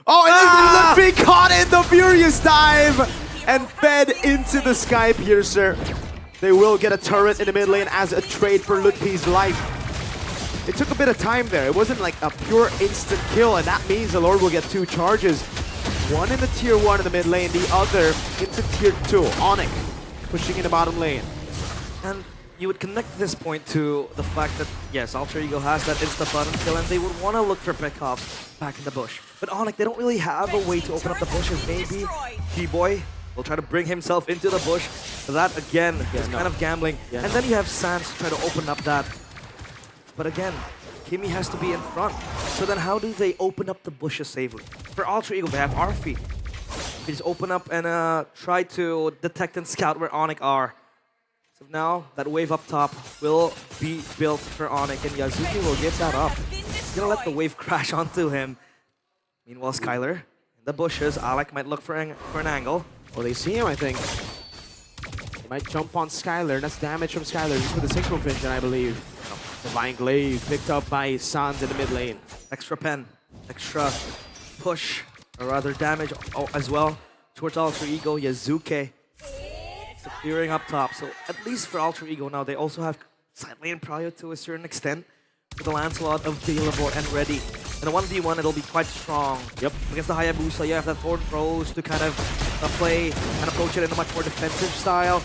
Oh, and this is Lutfi caught in the Furious Dive and fed into the Skypiercer. They will get a turret in the mid lane as a trade for Lutfi's life. It took a bit of time there. It wasn't like a pure instant kill, and that means the Lord will get 2 charges. One in the tier 1 in the mid lane, the other into tier 2. ONIC pushing in the bottom lane. And you would connect this point to the fact that, yes, Alter Ego has that insta-button kill, and they would want to look for pickoffs back in the bush. But ONIC, they don't really have a way to open up the bushes. Maybe Keyboy will try to bring himself into the bush. So that, again, is kind of gambling. And then you have Sans try to open up that. But again, Kimi has to be in front. So then how do they open up the bushes safely? For Alter Ego, they have Arfi. They just open up and try to detect and scout where ONIC are. So now, that wave up top will be built for ONIC, and Yazuki will give that up. He's gonna let the wave crash onto him. Meanwhile, Skylar, in the bushes, Alec might look for an angle. Well, they see him, I think. They might jump on Skylar. That's damage from Skylar, just with the Synchro Vision, I believe. Divine Glaive picked up by Sans in the mid lane. Extra pen, extra push, or rather damage as well towards Alter Ego. Yazuke so clearing up top. So at least for Alter Ego now, they also have side lane Prio to a certain extent with the Lancelot available and ready. In a 1v1, it'll be quite strong. Yep. Against the Hayabusa, you have that Thorn Throws to kind of play and approach it in a much more defensive style.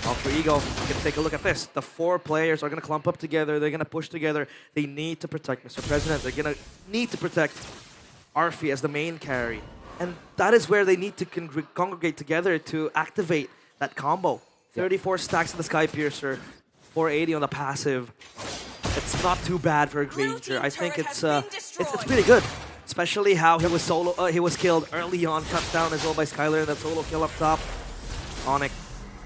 Alter Ego, you can take a look at this. The 4 players are going to clump up together. They're going to push together. They need to protect Mr. President. They're going to need to protect Arfi as the main carry. And that is where they need to congregate together to activate that combo. 34 stacks in the Sky Piercer, 480 on the passive. It's not too bad for a Granger. I think it's pretty good. Especially how he was killed early on, cut down as well by Skylar in that solo kill up top. ONIC,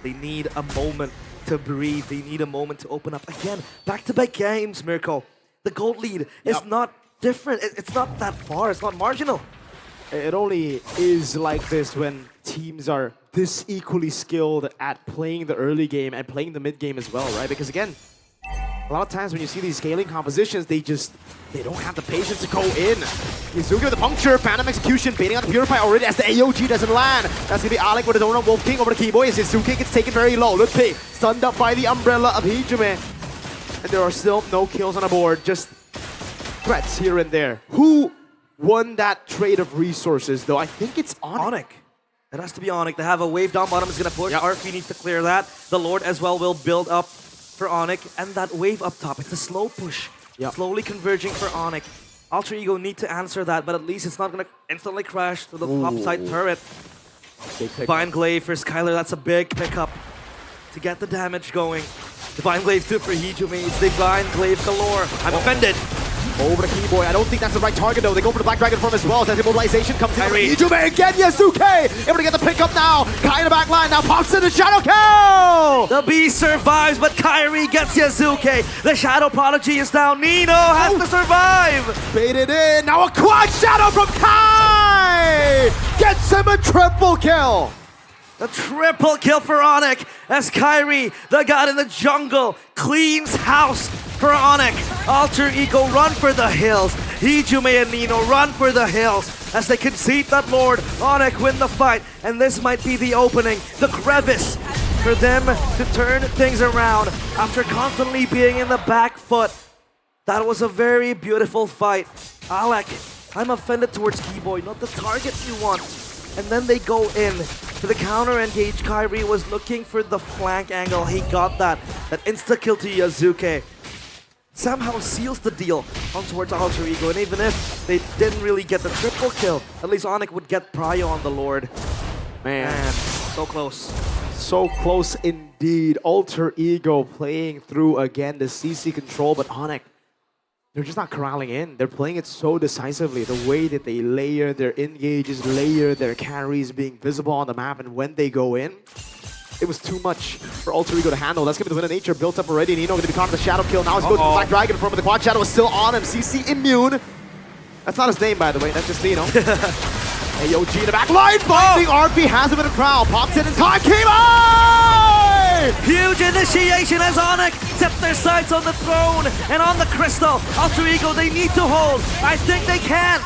they need a moment to breathe. They need a moment to open up. Again, back-to-back games, Mirko. The gold lead is not different. It's not that far. It's not marginal. It only is like this when teams are this equally skilled at playing the early game and playing the mid game as well, right? Because again, a lot of times when you see these scaling compositions, they don't have the patience to go in. Yuzuki with the puncture, Phantom Execution, baiting out the Purify already as the AOG doesn't land. That's gonna be Alec with his own Wolf King over the Keyboy as Yuzuki gets taken very low. Look, stunned up by the umbrella of Hijime. And there are still no kills on the board, just threats here and there. Who won that trade of resources though? I think it's ONIC. It has to be ONIC. They have a wave down bottom is gonna push. Arfi needs to clear that. The Lord as well will build up for ONIC, and that wave up top, it's a slow push. Slowly converging for ONIC. Alter Ego need to answer that, but at least it's not gonna instantly crash to the top side turret. Divine Glaive for Skylar, that's a big pickup to get the damage going. Divine Glaive 2 for Hijime, it's Divine Glaive galore. I'm offended. Over the Keyboy. I don't think that's the right target though. They go for the Black Dragon form as well. As that immobilization comes in. Hijime again, Yasuke! Able to get the pickup now. Kai in the back line now pops in the Shadow Kill! The Beast survives, but Kairi gets Yasuke. The Shadow Prodigy is down. Nino has to survive! Baited in. Now a quad shadow from Kai! Gets him a triple kill! The triple kill for ONIC as Kairi, the god in the jungle, cleans house for ONIC. Alter Ego run for the hills. Hijime and Nino run for the hills as they concede that Lord. ONIC win the fight, and this might be the opening, the crevice for them to turn things around after constantly being in the back foot. That was a very beautiful fight. Alec, I'm offended towards Keyboy, not the target you want. And then they go in to the counter engage. Kairi was looking for the flank angle. He got that. That insta-kill to Yasuke. Somehow seals the deal on towards Alter Ego. And even if they didn't really get the triple kill, at least ONIC would get prio on the Lord. Man, so close. So close indeed. Alter Ego playing through again the CC control, but ONIC, they're just not corralling in. They're playing it so decisively. The way that they layer their engages, layer their carries being visible on the map, and when they go in, it was too much for Alter Ego to handle. That's going to be the Wind of Nature built up already. Nino going to be caught in the Shadow Kill. Now he's going to the Black Dragon form, but the Quad Shadow is still on him. CC immune. That's not his name, by the way. That's just Nino. AOG in the back line. Finding RP has him in a crowd. Pops in time. Keyboy! Huge initiation as ONIC set their sights on the throne and on the crystal. Alter Ego, they need to hold. I think they can.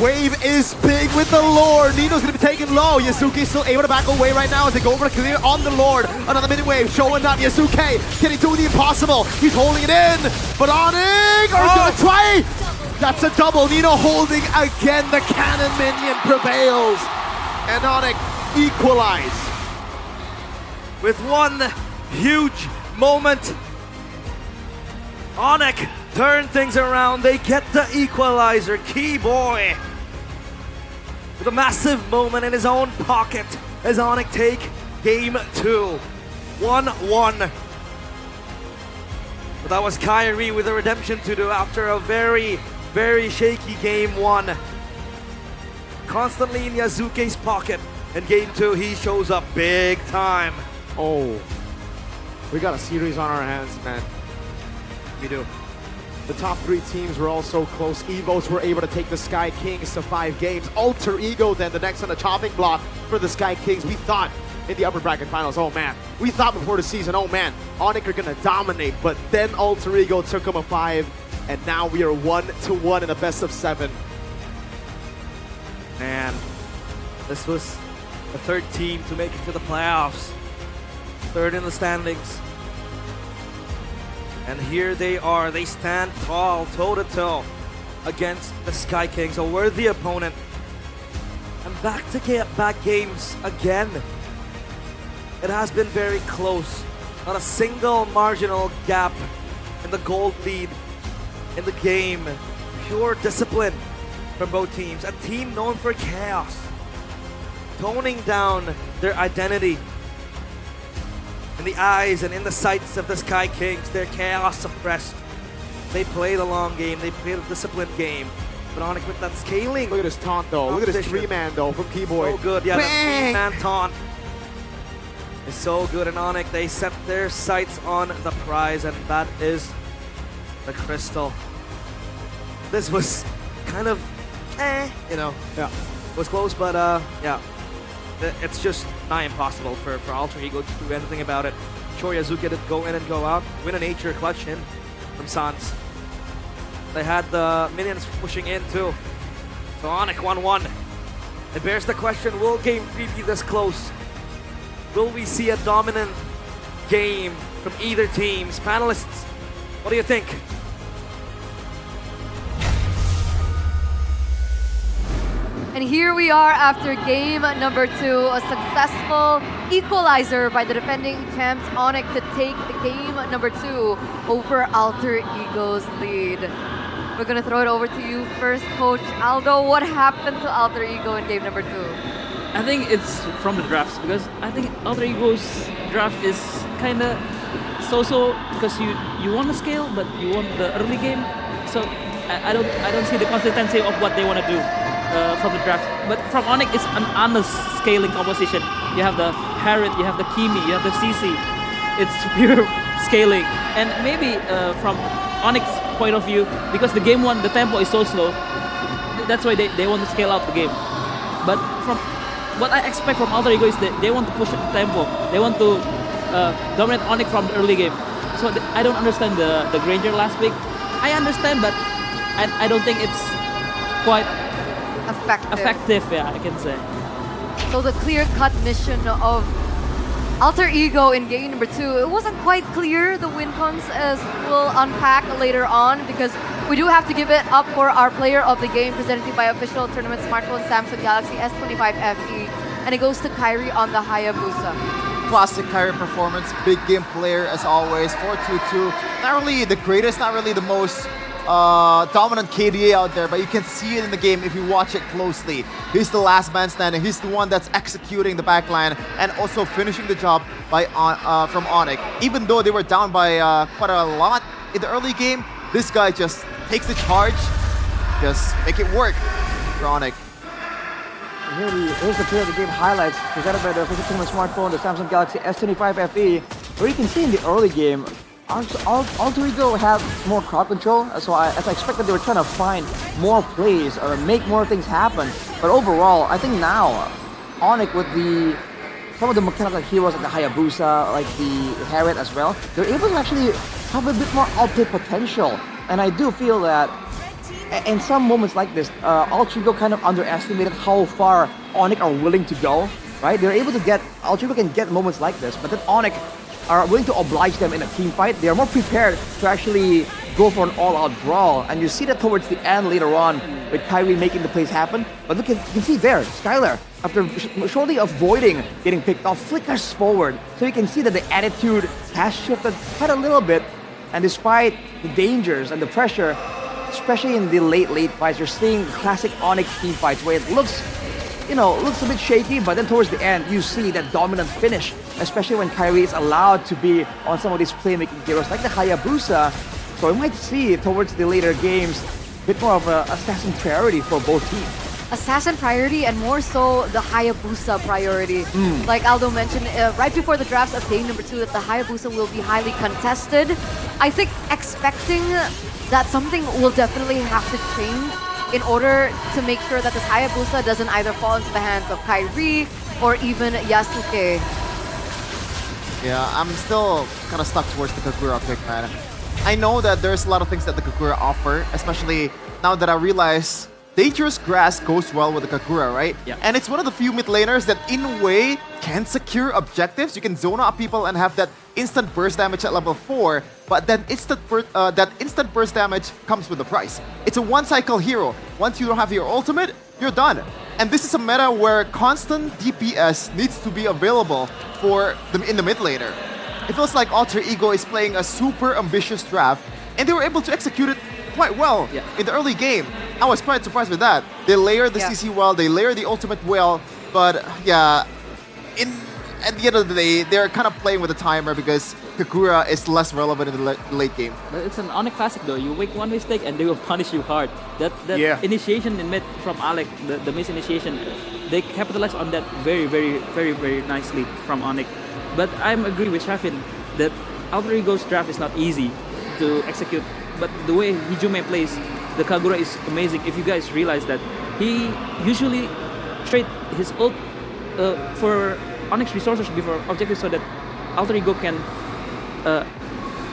Wave is big with the Lord. Nino's going to be taken low. Yasuke still able to back away right now as they go over to clear on the Lord. Another mini wave showing up. Yasuke can he do the impossible? He's holding it in. But ONIC are going to try. That's a double. Nino holding again. The cannon minion prevails. And ONIC equalize. With one huge moment, ONIC turn things around. They get the equalizer. Keyboy with a massive moment in his own pocket as ONIC take game 2. 1-1. But that was Kairi with a redemption to do after a very, very shaky game 1. Constantly in Yasuke's pocket. In game 2, he shows up big time. Oh, we got a series on our hands, man. We do. The top 3 teams were all so close. Evos were able to take the Sky Kings to 5 games. Alter Ego then the next on the chopping block for the Sky Kings. We thought in the upper bracket finals, oh man. We thought before the season, oh man, ONIC are gonna dominate. But then Alter Ego took them a 5, and now we are 1-1 in a best of 7. Man, this was the 3rd team to make it to the playoffs. 3rd in the standings. And here they are. They stand tall, toe-to-toe against the Sky Kings, a worthy opponent. And back-to-back games again. it has been very close. Not a single marginal gap in the gold lead in the game. Pure discipline from both teams. A team known for chaos, toning down their identity in the eyes and in the sights of the Sky Kings. They're chaos suppressed. They play the long game. They play the disciplined game. But ONIC with that scaling. Look at this taunt though. Look at this 3-man though from Keyboy. So good. Yeah, Bang! the 3-man taunt is so good. And ONIC, they set their sights on the prize, and that is the crystal. This was kind of, you know, yeah, it was close, but yeah, it's just nigh impossible for Alter Ego to do anything about it. Sure, Yazuki did go in and go out, win a nature clutch in from Sans. They had the minions pushing in too. So ONIC 1-1. It bears the question, will game 3 be this close? Will we see a dominant game from either teams? Panelists, what do you think? And here we are after game number 2, a successful equalizer by the defending champs ONIC to take the game number 2 over Alter Ego's lead. We're gonna throw it over to you first, Coach Aldo. What happened to Alter Ego in game number 2? I think it's from the drafts, because I think Alter Ego's draft is kind of so-so, because you want to scale, but you want the early game. So I don't see the consistency of what they want to do from the draft. But from ONIC, it's an honest scaling composition. You have the Harriet, you have the Kimi, you have the CC. It's pure scaling. And maybe from ONIC's point of view, because the game 1, the tempo is so slow, that's why they want to scale out the game. But from what I expect from Alter Ego is that they want to push the tempo. They want to dominate ONIC from the early game. So I don't understand the Granger last pick. I understand, but I don't think it's quite effective, yeah, I can say. So the clear-cut mission of Alter Ego in game number 2, it wasn't quite clear, the win cons, as we'll unpack later on, because we do have to give it up for our player of the game, presented by official tournament smartphone Samsung Galaxy S25 FE, and it goes to Kyrie on the Hayabusa. Classic Kyrie performance, big game player as always, 4-2-2. Not really the greatest, not really the most dominant KDA out there, but you can see it in the game if you watch it closely. He's the last man standing. He's the one that's executing the backline and also finishing the job by from ONIC. Even though they were down by quite a lot in the early game, this guy just takes the charge, just make it work for ONIC. Here's the player of the game highlights presented by the official tournament smartphone, the Samsung Galaxy S25 FE, where you can see in the early game, Alter Ego had more crowd control, so as I expected, they were trying to find more plays or make more things happen. But overall, I think now, ONIC with some of the mechanical heroes like the Hayabusa, like the Harriet as well, they're able to actually have a bit more outplay potential. And I do feel that in some moments like this, Alter Ego kind of underestimated how far ONIC are willing to go, right? They're able to Alter Ego can get moments like this, but then ONIC are willing to oblige them in a team fight. They are more prepared to actually go for an all-out brawl, and you see that towards the end later on with Kyrie making the plays happen. But look, you can see there, Skylar, after shortly avoiding getting picked off, flickers forward. So you can see that the attitude has shifted quite a little bit, and despite the dangers and the pressure, especially in the late fights, you're seeing classic ONIC team fights where it looks a bit shaky, but then towards the end, you see that dominant finish, especially when Kyrie is allowed to be on some of these playmaking heroes like the Hayabusa. So we might see towards the later games a bit more of an assassin priority for both teams. Assassin priority, and more so the Hayabusa priority. Like Aldo mentioned right before the drafts of day number 2, that the Hayabusa will be highly contested. I think expecting that something will definitely have to change in order to make sure that this Hayabusa doesn't either fall into the hands of Kyrie or even Yasuke. Yeah, I'm still kind of stuck towards the Kagura pick, man. I know that there's a lot of things that the Kagura offer, especially now that I realize Dangerous Grass goes well with the Kagura, right? Yeah. And it's one of the few mid laners that, in a way, can secure objectives. You can zone out people and have that instant burst damage at level 4, but that instant burst damage comes with a price. It's a one-cycle hero. Once you don't have your ultimate, you're done. And this is a meta where constant DPS needs to be available for them in the mid laner. It feels like Alter Ego is playing a super ambitious draft, and they were able to execute it quite well in the early game. I was quite surprised with that. They layer the CC well, they layer the ultimate well, but yeah, at the end of the day, they're kind of playing with the timer because Kagura is less relevant in the late game. But it's an Onyx classic though. You make one mistake and they will punish you hard. That initiation in mid from Alec, the misinitiation, they capitalize on that very, very, very, very nicely from Onyx. But I agree with Shafin that Alter Ego's draft is not easy to execute. But the way Hijume plays the Kagura is amazing. If you guys realize that, he usually trade his ult for Onyx resources before objectives so that Alter Ego can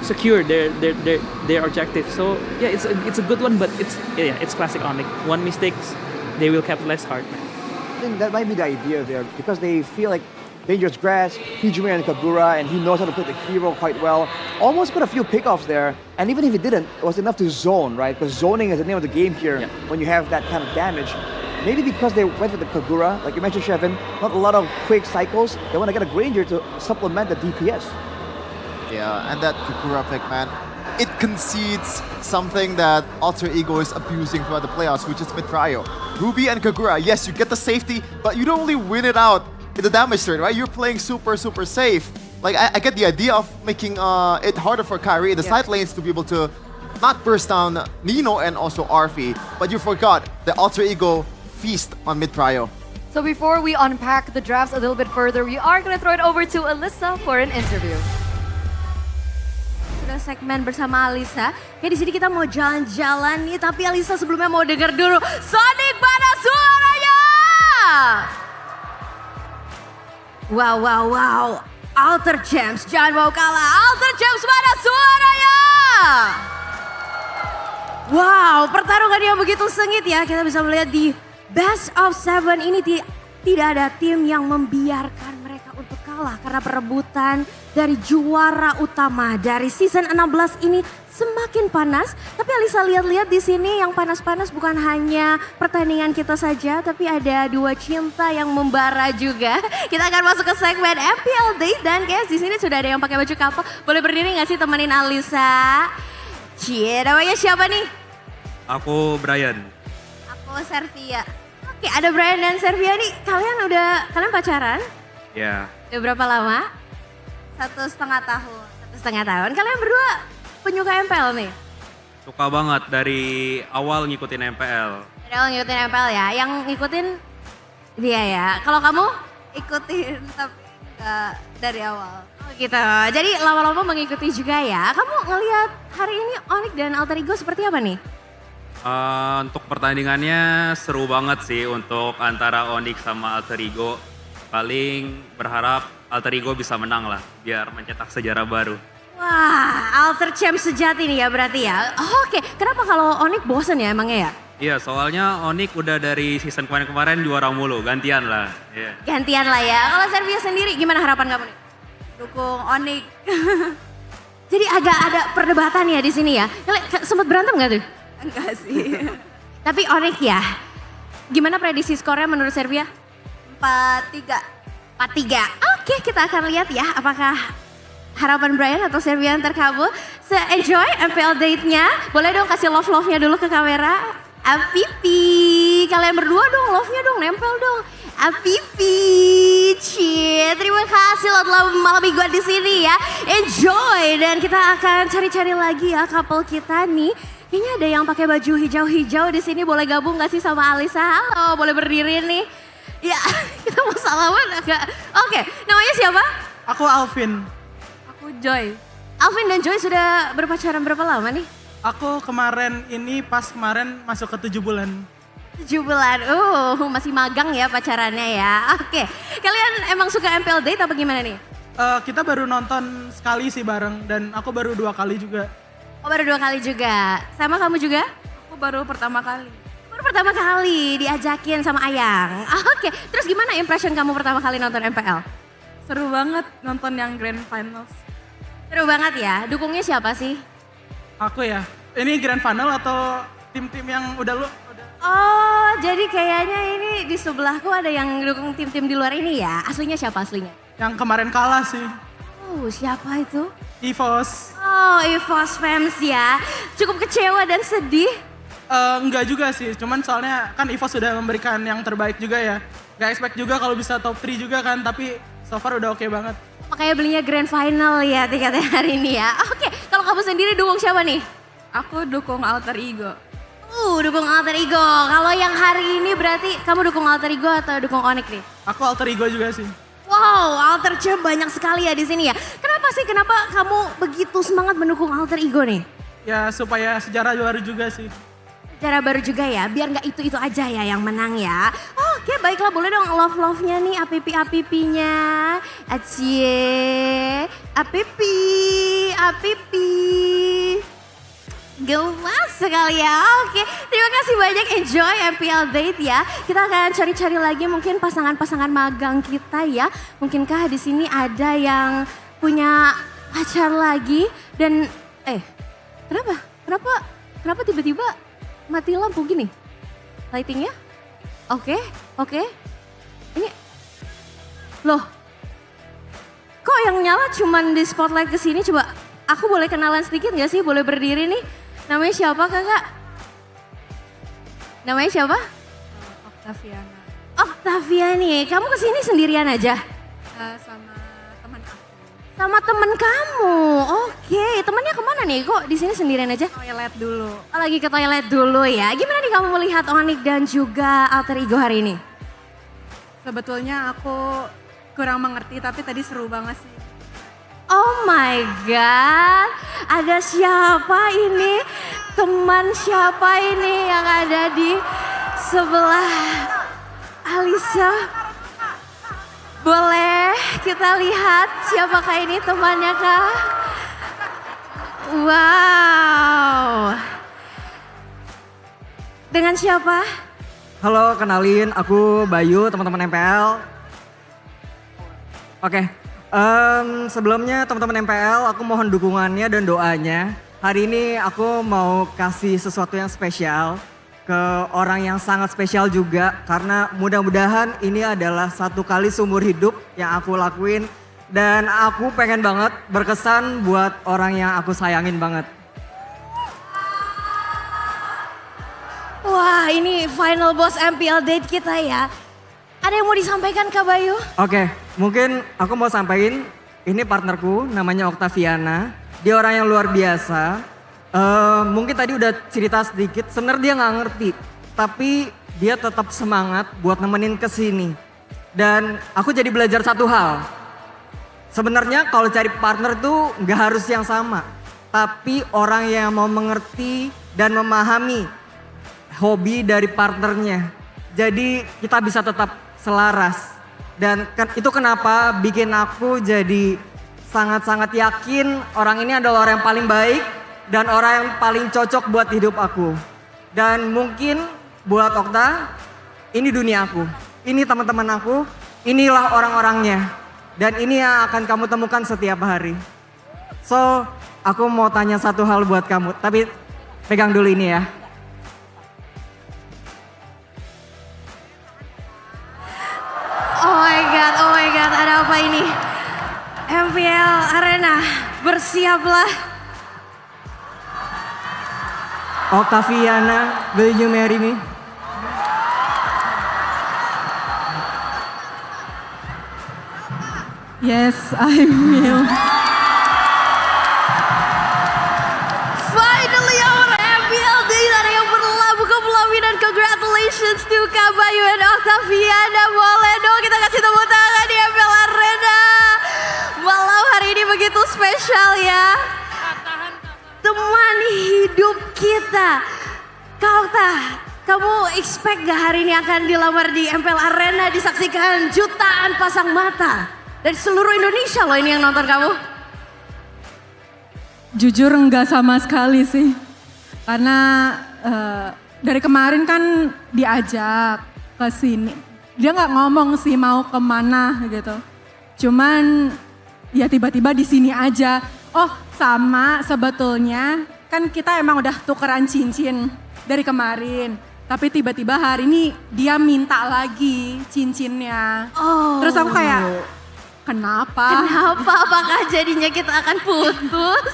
secure their objective. So yeah, it's a good one, but it's classic Onyx. One mistake, they will capitalize hard. I think that might be the idea there because they feel like Dangerous Grass, Hijume and Kagura, and he knows how to play the hero quite well. Almost got a few pickoffs there, and even if he didn't, it was enough to zone, right? Because zoning is the name of the game here when you have that kind of damage. Maybe because they went with the Kagura, like you mentioned, Shevin, not a lot of quick cycles. They want to get a Granger to supplement the DPS. Yeah, and that Kagura pick, man, it concedes something that Alter Ego is abusing throughout the playoffs, which is mid-trio. Ruby and Kagura, yes, you get the safety, but you don't really win it out in the damage turn, right? You're playing super, super safe. Like, I get the idea of making it harder for Kyrie in the side lanes to be able to not burst down Nino and also Arfi, but you forgot the Alter Ego feast on mid-trio. So before we unpack the drafts a little bit further, we are going to throw it over to Alyssa for an interview. Sudah segmen bersama Alisa. Kayak di sini kita mau jalan-jalan nih, tapi Alisa sebelumnya mau dengar dulu Sonic mana suaranya? Wow. Alter Gems, jangan mau kalah. Alter Gems mana suaranya? Wow, pertarungan yang begitu sengit ya. Kita bisa melihat di Best of 7 ini tidak ada tim yang membiarkan mereka untuk kalah karena perebutan dari juara utama dari season 16 ini semakin panas. Tapi Alisa lihat-lihat di sini yang panas-panas bukan hanya pertandingan kita saja, tapi ada dua cinta yang membara juga. Kita akan masuk ke segmen MPL Date dan guys di sini sudah ada yang pakai baju couple. Boleh berdiri nggak sih temenin Alisa? Cie, namanya siapa nih? Aku Brian. Aku Servia. Oke, ada Brian dan Servia nih. Kalian pacaran? Ya. Udah berapa lama? 1,5 tahun. 1,5 tahun. Kalian berdua penyuka MPL nih? Suka banget dari awal ngikutin MPL. Dari awal ngikutin MPL ya? Yang ngikutin dia ya? Kalau kamu ikutin tapi enggak dari awal? Oh gitu. Jadi lama-lama mengikuti juga ya? Kamu ngelihat hari ini ONIC dan Alter Ego seperti apa nih? Untuk pertandingannya seru banget sih untuk antara ONIC sama Alter Ego. Paling berharap Alter Ego bisa menang lah, biar mencetak sejarah baru. Wah, Alter Champ sejati nih ya berarti ya. Oke, kenapa kalau ONIC bosen ya emangnya ya? Iya, soalnya ONIC udah dari season kemarin juara mulu, gantian lah. Yeah. Gantian lah ya. Kalau Servia sendiri gimana harapan kamu nih? Dukung ONIC. Jadi agak ada perdebatan ya di sini ya. Kalian sempat berantem gak tuh? Enggak sih. Tapi ONIC ya. Gimana prediksi skornya menurut Servia? 4-3. 4-3. Oke, kita akan lihat ya apakah harapan Brian atau Servia yang terkabul. Enjoy MPL date-nya. Boleh dong kasih love-love-nya dulu ke kamera. Apipi, kalian berdua dong love-nya dong, nempel dong. Apipi, cie, terima kasih lo telah malam mingguan di sini ya. Enjoy dan kita akan cari-cari lagi ya couple kita nih. Kayaknya ada yang pakai baju hijau-hijau di sini, boleh gabung gak sih sama Alisa? Halo, boleh berdiri nih. Ya, kita mau salaman agak. Oke, namanya siapa? Aku Alvin. Aku Joy. Alvin dan Joy sudah berpacaran berapa lama nih? Aku kemarin masuk ke 7 bulan. 7 bulan, masih magang ya pacarannya ya. Oke, kalian emang suka MPL date apa gimana nih? Kita baru nonton sekali sih bareng dan aku baru 2 kali juga. Oh baru 2 kali juga, sama kamu juga? Aku baru pertama kali. Baru pertama kali diajakin sama Ayang. Oke, terus gimana impression kamu pertama kali nonton MPL? Seru banget nonton yang Grand Finals. Seru banget ya, dukungnya siapa sih? Aku ya, ini Grand Final atau tim-tim yang udah Oh, jadi kayaknya ini di sebelahku ada yang dukung tim-tim di luar ini ya. Aslinya siapa aslinya? Yang kemarin kalah sih. Oh, siapa itu? EVOS. Oh, EVOS fans ya. Cukup kecewa dan sedih. Enggak juga sih, cuman soalnya kan EVOS sudah memberikan yang terbaik juga ya. Gak expect juga kalau bisa top 3 juga kan, tapi so far udah oke banget. Makanya belinya grand final ya tiketnya hari ini ya. Oke, kalau kamu sendiri dukung siapa nih? Aku dukung Alter Ego. Dukung Alter Ego. Kalau yang hari ini berarti kamu dukung Alter Ego atau dukung ONIC nih? Aku Alter Ego juga sih. Wow, Alter Ego banyak sekali ya di sini ya. Kenapa sih, kenapa kamu begitu semangat mendukung Alter Ego nih? Ya supaya sejarah baru juga sih. Sejarah baru juga ya, biar nggak itu-itu aja ya yang menang ya. Oke, baiklah, boleh dong love-love-nya nih, apipi-apipinya. Acie, apipi. Gemas sekali ya. Oke, terima kasih banyak, enjoy MPL date ya. Kita akan cari-cari lagi mungkin pasangan-pasangan magang kita ya. Mungkinkah di sini ada yang punya pacar lagi dan kenapa tiba-tiba mati lampu gini? Lightingnya? Oke. Ini loh. Kok yang nyala cuman di spotlight ke sini? Coba aku boleh kenalan sedikit gak sih? Boleh berdiri nih? Namanya siapa kakak? Namanya siapa? Octaviana. Octaviani, kamu kesini sendirian aja? Sama teman aku. Sama temen kamu, oke. Temennya kemana nih? Kok di sini sendirian aja? Toilet dulu. Oh, lagi ke toilet dulu ya. Gimana nih kamu melihat ONIC dan juga Alter Ego hari ini? Sebetulnya aku kurang mengerti, tapi tadi seru banget sih. Oh my God, ada siapa ini? Teman siapa ini yang ada di sebelah Alisa? Boleh kita lihat siapakah ini temannya kah? Wow. Dengan siapa? Halo, kenalin aku Bayu, teman-teman MPL. Oke. Sebelumnya teman-teman MPL, aku mohon dukungannya dan doanya. Hari ini aku mau kasih sesuatu yang spesial ke orang yang sangat spesial juga. Karena mudah-mudahan ini adalah satu kali seumur hidup yang aku lakuin. Dan aku pengen banget berkesan buat orang yang aku sayangin banget. Wah, ini final boss MPL date kita ya. Ada yang mau disampaikan Kak Bayu? Oke, mungkin aku mau sampaikan, ini partnerku namanya Octaviana. Dia orang yang luar biasa. Mungkin tadi udah cerita sedikit, sebenarnya dia nggak ngerti. Tapi dia tetap semangat buat nemenin ke sini. Dan aku jadi belajar satu hal. Sebenarnya kalau cari partner tuh nggak harus yang sama. Tapi orang yang mau mengerti dan memahami hobi dari partnernya. Jadi kita bisa tetap selaras. Dan itu kenapa bikin aku jadi sangat-sangat yakin orang ini adalah orang yang paling baik dan orang yang paling cocok buat hidup aku. Dan mungkin buat Okta, ini dunia aku, ini teman-teman aku, inilah orang-orangnya. Dan ini yang akan kamu temukan setiap hari. So, aku mau tanya satu hal buat kamu, tapi pegang dulu ini ya. Oh my God, ada apa ini? MPL Arena, bersiaplah. Octaviana, will you marry me? Yes, I will. Finally our MPL date ada yang berlabuh ke pelaminan. Congratulations to Kak Bayu dan Octaviana. Boleh dong kita kasih tepuk tangan di MPL Arena. Malam hari ini begitu spesial ya. Teman hidup kita. Kak Okta, kamu expect gak hari ini akan dilamar di MPL Arena, disaksikan jutaan pasang mata dari seluruh Indonesia loh ini yang nonton kamu? Jujur enggak sama sekali sih. Karena dari kemarin kan diajak ke sini. Dia nggak ngomong sih mau kemana gitu. Cuman ya tiba-tiba di sini aja. Oh sama sebetulnya kan kita emang udah tukeran cincin dari kemarin. Tapi tiba-tiba hari ini dia minta lagi cincinnya. Terus aku kayak, kenapa? Kenapa? Apakah jadinya kita akan putus?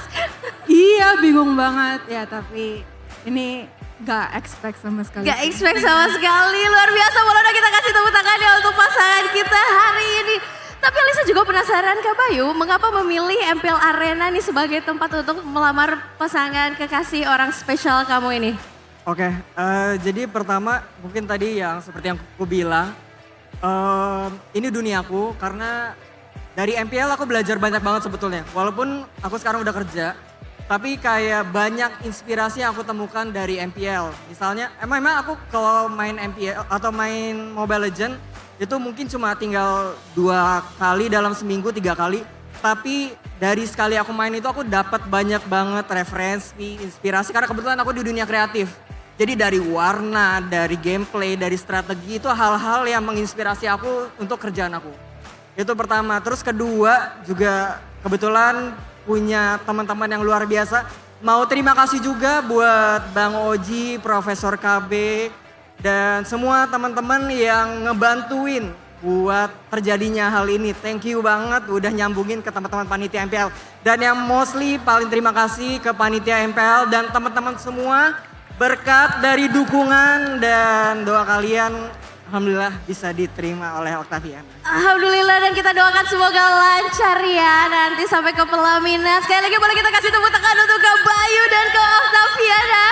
Iya, bingung banget. Ya, tapi ini gak expect sama sekali. Gak expect sama sekali, luar biasa. Boleh dong kita kasih tepuk tangan ya untuk pasangan kita hari ini. Tapi Alisa juga penasaran Kak Bayu, mengapa memilih MPL Arena nih sebagai tempat untuk melamar pasangan kekasih orang spesial kamu ini? Oke, jadi pertama mungkin tadi yang seperti yang aku bilang, ini duniaku karena dari MPL aku belajar banyak banget sebetulnya. Walaupun aku sekarang udah kerja, tapi kayak banyak inspirasi yang aku temukan dari MPL. Misalnya, emang aku kalau main MPL atau main Mobile Legends itu mungkin cuma tinggal 2 kali dalam seminggu, 3 kali. Tapi dari sekali aku main itu aku dapat banyak banget referensi, inspirasi karena kebetulan aku di dunia kreatif. Jadi dari warna, dari gameplay, dari strategi itu hal-hal yang menginspirasi aku untuk kerjaan aku. Itu pertama. Terus kedua juga kebetulan punya teman-teman yang luar biasa. Mau terima kasih juga buat Bang Oji, Profesor KB, dan semua teman-teman yang ngebantuin buat terjadinya hal ini. Thank you banget udah nyambungin ke teman-teman panitia MPL. Dan yang mostly paling terima kasih ke panitia MPL dan teman-teman semua. Berkat dari dukungan dan doa kalian, alhamdulillah bisa diterima oleh Octaviana. Alhamdulillah, dan kita doakan semoga lancar ya nanti sampai ke pelaminan. Sekali lagi boleh kita kasih tepuk tangan untuk Kak Bayu dan Kak Octaviana.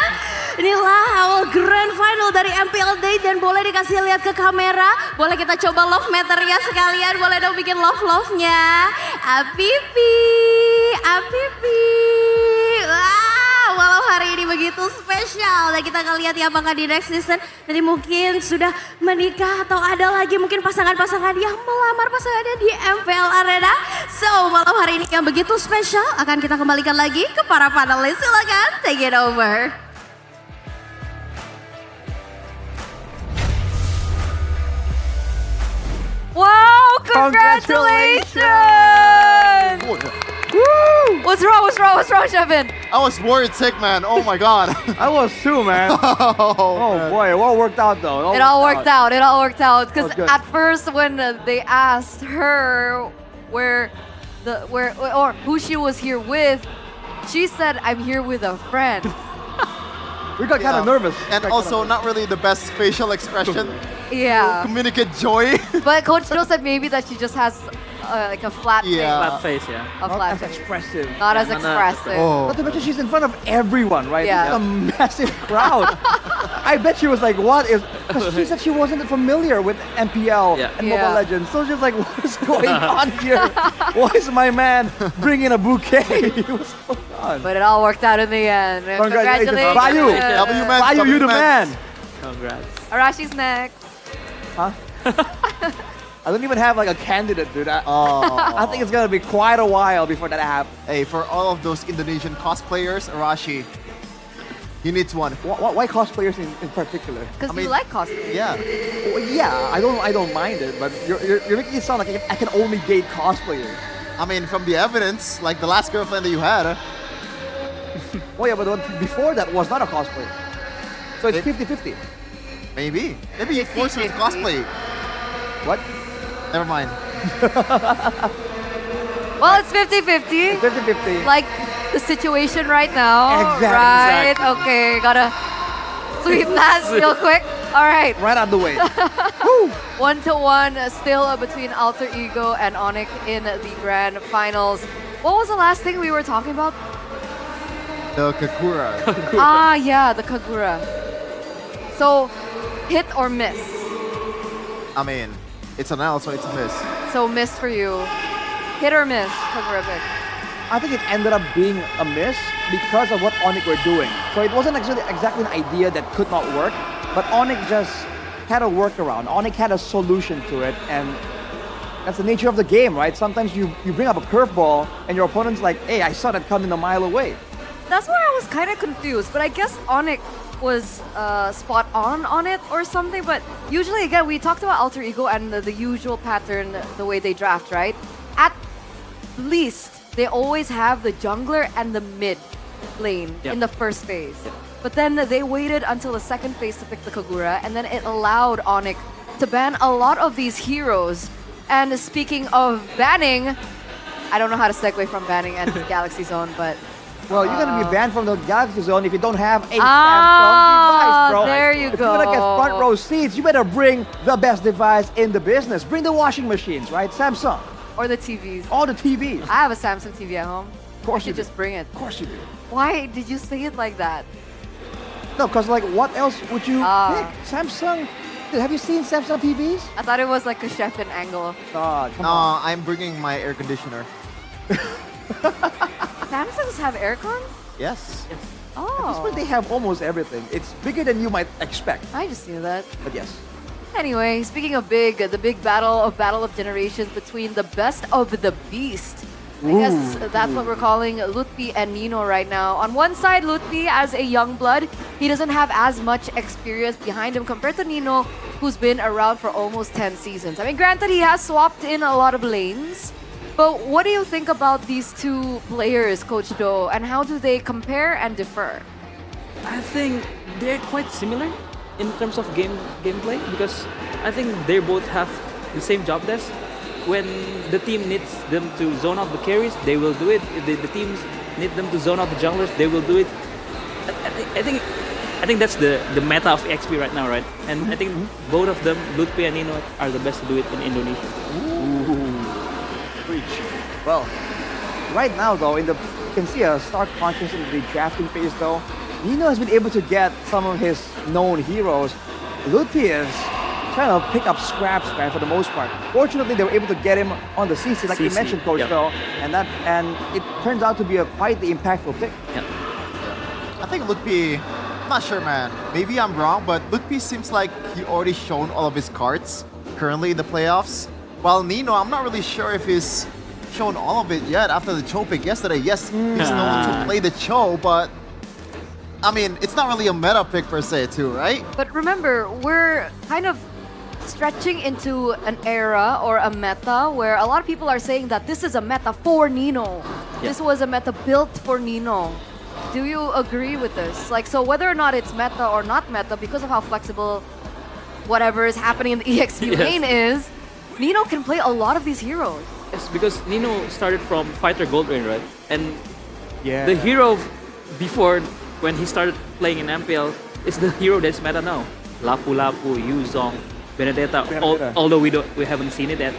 Inilah awal grand final dari MPL Day dan boleh dikasih lihat ke kamera. Boleh kita coba love meternya sekalian, boleh dong bikin love-love-nya. Apipi, apipi. Walau hari ini begitu spesial dan kita akan lihat ya apakah di next season nanti mungkin sudah menikah atau ada lagi mungkin pasangan-pasangan yang melamar pasangannya di MPL Arena. So malam hari ini yang begitu spesial akan kita kembalikan lagi ke para panelis. Silakan take it over. Wow, congratulations! Woo! What's wrong, Shevin? I was worried sick, man. Oh my God. I was too, man. Oh boy, it all worked out though. It all worked out. Because good. at first when they asked her who she was here with, she said, "I'm here with a friend." We got kind of nervous. And also not really the best facial expression. Yeah. To communicate joy. But Coach Joe said maybe that she just has like a flat face. Flat face, yeah. A Not flat as face. expressive. Not as expressive. Not to mention she's in front of everyone, right? Yeah. It's a massive crowd. I bet she was like, what is... Because she said she wasn't familiar with MPL and Mobile Legends. So she was like, what is going on here? Why is my man bringing a bouquet? He was so fun. But it all worked out in the end. Congratulations. Bayu. Bayu, you the man. Congrats. Arashi's next. Huh? I don't even have like a candidate, dude. I think it's gonna be quite a while before that happens. Hey, for all of those Indonesian cosplayers, Arashi, he needs one. Why cosplayers in particular? Because you like cosplay. Yeah. Well, yeah, I don't mind it, but you're making it sound like I can only date cosplayers. I mean, from the evidence, like the last girlfriend that you had. Oh yeah, but the one before that was not a cosplayer. So it's 50-50. Maybe you forced her to cosplay. What? Never mind. Well, it's 50-50. 50-50. Like the situation right now. Exactly. Right? Exactly. Okay, gotta sweep that real quick. All right. Right out the way. 1-1 still between Alter Ego and ONIC in the grand finals. What was the last thing we were talking about? The Kakura. Yeah, the Kagura. So, hit or miss? I mean, it's an L, so it's a miss. So, miss for you. Hit or miss, Kagura pick? I think it ended up being a miss because of what ONIC were doing. So it wasn't actually exactly an idea that could not work, but ONIC just had a workaround. ONIC had a solution to it, and that's the nature of the game, right? Sometimes you bring up a curveball, and your opponent's like, hey, I saw that coming a mile away. That's where I was kind of confused, but I guess ONIC was spot on it or something. But usually, again, we talked about Alter Ego and the usual pattern, the way they draft, right? At least, they always have the jungler and the mid lane in the first phase. But then they waited until the second phase to pick the Kagura, and then it allowed ONIC to ban a lot of these heroes. And speaking of banning, I don't know how to segue from banning and Galaxy Zone, but... Well, you're gonna be banned from the Galaxy Zone if you don't have a Samsung device, bro. There you if go. you wanna get front row seats, you better bring the best device in the business. Bring the washing machines, right? Samsung. Or the TVs. All the TVs. I have a Samsung TV at home. Of course you you do. just bring it. Of course you do. Why did you say it like that? No, because like, what else would you pick? Samsung. Dude, have you seen Samsung TVs? I thought it was like a chef in angle. God, come on. I'm bringing my air conditioner. Samsungs have aircon? Yes. At this Oh, point, they have almost everything. It's bigger than you might expect. I just knew that. But yes. Anyway, speaking of big, the big battle of generations between the best of the beast. I guess that's what we're calling Lutfi and Nino right now. On one side, Lutfi as a young blood, he doesn't have as much experience behind him compared to Nino, who's been around for almost 10 seasons. I mean, granted, he has swapped in a lot of lanes, but what do you think about these two players, Coach Do, and how do they compare and differ? I think they're quite similar in terms of gameplay because I think they both have the same job desk. When the team needs them to zone out the carries, they will do it. If the teams need them to zone out the junglers, they will do it. I think that's the meta of XP right now, right? And I think both of them, Lutfi and Nino, are the best to do it in Indonesia. Preach. Well, right now though, you can see a stark contrast in the drafting phase though. Nino has been able to get some of his known heroes. Lutfi is trying to pick up scraps, man, for the most part. Fortunately, they were able to get him on the CC, like you mentioned, Coach, though, and it turns out to be quite the impactful pick. I think Lutfi, I'm not sure, man. Maybe I'm wrong, but Lutfi seems like he already shown all of his cards currently in the playoffs. While Nino, I'm not really sure if he's shown all of it yet after the Cho pick yesterday. Yes, he's known to play the Cho, but I mean, it's not really a meta pick per se, too, right? But remember, we're kind of stretching into an era or a meta where a lot of people are saying that this is a meta for Nino. This was a meta built for Nino. Do you agree with this? Like, so whether or not it's meta or not meta, because of how flexible whatever is happening in the EXP lane is, Nino can play a lot of these heroes. Yes, because Nino started from Fighter Gold Rain, right? And the hero before, when he started playing in MPL, is the hero that's meta now. Lapu Lapu, Yuzong, Benedetta. Although we haven't seen it yet.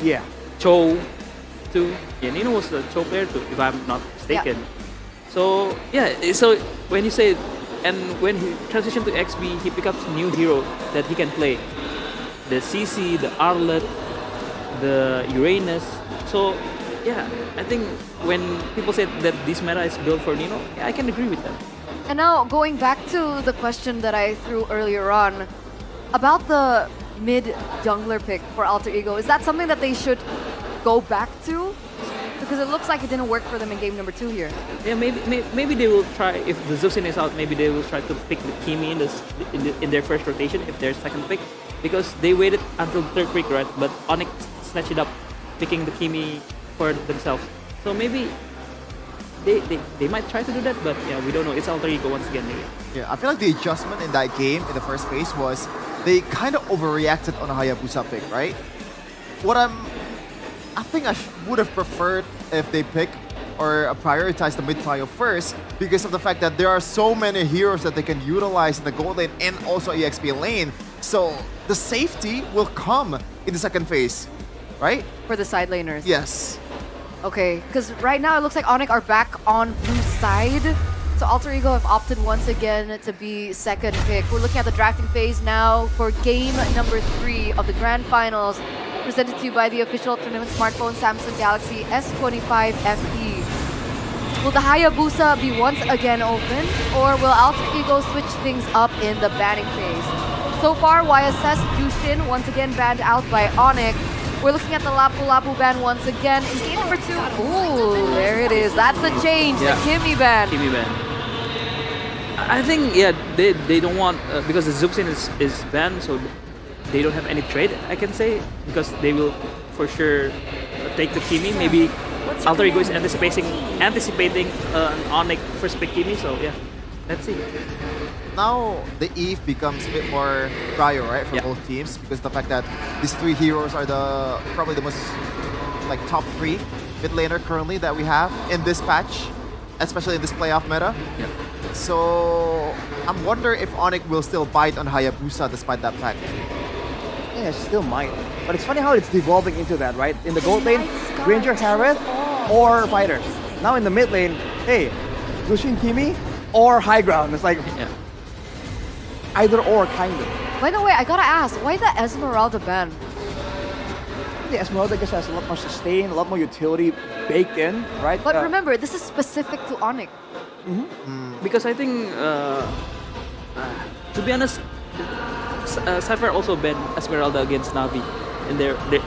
Yeah. Cho too. Yeah, Nino was the Cho player too, if I'm not mistaken. So yeah, so when you say, and when he transitioned to XP, he picked up a new hero that he can play. The CC, the Arlet, the Uranus. So yeah, I think when people say that this meta is built for Nino, yeah, I can agree with that. And now going back to the question that I threw earlier on about the mid jungler pick for Alter Ego, is that something that they should go back to? Because it looks like it didn't work for them in game number 2 here. Yeah, maybe they will try, if the Zusin is out, maybe they will try to pick the Kimi in their first rotation, if their second pick. Because they waited until the third pick, right? But ONIC snatched it up, picking the Kimi for themselves. So maybe they might try to do that, but yeah, we don't know. It's Alter Ego once again. Maybe. Yeah, I feel like the adjustment in that game in the first phase was they kind of overreacted on a Hayabusa pick, right? I think I would have preferred if they pick or prioritize the mid trio first because of the fact that there are so many heroes that they can utilize in the gold lane and also EXP lane. So the safety will come in the second phase, right? For the side laners. Yes. Okay, because right now it looks like ONIC are back on blue side. So Alter Ego have opted once again to be second pick. We're looking at the drafting phase now for game number 3 of the Grand Finals, presented to you by the official tournament smartphone Samsung Galaxy S25 FE. Will the Hayabusa be once again open, or will Alter Ego switch things up in the banning phase? So far, YSS Jushin once again banned out by ONIC. We're looking at the Lapu Lapu ban once again in game number 2. Ooh, there it is. That's the change, the Kimi ban. Kimi ban. I think, yeah, they don't want, because the Zuxin is banned, so they don't have any trade, I can say, because they will for sure take the Kimi. Maybe Alter Ego is anticipating an ONIC first pick Kimi, so yeah, let's see. now the Eve becomes a bit more prior, right, for both teams, because the fact that these three heroes are probably the most like top 3 mid laner currently that we have in this patch, especially in this playoff meta. So I'm wondering if ONIC will still bite on Hayabusa despite that fact. Yeah, it still might. But it's funny how it's devolving into that, right? In the gold lane, Ranger Harith or fighters. Now in the mid lane, hey, Zushin Kimi or high ground. It's like either or, kind of. By the way, I gotta ask, why the Esmeralda ban? The Esmeralda just has a lot more sustain, a lot more utility baked in, right? But remember, this is specific to ONIC. Because I think, to be honest, Cypher also banned Esmeralda against Navi. And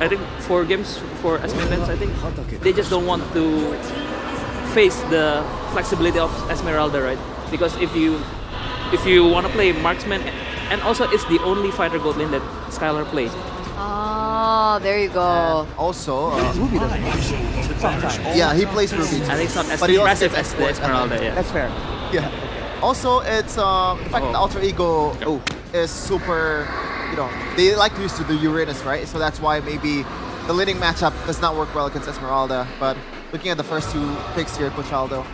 I think 4 games for Esmeralda, I think they just don't want to face the flexibility of Esmeralda, right? Because if you want to play marksman, and also it's the only fighter gold lane that Skylar plays. Oh, there you go. Also, Ruby doesn't. Sometimes. Yeah, he plays Ruby. I think it's not as But he also impressive gets as the Esmeralda. Yeah, that's fair. Yeah. Also, it's the fact that Alter Ego is super. They like to use the Uranus, right? So that's why maybe the laning matchup does not work well against Esmeralda. But looking at the first 2 picks here, Coach Aldo,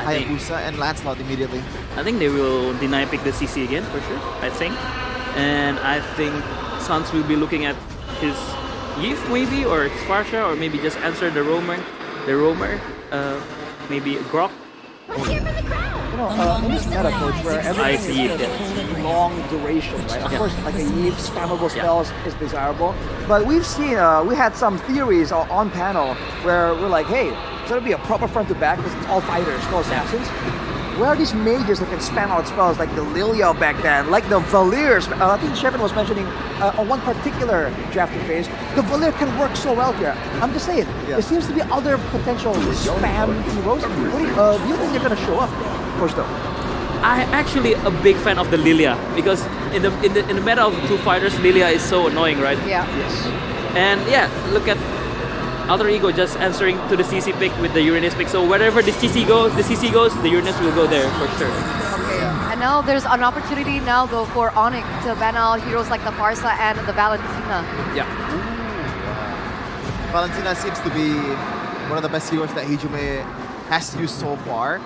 Hayabusa and Lancelot immediately. I think they will deny pick the CC again for sure. I think, and I think Suns will be looking at his Yif maybe, or his Farsha, or maybe just answer the roamer, maybe Grok. In this meta, coach, where everything is long duration, right? Of course, like a Yves spammable spells is desirable, but we've seen, we had some theories on panel where we're like, hey, it's gonna be a proper front to back because it's all fighters, no assassins. Where are these mages that can spam out spells like the Lilia back then, like the Valirs? I think Shevin was mentioning on one particular drafting phase, the Valir can work so well here. I'm just saying, there seems to be other potential spam heroes. Do you think they're going to show up, Coach Doe? I'm actually a big fan of the Lilia because in the meta of 2 fighters, Lilia is so annoying, right? Yeah. Yes. And yeah, look at Alter Ego just answering to the CC pick with the Uranus pick. So wherever the CC goes, the Uranus will go there for sure. Okay. And now there's an opportunity now though for ONIC to ban out heroes like the Farsa and the Valentina. Yeah. Valentina seems to be one of the best heroes that Hijime has used so far,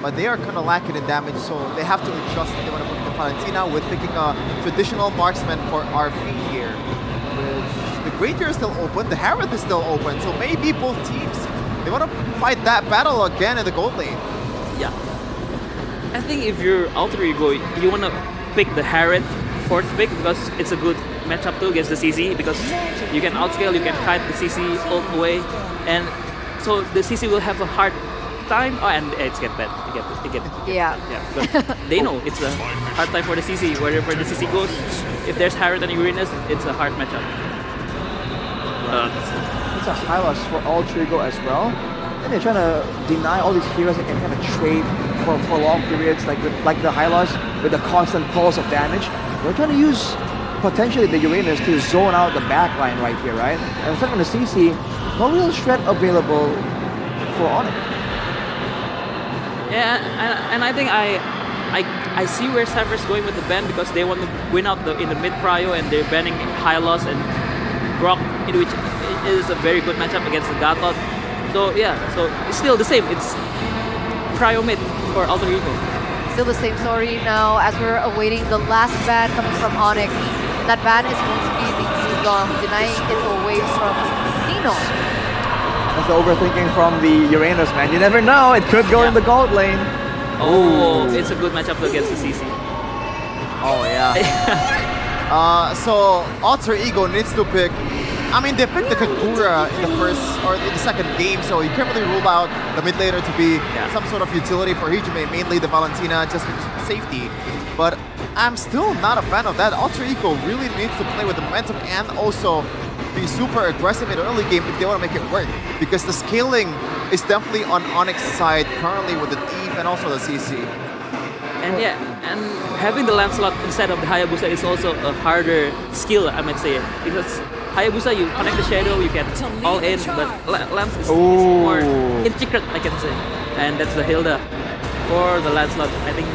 but they are kind of lacking in damage, so they have to adjust if they want to put the Valentina with picking a traditional marksman for RP here. The Granger is still open, the Harith is still open, so maybe both teams, they want to fight that battle again in the gold lane. Yeah. I think if you're Alter Ego, you want to pick the Harith 4th pick because it's a good matchup too against the CC, because you can outscale, you can kite the CC all the way, and so the CC will have a hard time. Oh, and it's get bad. Yeah. But they know it's a hard time for the CC. Wherever the CC goes, if there's Harith and Uranus, it's a hard matchup. It's a high loss for Alter Ego as well. And they're trying to deny all these heroes that can kind of trade for long periods, like the high loss with the constant pulse of damage. They're trying to use potentially the Uranus to zone out the backline right here, right? And instead of the CC, no real shred available for ONIC. Yeah, and I think I see where Cypher's going with the ban because they want to win out in the mid prio, and they're banning Hylos and Grok, in which is a very good matchup against the Gatot. So yeah, so it's still the same. It's prio mid for Alter Ego. Still the same story now as we're awaiting the last ban coming from ONIC. That ban is going to be the Yuzong, denying it away from Nino. That's the overthinking from the Uranus, man. You never know, it could go in the gold lane. Oh, it's a good matchup against the CC. Oh yeah. So Alter Ego needs to pick. I mean, they picked the Kakura in the first or in the second game, so you can't really rule out the mid laner to be some sort of utility for Hijime, mainly the Valentina, just for safety. But I'm still not a fan of that. Alter Ego really needs to play with the momentum and also be super aggressive in the early game if they want to make it work, because the scaling is definitely on ONIC's side currently with the Eve and also the CC. And yeah, and having the Lancelot instead of the Hayabusa is also a harder skill, I might say, because Hayabusa, you connect the shadow, you get all in, but Lance is more intricate, I can say. And that's the Hilda for the Lancelot. I think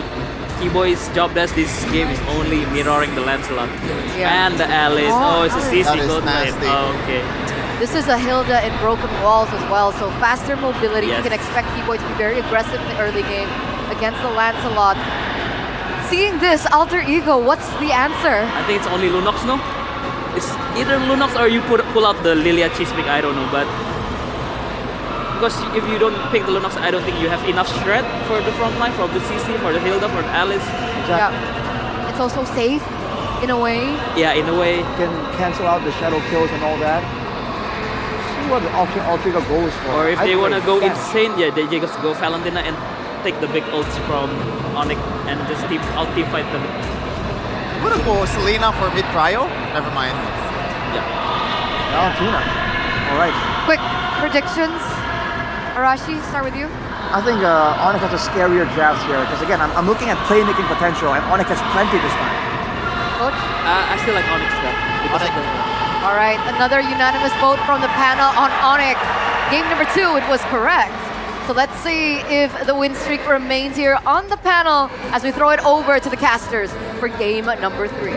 Keyboy's job desk this game is only mirroring the Lancelot. Yeah. And the Alice. Oh, it's a CC. That is Good play. nasty. Oh, okay. This is a Hilda in broken walls as well, so faster mobility. Yes. You can expect Keyboy to be very aggressive in the early game against the Lancelot. Seeing this, Alter Ego, what's the answer? I think it's only Lunox, no? It's either Lunox or you pull out the Lilia cheese pick, I don't know, but because if you don't pick the Lunox, I don't think you have enough shred for the front line, for the CC, for the Hilda, for the Alice. Yeah. It's also safe in a way. Yeah, in a way. Can cancel out the shadow kills and all that. See what Alter Ego goes for. Or if I they want to think go that- insane, yeah, they just go Valentina and take the big ults from ONIC and just out team fight them. I'm gonna go Selena for mid prio. Never mind. Yeah. Valentina. All right. Quick predictions. Arashi, start with you. I think ONIC has a scarier draft here because again, I'm looking at playmaking potential and ONIC has plenty this time. Coach? I still like ONIC stuff. All right, another unanimous vote from the panel on ONIC. Game number 2, it was correct. So let's see if the win streak remains here on the panel as we throw it over to the casters for game number 3.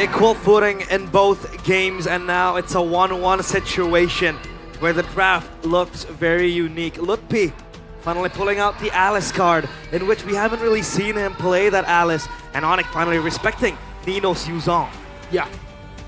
Equal footing in both games, and now it's a 1-1 situation where the draft looks very unique. Lutpi finally pulling out the Alice card, in which we haven't really seen him play that Alice, and ONIC finally respecting Nino's Yuzong. Yeah.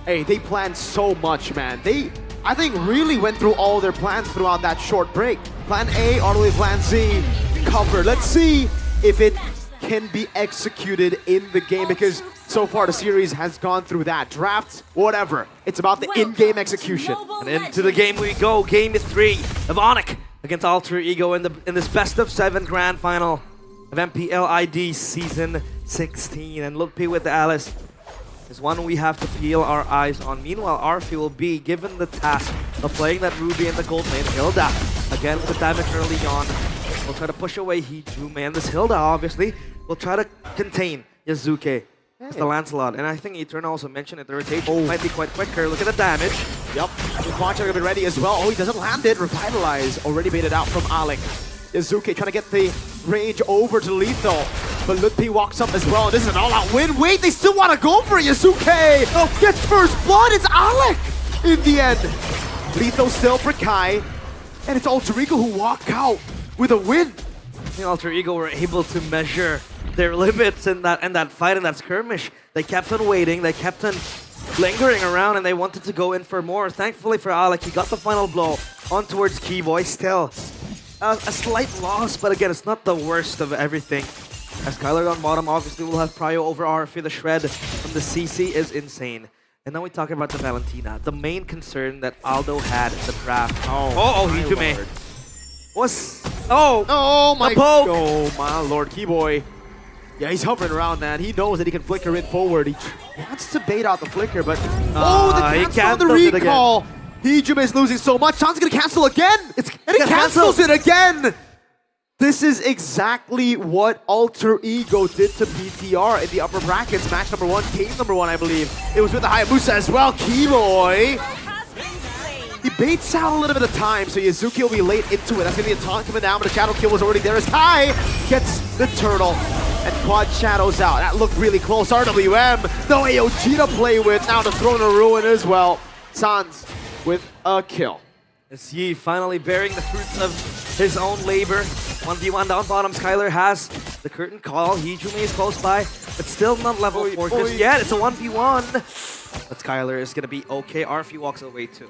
Hey, they planned so much, man. They, I think, really went through all their plans throughout that short break. Plan A all the way to Plan Z covered. Let's see if it can be executed in the game, because so far the series has gone through that. Drafts, whatever. It's about the in-game execution. And into the game we go. Game 3 of ONIC against Alter Ego in this best of 7 grand final of MPL ID Season 16. And Lutpi with the Alice is one we have to peel our eyes on. Meanwhile, Arfi will be given the task of playing that Ruby in the gold lane. Hilda, again with the damage early on, will try to push away Hijume. And this Hilda, obviously, will try to contain Yazuke. It's the Lancelot. And I think Eterna also mentioned it. The rotation might be quite quicker. Look at the damage. Yep. Quancha gonna be ready as well. Oh, he doesn't land it. Revitalize already baited out from Alec. Yazuke trying to get the range over to lethal. But Lutpi walks up as well. This is an all-out win. Wait, they still want to go for it. Yazuke gets first blood. It's Alec in the end. Lethal still for Kai. And it's Alter Ego who walk out with a win. I think Alter Ego were able to measure their limits in that fight, in that skirmish. They kept on waiting. They kept on lingering around, and they wanted to go in for more. Thankfully for Alec, he got the final blow on towards Keyboy. Still a slight loss, but again, it's not the worst of everything. As Skylar on bottom obviously will have prio over RFA. The shred from the CC is insane. And then we talk about the Valentina. The main concern that Aldo had in the draft. Hijume was my the poke. Oh my lord, Keyboy. Yeah, he's hovering around, man. He knows that he can flicker it forward. He wants to bait out the flicker, but the cancel on the recall. Hijume is losing so much. Sean's gonna cancel again. And he cancels it again. This is exactly what Alter Ego did to BTR in the upper brackets. Match number 1, game number 1, I believe. It was with the Hayabusa as well. Keyboy. He baits out a little bit of time, so Yazuki will be late into it. That's gonna be a taunt coming down, but the shadow kill was already there as Kai gets the turtle and quad shadows out. That looked really close. RWM, no AOG to play with. Now the Throne of Ruin as well. Sans with a kill. Is he finally bearing the fruits of his own labor? 1v1 down bottom. Skylar has the curtain call. Hijume is close by, but still not level 4 just yet. It's a 1v1. But Skylar is gonna be okay. Arfi walks away too.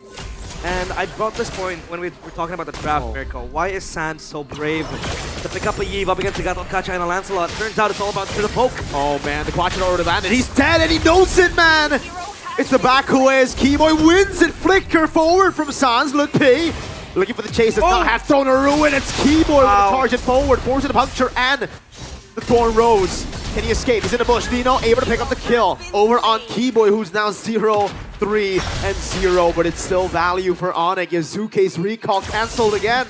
And I brought this point when we were talking about the draft, Mirko. Why is Sans so brave to pick up a Yve up against Gato Kacha and a Lancelot? Turns out it's all about the poke. Oh man, the Quacha already landed. He's dead and he knows it, man! It's the back who is. Keyboy wins it. Flicker forward from Sans. Lutpi looking for the chase. It's not have Thrown a Ruin. It's Keyboy with the target forward. Forcing the puncture and the Thorn Rose. Can he escape? He's in the bush. Dino able to pick up the kill over on Keyboy, who's now 0, 3, and 0. But it's still value for ONIC. Yazuke's recall cancelled again.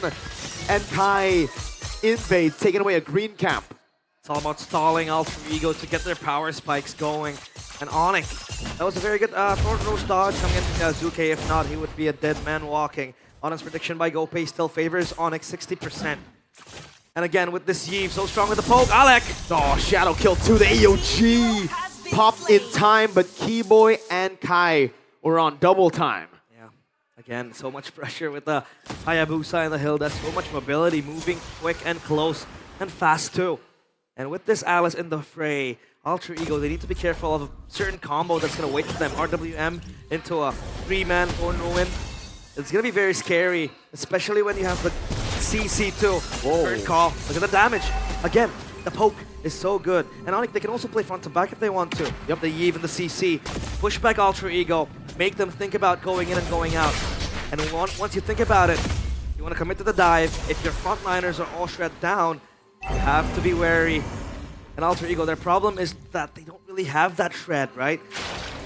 And Kai invades, taking away a green camp. It's all about stalling Alter Ego to get their power spikes going. And ONIC, that was a very good Thorn Rose dodge coming into Yazuke. If not, he would be a dead man walking. ONIC's prediction by GoPay still favors ONIC 60%. And again, with this Yves, so strong with the poke. Alec! Oh, shadow kill to the AOG. Popped in time, but Keyboy and Kai were on double time. Yeah, again, so much pressure with the Hayabusa in the hill. That's so much mobility, moving quick and close and fast too. And with this Alice in the fray, Alter Ego, they need to be careful of a certain combo that's going to wait for them. RWM into a 3-man Thorn Ruin. It's going to be very scary, especially when you have the CC too. Third call. Look at the damage. Again, the poke is so good. And ONIC, they can also play front to back if they want to. Yep, the Yves and the CC. Push back Alter Ego. Make them think about going in and going out. And once you think about it, you want to commit to the dive. If your frontliners are all shred down, you have to be wary. And Alter Ego, their problem is that they don't really have that shred, right?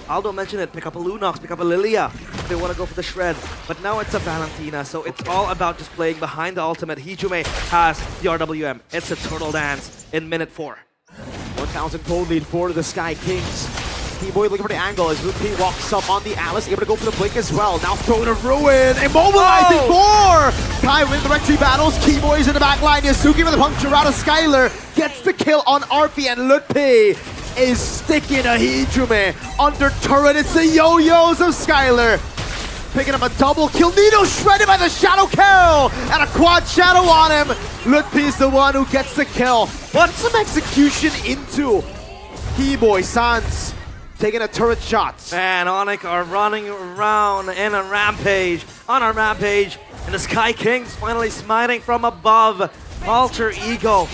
Aldo mentioned it, pick up a Lunox, pick up a Lilia if they want to go for the shred. But now it's a Valentina, so it's all about just playing behind the ultimate. Hijume has the RWM. It's a turtle dance in minute 4. 1,000 gold lead for the Sky Kings. Keyboy looking for the angle as Lupi walks up on the Alice, able to go for the blink as well. Now throwing a ruin, immobilizing more! Kai wins the Rectory battles, Keyboy's in the back line, Yasuki with a puncture out of Skylar, gets the kill on RP, and Lupi is sticking a Hijume under turret. It's the yo-yos of Skylar. Picking up a double kill, Nino shredded by the shadow kill, and a quad shadow on him. Lutpi's the one who gets the kill. But some execution into Keyboy. Sans taking a turret shot. Man, ONIC are running around in a rampage, on a rampage, and the Sky Kings finally smiting from above. Alter Ego.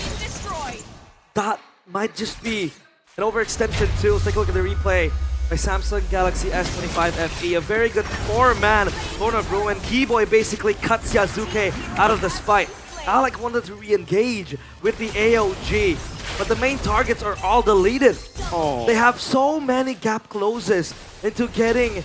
That might just be an overextension too. Let's take a look at the replay by Samsung Galaxy S25 FE. A very good 4-man Thorn of Ruin. Keyboy basically cuts Yasuke out of this fight. Alec wanted to re-engage with the AOG, but the main targets are all deleted. They have so many gap closes into getting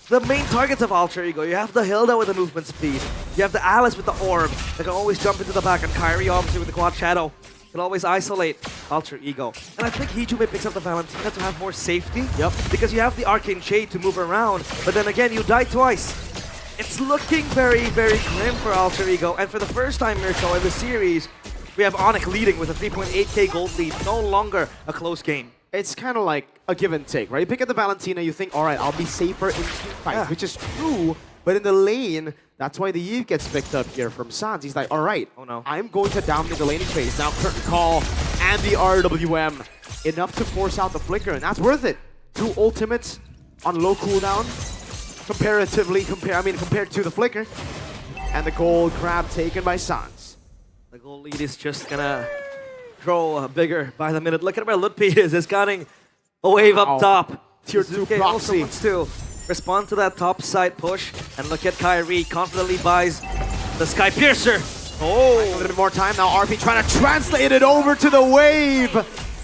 the main targets of Alter Ego. You have the Hilda with the movement speed. You have the Alice with the orb that can always jump into the back, and Kyrie obviously with the quad shadow can always isolate Alter Ego. And I think Hijume picks up the Valentina to have more safety. Yep. Because you have the Arcane Shade to move around, but then again, you die twice. It's looking very, very grim for Alter Ego. And for the first time, Mirko, in the series, we have ONIC leading with a 3.8k gold lead. No longer a close game. It's kind of like a give and take, right? You pick up the Valentina, you think, all right, I'll be safer in team fights, which is true. But in the lane, that's why the Yves gets picked up here from Sans. He's like, all right, I'm going to dominate the laning phase. Now Curtain Call and the RWM. Enough to force out the flicker, and that's worth it. 2 ultimates on low cooldown, comparatively, compared to the flicker. And the gold grab taken by Sans. The gold lead is just gonna grow bigger by the minute. Look at where Lutpi is. He's gunning a wave up top. Tier 2 Zuke also proxy. wants to respond to that top side push. And look at Kyrie, confidently buys the Sky Piercer. Oh, a little bit more time now. RP trying to translate it over to the wave.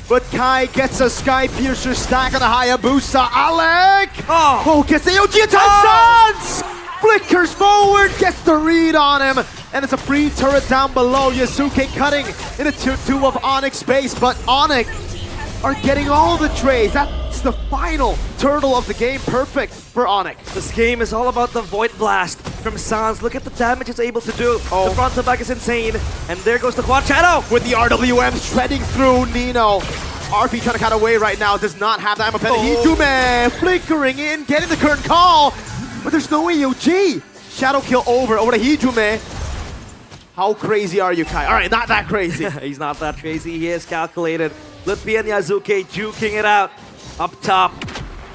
But Kai gets a Sky Piercer stack on the Hayabusa. Alec! Oh, gets the AOG attack. Sans! Flickers forward, gets the read on him. And it's a free turret down below. Yasuke cutting into tier 2 of ONIC's base. But ONIC are getting all the trades. That's the final turtle of the game. Perfect for ONIC. This game is all about the Void Blast from Sans. Look at the damage it's able to do. The front to back is insane. And there goes the quad shadow. With the RWM shredding through Nino. RP trying to cut away right now. Does not have that ammo. Hijume flickering in, getting the current call. But there's no AOG. Shadow kill over to Hijume. How crazy are you, Kai? All right, not that crazy. He's not that crazy. He is calculated. Lutpi and Yasuke juking it out up top.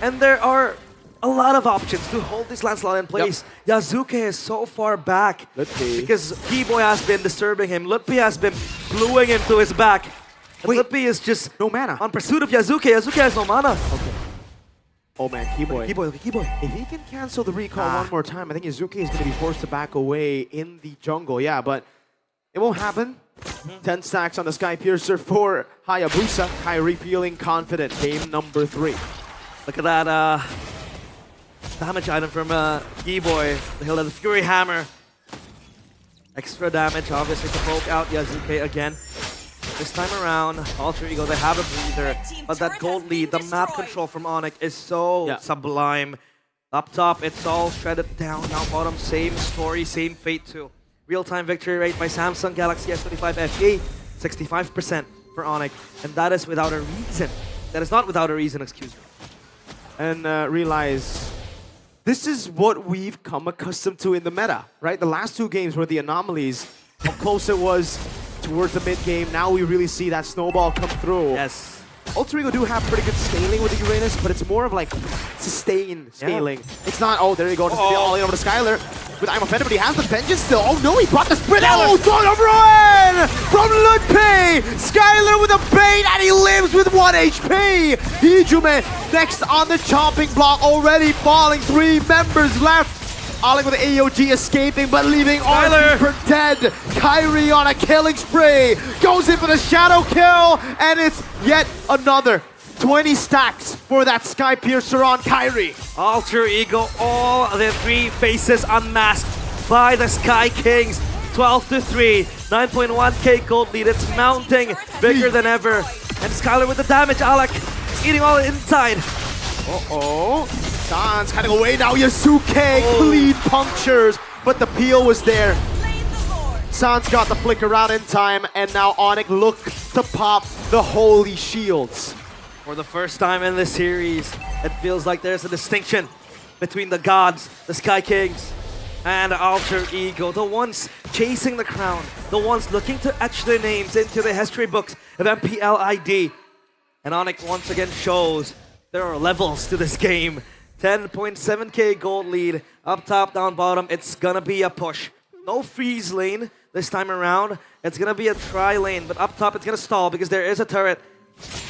And there are a lot of options to hold this Lancelot in place. Yasuke is so far back because Keyboy has been disturbing him. Lutpi has been gluing him to his back. And Lutpi is just no mana on pursuit of Yasuke. Yasuke has no mana. Okay. Oh man, Keyboy. Keyboy. If he can cancel the recall one more time, I think Yasuke is going to be forced to back away in the jungle. Yeah, but it won't happen. 10 stacks on the Sky Piercer for Hayabusa. Kyrie feeling confident. Game number 3. Look at that damage item from Keyboy. The Hill of the Fury Hammer. Extra damage, obviously, to poke out Yasuke again. This time around, Alter Ego, they have a breather. But that gold lead, the map control from ONIC is so sublime. Up top, it's all shredded down. Now bottom, same story, same fate too. Real-time victory rate by Samsung Galaxy S25 FE, 65% for ONIC. And that is without a reason. That is not without a reason, excuse me. And realize this is what we've come accustomed to in the meta, right? The last two games were the anomalies. How close it was towards the mid-game. Now we really see that snowball come through. Yes. Alter Ego do have pretty good scaling with the Uranus, but it's more of like sustained scaling. It's not, oh, there you go, just all in over to Skylar. With I'm offended, but he has the vengeance still. Oh no, he brought the sprint. Oh, Dawn of Ruin from Ludpe. Skylar with a bait, and he lives with 1 HP. Hijume next on the chopping block, already falling. 3 members left. Alec with the AOG escaping, but leaving Arthur for dead. Kyrie on a killing spree. Goes in for the shadow kill, and it's yet another 20 stacks for that Sky Piercer on Kyrie. Alter Ego, all the 3 faces unmasked by the Sky Kings. 12-3, 9.1k gold lead. It's mounting bigger than ever. And Skylar with the damage. Alec eating all inside. Uh-oh. Sans cutting away now. Yasuke clean punctures, but the peel was there. Sans got the flicker out in time, and now ONIC look to pop the holy shields. For the first time in this series, it feels like there's a distinction between the gods, the Sky Kings, and Alter Ego, the ones chasing the crown, the ones looking to etch their names into the history books of MPL ID. And ONIC once again shows there are levels to this game. 10.7k gold lead, up top, down bottom. It's gonna be a push. No freeze lane this time around. It's gonna be a try lane, but up top it's gonna stall because there is a turret.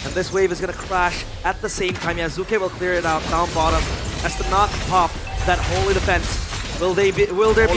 And this wave is gonna crash at the same time. Yazuke will clear it out down bottom as to not pop that holy defense. Will there be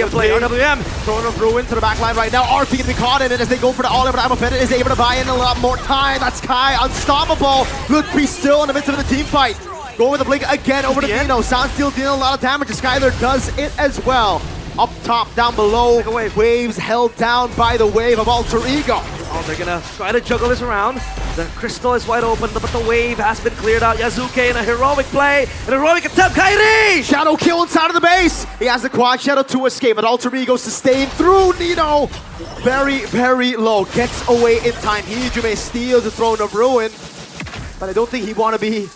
a play? RWM! Throne of Ruin to the back line right now. RP can be caught in it as they go for the all-in, but Amofedit is able to buy in a lot more time. That's Kai, unstoppable. Ludwig still in the midst of the team fight. Go with the blink again over to Dino. Sound still dealing a lot of damage. Skylar does it as well. Up top, down below. Waves held down by the wave of Alter Ego. Oh, they're gonna try to juggle this around. The crystal is wide open, but the wave has been cleared out. Yazuke in a heroic play, an heroic attempt. Kairi! Shadow kill inside of the base. He has the quad shadow to escape, but Alter Ego sustained through Nino. Very, very low. Gets away in time. Hijume steals the Throne of Ruin, but I don't think he want to be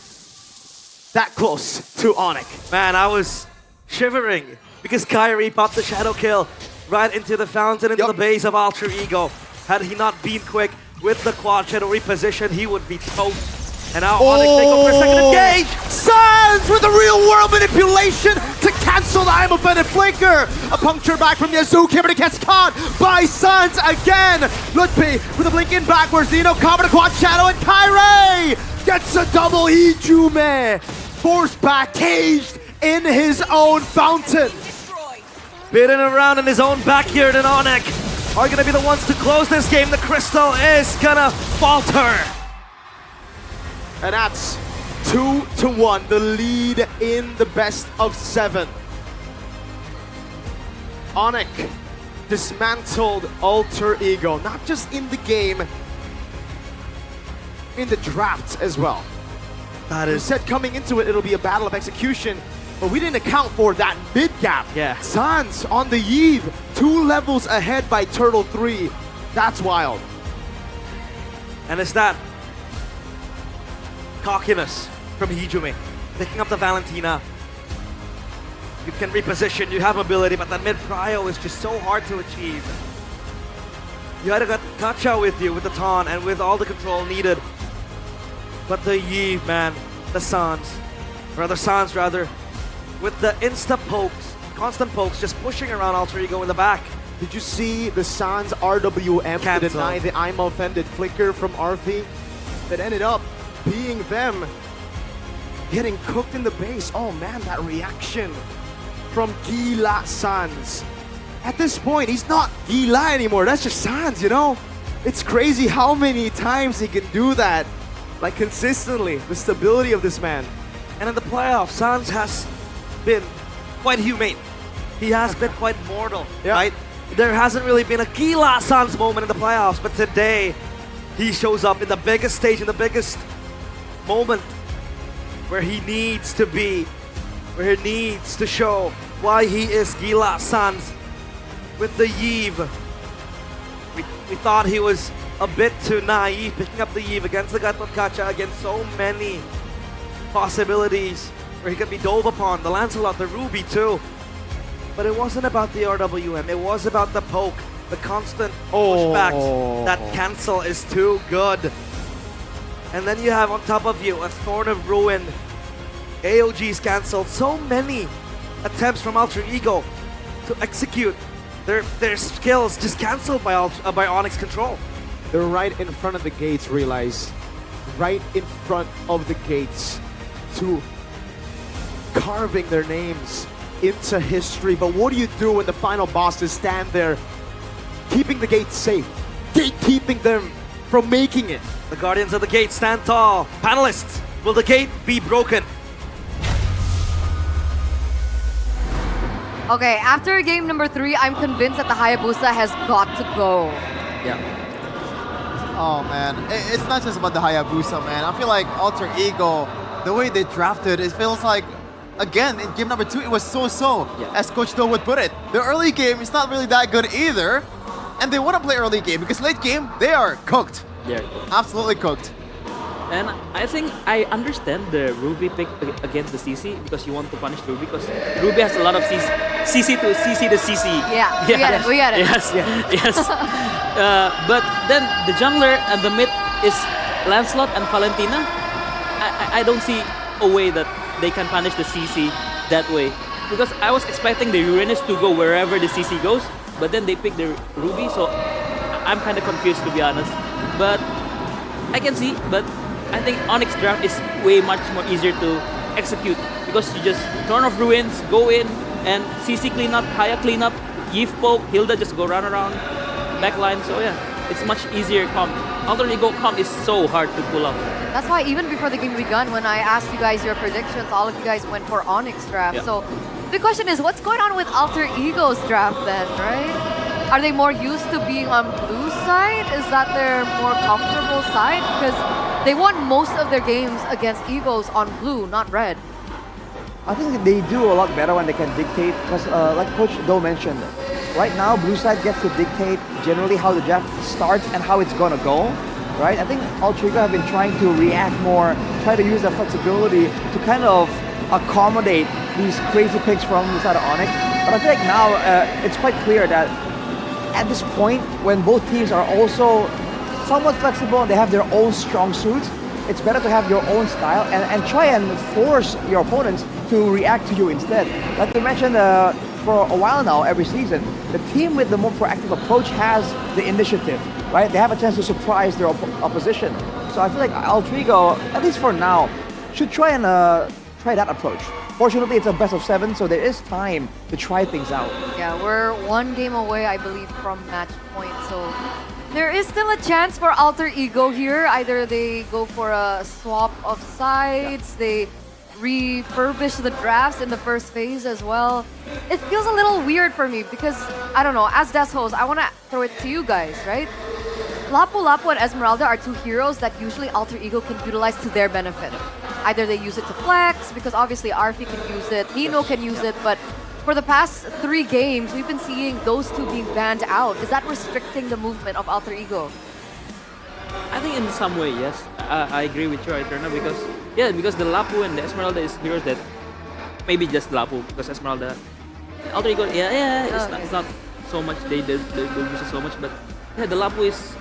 that close to ONIC. Man, I was shivering because Kyrie popped the shadow kill right into the fountain, into the base of Alter Ego. Had he not been quick with the quad shadow reposition, he would be toast. And now ONIC take over a second engage. Sans with the real world manipulation to cancel the I'm offended flicker. A puncture back from Yazuki, but it gets caught by Sans again. Ludwig with a blink in backwards. Nino covered a quad shadow, and Kyrie gets a double. Hijume forced back, caged in his own fountain. Bitten around in his own backyard, and ONIC are gonna be the ones to close this game. The crystal is gonna falter. And that's 2-1, the lead in the best of 7. ONIC dismantled Alter Ego, not just in the game, in the drafts as well. That is. We is said coming into it, it'll be a battle of execution, but we didn't account for that mid gap. Yeah. Sans on the eve, 2 levels ahead by Turtle 3. That's wild. And it's that cockiness from Hijume, picking up the Valentina. You can reposition, you have mobility, but that mid prio is just so hard to achieve. You had to get Kacha with you, with the Taunt, and with all the control needed. But the Yi, man, the Sans, with the insta pokes, constant pokes, just pushing around Alter Ego in the back. Did you see the Sans RWM to deny the I'm offended flicker from Arthi? That ended up being them getting cooked in the base. Oh man, that reaction from Gila Sans. At this point, he's not Gila anymore. That's just Sans, you know? It's crazy how many times he can do that. Like consistently, the stability of this man. And in the playoffs, Sans has been quite humane. He has been quite mortal, right? There hasn't really been a Gila Sans moment in the playoffs, but today he shows up in the biggest stage, in the biggest moment where he needs to be, where he needs to show why he is Gila Sans. with the Yve. We thought he was a bit too naive picking up the Yve against the Gatot Kacha, against so many possibilities where he could be dove upon. The Lancelot, the Ruby too. But it wasn't about the RWM, it was about the poke, the constant pushbacks. That cancel is too good. And then you have on top of you a Thorn of Ruin. AOG's cancelled. So many attempts from Alter Ego to execute their skills just cancelled by ONIC's control. They're right in front of the gates, realize. Right in front of the gates to carving their names into history. But what do you do when the final bosses stand there keeping the gates safe, gatekeeping them from making it? The Guardians of the Gate stand tall. Panelists, will the gate be broken? Okay, after game number 3, I'm convinced that the Hayabusa has got to go. Yeah. Oh man, it's not just about the Hayabusa, man. I feel like Alter Ego, the way they drafted, it feels like, again, in game number 2, it was so-so, as Coach Do would put it. The early game is not really that good either, and they want to play early game because late game, they are cooked. Yeah. Absolutely cooked. And I think I understand the Ruby pick against the CC because you want to punish Ruby because Ruby has a lot of CC to CC the CC. Yeah, we get it. Yes, yes. But then the jungler and the mid is Lancelot and Valentina. I don't see a way that they can punish the CC that way because I was expecting the Uranus to go wherever the CC goes, but then they pick the Ruby, so I'm kind of confused to be honest. But I can see, but I think ONIC's draft is way much more easier to execute because you just Thorn of Ruins, go in, and CC cleanup, Haya cleanup, Yve poke, Hilda just go run around, backline, so yeah, it's much easier comp. Alter Ego comp is so hard to pull off. That's why even before the game begun, when I asked you guys your predictions, all of you guys went for ONIC's draft. Yeah. So the question is, what's going on with Alter Ego's draft then, right? Are they more used to being on blue side? Is that their more comfortable side? Because they won most of their games against Egos on blue, not red. I think they do a lot better when they can dictate, because like Coach Do mentioned, right now blue side gets to dictate generally how the draft starts and how it's gonna go, right? I think Alter Ego have been trying to react more, try to use their flexibility to kind of accommodate these crazy picks from the side of ONIC. But I feel like now it's quite clear that at this point, when both teams are also somewhat flexible and they have their own strong suits, it's better to have your own style and try and force your opponents to react to you instead. Like we mentioned for a while now, every season, the team with the more proactive approach has the initiative, right? They have a chance to surprise their opposition. So I feel like Alter Ego, at least for now, should try and try that approach. Fortunately, it's a best of 7, so there is time to try things out. Yeah, we're 1 game away, I believe, from match point. So there is still a chance for Alter Ego here. Either they go for a swap of sides, they refurbish the drafts in the first phase as well. It feels a little weird for me because, I don't know, as Des host, I want to throw it to you guys, right? Lapu Lapu and Esmeralda are 2 heroes that usually Alter Ego can utilize to their benefit. Either they use it to flex, because obviously Arfi can use it, Nino can use it, but for the past 3 games, we've been seeing those 2 being banned out. Is that restricting the movement of Alter Ego? I think in some way, yes. I agree with you, Eterna, because the Lapu and the Esmeralda is heroes that maybe just Lapu, because Esmeralda, Alter Ego, it's not so much, they don't use it so much, but yeah, the Lapu is,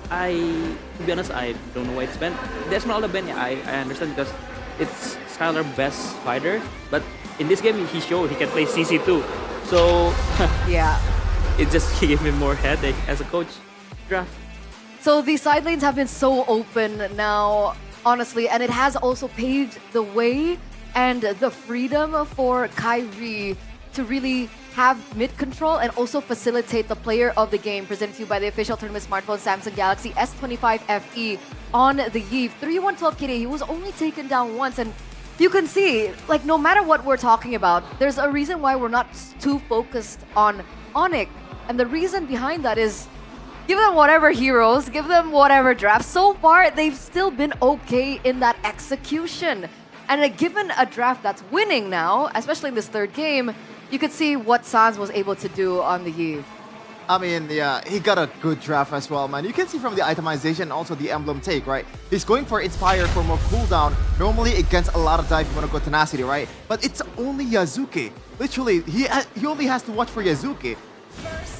to be honest, I don't know why it's banned. The Esmeralda ban, yeah, I understand because it's Skylar best fighter, but in this game he showed he can play CC too. So yeah, it just gave me more headache as a coach draft. So the side lanes have been so open now, honestly, and it has also paved the way and the freedom for Kyrie to really have mid control and also facilitate the player of the game, presented to you by the official tournament smartphone Samsung Galaxy S25 FE on the Yve. 3-1-12 KD, he was only taken down once, and you can see, like, no matter what we're talking about, there's a reason why we're not too focused on ONIC. And the reason behind that is, give them whatever heroes, give them whatever drafts. So far, they've still been okay in that execution. And given a draft that's winning now, especially in this third game, you could see what Sans was able to do on the eve. I mean, yeah, he got a good draft as well, man. You can see from the itemization and also the emblem take, right? He's going for Inspire for more cooldown. Normally against a lot of dive, you want to go Tenacity, right? But it's only Yazuki. Literally, he only has to watch for Yazuki.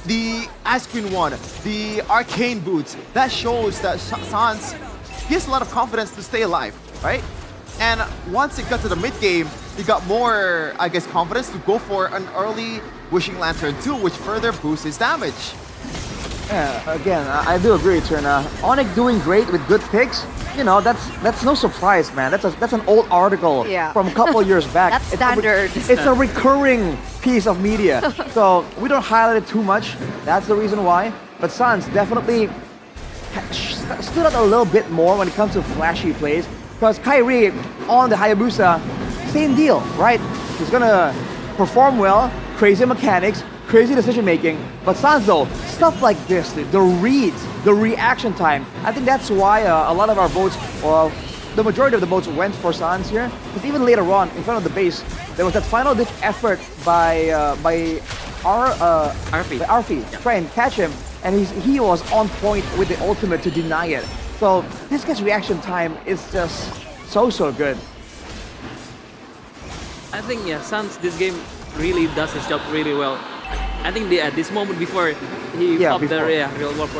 The Ice Queen one, the Arcane Boots, that shows that Sans, he has a lot of confidence to stay alive, right? And once it got to the mid game, he got more, I guess, confidence to go for an early Wishing Lantern 2, which further boosts his damage. Yeah, again, I do agree, Trina. ONIC doing great with good picks. You know, that's no surprise, man. That's an old article from a couple years back. That's standard. It's a recurring piece of media. So we don't highlight it too much. That's the reason why. But Sans definitely stood out a little bit more when it comes to flashy plays. Because Kyrie on the Hayabusa, same deal, right? He's gonna perform well, crazy mechanics, crazy decision making. But Sans though, stuff like this, the reads, the reaction time. I think that's why a lot of our votes, or the majority of the votes went for Sans here. Because even later on, in front of the base, there was that final ditch effort by Arfi to try and catch him, and he was on point with the ultimate to deny it. So this guy's reaction time is just so good. I think Sans this game really does his job really well. I think at this moment before he popped the real world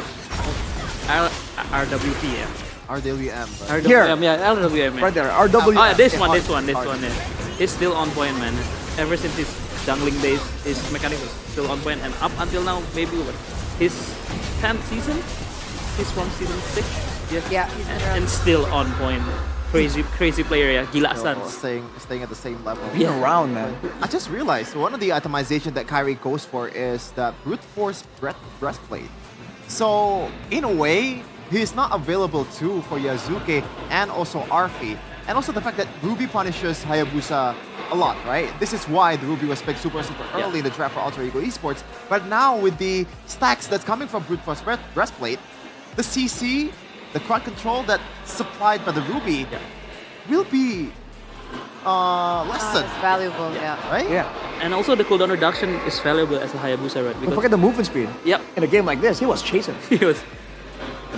RWT RWM. RWM, RWM. Right there, RWM. Oh, yeah, this one. He's still on point, man. Ever since his jungling days, his mechanics was still on point, and up until now, maybe his 10th season. He's from season 6. Yeah, and still on point. Crazy player, gila Sans. Staying at the same level. Being around, man. I just realized one of the itemization that Kyrie goes for is that brute force breastplate. So in a way, he's not available too for Yazuki and also Arfi. And also the fact that Ruby punishes Hayabusa a lot, right? This is why the Ruby was picked super early in the draft for Alter Ego Esports. But now with the stacks that's coming from brute force breastplate, the CC, the crowd control that's supplied by the Ruby will be lessened. It's valuable, Right? Yeah. And also the cooldown reduction is valuable as a Hayabusa, right? Don't forget the movement speed. Yep. In a game like this, he was chasing.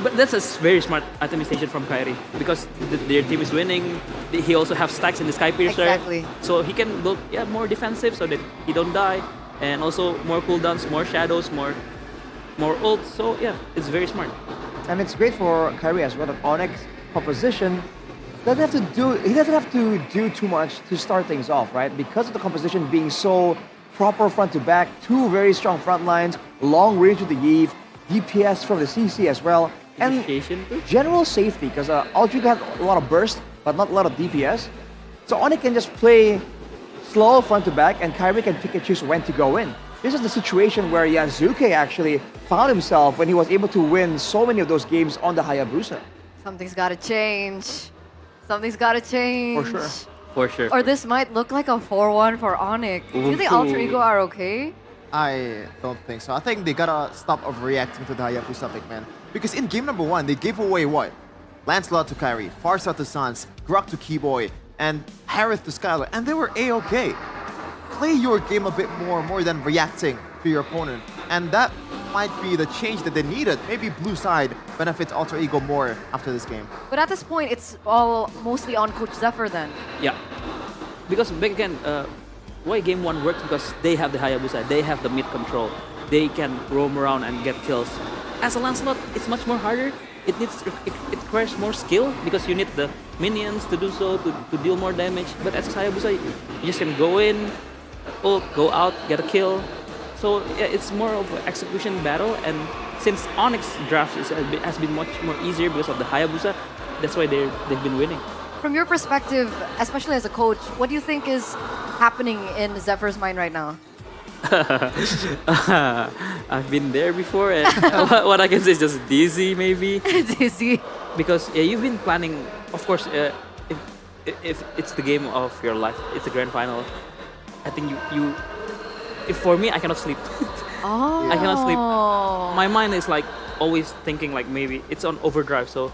But that's a very smart itemization from Kyrie because their team is winning. He also have stacks in the Sky Piercer. Exactly. So he can build more defensive so that he don't die. And also more cooldowns, more shadows, more ults. So it's very smart. And it's great for Kyrie as well that ONIC's composition he doesn't have to do too much to start things off, right? Because of the composition being so proper front to back, two very strong front lines, long range with the Eve, DPS from the CC as well, and general safety because Alter Ego had a lot of burst but not a lot of DPS. So ONIC can just play slow front to back and Kyrie can pick and choose when to go in. This is the situation where Yazuki actually found himself when he was able to win so many of those games on the Hayabusa. Something's got to change. Something's got to change. For sure. Or this might look like a 4-1 for ONIC. Do you think Alter Ego are okay? I don't think so. I think they gotta stop overreacting to the Hayabusa pick, man. Because in game number 1, they gave away what? Lancelot to Kyrie, Farsight to Sans, Grok to Keyboy, and Harith to Skylar, and they were A-okay. Play your game a bit more than reacting to your opponent. And that might be the change that they needed. Maybe blue side benefits Alter Ego more after this game. But at this point, it's all mostly on Coach Zephyr then. Yeah. Because back again, why game 1 works because they have the Hayabusa, they have the mid control. They can roam around and get kills. As a Lancelot, it's much more harder. It requires more skill because you need the minions to do so, to deal more damage. But as a Hayabusa, you just can go in, ult, go out, get a kill. So it's more of an execution battle. And since ONIC's draft has been much more easier because of the Hayabusa, that's why they've been winning. From your perspective, especially as a coach, what do you think is happening in Zephyr's mind right now? I've been there before, and what I can say is just dizzy, maybe. Dizzy. Because you've been planning. Of course, if it's the game of your life, it's the grand final. I think if for me, I cannot sleep. Oh. I cannot sleep. My mind is like always thinking like maybe it's on overdrive. So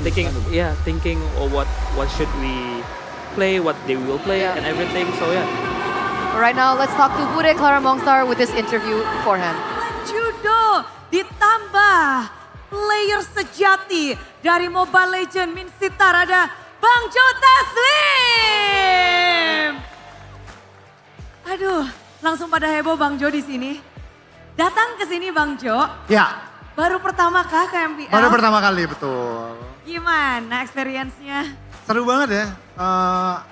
thinking, what should we play, what they will play, and everything. So yeah. Right now, let's talk to Bude Clara Mongstar with this interview beforehand. Judo ditambah player sejati dari Mobile Legends Min Sitar ada Bang Jo Taslim. Aduh, langsung pada heboh Bang Jo di sini. Datang ke sini Bang Jo. Ya. Baru pertama kah ke MPL? Baru pertama kali, betul. Gimana experience-nya? Seru banget ya.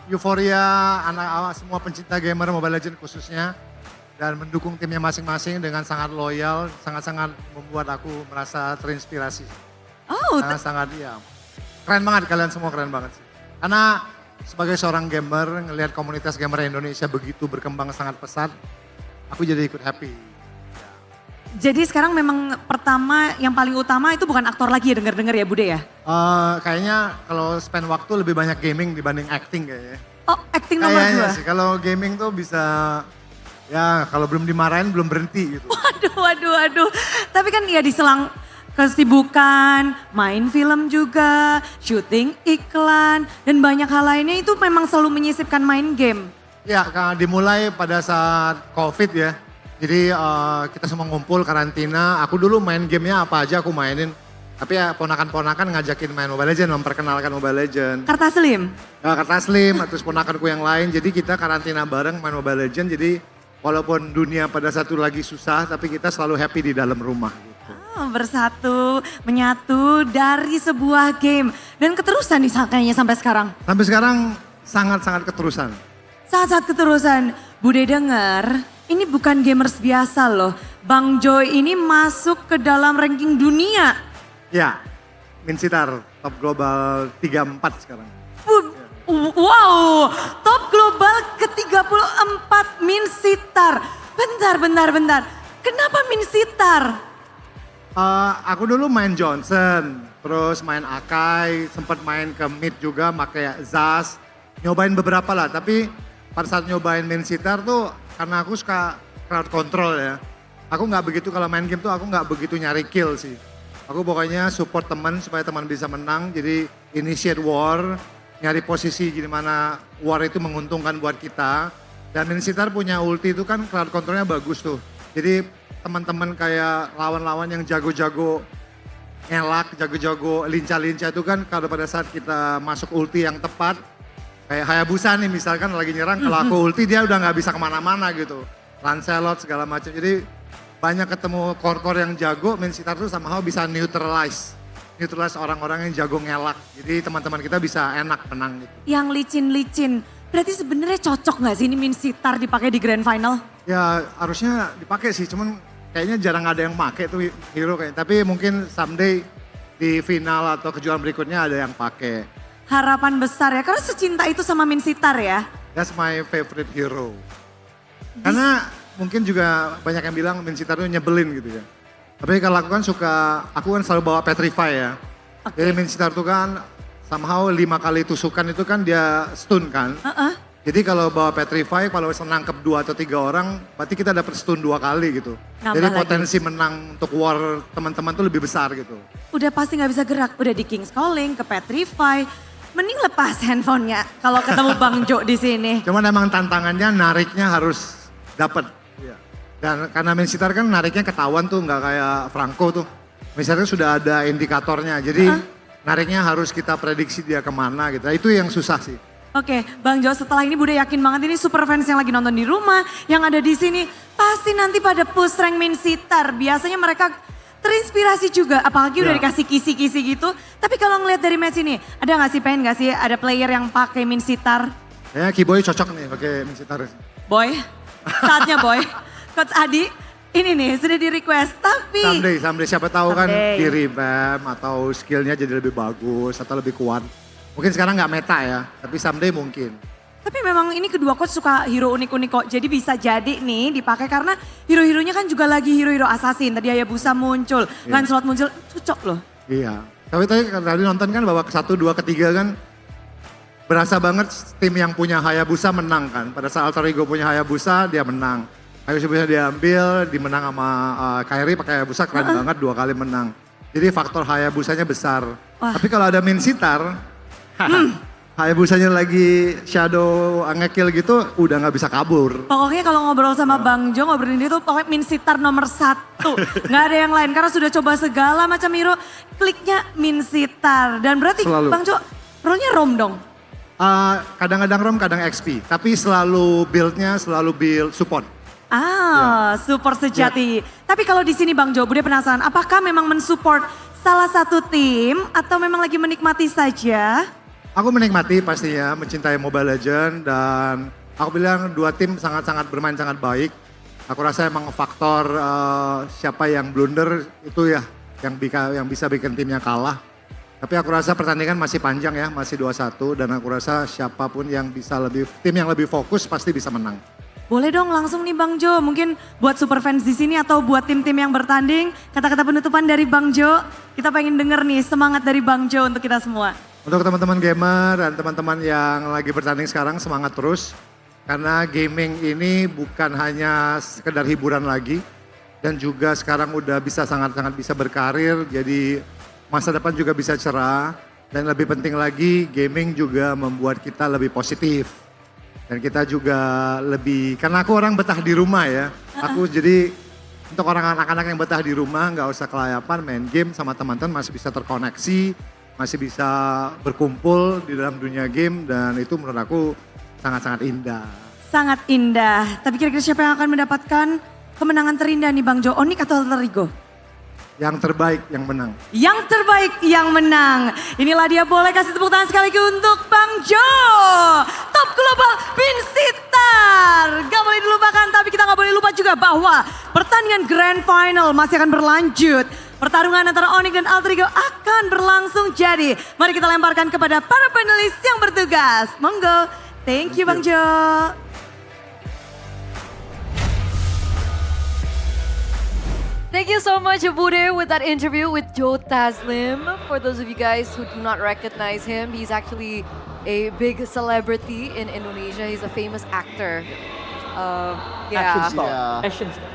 Euforia anak semua pencinta gamer Mobile Legends khususnya. Dan mendukung timnya masing-masing dengan sangat loyal, sangat-sangat membuat aku merasa terinspirasi. Oh, sangat-sangat ya. Keren banget, kalian semua keren banget sih. Karena sebagai seorang gamer, ngelihat komunitas gamer Indonesia begitu berkembang sangat pesat, aku jadi ikut happy. Jadi sekarang memang pertama yang paling utama itu bukan aktor lagi ya, denger-denger ya Bude ya? Kayaknya kalau spend waktu lebih banyak gaming dibanding acting kayaknya. Oh, acting nomor 2? Kayaknya sih, kalau gaming tuh bisa, ya kalau belum dimarahin belum berhenti gitu. Waduh. Tapi kan ya diselang kesibukan, main film juga, syuting iklan, dan banyak hal lainnya itu memang selalu menyisipkan main game. Ya, dimulai pada saat COVID ya. Jadi kita semua ngumpul karantina, aku dulu main gamenya apa aja aku mainin. Tapi ya ponakan-ponakan ngajakin main Mobile Legends, memperkenalkan Mobile Legends. Kartaslim? Kartaslim, terus ponakanku yang lain. Jadi kita karantina bareng main Mobile Legends. Jadi walaupun dunia pada satu lagi susah, tapi kita selalu happy di dalam rumah. Gitu. Bersatu, menyatu dari sebuah game. Dan keterusan nih kayaknya sampai sekarang. Sampai sekarang sangat-sangat keterusan. Sangat-sangat keterusan. Bude denger, ini bukan gamers biasa loh. Bang Joy ini masuk ke dalam ranking dunia. Ya, Min Sitar, top global 34 sekarang. Wow, top global ke-34 Min Sitar. Bentar. Kenapa Min Sitar? Aku dulu main Johnson, terus main Akai, sempat main ke mid juga pakai Zas. Nyobain beberapa lah, tapi pada saat nyobain Min Sitar tuh karena aku suka crowd control ya. Aku nggak begitu kalau main game tuh aku nggak begitu nyari kill sih. Aku pokoknya support teman supaya teman bisa menang. Jadi initiate war, nyari posisi gimana war itu menguntungkan buat kita. Dan Min Sitar punya ulti itu kan crowd controlnya bagus tuh. Jadi teman-teman kayak lawan-lawan yang jago-jago ngelak, jago-jago lincah-lincah itu kan kalau pada saat kita masuk ulti yang tepat. Kayak Hayabusa nih misalkan lagi nyerang, kalau aku ulti dia udah nggak bisa kemana-mana gitu. Lancelot segala macam. Jadi banyak ketemu core-core yang jago, Min Sitar tuh somehow bisa neutralize orang-orang yang jago ngelak. Jadi teman-teman kita bisa enak menang gitu. Yang licin-licin, berarti sebenarnya cocok nggak sih ini Min Sitar dipakai di grand final? Ya harusnya dipakai sih, cuman kayaknya jarang ada yang pakai tuh hero kayaknya. Tapi mungkin someday di final atau kejuaraan berikutnya ada yang pakai. Harapan besar ya, karena secinta itu sama Min Sitar ya. That's my favorite hero. Karena mungkin juga banyak yang bilang Min Sitar itu nyebelin gitu ya. Tapi kalau aku kan aku kan selalu bawa Petrify ya. Jadi Min Sitar itu kan somehow 5 kali tusukan itu kan dia stun kan. Jadi kalau bawa Petrify, kalau nangkep 2 atau 3 orang, berarti kita dapat stun 2 kali gitu. Jadi potensi menang untuk war teman-teman tuh lebih besar gitu. Udah pasti nggak bisa gerak, udah di King's Calling, ke Petrify. Mending lepas handphonenya kalau ketemu Bang Jo di sini. Cuman emang tantangannya nariknya harus dapat. Dan karena Min Sitar kan nariknya ketahuan tuh, nggak kayak Franco tuh. Min Sitar sudah ada indikatornya, jadi nariknya harus kita prediksi dia kemana gitu. Itu yang susah sih. Oke, Bang Jo, setelah ini Bude yakin banget ini super fans yang lagi nonton di rumah, yang ada di sini, pasti nanti pada push rank Min Sitar. Biasanya mereka terinspirasi juga, apalagi udah dikasih kisi-kisi gitu. Tapi kalau ngeliat dari match ini, ada nggak sih, pengen nggak sih ada player yang pakai Min Sitar? Ya, Kiboy cocok nih pakai Min Sitar. Boy, saatnya Boy. Coach Adi, ini nih sudah di request, tapi... Someday siapa tahu kan di revamp atau skillnya jadi lebih bagus atau lebih kuat. Mungkin sekarang nggak meta ya, tapi someday mungkin. Tapi memang ini kedua coach suka hero unik-unik kok. Jadi bisa jadi nih dipakai karena hero-heronya kan juga lagi hero-hero assassin. Tadi Hayabusa muncul, Lancelot muncul, cocok loh. Iya, tapi tadi nonton kan babak 1, 2, ketiga kan berasa banget tim yang punya Hayabusa menang kan. Pada saat Alter Ego punya Hayabusa dia menang. Hayabusa diambil, dimenang sama Kairi pakai Hayabusa keren banget 2 kali menang. Jadi faktor Hayabusanya besar. Tapi kalau ada Min Sitar, Hayabusanya lagi shadow ngekill gitu udah nggak bisa kabur. Pokoknya kalau ngobrol sama Bang Jo, ngobrolin itu pokoknya Min Sitar nomor 1. Nggak ada yang lain karena sudah coba segala macam hero, kliknya Min Sitar. Dan berarti Selalu. Bang Jo, role-nya Rom dong? Kadang-kadang ROM, kadang XP. Tapi selalu build support. Support sejati. Tapi kalau di sini Bang Jo, Bude penasaran, apakah memang mensupport salah satu tim atau memang lagi menikmati saja? Aku menikmati pastinya, mencintai Mobile Legends dan aku bilang dua tim sangat-sangat bermain sangat baik. Aku rasa emang faktor siapa yang blunder itu ya yang bisa bikin timnya kalah. Tapi aku rasa pertandingan masih panjang ya, masih 2-1 dan aku rasa siapapun yang bisa tim yang lebih fokus pasti bisa menang. Boleh dong langsung nih Bang Jo, mungkin buat super fans di sini atau buat tim-tim yang bertanding, kata-kata penutupan dari Bang Jo. Kita pengen denger nih semangat dari Bang Jo untuk kita semua. Untuk teman-teman gamer dan teman-teman yang lagi bertanding sekarang semangat terus. Karena gaming ini bukan hanya sekedar hiburan lagi. Dan juga sekarang udah bisa sangat-sangat bisa berkarir. Jadi masa depan juga bisa cerah. Dan lebih penting lagi gaming juga membuat kita lebih positif. Dan kita juga karena aku orang betah di rumah ya. Aku jadi untuk orang anak-anak yang betah di rumah nggak usah kelayapan main game sama teman-teman masih bisa terkoneksi. Masih bisa berkumpul di dalam dunia game dan itu menurut aku sangat-sangat indah. Sangat indah. Tapi kira-kira siapa yang akan mendapatkan kemenangan terindah nih Bang Jo? ONIC atau Alter Ego? Yang terbaik yang menang. Yang terbaik yang menang. Inilah dia, boleh kasih tepuk tangan sekali lagi untuk Bang Jo. Top global Min Sitar. Gak boleh dilupakan, tapi kita gak boleh lupa juga bahwa pertandingan Grand Final masih akan berlanjut. Pertarungan antara ONIC dan Alter Ego akan berlangsung jadi. Mari kita lemparkan kepada para panelis yang bertugas. Monggo. Thank you Bang Jo. Thank you so much, Bude, with that interview with Joe Taslim. For those of you guys who do not recognize him, he's actually a big celebrity in Indonesia. He's a famous actor. Action star.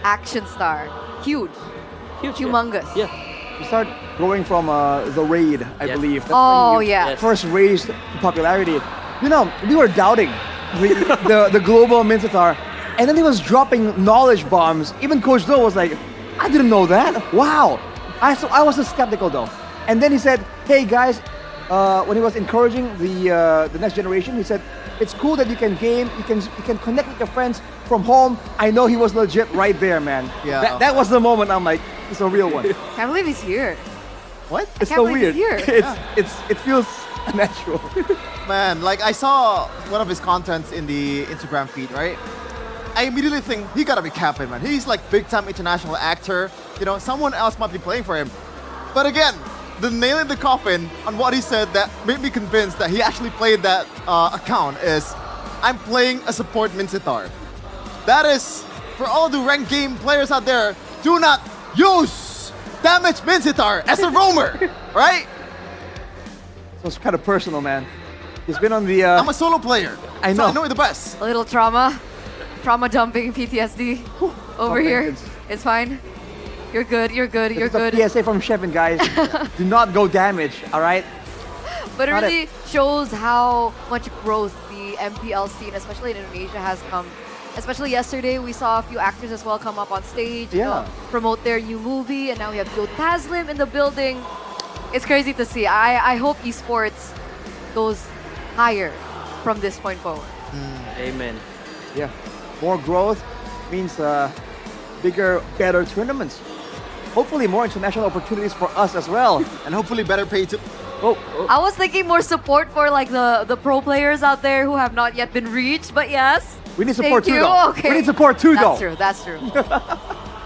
Action star. Huge. Humongous. Yeah. We start going from The Raid, I believe. That's Oh, when you yeah. First raised to popularity. You know, we were doubting the global Min Sitar, and then he was dropping knowledge bombs. Even Coach Do was like, I didn't know that. Wow. I was skeptical though. And then he said, hey guys, when he was encouraging the next generation, he said, it's cool that you can game, you can connect with your friends from home. I know he was legit right there, man. Yeah. That was the moment I'm like, it's a real one. Can't believe he's here. What? It's can't so believe weird. he's here. It feels unnatural. Man, like I saw one of his contents in the Instagram feed, right? I immediately think he gotta be capping, man. He's like big time international actor. You know, someone else might be playing for him. But again, the nail in the coffin on what he said that made me convinced that he actually played that account is, I'm playing a support Min Sitar. That is, for all the ranked game players out there, do not use damage Min Sitar as a roamer, right? So it's kind of personal, man. He's been on the... I'm a solo player. I so know. I know the best. A little trauma dumping, PTSD over here. It's- It's fine. You're good, you're good, you're It's a good. PSA from Shevin, guys. Do not go damage, all right? But it Got it. really shows how much growth the MPL scene, especially in Indonesia, has come. Especially yesterday, we saw a few actors as well come up on stage, Yeah. promote their new movie, and now we have Joe Taslim in the building. It's crazy to see. I hope esports goes higher from this point forward. Amen. Yeah. More growth means bigger, better tournaments. Hopefully more international opportunities for us as well. And hopefully better pay too. I was thinking more support for like the pro players out there who have not yet been reached, but yes. We need support Thank too, you. though. Okay. We need support too, That's though. true, that's true.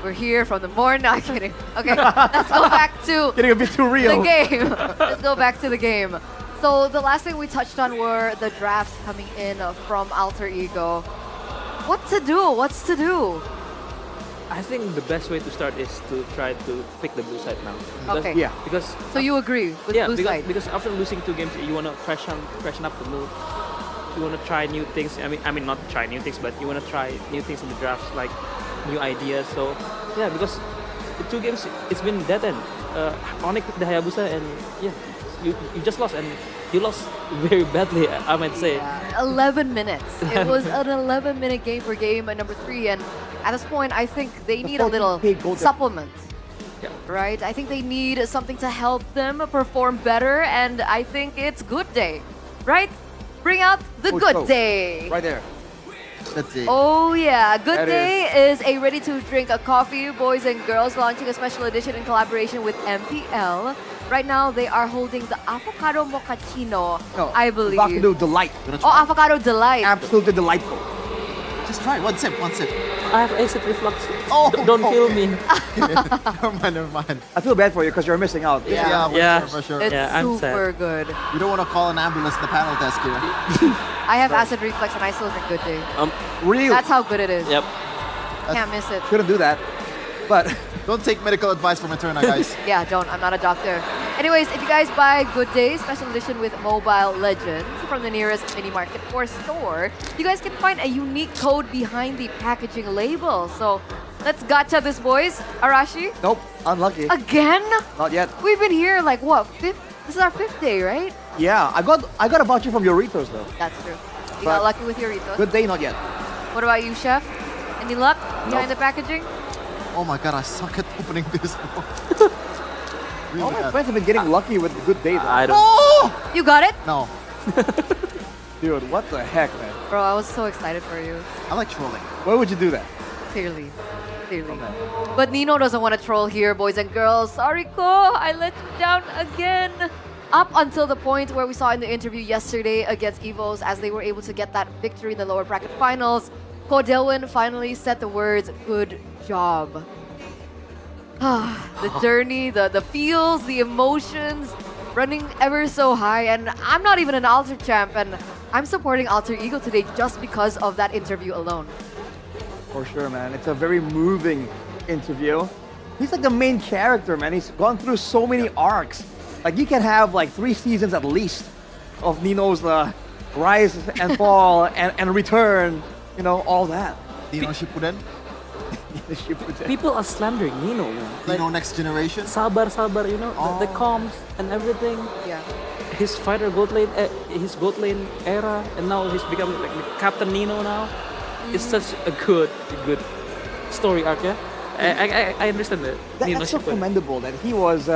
We're here from the morning. No, I'm kidding. Okay, let's go back to Getting a bit too real. the game. Let's go back to the game. So the last thing we touched on were the drafts coming in from Alter Ego. What to do? What's to do? I think the best way to start is to try to pick the blue side now. Okay. Yeah. Because So you agree with yeah, blue because, side? because after losing 2 games, you want to freshen up the mood. You want to try new things. I mean not try new things, but you want to try new things in the drafts, like new ideas. So yeah, because the 2 games it's been dead end. ONIC picked the Hayabusa, and yeah, you just lost, and you lost very badly, I might say. 11 minutes. It was an 11-minute game for game number 3, and at this point, I think they need a little supplement. Right? I think they need something to help them perform better, and I think it's Good Day. Right? Bring out the Good Day. Right there. That's it. Oh yeah, Good That Day is a ready-to-drink coffee, boys and girls, launching a special edition in collaboration with MPL. Right now, they are holding the avocado mochaccino, I believe. Avocado delight. Oh, avocado delight. Absolutely delightful. Just try one sip, one sip. I have acid reflux. Don't kill me. Never mind. I feel bad for you because you're missing out. For sure. It's I'm super sad. good. You don't want to call an ambulance at the panel desk here. I have acid reflux and I still drink Good Day. Really? That's how good it is. Yep. Can't miss it. Shouldn't do that. But don't take medical advice from Eterna, guys. Yeah, don't. I'm not a doctor. Anyways, if you guys buy Good Day Special Edition with Mobile Legends from the nearest mini market or store, you guys can find a unique code behind the packaging label. So let's gacha this, boys. Arashi? Nope, unlucky. Again? Not yet. We've been here like what? This is our 5th day, right? Yeah, I got a voucher from Doritos though. That's true. You got lucky with your Ritos. Good Day, not yet. What about you, Chef? Any luck behind the packaging? Oh my god, I suck at opening this. All my friends have been getting lucky with Good Day though. I don't. Oh! You got it? No. Dude, what the heck, man? Bro, I was so excited for you. I like trolling. Why would you do that? Clearly. But Nino doesn't want to troll here, boys and girls. Sorry, Ko, I let you down again. Up until the point where we saw in the interview yesterday against Evos, as they were able to get that victory in the lower bracket finals, Ko Delwyn finally said the words, "Good job." The journey, the feels, the emotions, running ever so high. And I'm not even an Alter champ, and I'm supporting Alter Ego today just because of that interview alone. For sure, man. It's a very moving interview. He's like the main character, man. He's gone through so many arcs. Like, you can have like 3 seasons at least of Nino's rise and fall and return, you know, all that. Nino Shippuden? People are slandering Nino, man. Nino Next Generation? Sabar, you know, the comms and everything. Yeah. His fighter goat lane, his goat lane era, and now he's become like Captain Nino now. It's such a good story arc, yeah? I understand that. That's so commendable that he was,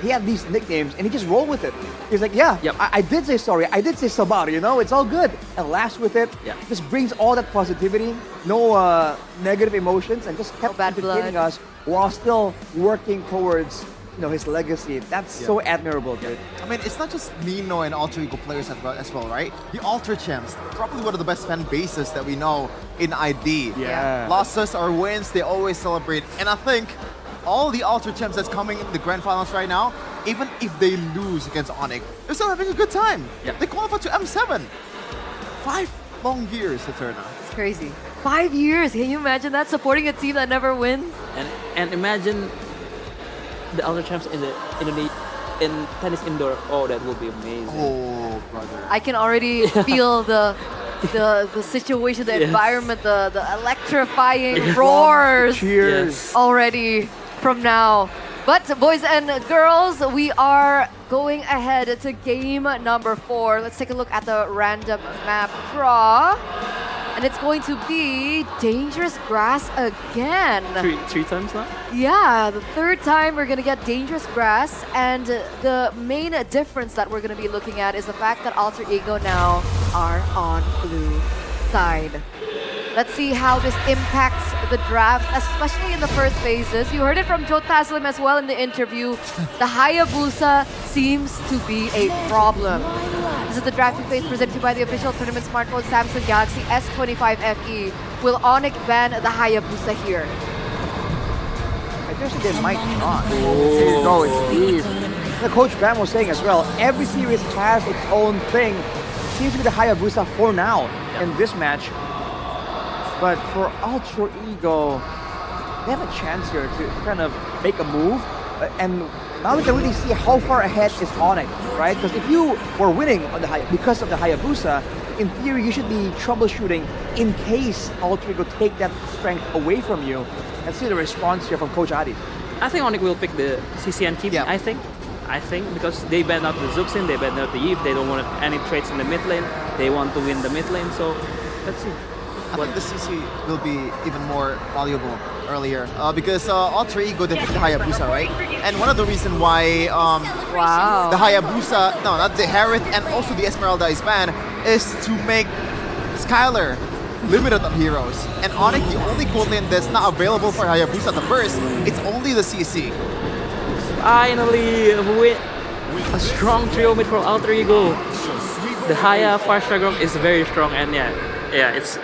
he had these nicknames and he just rolled with it. He's like, yeah, I did say sorry, I did say Sabar, you know, it's all good. And laughs with it. Yeah. Just brings all that positivity, no negative emotions, and just kept entertaining us while still working towards, you know, his legacy. That's so admirable, dude. I mean, it's not just Nino and Alter Ego players as well, right? The Alter champs, probably one of the best fan bases that we know in ID. Yeah. Losses or wins, they always celebrate. And I think all the Alter champs that's coming in the grand finals right now, even if they lose against ONIC, they're still having a good time. Yeah. They qualified to M7. 5 long years, Eterna. It's crazy. 5 years, can you imagine that? Supporting a team that never wins? And imagine the Alter champs in tennis indoor. Oh, that would be amazing. Oh, brother. I can already feel the situation, the environment, the electrifying roars. Cheers. Already from now. But boys and girls, we are going ahead to game number 4. Let's take a look at the random map draw. And it's going to be Dangerous Grass again. Three times now? Yeah, the 3rd time we're going to get Dangerous Grass. And the main difference that we're going to be looking at is the fact that Alter Ego now are on blue side. Let's see how this impacts the draft, especially in the first phases. You heard it from Joe Taslim as well in the interview. The Hayabusa seems to be a problem. This is the drafting phase presented by the official tournament smartphone Samsung Galaxy S25 FE. Will ONIC ban the Hayabusa here? I guess they might not. Here you go, it's Steve. The Coach Bam was saying as well, every series has its own thing. Seems to be the Hayabusa for now in this match. But for Alter Ego, they have a chance here to kind of make a move. And now we can really see how far ahead is ONIC, right? Because if you were winning on because of the Hayabusa, in theory you should be troubleshooting in case Alter Ego take that strength away from you. And see the response here from Coach Adi. I think ONIC will pick the CCN keep. Yeah. I think. I think, because they banned out the Zuxin, they banned out the Eve, they don't want any trades in the mid lane, they want to win the mid lane, so let's see. I think the CC will be even more valuable earlier because Alter Ego defeated the Hayabusa, right? And one of the reasons why the Hayabusa, no, not the Harith and also the Esmeralda is banned is to make Skylar limited on heroes. And ONIC, the only gold lane that's not available for Hayabusa the first, it's only the CC. Finally, a strong trio mid from Alter Ego. The Haya far struggle is very strong, and yeah, it's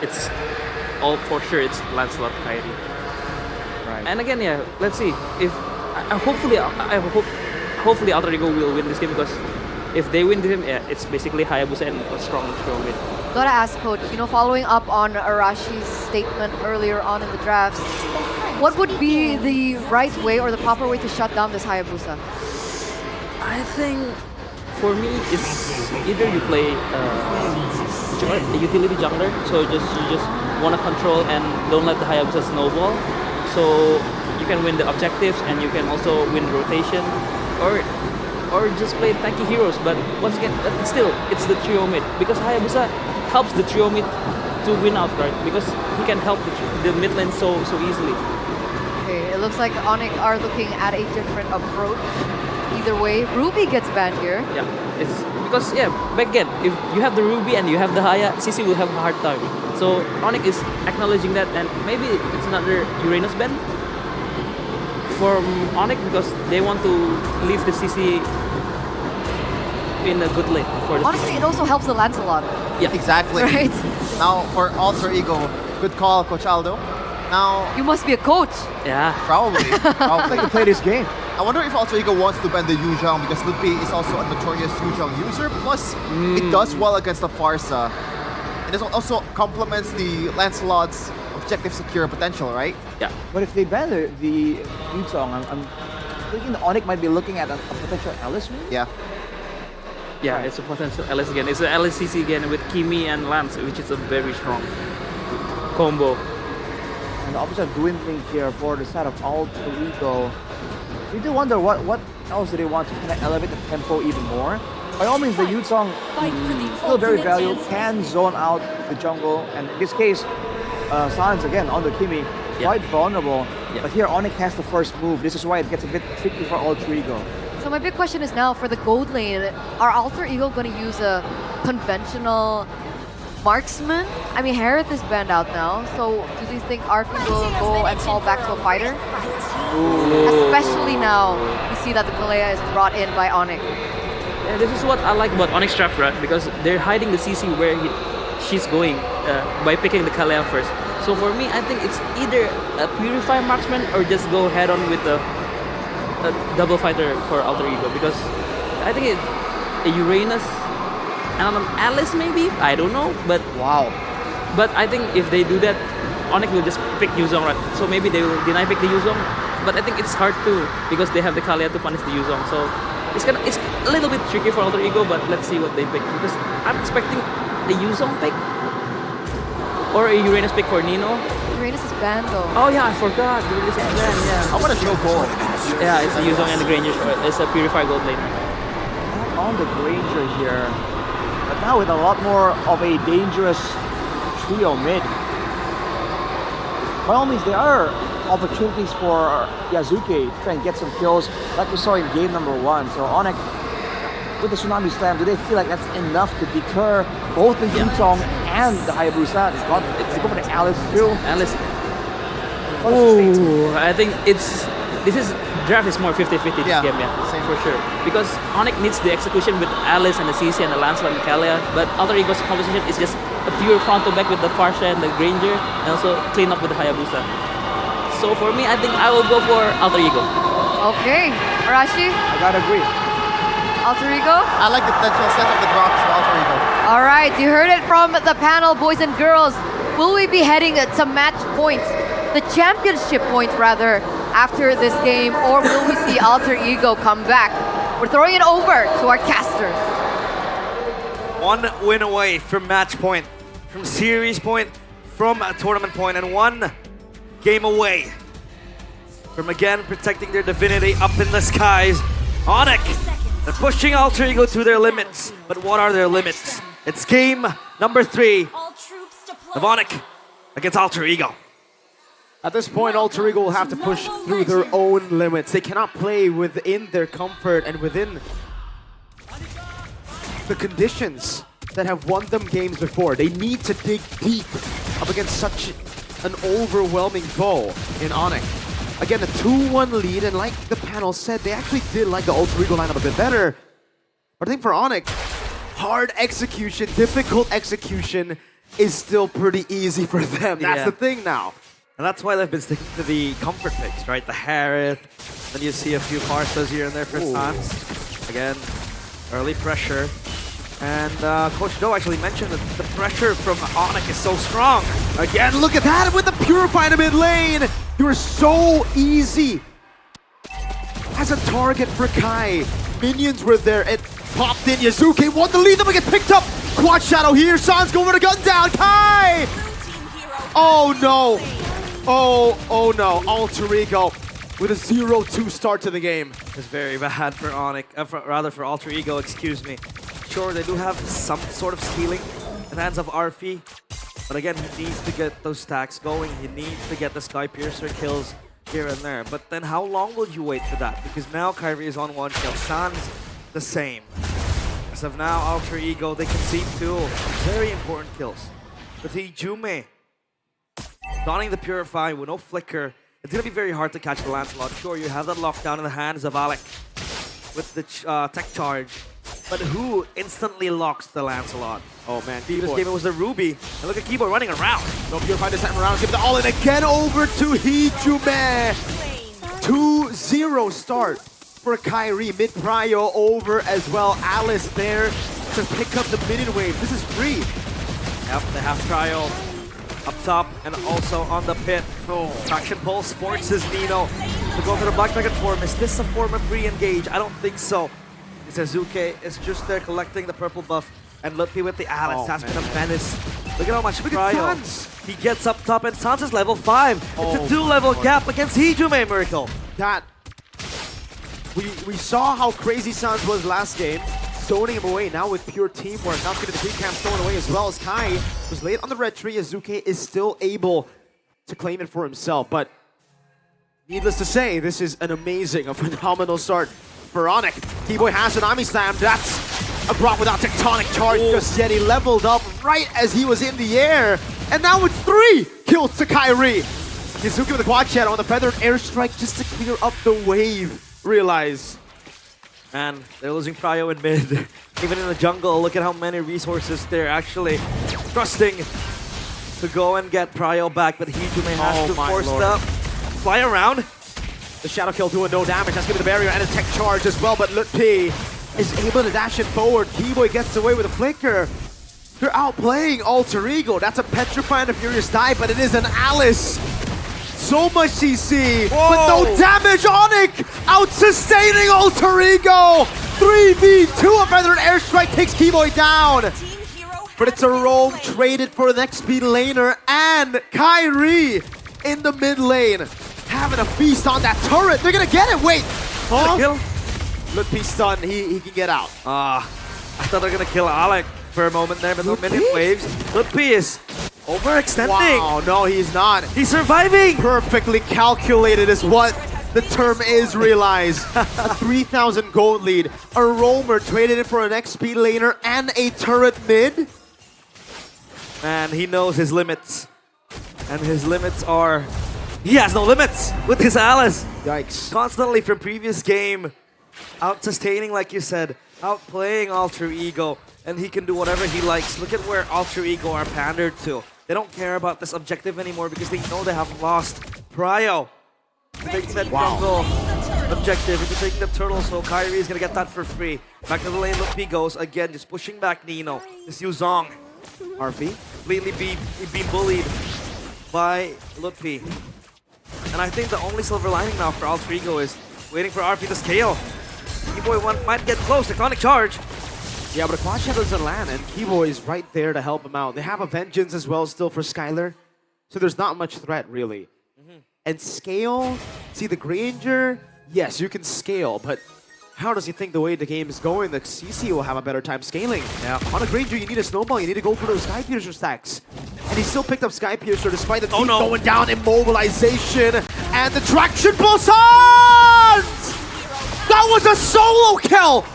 all for sure. It's Lancelot, Kairi. Right. And again, let's see if hopefully Alter Ego will win this game, because if they win this game, it's basically Hayabusa and a strong trio mid. Gotta ask, Coach, following up on Arashi's statement earlier on in the drafts, what would be the right way or the proper way to shut down this Hayabusa? I think for me, it's either you play a utility jungler, so you just want to control and don't let the Hayabusa snowball, so you can win the objectives and you can also win rotation, or just play tanky heroes. But once again, it's the trio mid, because Hayabusa helps the trio mid to win outright, because he can help the mid lane so easily. Okay, it looks like ONIC are looking at a different approach. Either way, Ruby gets banned here. Yeah, it's because back again, if you have the Ruby and you have the Haya, CC will have a hard time. So ONIC is acknowledging that, and maybe it's another Uranus ban from ONIC, because they want to leave the CC in a good lane for the Honestly, it also helps the Lancelot. Yeah, exactly. Right. Now for Alter Ego, good call, Coach Aldo. Now you must be a coach. Yeah, probably. Like to play this game. I wonder if Alter Ego wants to ban the Yuzhong, because Lupi is also a notorious Yuzhong user. Plus, it does well against the Farsa. And this also complements the Lancelot's objective secure potential, right? Yeah. But if they ban the Yuzhong, I'm thinking the ONIC might be looking at a potential Alice move. Yeah. Yeah, it's a potential LS again. It's an LSCC again with Kimi and Lance, which is a very strong combo. And the opposite dwindling here for the side of Alter Ego. We do wonder what else do they want to kind of elevate the tempo even more. By all means, the Yuzhong still very valuable, can zone out the jungle, and in this case, Silence again on the Kimi, quite vulnerable. But here ONIC has the first move. This is why it gets a bit tricky for Alter Ego. So my big question is now for the gold lane, are Alter Ego going to use a conventional marksman? I mean, Harith is banned out now, so do you think Arfi will go and fall back to a fighter? Especially now, you see that the Kalea is brought in by ONIC. Yeah, this is what I like about ONIC's draft, right? Because they're hiding the CC where she's going by picking the Kalea first. So for me, I think it's either a Purify marksman or just go head on with a double fighter for Alter Ego, because I think a Uranus and an Alice maybe, I don't know, but wow. But I think if they do that, ONIC will just pick Yuzhong, right? So maybe they will deny pick the Yuzhong, but I think it's hard to, because they have the Kalea to punish the Yuzhong. So it's a little bit tricky for Alter Ego, but let's see what they pick, because I'm expecting the Yuzhong pick or a Uranus pick for Nino. Uranus is banned though. Oh yeah, I forgot. Uranus is banned, yeah. I want to show gold. Yeah, it's the Yuzhong and the Granger. It's a Purifier gold lane. On the Granger here, but now with a lot more of a dangerous trio mid. By all means, there are opportunities for Yazuke to try and get some kills, like we saw in game number 1. So ONIC, with the Tsunami Slam, do they feel like that's enough to deter both the Yuzhong and the Hayabusa? They go for the Alice too. Alice. Oh, I think this draft is more 50-50 this game, same for sure. Because ONIC needs the execution with Alice and the CC and the Lancelot and the Kalea, but Alter Ego's composition is just a pure frontal back with the Farsha and the Granger, and also clean up with the Hayabusa. So for me, I think I will go for Alter Ego. Okay, Arashi? I gotta agree. Alter Ego? I like the potential set of the drops for Alter Ego. All right, you heard it from the panel, boys and girls. Will we be heading to match points, the championship point rather, after this game, or will we see Alter Ego come back? We're throwing it over to our casters. One win away from match point, from series point, from a tournament point, and one game away from again protecting their divinity up in the skies. ONIC They're pushing Alter Ego to their limits. But what are their limits? It's game number 3 of ONIC against Alter Ego. At this point, Alter Ego will have to push through their own limits. They cannot play within their comfort and within the conditions that have won them games before. They need to dig deep up against such an overwhelming foe in ONIC. Again, a 2-1 lead, and like the panel said, they actually did like the Alter Ego lineup a bit better. But I think for ONIC, hard execution, difficult execution is still pretty easy for them. That's the thing now. And that's why they've been sticking to the comfort picks, right? The Harith, then you see a few Parsas here and there for Sans. Again, early pressure. And Coach Joe actually mentioned that the pressure from ONIC is so strong. Again, look at that with the Purify in the mid lane. You are so easy as a target for Kai. Minions were there. It popped in. Yazuke won the lead. Then we get picked up. Quad Shadow here. Sans going for the gun down. Kai! Oh no. Oh no. Alter Ego with a 0-2 start to the game. It's very bad for ONIC, rather for Alter Ego, excuse me. Sure, they do have some sort of stealing in the hands of Arfi, but again, he needs to get those stacks going. He needs to get the Sky Piercer kills here and there. But then how long will you wait for that? Because now Kyrie is on 1 kill. Sans the same. As of now, Alter Ego, they concede 2 very important kills. But Jume donning the Purify with no flicker. It's going to be very hard to catch the Lancelot. Sure, you have that lockdown in the hands of Alec with the tech charge. But who instantly locks the Lancelot? Oh man, Previous game it was the Ruby. And look at Keyboard running around. No Purify this time around. Give it the all in again over to Hijume. 2-0 start for Kyrie. Mid prio over as well. Alice there to pick up the minion wave. This is free. Yep, they have Cryo up top and also on the pit. Traction Pulse forces Nino to go for the Black Dragon form. Is this a form of re-engage? I don't think so. Sazuke is just there collecting the purple buff, and Lutfi with the Alice has been a menace. Look at how much Cryo he gets up top, and Sans is level 5. It's a 2-level gap against Hijume, Miracle. That we saw how crazy Sans was last game, stoning him away. Now with pure teamwork, now getting the creep camp stolen away as well as Kai was late on the red tree. Azuke is still able to claim it for himself, but needless to say, this is an amazing, a phenomenal start for ONIC. T-Boy has an Ami Slam. That's a Brock without tectonic charge just yet. He leveled up right as he was in the air. And now it's 3 kills to Kyrie. Kizuki with the quad shadow on the feathered airstrike just to clear up the wave. Realize. And they're losing Cryo in mid. Even in the jungle, look at how many resources they're actually trusting to go and get Cryo back. But Hijume has to force the fly around. The Shadow Kill doing no damage. That's giving the barrier and a tech charge as well, but Lutfi is able to dash it forward. Keyboy gets away with a flicker. They're outplaying Alter Ego. That's a Petrify and a Furious Dive, but it is an Alice. So much CC, but no damage. ONIC out-sustaining Alter Ego. 3v2, a feathered airstrike takes Keyboy down. But it's a roam traded for the next speed laner, and Kyrie in the mid lane. Having a feast on that turret. They're gonna get it. Wait. Huh? Lutfi stunned. He can get out. I thought they were gonna kill Alec for a moment there, but the minion waves. Lutfi is overextending. Wow, no, he's not. He's surviving. Perfectly calculated is what the term is, realize. A 3,000 gold lead. A roamer traded it for an next speed laner and a turret mid. And he knows his limits. And his limits are... He has no limits with his Alice. Yikes. Constantly from previous game, out-sustaining, like you said, outplaying Alter Ego, and he can do whatever he likes. Look at where Alter Ego are pandered to. They don't care about this objective anymore because they know they have lost Prio. Taking that jungle objective, into taking the turtle, so Kyrie is going to get that for free. Back to the lane, Lutfi goes, again, just pushing back Nino. This Yuzong. Arfi completely being bullied by Lutfi. And I think the only silver lining now for Alter Ego is waiting for RP to scale. Keyboy might get close, iconic charge. Yeah, but a quad shadow doesn't land, and Keyboy is right there to help him out. They have a Vengeance as well still for Skylar, so there's not much threat, really. And scale, see the Granger, yes, you can scale, but how does he think the way the game is going, the CC will have a better time scaling? Yeah. On a Granger, you need a snowball, you need to go for those Sky Piercer stacks. And he still picked up Sky Piercer despite the team going down, immobilization, and the traction ball Sans! That was a solo kill!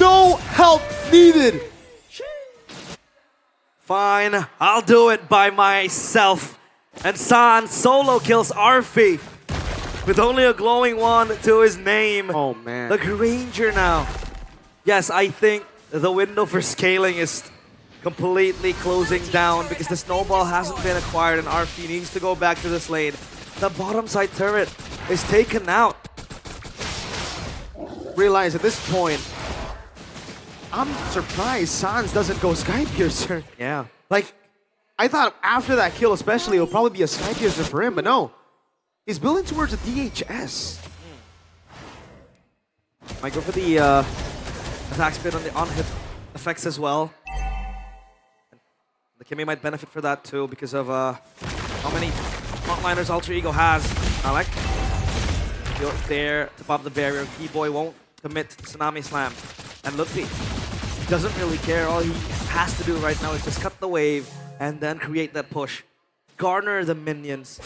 No help needed. Fine, I'll do it by myself. And San solo kills Arfi with only a glowing one to his name. Oh man. The Granger now. Yes, I think the window for scaling is completely closing down because the snowball hasn't been acquired and Arfi needs to go back to this lane. The bottom side turret is taken out. Realize at this point, I'm surprised Sans doesn't go Sky Piercer. Yeah. Like, I thought after that kill especially, it'll probably be a Sky Piercer for him, but no. He's building towards a DHS. Might go for the attack spin on the on-hit effects as well. The Kimmy might benefit for that too because of how many frontliners Alter Ego has. Alec, there to pop the barrier. Keyboy won't commit to Tsunami Slam. And Lutfi doesn't really care. All he has to do right now is just cut the wave and then create that push. Garner the minions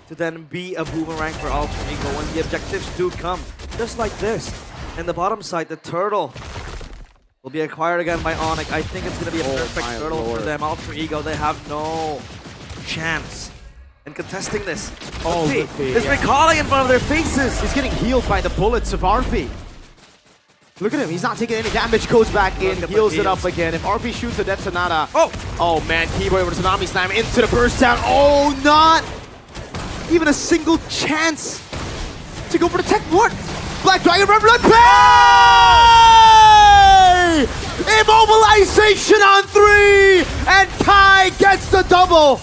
to then be a boomerang for Alter Ego when the objectives do come. Just like this. And the bottom side, the turtle will be acquired again by ONIC. I think it's going to be a perfect turtle for them. Alter Ego, they have no chance in contesting this. Oh, Lutfi is recalling in front of their faces. He's getting healed by the bullets of Arfi. Look at him, he's not taking any damage, goes back in, heals it up again. If RP shoots a Death Sonata, oh man, Keyboy with a Tsunami Slam into the burst down. Oh, not even a single chance to go for the tech. What? Black Dragon from Blood Pay! Immobilization on 3, and Kai gets the double.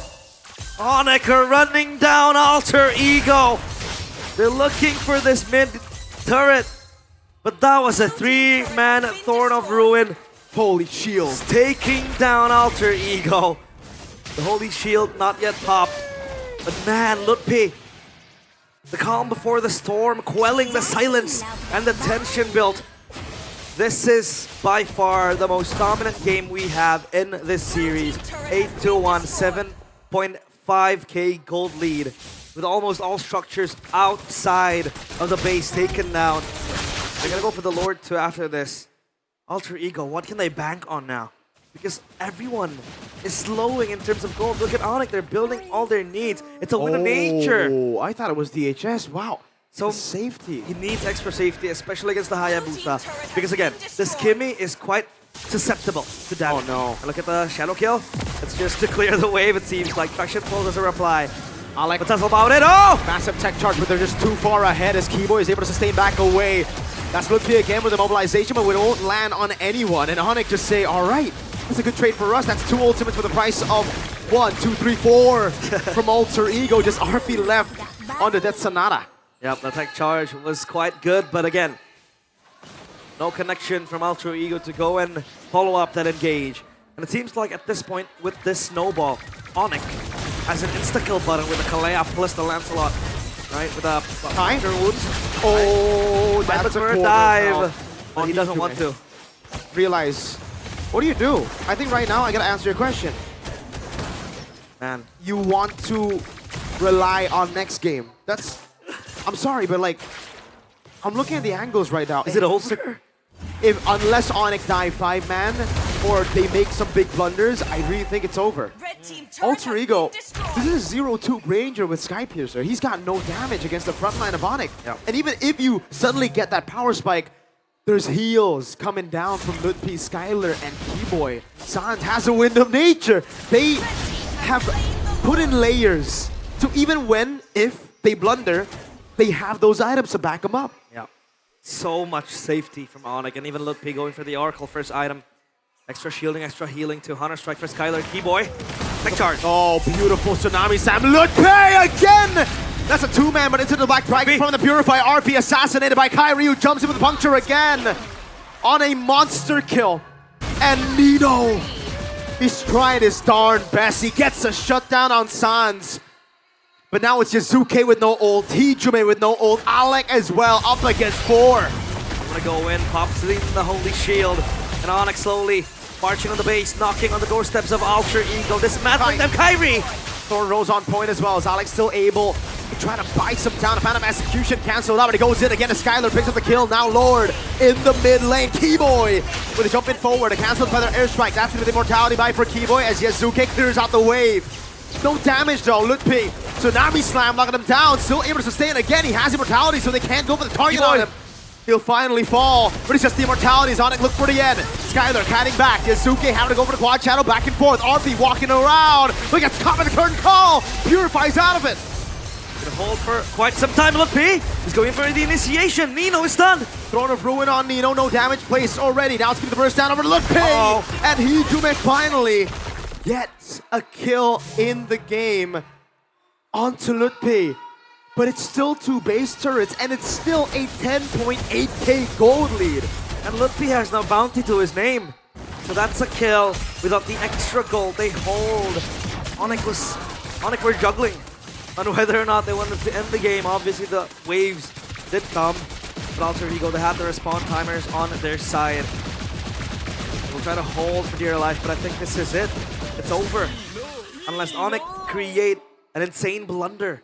ONIC are running down Alter Ego. They're looking for this mid turret. But that was a 3-man Thorn of Ruin. Holy Shield. Taking down Alter Ego. The Holy Shield not yet popped. But man, Lutfi, the calm before the storm, quelling the silence and the tension built. This is by far the most dominant game we have in this series. 8-1, 7.5k gold lead. With almost all structures outside of the base taken down. They're gonna go for the Lord 2 after this. Alter Ego, what can they bank on now? Because everyone is slowing in terms of gold. Look at ONIC, they're building all their needs. It's a win of nature. Oh, I thought it was DHS, wow. So safety. He needs extra safety, especially against the Hayabusa. Because again, this Kimmy is quite susceptible to damage. Oh no. And look at the shadow kill. It's just to clear the wave, it seems like. Traction Pulse as a reply. Alec, but that's about it. Oh! Massive tech charge, but they're just too far ahead as Keyboy is able to sustain back away. That's Lutfi again with the mobilization, but we won't land on anyone. And ONIC just say, all right, that's a good trade for us. That's 2 ultimates for the price of 1, 2, 3, 4 from Alter Ego. Just RP left on the Death Sonata. Yep, the tech charge was quite good, but again, no connection from Alter Ego to go and follow up that engage. And it seems like at this point, with this snowball, ONIC has an insta-kill button with the Kalea plus the Lancelot. Right, with a minor wounds. Oh, that's a dive. But he doesn't want to. Realize, what do you do? I think right now I gotta answer your question. Man. You want to rely on next game. That's, I'm sorry, but like, I'm looking at the angles right now. Is it a holster? Unless ONIC die 5-man or they make some big blunders, I really think it's over. Alter Ego, this is a 0-2 Granger with Sky Piercer. He's got no damage against the front line of ONIC. Yep. And even if you suddenly get that power spike, there's heals coming down from Lutfi, Skylar, and Keyboy. Sans has a wind of nature. They have put in layers. So even when, if they blunder, they have those items to back them up. Yeah. So much safety from ONIC, and even Lutfi going for the Oracle first item. Extra shielding, extra healing to Hunter Strike for Skylar. Keyboy, tech charge. Oh, beautiful Tsunami Sam. Lutfi again! That's a 2-man, but into the Black Dragon from the Purify. RP assassinated by Kyrie, who jumps in with the puncture again on a monster kill. And Nino, he's trying his darn best. He gets a shutdown on Sans. But now it's Yazuke with no ult, Tijume with no ult, Alec as well, up against 4. Gonna go in, pops in the Holy Shield, and ONIC slowly marching on the base, knocking on the doorsteps of Alter Ego, dismantling them. Kyrie! Thorn Rose on point as well. Is Alex still able to try to buy some down? A Phantom Execution canceled out, but he goes in again. Skylar picks up the kill. Now Lord in the mid lane. Keyboy with a jump in forward. A cancelled feather airstrike. That's going to be the immortality buy for Keyboy as Yazuke clears out the wave. No damage though. Lutpi. Tsunami Slam knocking him down. Still able to sustain again. He has immortality, so they can't go for the target on him. He'll finally fall, but it's just the immortalities on it. Look for the end. Skylar catting back. Yazuke having to go for the quad shadow back and forth. RP walking around. But gets caught by the curtain call. Purifies out of it. Gonna hold for quite some time. Lutpi is going for the initiation. Nino is stunned. Throne of Ruin on Nino. No damage placed already. Now it's gonna be the burst down over to Lutpi. And Hijume finally gets a kill in the game onto Lutpi. But it's still 2 base turrets, and it's still a 10.8k gold lead. And Lutpi has no bounty to his name. So that's a kill without the extra gold they hold. ONIC were juggling on whether or not they wanted to end the game. Obviously the waves did come, but Alter Ego, they have the respawn timers on their side. We'll try to hold for dear life, but I think this is it. It's over. Unless ONIC create an insane blunder.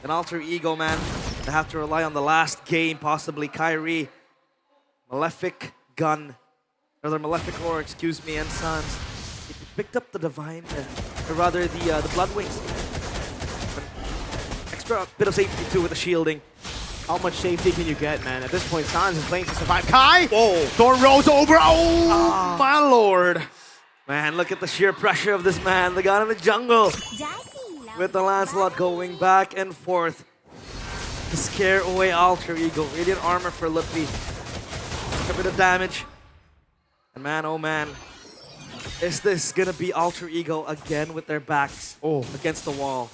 And Alter Ego, man, they have to rely on the last game, possibly Kyrie, Malefic Gun, or Malefic Ore, excuse me, and Sans. He picked up the Divine, or rather the Blood Wings. Extra bit of safety too with the shielding. How much safety can you get, man? At this point, Sans is playing to survive. Kai! Whoa! Thorn Rose over! Oh, my lord! Man, look at the sheer pressure of this man, the guy in the jungle. With the Lancelot going back and forth to scare away Alter Ego. Radiant armor for Lutpi. A bit of damage. And man, oh man. Is this gonna be Alter Ego again with their backs against the wall?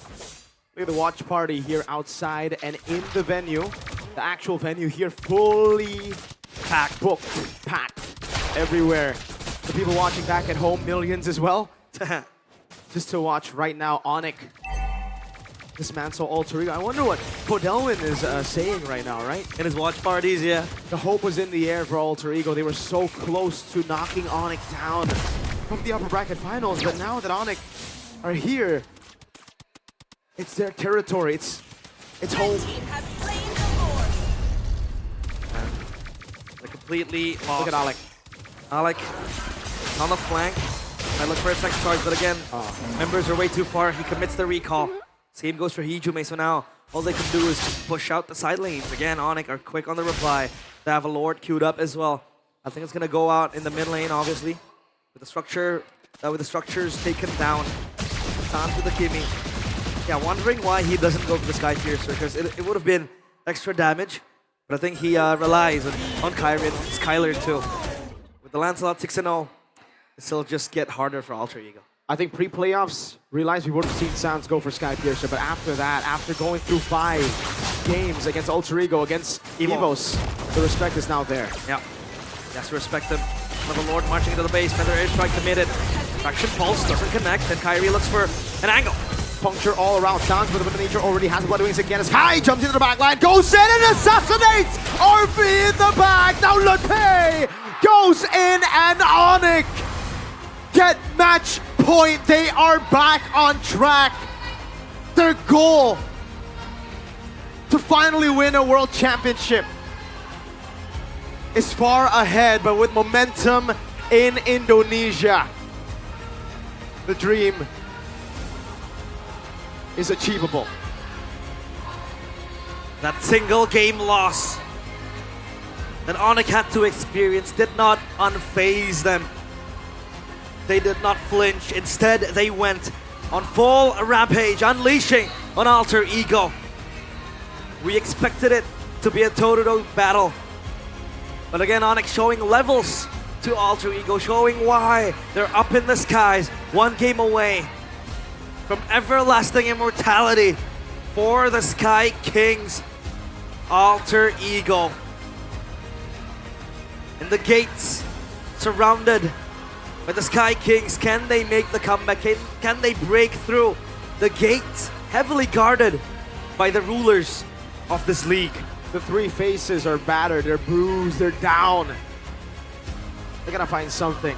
Look at the watch party here outside and in the venue. The actual venue here fully packed, booked, packed everywhere. The people watching back at home, millions as well. Just to watch right now, ONIC dismantle Alter Ego. I wonder what Codelwin is saying right now, right? In his watch parties, yeah. The hope was in the air for Alter Ego. They were so close to knocking ONIC down from the upper bracket finals, but now that ONIC are here, it's their territory. It's home. They're completely lost. Look at Alec. Alec on the flank. I look for a second charge, but again, members are way too far. He commits the recall. Same goes for Hijume, so now all they can do is just push out the side lanes. Again, ONIC are quick on the reply. They have a Lord queued up as well. I think it's gonna go out in the mid lane, obviously. With the structure, with the structures taken down. Sans with the Kimmy. Yeah, wondering why he doesn't go for the Sky Piercer, because it would have been extra damage. But I think he relies on Kyrie and Skylar too. With the Lancelot 6-0, it'll just get harder for Alter Ego. I think pre-playoffs, realized we would have seen Sans go for Sky Piercer, but after that, after going through 5 games against Alter Ego, against Evos, the respect is now there. Yeah, yes, respect them. Another Lord marching into the base, Feather Airstrike committed. Traction Pulse doesn't connect, and Kyrie looks for an angle. Puncture all around. Sans with a bit of nature already has Blood Wings again as Kai jumps into the back line, goes in and assassinates RV in the back. Now Lutpi goes in and ONIC get match point. They are back on track. Their goal to finally win a world championship is far ahead, but with momentum in Indonesia, the dream is achievable. That single game loss that ONIC had to experience did not unfaze them. They did not flinch. Instead, they went on full rampage, unleashing on Alter Ego. We expected it to be a toe-to-toe battle. But again, ONIC showing levels to Alter Ego, showing why they're up in the skies, 1 game away from everlasting immortality for the Sky Kings. Alter Ego. In the gates, surrounded by the Sky Kings, can they make the comeback? Can they break through the gates, heavily guarded by the rulers of this league? The three faces are battered, they're bruised, they're down. They're gonna find something.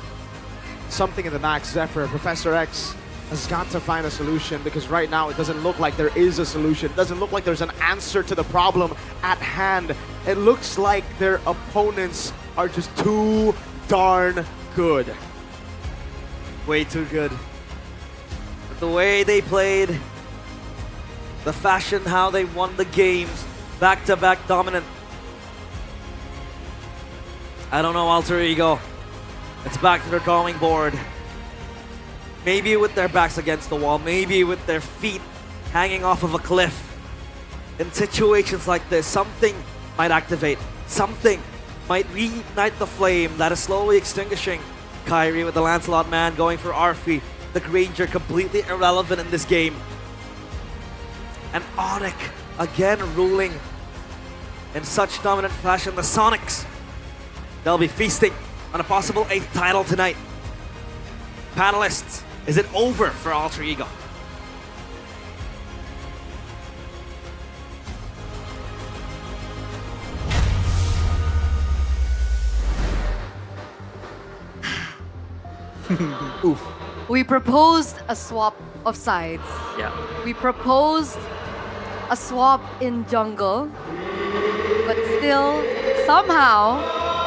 Something in the Max Zephyr. Professor X has got to find a solution because right now it doesn't look like there is a solution. It doesn't look like there's an answer to the problem at hand. It looks like their opponents are just too darn good. Way too good. But the way they played, the fashion, how they won the games, back-to-back dominant. I don't know, Alter Ego. It's back to the drawing board. Maybe with their backs against the wall, maybe with their feet hanging off of a cliff. In situations like this, something might activate. Something might reignite the flame that is slowly extinguishing. Kyrie with the Lancelot man going for Arfi. The Granger completely irrelevant in this game. And ONIC again ruling in such dominant fashion. The Sonics, they'll be feasting on a possible 8th title tonight. Panelists, is it over for Alter Ego? Oof. We proposed a swap of sides. Yeah. We proposed a swap in jungle, but still, somehow,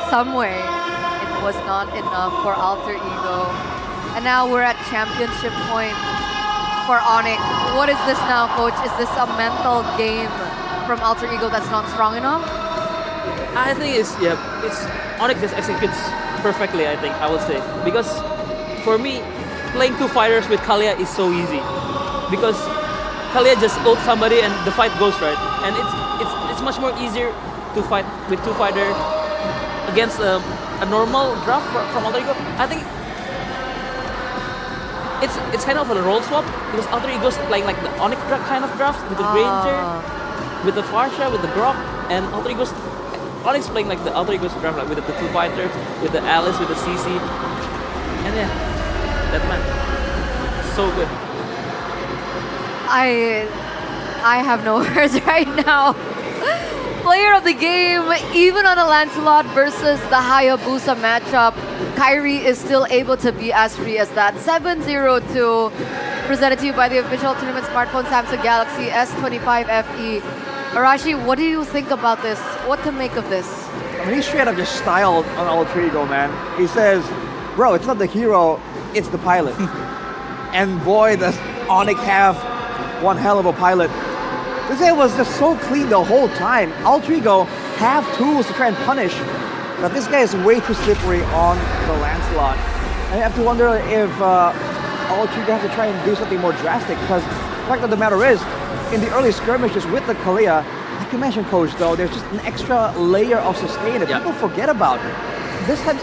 someway, it was not enough for Alter Ego. And now we're at championship point for ONIC. What is this now, coach? Is this a mental game from Alter Ego that's not strong enough? I think it's ONIC just executes perfectly, I think, I would say. Because for me, playing two fighters with Kalia is so easy. Because Kalia just ults somebody and the fight goes, right? And it's much more easier to fight with two fighters against a normal draft from Alter Ego. I think it's kind of a role swap because Alter Ego's playing like the ONIC kind of drafts with the Granger, with the Farsha, with the Grok, and ONIC's playing like the Alter Ego's draft, like with the two fighters, with the Alice, with the CC, and yeah, that man, so good. I have no words right now. Player of the game, even on a Lancelot versus the Hayabusa matchup, Kyrie is still able to be as free as that. 7-0-2, presented to you by the official tournament smartphone Samsung Galaxy S25 FE. Arashi, what do you think about this? What to make of this? I mean, he straight up just styled on Alter Ego, man. He says, bro, it's not the hero, it's the pilot. And boy, does ONIC have one hell of a pilot. This guy was just so clean the whole time. Alter Ego have tools to try and punish, but this guy is way too slippery on the Lancelot. And I have to wonder if Alter Ego have to try and do something more drastic, because the fact of the matter is, in the early skirmishes with the Kalia, like you mentioned, Coach, though, there's just an extra layer of sustain that people forget about. This time,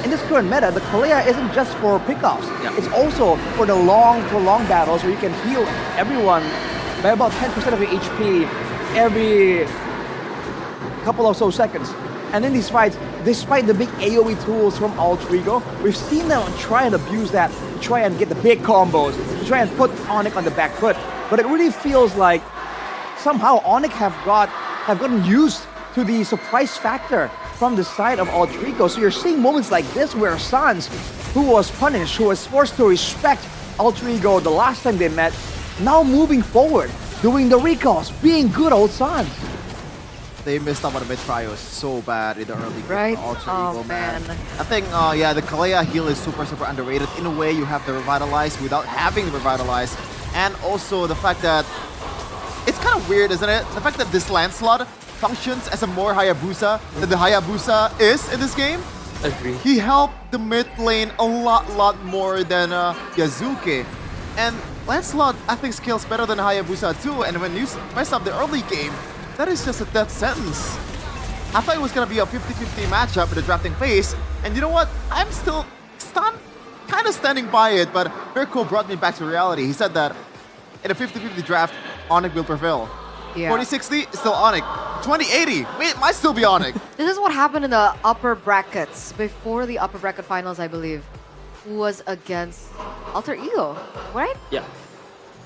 in this current meta, the Kalia isn't just for pickoffs. It's also for the prolonged battles where you can heal everyone by about 10% of your HP every couple of so seconds. And in these fights, despite the big AoE tools from Alter Ego, we've seen them try and abuse that, to try and get the big combos, to try and put ONIC on the back foot. But it really feels like somehow ONIC have gotten used to the surprise factor from the side of Alter Ego. So you're seeing moments like this where Sans, who was punished, who was forced to respect Alter Ego the last time they met, now moving forward, doing the recalls, being good old Sans. They missed out on the mid trios so bad in the early game. Right? Alter Oh, Ego, man. man. I think, the Kalia heal is super underrated. In a way, you have the Revitalize without having the Revitalize. And also the fact that it's kind of weird, isn't it? The fact that this Lancelot functions as a more Hayabusa than the Hayabusa is in this game. Agree. He helped the mid lane a lot more than Yazuki. And Lancelot, I think, scales better than Hayabusa too. And when you mess up the early game, that is just a death sentence. I thought it was going to be a 50-50 matchup in the drafting phase. And you know what? I'm still kind of standing by it, but Mirko brought me back to reality. He said that in a 50-50 draft, ONIC will prevail. Yeah. 2060, still ONIC. 2080, it might still be ONIC. This is what happened in the upper brackets, before the upper bracket finals, I believe, was against Alter Ego, right? Yeah.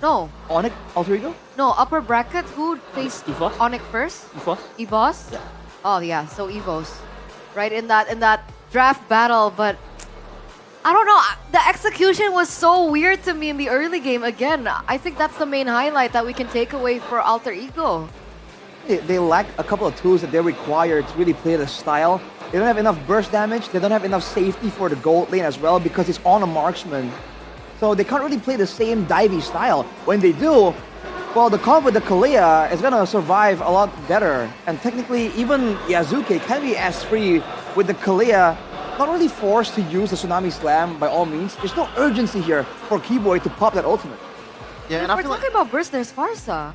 No. ONIC, Alter Ego? No, upper bracket, who faced EVOS? ONIC first? EVOS? EVOS? Yeah. Oh yeah, so EVOS. Right, in that draft battle, but I don't know, the execution was so weird to me in the early game. Again, I think that's the main highlight that we can take away for Alter Ego. They lack a couple of tools that they require to really play the style. They don't have enough burst damage, they don't have enough safety for the gold lane as well because it's on a marksman. So they can't really play the same divey style. When they do, well, the comp with the Kalia is gonna survive a lot better. And technically, even Yazuke can be as free with the Kalia, not really forced to use the Tsunami Slam by all means. There's no urgency here for Keyboy to pop that ultimate. Yeah, If we're talking about burst, there's Farsa.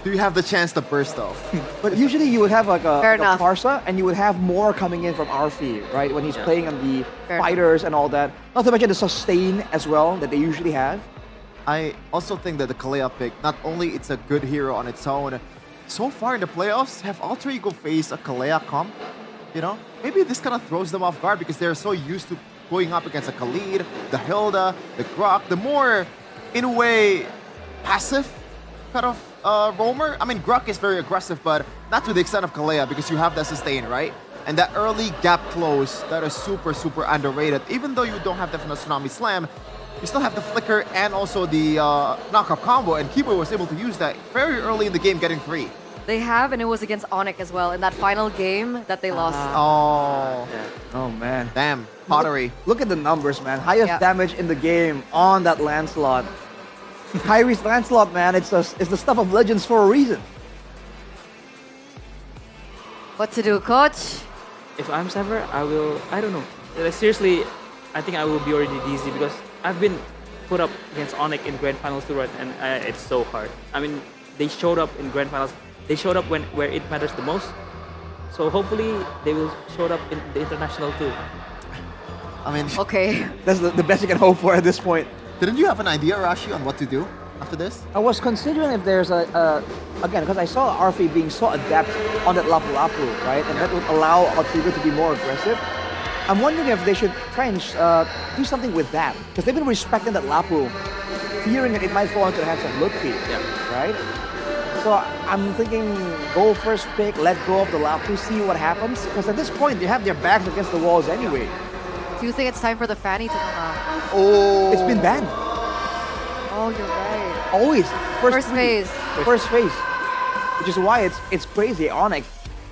Do you have the chance to burst though? But usually you would have like a enough. Farsa, and you would have more coming in from Arfi, right? When he's playing on the Fair fighters and all that. Not to mention the sustain as well that they usually have. I also think that the Kalea pick, not only it's a good hero on its own, so far in the playoffs, have Alter Ego faced a Kalea comp? You know, maybe this kind of throws them off guard because they're so used to going up against a Khalid, the Hilda, the Grok, the more, in a way, passive kind of roamer. I mean, Grok is very aggressive, but not to the extent of Kalea because you have that sustain, right? And that early gap close, that is super, super underrated. Even though you don't have the Tsunami Slam, you still have the flicker and also the knockup combo, and Keyboy was able to use that very early in the game, getting 3. They have, and it was against ONIC as well in that final game that they lost. Oh man. Damn, pottery. Look at the numbers, man. Highest damage in the game on that Lancelot. Kyrie's Lancelot, man, it's the stuff of legends for a reason. What to do, coach? If I'm Sever, I don't know. Like, seriously, I think I will be already dizzy because I've been put up against ONIC in Grand Finals too, right? And it's so hard. I mean, they showed up in Grand Finals. They showed up where it matters the most. So hopefully they will show up in the international too. I mean, okay. That's the best you can hope for at this point. Didn't you have an idea, Rashi, on what to do after this? I was considering if there's again, because I saw Arfi being so adept on that Lapu Lapu, right? And that would allow Alter Ego to be more aggressive. I'm wondering if they should try and do something with that. Because they've been respecting that Lapu, fearing that it might fall into the hands of Ludwig, right? So I'm thinking, go first pick, let go of the Lapu, see what happens. Because at this point, they have their backs against the walls anyway. Do you think it's time for the Fanny to come out? Oh, it's been banned. Oh, you're right. Always. First phase. First phase. Which is why it's crazy. ONIC,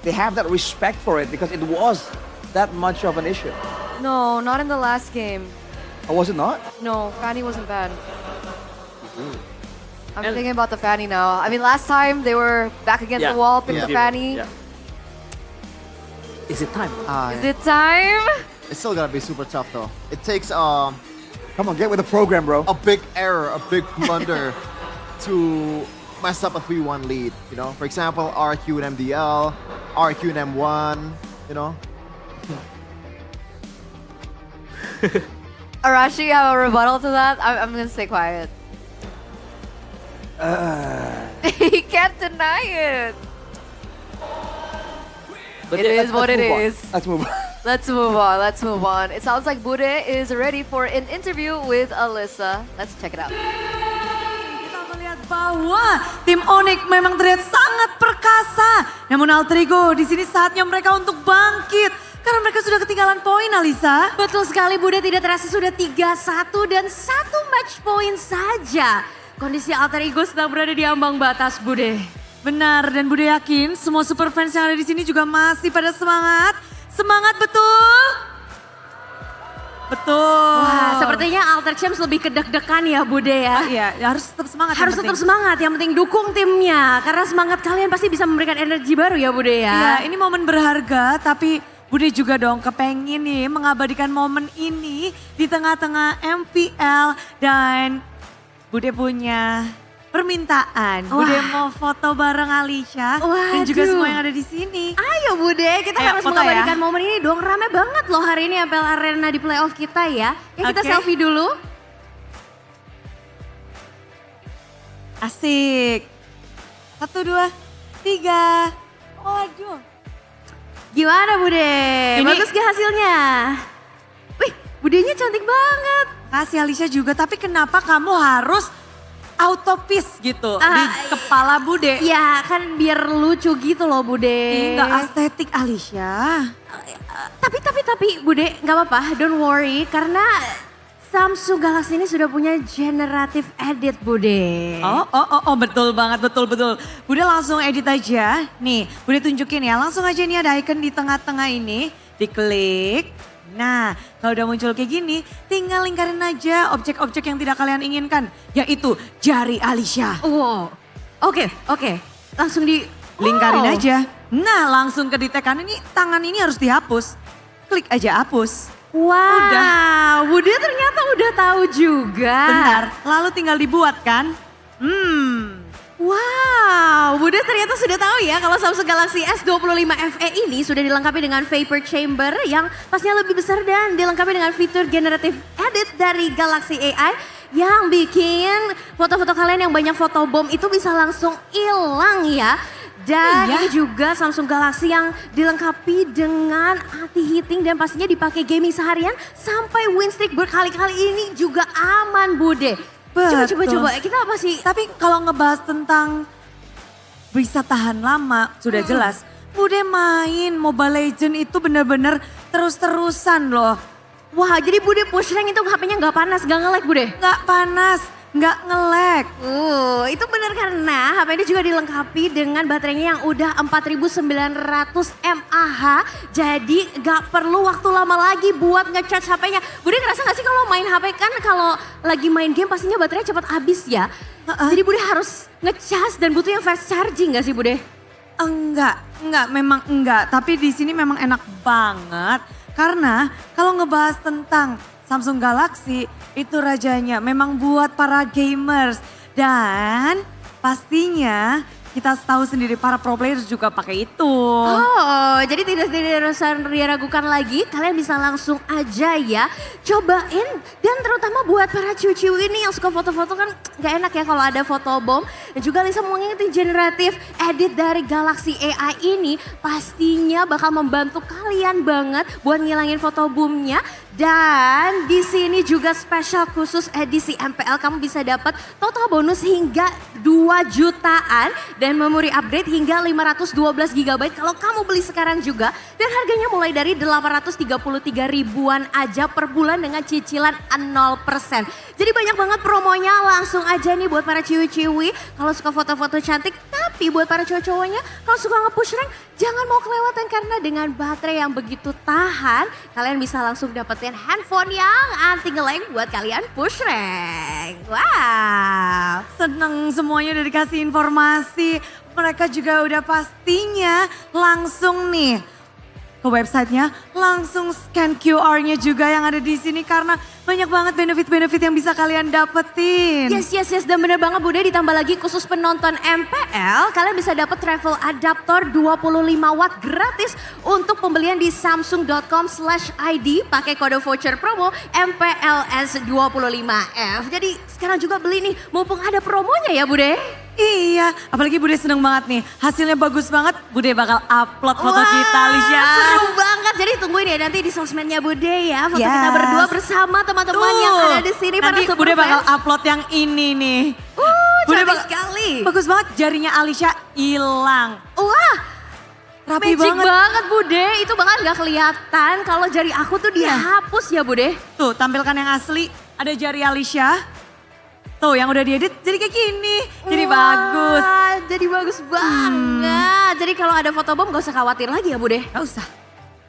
they have that respect for it because it was that much of an issue. No, not in the last game. Oh, was it not? No, Fanny wasn't banned. I'm thinking about the Fanny now. I mean, last time they were back against the wall, picked the Fanny. Yeah. Is it time? Is it time? It's still gotta be super tough though. It takes come on, get with the program, bro. A big error, a big blunder to mess up a 3-1 lead. You know, for example, RQ and MDL, RQ and M1. You know. Arashi, you have a rebuttal to that? I'm gonna stay quiet. He can't deny it. But it is what it is. Let's move on. Let's move on. Let's move on. It sounds like Bude is ready for an interview with Alyssa. Let's check it out. Kita melihat bahwa tim ONIC memang terlihat sangat perkasa. Namun Alter Ego di sini saatnya mereka untuk bangkit. Karena mereka sudah ketinggalan poin, Alisa. Betul sekali, Bude, tidak terasa sudah 3-1 dan 1 match point saja. Kondisi Alter Ego sedang berada di ambang batas, Bude. Benar, dan Bude yakin semua super fans yang ada di sini juga masih pada semangat. Semangat betul? Betul. Wah, sepertinya Alter Champs lebih kedek-dekan ya, Bude ya. Iya, harus tetap semangat. Harus tetap semangat, yang penting dukung timnya. Karena semangat kalian pasti bisa memberikan energi baru ya, Bude ya. Iya, ini momen berharga, tapi Bude juga dong kepengen nih mengabadikan momen ini di tengah-tengah MPL. Dan Bude punya permintaan. Wah. Bude mau foto bareng Alicia dan juga semua yang ada di sini. Ayo Bude, kita harus foto mengabadikan ya. momen ini dong. Rame banget loh hari ini MPL Arena di playoff kita ya. Ya kita Oke. selfie dulu. Asik. 1, 2, 3. Waduh. Gimana Bude? Ini- Bagus gak hasilnya? Wih, Budenya cantik banget. kasih Alicia juga, tapi kenapa kamu harus autopis gitu di kepala Bude? Ya kan biar lucu gitu loh Bude. Nggak estetik Alicia. Tapi Bude nggak apa-apa, don't worry karena Samsung Galaxy ini sudah punya generative edit Bude. Oh, betul banget, betul. Bude langsung edit aja. Nih, Bude tunjukin ya, langsung aja nih ada icon di tengah-tengah ini, diklik. Nah, kalau udah muncul kayak gini, tinggal lingkarin aja objek-objek yang tidak kalian inginkan, yaitu jari Alicia. Wow, oke, langsung di lingkarin aja. Nah, langsung ke detekan ini, tangan ini harus dihapus. Klik aja hapus. Wow, udah. Bude ternyata udah tahu juga. Benar, lalu tinggal dibuat kan. Wow, Bude ternyata sudah tahu ya kalau Samsung Galaxy S25 FE ini sudah dilengkapi dengan vapor chamber yang pastinya lebih besar dan dilengkapi dengan fitur generative edit dari Galaxy AI yang bikin foto-foto kalian yang banyak photobomb itu bisa langsung hilang ya. Dan ini juga Samsung Galaxy yang dilengkapi dengan anti-heating dan pastinya dipakai gaming seharian sampai win streak berkali-kali ini juga aman Bude. Coba, kita apa sih? Tapi kalau ngebahas tentang bisa tahan lama, sudah jelas. Bude main Mobile Legends itu bener-bener terus-terusan loh. Wah, jadi Bude push rank itu HP-nya nggak panas, nggak nge-lag Bude? Nggak panas, nggak nge-lag. Itu benar karena HP ini juga dilengkapi dengan baterainya yang udah 4900 mAh. Jadi nggak perlu waktu lama lagi buat nge-charge HP-nya. Bude ngerasa nggak sih kalau main HP kan kalau lagi main game pastinya baterainya cepat habis ya. Jadi Bude harus nge-charge dan butuh yang fast charging nggak sih Bude? Enggak, memang enggak. Tapi di sini memang enak banget. Karena kalau ngebahas tentang Samsung Galaxy itu rajanya memang buat para gamers. Dan pastinya kita tahu sendiri para pro players juga pakai itu. Oh, jadi tidak usah diragukan lagi. Kalian bisa langsung aja ya cobain. Dan terutama buat para ciu-ciu ini yang suka foto-foto kan gak enak ya kalau ada photobomb. Dan juga Lisa mau ngingetin generative edit dari Galaxy AI ini pastinya bakal membantu kalian banget buat ngilangin photobombnya. Dan di sini juga spesial khusus edisi MPL kamu bisa dapat total bonus hingga 2 jutaan dan memori upgrade hingga 512 GB kalau kamu beli sekarang juga. Dan harganya mulai dari 833 ribuan aja per bulan dengan cicilan 0%. Jadi banyak banget promonya, langsung aja nih buat para ciwi-ciwi kalau suka foto-foto cantik. Tapi buat para cowok-cowoknya kalau suka nge-push rank jangan mau kelewatan karena dengan baterai yang begitu tahan kalian bisa langsung dapetin handphone yang anti nge-lag buat kalian push rank. Wow. Seneng semuanya udah dikasih informasi. Mereka juga udah pastinya langsung nih ke websitenya, langsung scan QR-nya juga yang ada di sini karena banyak banget benefit-benefit yang bisa kalian dapetin. Yes, dan bener banget Bude, ditambah lagi khusus penonton MPL, kalian bisa dapat travel adaptor 25 watt gratis untuk pembelian di samsung.com/id pakai kode voucher promo MPLS25F. Jadi sekarang juga beli nih, mumpung ada promonya ya Bude. Iya, apalagi Bude seneng banget nih. Hasilnya bagus banget, Bude bakal upload foto kita, Alicia. Seru banget, jadi tungguin ya nanti di sosmednya Bude ya. Foto kita berdua bersama teman-teman yang ada di sini. Nanti para Bude bakal fans. upload yang ini nih. Cantik sekali. Bagus banget, jarinya Alicia hilang. Wah, rapi magic banget. Bude, itu bahkan gak kelihatan kalau jari aku tuh dihapus ya Bude. Tuh, tampilkan yang asli, ada jari Alicia. Tuh yang udah diedit jadi kayak gini, jadi bagus. Jadi bagus banget. Jadi kalau ada photobomb gak usah khawatir lagi ya Bude. Gak usah.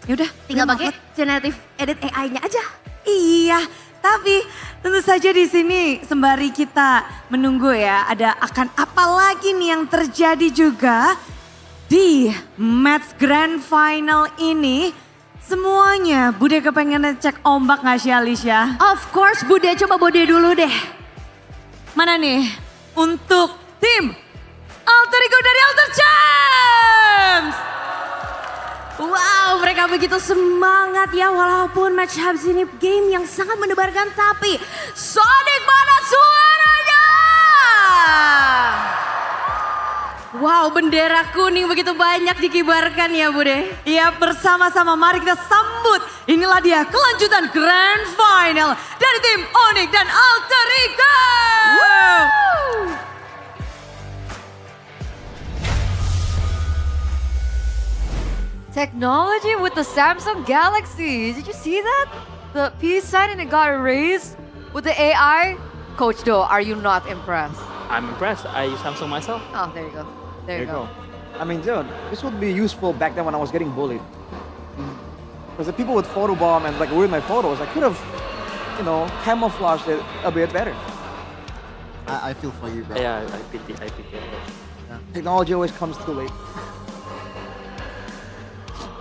Yaudah, tinggal pakai generative edit AI-nya aja. Iya, tapi tentu saja di sini sembari kita menunggu ya, ada akan apa lagi nih yang terjadi juga di match grand final ini. Semuanya Bude kepengen cek ombak gak sih Alicia? Of course Bude, coba Bude dulu deh. Mana nih untuk tim Alter Ego dari Alter Champs? Wow, mereka begitu semangat ya walaupun match habis ini game yang sangat mendebarkan tapi Sonic mana suaranya? Wow, bendera kuning begitu banyak dikibarkan ya Bude. Iya, bersama-sama mari kita sambut Inilah dia kelanjutan Grand Final dari tim ONIC dan Alter Ego. Technology with the Samsung Galaxy. Did you see that? The peace sign and it got erased with the AI. Coach Do, are you not impressed? I'm impressed. I use Samsung myself. Oh, there you go. There you go. I mean, dude, this would be useful back then when I was getting bullied. Because the people would photobomb and like ruin my photos, I could have, camouflaged it a bit better. I feel for you, bro. Yeah, I pity. Yeah. Technology always comes too late.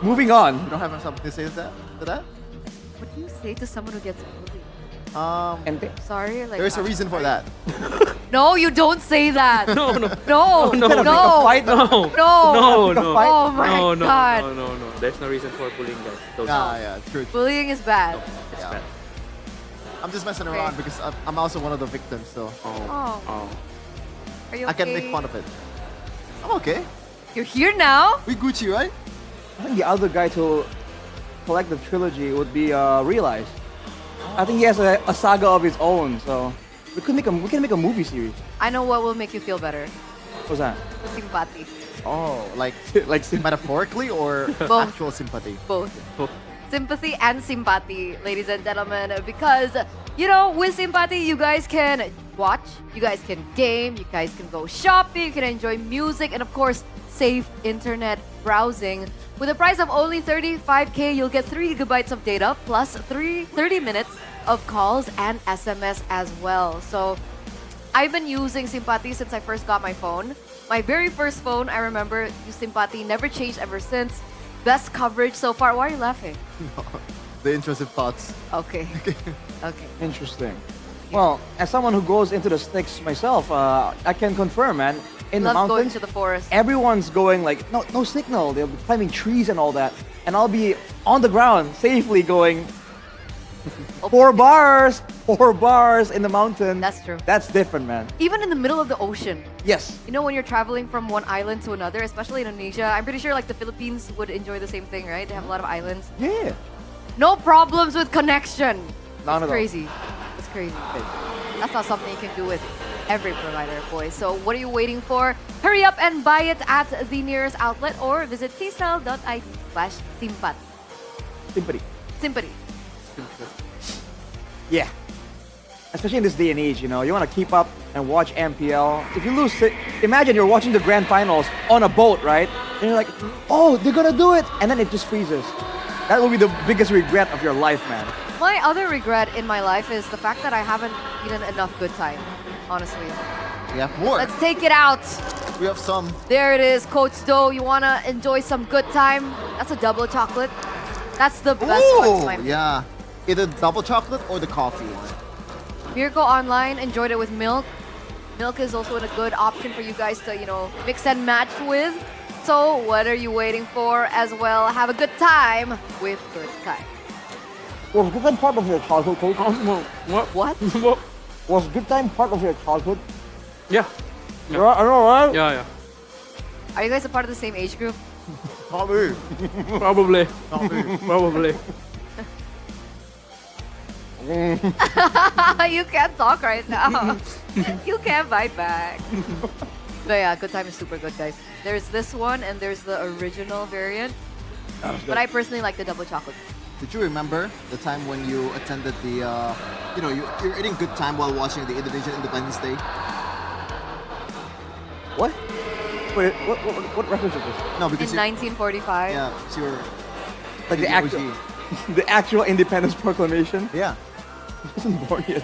Moving on. You don't have something to say to that? What do you say to someone who gets bullied? Sorry, like There's a reason for that. No, you don't say that. No. No. Fight? No. Oh my God. No. There's no reason for bullying, guys. Don't. Yeah, true. Bullying is bad. It's bad. I'm just messing around because I'm also one of the victims, so Oh. Are you okay? I can make fun of it. I'm okay. You're here now. We Gucci, right? I think the other guy to collect the trilogy would be Realize. I think he has a saga of his own, so we can make a movie series. I know what will make you feel better. What's that? Sympathy. Oh, like metaphorically or Both. actual sympathy? Both. Sympathy and sympathy, ladies and gentlemen, because with sympathy, you guys can watch, you guys can game, you guys can go shopping, you can enjoy music, and of course, safe internet browsing. With a price of only 35K, you'll get 3 gigabytes of data plus 30 minutes of calls and SMS as well. So I've been using Sympathy since I first got my phone. My very first phone, I remember, used Sympathy, never changed ever since. Best coverage so far. Why are you laughing? The intrusive thoughts. Okay. Okay. Interesting. Well, as someone who goes into the sticks myself, I can confirm, man. In the Love going mountains, to the forest. everyone's going like, no signal. They'll be climbing trees and all that. And I'll be on the ground, safely going 4 bars in the mountain. That's true. That's different, man. Even in the middle of the ocean. Yes. When you're traveling from one island to another, especially Indonesia, I'm pretty sure like the Philippines would enjoy the same thing, right? They have a lot of islands. Yeah. No problems with connection. None It's at all. crazy. It's crazy. That's not something you can do with every provider, boys. So what are you waiting for? Hurry up and buy it at the nearest outlet or visit kcell.id/simpat. Sympathy. Yeah. Especially in this day and age, you want to keep up and watch MPL. If you lose, imagine you're watching the grand finals on a boat, right? And you're like, oh, they're gonna do it, and then it just freezes. That will be the biggest regret of your life, man. My other regret in my life is the fact that I haven't eaten enough good time, honestly. We have more. Let's take it out. We have some. There it is, Coach Do. You want to enjoy some good time? That's a double chocolate. That's the best one. My Yeah. Either double chocolate or the coffee one. Miracle Online, enjoyed it with milk. Milk is also a good option for you guys to, mix and match with. So what are you waiting for as well? Have a good time with Good Time. Was good time part of your childhood, Coach? What? Was good time part of your childhood? Yeah. Yeah, I know, right? Yeah. Are you guys a part of the same age group? Probably. Probably. You can't talk right now. You can't bite back. But yeah, Good Time is super good, guys. There's this one and there's the original variant. But I personally like the double chocolate. Did you remember the time when you attended the, you're eating good time while watching the Indonesian Independence Day? What? Wait, what reference is this? No, In because 1945. yeah, it's your Like the OG. actual, the actual Independence Proclamation? Yeah. I wasn't born yet.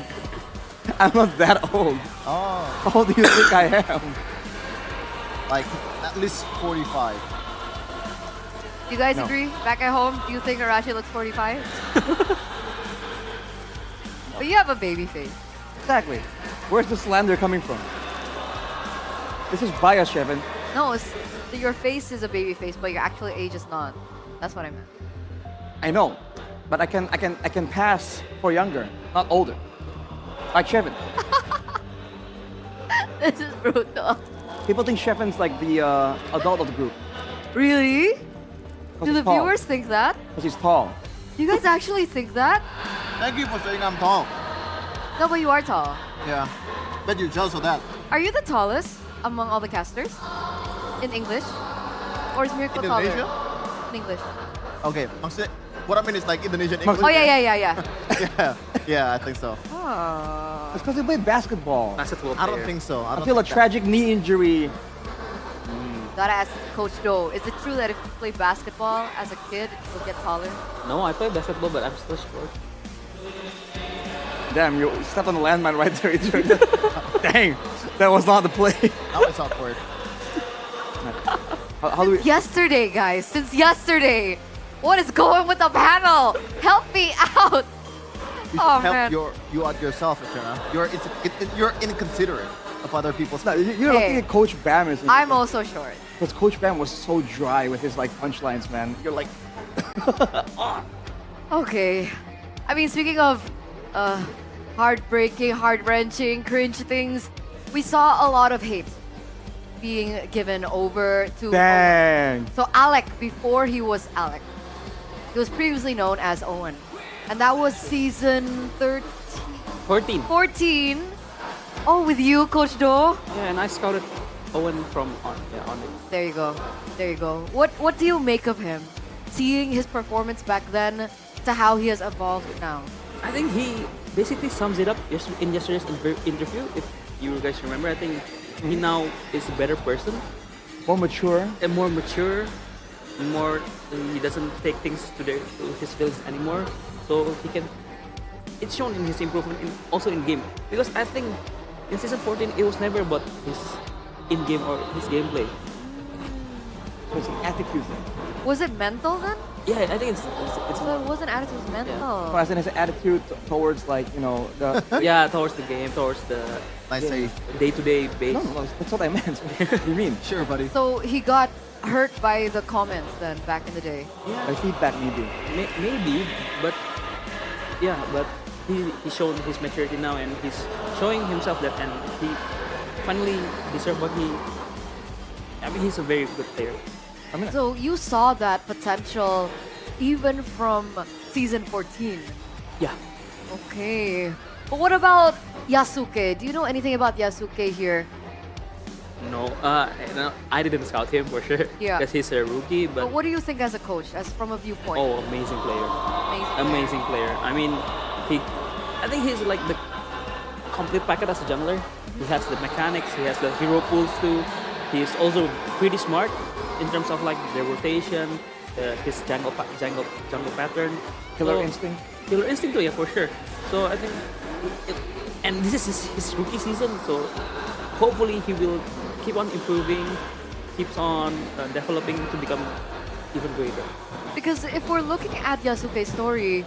I'm not that old. Oh. How old do you think I am? Like at least 45. Do you guys No. agree? Back at home, do you think Arashi looks 45? But you have a baby face. Exactly. Where's the slander coming from? This is bias, Shevin. No, your face is a baby face, but your actual age is not. That's what I meant. I know, but I can pass for younger, not older. Like Shevin. This is brutal. People think Shevin's like the adult of the group. Really? Do the he's tall. viewers think that? Because he's tall. You guys actually think that? Thank you for saying I'm tall. No, but you are tall. Yeah. Bet you're jealous of that. Are you the tallest among all the casters? In English? Or is Miracle Indonesia? taller? In English. Okay, what I mean is like Indonesian English. Oh, yeah. Yeah, I think so. Oh. It's because they played basketball. I don't think so. I feel a tragic knee injury. Gotta ask Coach Do, is it true that if you play basketball as a kid, you'll get taller? No, I play basketball, but I'm still short. Damn, you stepped on the landmine right there. Dang, that was not the play. That was awkward. How do we? Yesterday, guys, since yesterday. What is going with the panel? Help me out. You Oh, should man. help you out yourself, Eterna. You're inconsiderate of other people's. No, you're looking at Coach Bam. I'm also short. Because Coach Bam was so dry with his like punchlines, man. You're like, Okay. I mean, speaking of heartbreaking, heart-wrenching, cringe things, we saw a lot of hate being given over to dang. So Alec, before he was Alec, he was previously known as Owen. And that was season 14. 14. Oh, with you, Coach Do? Yeah, and I scouted Owen from on it. There you go. There you go. What do you make of him? Seeing his performance back then to how he has evolved now. I think he basically sums it up in yesterday's interview. If you guys remember, I think he now is a better person. More mature. And more mature. He doesn't take things to his feelings anymore. So he can. It's shown in his improvement, also in game. Because I think in season 14 it was never about his in-game or his gameplay. So it's an attitude thing. Was it mental then? Yeah, I think it's So it wasn't attitude, it was mental. So as in his attitude towards like, you know, the... yeah, towards the game, towards the day-to-day base. No, that's what I meant. What do you mean? Sure, buddy. So he got hurt by the comments then back in the day. Yeah. By feedback maybe. Maybe, but yeah, but he's shown his maturity now and he's showing himself that, and he finally deserves what he. I mean, he's a very good player. So you saw that potential even from season 14. Yeah. Okay. But what about Yasuke? Do you know anything about Yasuke here? No, I didn't scout him for sure. Yeah. Because he's a rookie, But but what do you think as a coach, as from a viewpoint? oh, amazing player. Amazing player. I mean, I think he's like the complete package as a jungler. He has the mechanics, he has the hero pools too. He's also pretty smart in terms of like the rotation, his jungle pattern. Killer instinct. Killer instinct too, yeah, for sure. So I think, and this is his rookie season, so hopefully he will keep on improving, keeps on developing to become even greater. Because if we're looking at Yasuke's story,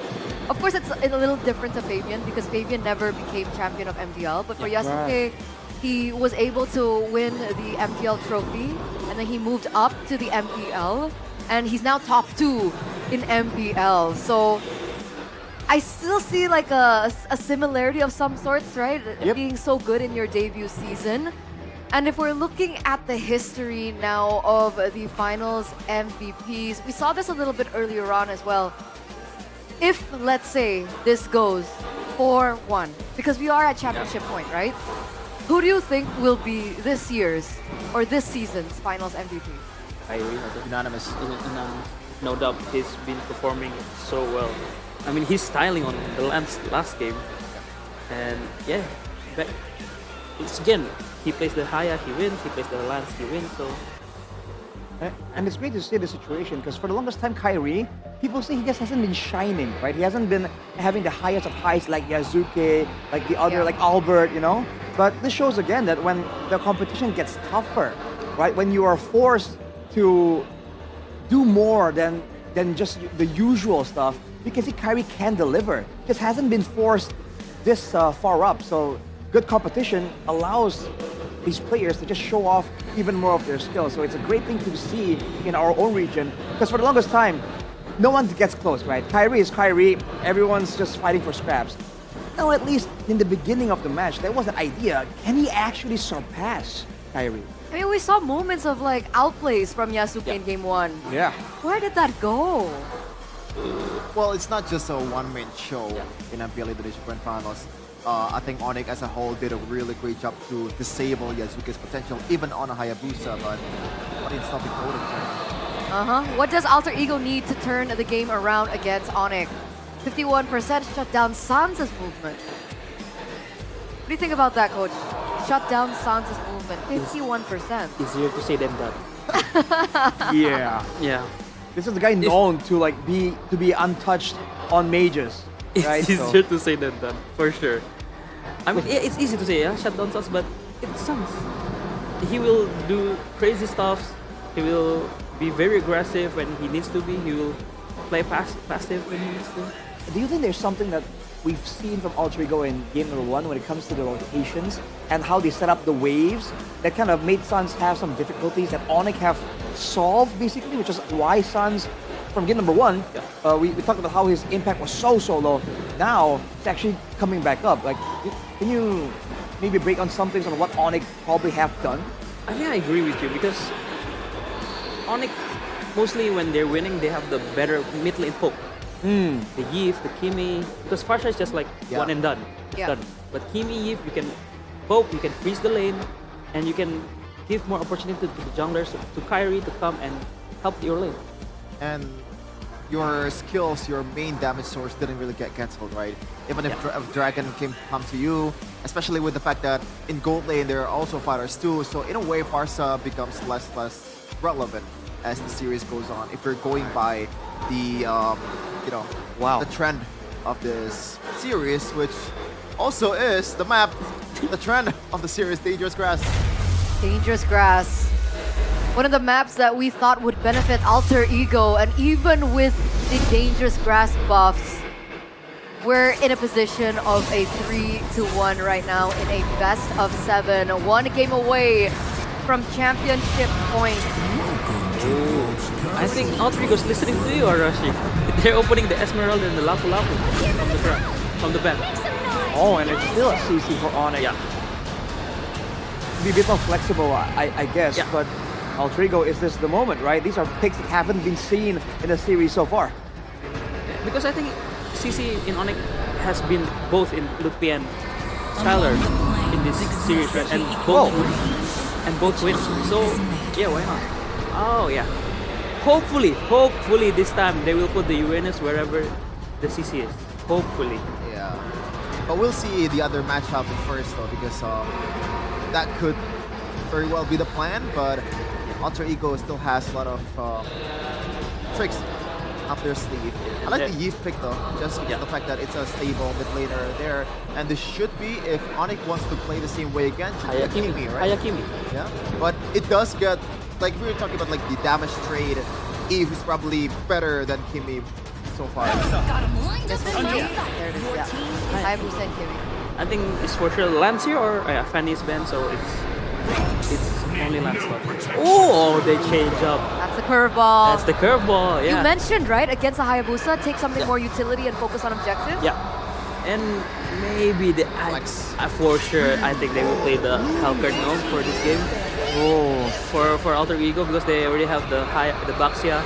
of course it's a little different to Fabian because Fabian never became champion of MPL. But for Yasuke, he was able to win the MPL trophy and then he moved up to the MPL and he's now top 2 in MPL. So I still see like a similarity of some sorts, right? Being so good in your debut season. And if we're looking at the history now of the finals MVPs, we saw this a little bit earlier on as well. If, let's say, this goes 4-1, because we are at championship point, right? Who do you think will be this year's or this season's finals MVP? Kyrie, unanimous. No doubt, he's been performing so well. I mean, he's styling on the last game. And yeah, but it's again, he plays the Haya, he wins. He plays the Lance, he wins. So, and it's great to see the situation because for the longest time, Kyrie, people say he just hasn't been shining, right? He hasn't been having the highest of highs like Yasuke, like the other, like Albert, you know? But this shows again that when the competition gets tougher, right? When you are forced to do more than just the usual stuff, you can see Kyrie can deliver. Just hasn't been forced this far up. So good competition allows these players to just show off even more of their skills. So it's a great thing to see in our own region because for the longest time, no one gets close, right? Kyrie is Kyrie. Everyone's just fighting for scraps. Now, at least in the beginning of the match, there was an idea. Can he actually surpass Kyrie? I mean, we saw moments of like outplays from Yasuke in game 1. Yeah. Where did that go? Well, it's not just a one-man show in MPL Indonesia Grand Finals. I think ONIC as a whole did a really great job to disable Yasuke's potential, even on a Hayabusa, but it's not important. What does Alter Ego need to turn the game around against ONIC? 51% shut down Sans' movement. What do you think about that, Coach? Shut down Sans' movement, 51%. Easier to say than done. Yeah. Yeah. This is the guy known to like be untouched on mages. It's right? easier to say than done, for sure. I mean, it's easy to say, yeah, shut down Sans, but it's Sans. He will do crazy stuff. He will be very aggressive when he needs to be. He will play passive when he needs to. Do you think there's something that we've seen from Alter Ego in game number 1 when it comes to the rotations and how they set up the waves that kind of made Sans have some difficulties that ONIC have solved basically, which is why Sans from game number 1, we talked about how his impact was so low. Now it's actually coming back up. Like, can you maybe break on some things on what ONIC probably have done? I think I agree with you because ONIC, mostly when they're winning, they have the better mid lane poke. The Yif, the Kimi, because Farsha is just like one and done. It's done. But Kimi, Yif, you can poke, you can freeze the lane, and you can give more opportunity to the junglers, to Kyrie to come and help your lane. And your skills, your main damage source didn't really get cancelled, right? Even if Dragon come to you, especially with the fact that in gold lane there are also fighters too, so in a way Farsa becomes less relevant as the series goes on. If you're going by the the trend of this series, which also is the map, the trend of the series, Dangerous Grass. Dangerous Grass. One of the maps that we thought would benefit Alter Ego, and even with the Dangerous Grass buffs, we're in a position of a 3-1 right now in a best of 7. 1 game away from championship point. I think Alter Ego's listening to you, Arashi. They're opening the Esmeralda and the Lapu Lapu from the back. Oh, and it's still a CC for ONIC. Yeah. Be a bit more flexible, I guess, but Alter Ego, is this the moment, right? These are picks that haven't been seen in the series so far. Because I think CC in ONIC has been both in Lutfi and Skylar in this series, right? And both wins. So yeah, why not? Oh yeah. Hopefully this time they will put the Uranus wherever the CC is. Hopefully. Yeah. But we'll see the other match happen first though, because that could very well be the plan, but Alter Ego still has a lot of tricks up their sleeve. I like the Yif pick though, just because of the fact that it's a stable mid laner there, and this should be, if ONIC wants to play the same way again, Hayakimi, right? Hayakimi. Yeah, but it does get, like we were talking about, like the damage trade, Eve is probably better than Kimi so far. There it is, yeah. I'm Hussein Kimi. I think it's for sure Lance here or Fanny's band, so it's only Lance left. Oh, they change up. That's the curveball. That's the curveball, yeah. You mentioned, right, against the Hayabusa, take something more utility and focus on objectives? Yeah. And maybe the for sure, I think they will play the Halcard now for this game. Oh, for Alter Ego, because they already have the Baxia.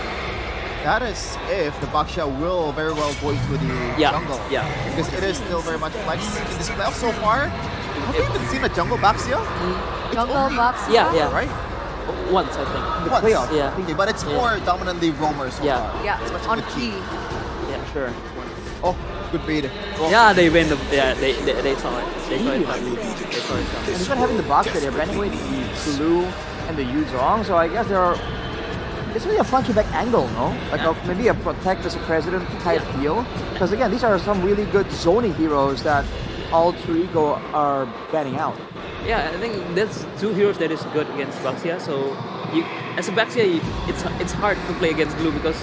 That is if the Baxia will very well go into the jungle. Yeah. Because it is still very much flex in this playoff so far. Have you even seen a jungle Baxia? Jungle Baxia? Yeah. Right? Once, I think. Once. Playoff. Yeah. Okay, but it's more dominantly roamers so far. Yeah, Especially on with key. Yeah, sure. Oh, good beat. Oh. Yeah, they win the. Yeah, they saw it. They saw it coming. They saw it coming. And despite having the box that they're running away, the Blue and the Yuzong, so I guess it's really a funky back angle, no? Like maybe a protect as a president type deal. Because again, these are some really good zoning heroes that Alter Ego are banning out. Yeah, I think that's two heroes that is good against Baxia. So as a Baxia, it's hard to play against Blue because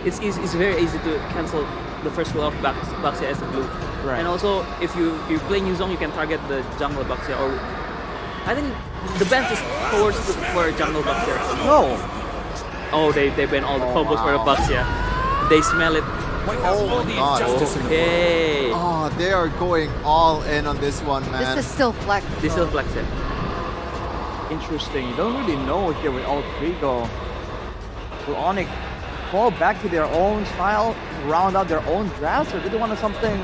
it's very easy to cancel the first skill of Baxia as a Blue. Right. And also, if you play Yuzong, you can target the jungle Baxia. Or I think the bench is towards for jungle Baxia. No. Oh, they ban all the combos for the Baxia. They smell it. Oh my god. Okay. Oh, they are going all in on this one, man. This is still flex. This is still flex, Interesting. You don't really know here with Alter Ego. Will ONIC fall back to their own style, round out their own drafts, or do they want something?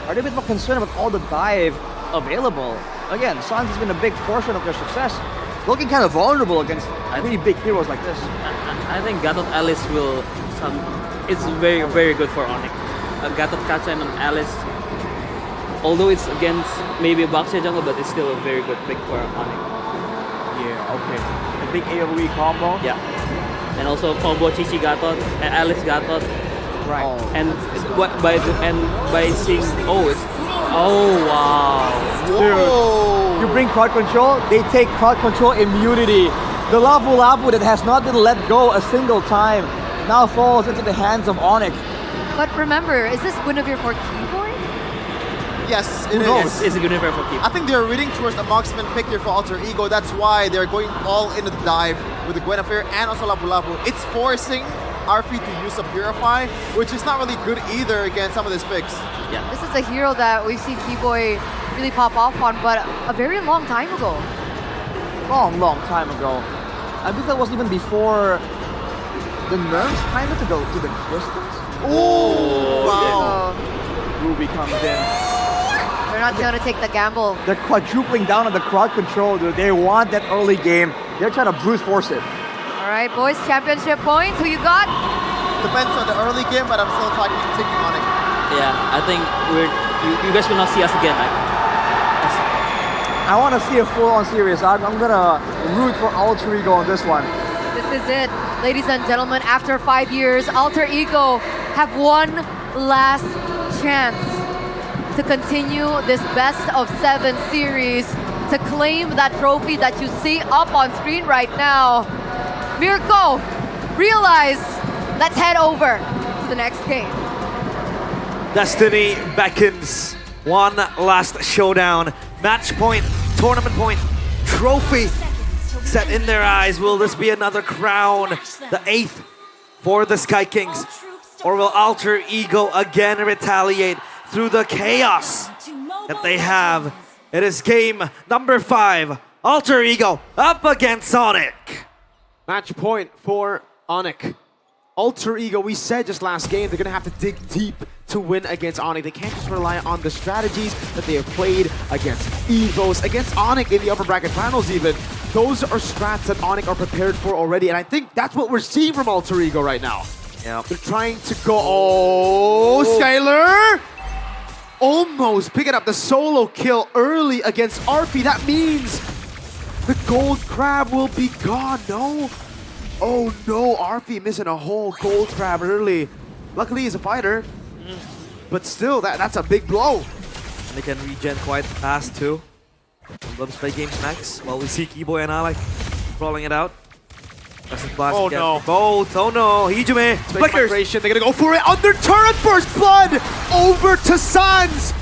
Are they a bit more concerned about all the dive available? Again, Sans has been a big portion of their success, looking kind of vulnerable against really big heroes like this. I think Gatot Alice will. It's very, very good for ONIC. Gatot Kacha and Alice, although it's against maybe a Baxia jungle, but it's still a very good pick for ONIC. Yeah, okay. A big AoE combo. Yeah. And also combo Chichi Gatot and Alice Gatot. Right. And by seeing wow. Dude, you bring crowd control, they take crowd control immunity. The Lapu Lapu that has not been let go a single time now falls into the hands of ONIC. But remember, is this Guinevere for keyboard? Yes, it knows? is. It's a Guinevere for keep. I think they're reading towards the marksman pick here for Alter Ego. That's why they're going all into the dive with the Guinevere and also Lapu Lapu. It's forcing Arfi to use a Purify, which is not really good either against some of these picks. Yeah. This is a hero that we've seen Keyboy really pop off on, but a very long time ago. Long time ago. I believe that was even before the nerfs kind of to the distance. Oh, wow. Ruby comes in. They're not going to take the gamble. They're quadrupling down on the crowd control, dude. They want that early game. They're trying to brute force it. All right, boys, championship points. Who you got? Depends on the early game, but I'm still taking ONIC. Yeah, I think you guys will not see us again. I want to see a full-on series. I'm gonna root for Alter Ego on this one. This is it, ladies and gentlemen. After 5 years, Alter Ego have one last chance to continue this best of 7 series, to claim that trophy that you see up on screen right now. Mirko, realize, let's head over to the next game. Destiny beckons. One last showdown. Match point, tournament point, trophy set in their eyes. Will this be another crown? The 8th for the Sky Kings? Or will Alter Ego again retaliate through the chaos that they have? It is game number 5. Alter Ego up against ONIC. Match point for ONIC. Alter Ego, we said just last game, they're going to have to dig deep to win against ONIC. They can't just rely on the strategies that they have played against EVOs, against ONIC in the upper bracket finals even. Those are strats that ONIC are prepared for already, and I think that's what we're seeing from Alter Ego right now. Yeah. They're trying to go, Skyler! Almost picking up the solo kill early against Arfi. That means the gold crab will be gone, no? Oh no, Arfi missing a whole gold crab early. Luckily he's a fighter, but still, that's a big blow. And they can regen quite fast too. Let's play games next while we see Keyboy and Alec rolling it out. Oh no. Both, oh no, Hijume, flickers. They're gonna go for it, under turret burst, blood over to Sans.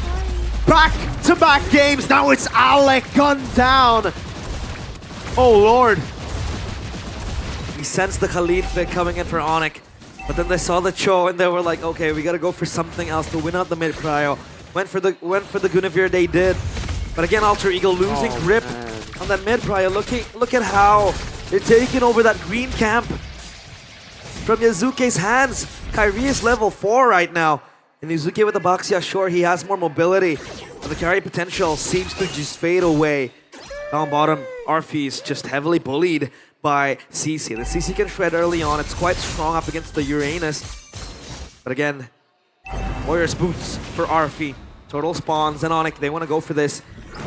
Back-to-back games, now it's Alec gunned down. Oh lord. We sensed the Khalid pick coming in for ONIC, but then they saw the Cho and they were like, okay, we gotta go for something else to win out the mid prio. Went for the Guinevere, they did. But again, Alter Ego losing grip on that mid prio. Look at how they're taking over that green camp from Yazuke's hands. Kyrie is level 4 right now. And Yazuke with the Baxia, sure, he has more mobility, but the carry potential seems to just fade away. Down bottom, Arfi is just heavily bullied by CC. The CC can shred early on. It's quite strong up against the Uranus. But again, Warriors boots for Arfi. Total spawns and ONIC, they want to go for this.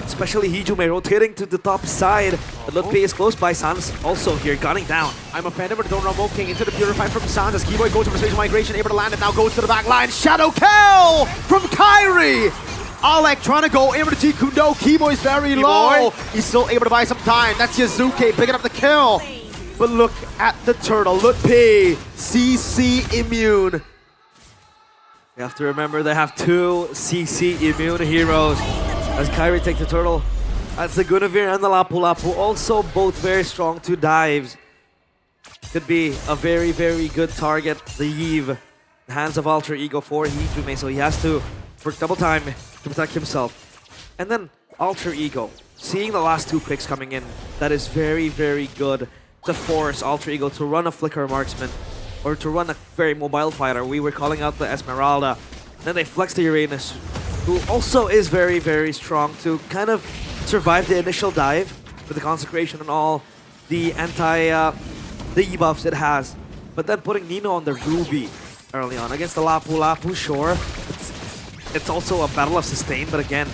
Especially Hijume rotating to the top side. The Lutpi is close by. Sans also here gunning down. I'm offended, but don't Rumble King into the Purify from Sans as Keyboy goes for spatial migration, able to land it, now goes to the back line. Shadow kill from Kyrie! Alec trying to go over to G Kundo. Keyboy's very low. He's still able to buy some time. That's Yazuke picking up the kill. But look at the turtle. Lutpi, CC immune. You have to remember they have 2 CC immune heroes. As Kyrie takes the turtle. That's the Guinevere and the Lapu Lapu. Also both very strong 2 dives. Could be a very, very good target. The Eve. The hands of Alter Ego for Hijume. So he has to work double time to protect himself. And then Alter Ego. Seeing the last 2 picks coming in. That is very, very good to force Alter Ego to run a Flicker Marksman. or to run a very mobile fighter. We were calling out the Esmeralda. Then they flex the Uranus, who also is very, very strong to kind of survive the initial dive with the Consecration and all the debuffs it has. But then putting Nino on the Ruby early on against the Lapu Lapu, sure. It's also a battle of sustain, but again,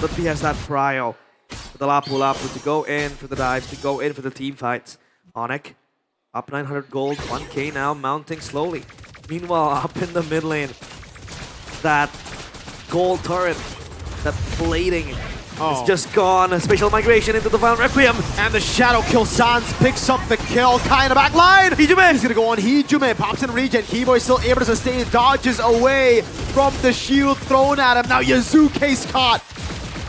Lutfi has that prio for the Lapu Lapu to go in for the dives, to go in for the team fights. ONIC up 900 gold, 1k now, mounting slowly. Meanwhile, up in the mid lane, that gold turret, that blading is just gone. A spatial migration into the final Requiem. And the Shadow Kill Sans picks up the kill. Kai in the back line. Hijume. He's going to go on Hijume. Pops in regen. Keyboy still able to sustain. Dodges away from the shield thrown at him. Now Yazuke's caught.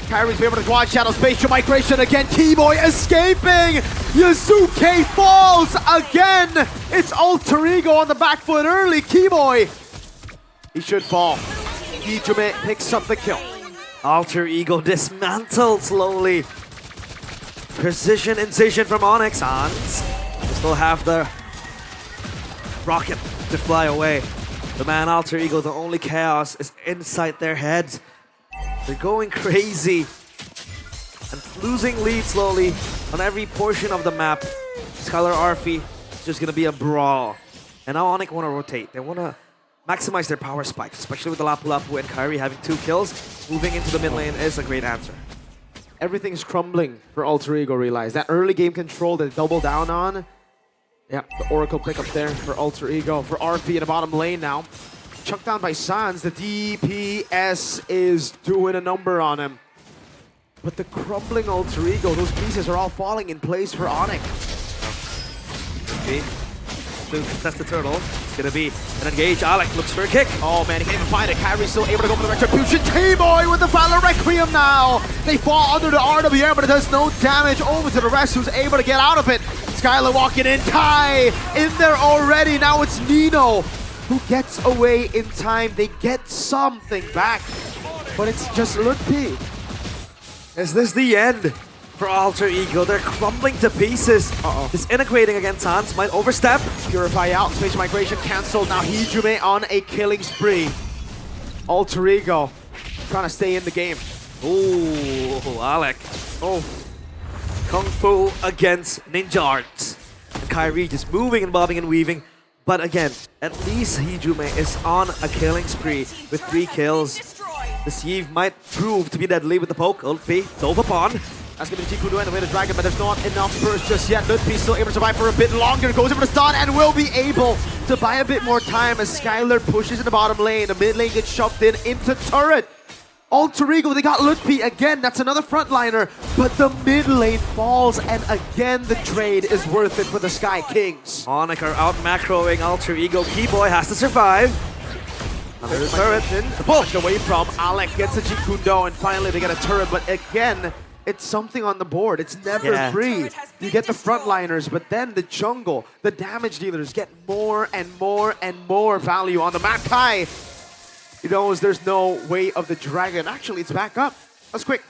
Kyrie's able to quad shadow. Spatial migration again. Keyboy escaping. Yazuke falls again. It's Alter Ego on the back foot early. Keyboy. He should fall. Hijume picks up the kill. Alter Ego dismantled slowly. Precision incision from ONIC. Sans. They still have the rocket to fly away. The man Alter Ego, the only chaos is inside their heads. They're going crazy and losing lead slowly on every portion of the map. Skylar Arfi is just gonna be a brawl. And now ONIC wanna rotate. They wanna maximize their power spikes, especially with the Lapu Lapu and Kyrie having 2 kills. Moving into the mid lane is a great answer. Everything's crumbling for Alter Ego, realize. That early game control that they double down on. Yeah, the Oracle pick up there for Alter Ego. For RP in the bottom lane now. Chucked down by Sans. The DPS is doing a number on him. But the crumbling Alter Ego, those pieces are all falling in place for ONIC. Okay. To test the turtle. It's gonna be an engage. Alec looks for a kick. Oh man, he can't even find it. Kyrie's still able to go for the Retribution. T-Boy with the Final Requiem now. They fall under the RWM, but it does no damage over to the rest who's able to get out of it. Skylar walking in. Kai in there already. Now it's Nino who gets away in time. They get something back, but it's just Lutfi. Is this the end for Alter Ego? They're crumbling to pieces. Disintegrating against Sans, might overstep. Purify out, spatial migration cancelled. Now Hijume on a killing spree. Alter Ego trying to stay in the game. Ooh, Alec. Oh, Kung Fu against Ninja Arts. And Kyrie just moving and bobbing and weaving. But again, at least Hijume is on a killing spree with 3 kills. The sieve might prove to be deadly with the poke. Lutfi dove upon. That's going to be Jikudo and the way to Dragon, but there's not enough burst just yet. Lutfi still able to survive for a bit longer. Goes over the stun and will be able to buy a bit more time as Skylar pushes in the bottom lane. The mid lane gets shoved in into turret. Alter Ego, they got Lutfi again. That's another frontliner, but the mid lane falls, and again the trade is worth it for the Sky Kings. ONIC are out macroing Alter Ego. Keyboy has to survive. Another turret in. Pushed away from Alec, gets a Jikundo, and finally they get a turret, but again, it's something on the board. It's never free. You get the frontliners, but then the jungle, the damage dealers get more and more and more value on the map. Kai, he knows there's no way of the dragon. Actually, it's back up. That's quick.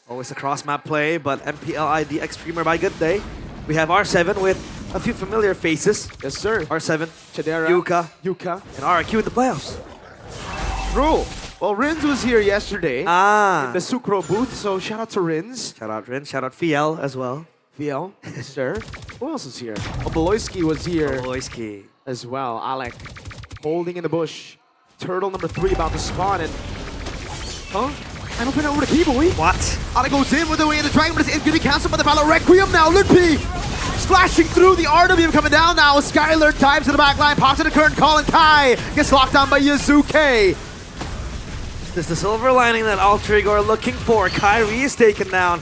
Always a cross-map play, but MPL ID X-Streamer by good day. We have R7 with a few familiar faces. Yes, sir. R7, Chadera, Yuka, and RQ in the playoffs. True. Well, Rins was here yesterday in the Sucro booth, so shout out to Rins. Shout out Rins, shout out Fiel as well. Fiel, yes, sir. Who else is here? Oh, Beloyski was here as well. Alec holding in the bush. Turtle number 3 about to spawn, and I don't pin it over to Keyboy. What? Alec goes in with the way in the dragon, but it's going to be cancelled by the Valor Requiem now. Lutfi splashing through the RWM coming down now. Skylar dives to the back line, pops in the current call, and Kai gets locked down by Yazuke. This is the silver lining that Alter Ego are looking for. Kyrie is taken down.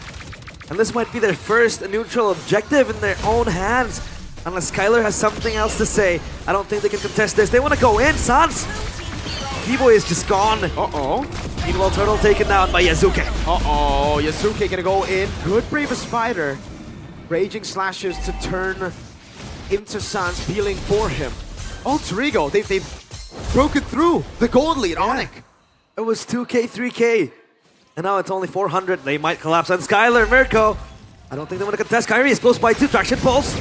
And this might be their first neutral objective in their own hands. Unless Skylar has something else to say, I don't think they can contest this. They want to go in, Sans. Keyboy is just gone. Meanwhile, Turtle taken down by Yazuke. Yazuke gonna go in. Good Bravest Spider. Raging slashes to turn into Sans, peeling for him. Alter Ego, they've broken through the gold lead. ONIC. It was 2K, 3K. And now it's only 400. They might collapse on Skylar, Mirko. I don't think they want to contest. Kyrie is close by 2. Traction Pulse.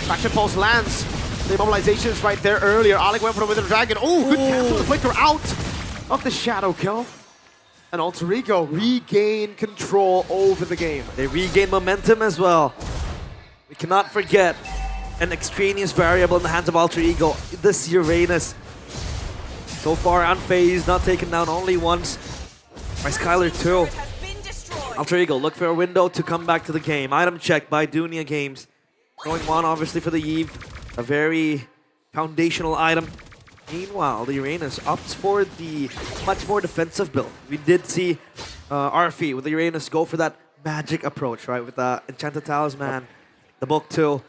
Traction Pulse lands. The immobilization is right there earlier. Alec went for the Wither Dragon. Oh, good cancel. The flicker out of the shadow kill. And Alter Ego regain control over the game. They regain momentum as well. We cannot forget an extraneous variable in the hands of Alter Ego. This Uranus. So far unfazed, not taken down only once by Skylar too. Alter Ego look for a window to come back to the game. Item check by Dunia Games. Going one obviously for the Eve. A very foundational item. Meanwhile, the Uranus opts for the much more defensive build. We did see Arfi with the Uranus go for that magic approach, right? With the Enchanted Talisman, the Book 2.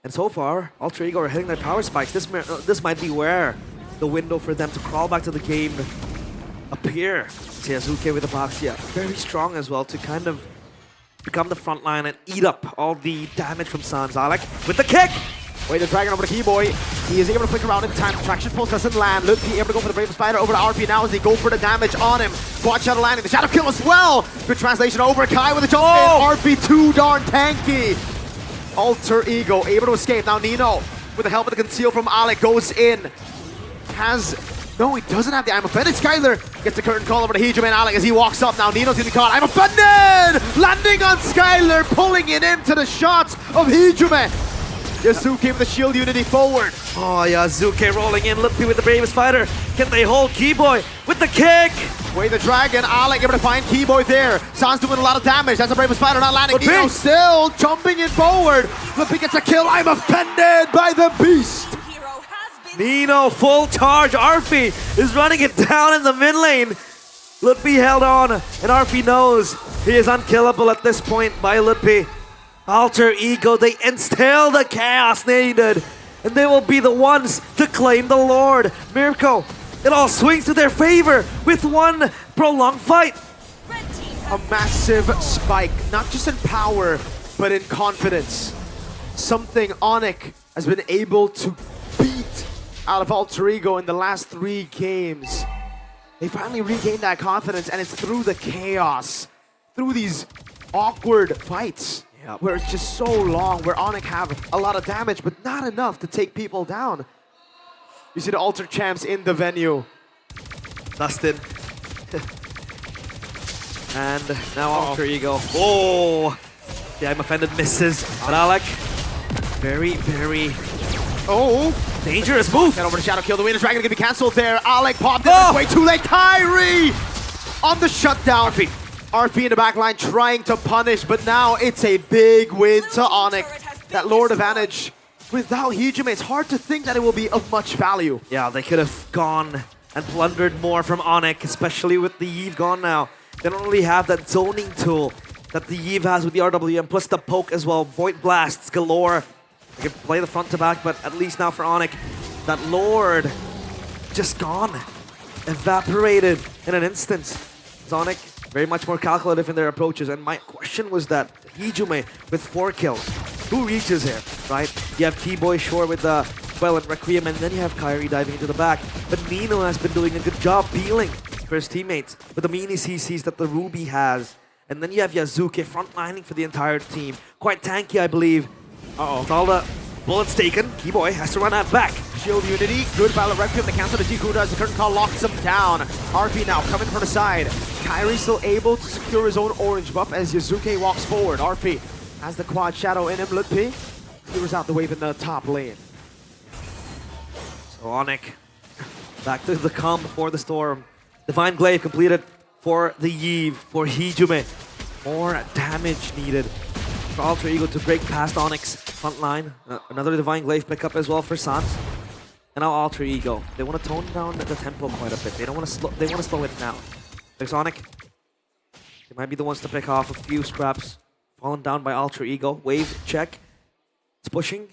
And so far, Alter Ego are hitting their power spikes. This might be where the window for them to crawl back to the game appear. See Azuke with Abaxia. Very strong as well to kind of become the front line and eat up all the damage from Sans. Alec with the kick! Wait, the Dragon over to Keyboy. He is able to flick around in time. Traction pulse doesn't land. Lutfi able to go for the Brave Spider over to RP now as they go for the damage on him. Quad Shadow landing. The Shadow kill as well. Good translation over. Kai with the jump in. RP too darn tanky. Alter Ego able to escape. Now Nino with the help of the conceal from Alec goes in. No, he doesn't have the I'm Offended. Skylar gets the curtain call over to Heejum and Alec as he walks up. Now Nino's getting caught. I'm Offended! Landing on Skylar, pulling it into the shots of Heejum. Yasuke with the shield unity forward. Oh, Yasuke rolling in. Lutfi with the Bravest Fighter. Can they hold Keyboy with the kick? Wait, the Dragon. Alec able to find Keyboy there. Sans doing a lot of damage. That's the Bravest Fighter not landing. Nino still jumping in forward. Lutfi gets a kill. I'm Offended by the Beast. Nino, full charge. Arfi is running it down in the mid lane. Lutfi held on, and Arfi knows he is unkillable at this point by Lutfi. Alter Ego, they instill the chaos needed, and they will be the ones to claim the Lord. Mirko, it all swings to their favor with one prolonged fight. A massive spike, not just in power, but in confidence. Something ONIC has been able to beat out of Alter Ego in the last 3 games. They finally regained that confidence, and it's through the chaos, through these awkward fights. Where it's just so long, where ONIC have a lot of damage, but not enough to take people down. You see the Alter Champs in the venue. Dustin. And now Alter Ego. Oh! The I'm Offended misses. But Alec, very dangerous move. Head over to Shadow Kill. The Wither Dragon gonna be cancelled there. Alec popped it way too late. Kyrie on the shutdown. RP in the back line trying to punish, but now it's a big win to ONIC. That Lord advantage. Without Heejime, it's hard to think that it will be of much value. Yeah, they could have gone and plundered more from ONIC, especially with the Eve gone now. They don't really have that zoning tool that the Eve has with the RWM, plus the poke as well. Void blasts galore. They can play the front to back, but at least now for ONIC, that Lord just gone. Evaporated in an instant. ONIC very much more calculative in their approaches, and my question was that Heejime with 4 kills, who reaches here, right? You have T-Boy Shore with the Quell and Requiem, and then you have Kyrie diving into the back. But Nino has been doing a good job peeling for his teammates with the mini CCs that the Ruby has. And then you have Yasuke frontlining for the entire team. Quite tanky, I believe. With all the bullets taken, Keyboy has to run that back. Shield unity, good Violet Requiem, the cancel to Jikuda as the curtain call locks him down. RP now coming from the side. Kyrie still able to secure his own orange buff as Yasuke walks forward. RP has the quad shadow in him. Lutfi clears out the wave in the top lane. So ONIC back to the calm before the storm. Divine Glaive completed for the Eve, for Heejime. More damage needed for Alter Ego to break past ONIC's front line. Another Divine Glaive pickup as well for Sans. And now Alter Ego. They want to tone down the tempo quite a bit. They don't want to slow. They want to slow it down. There's ONIC. They might be the ones to pick off a few scraps. Fallen down by Alter Ego. Wave check. It's pushing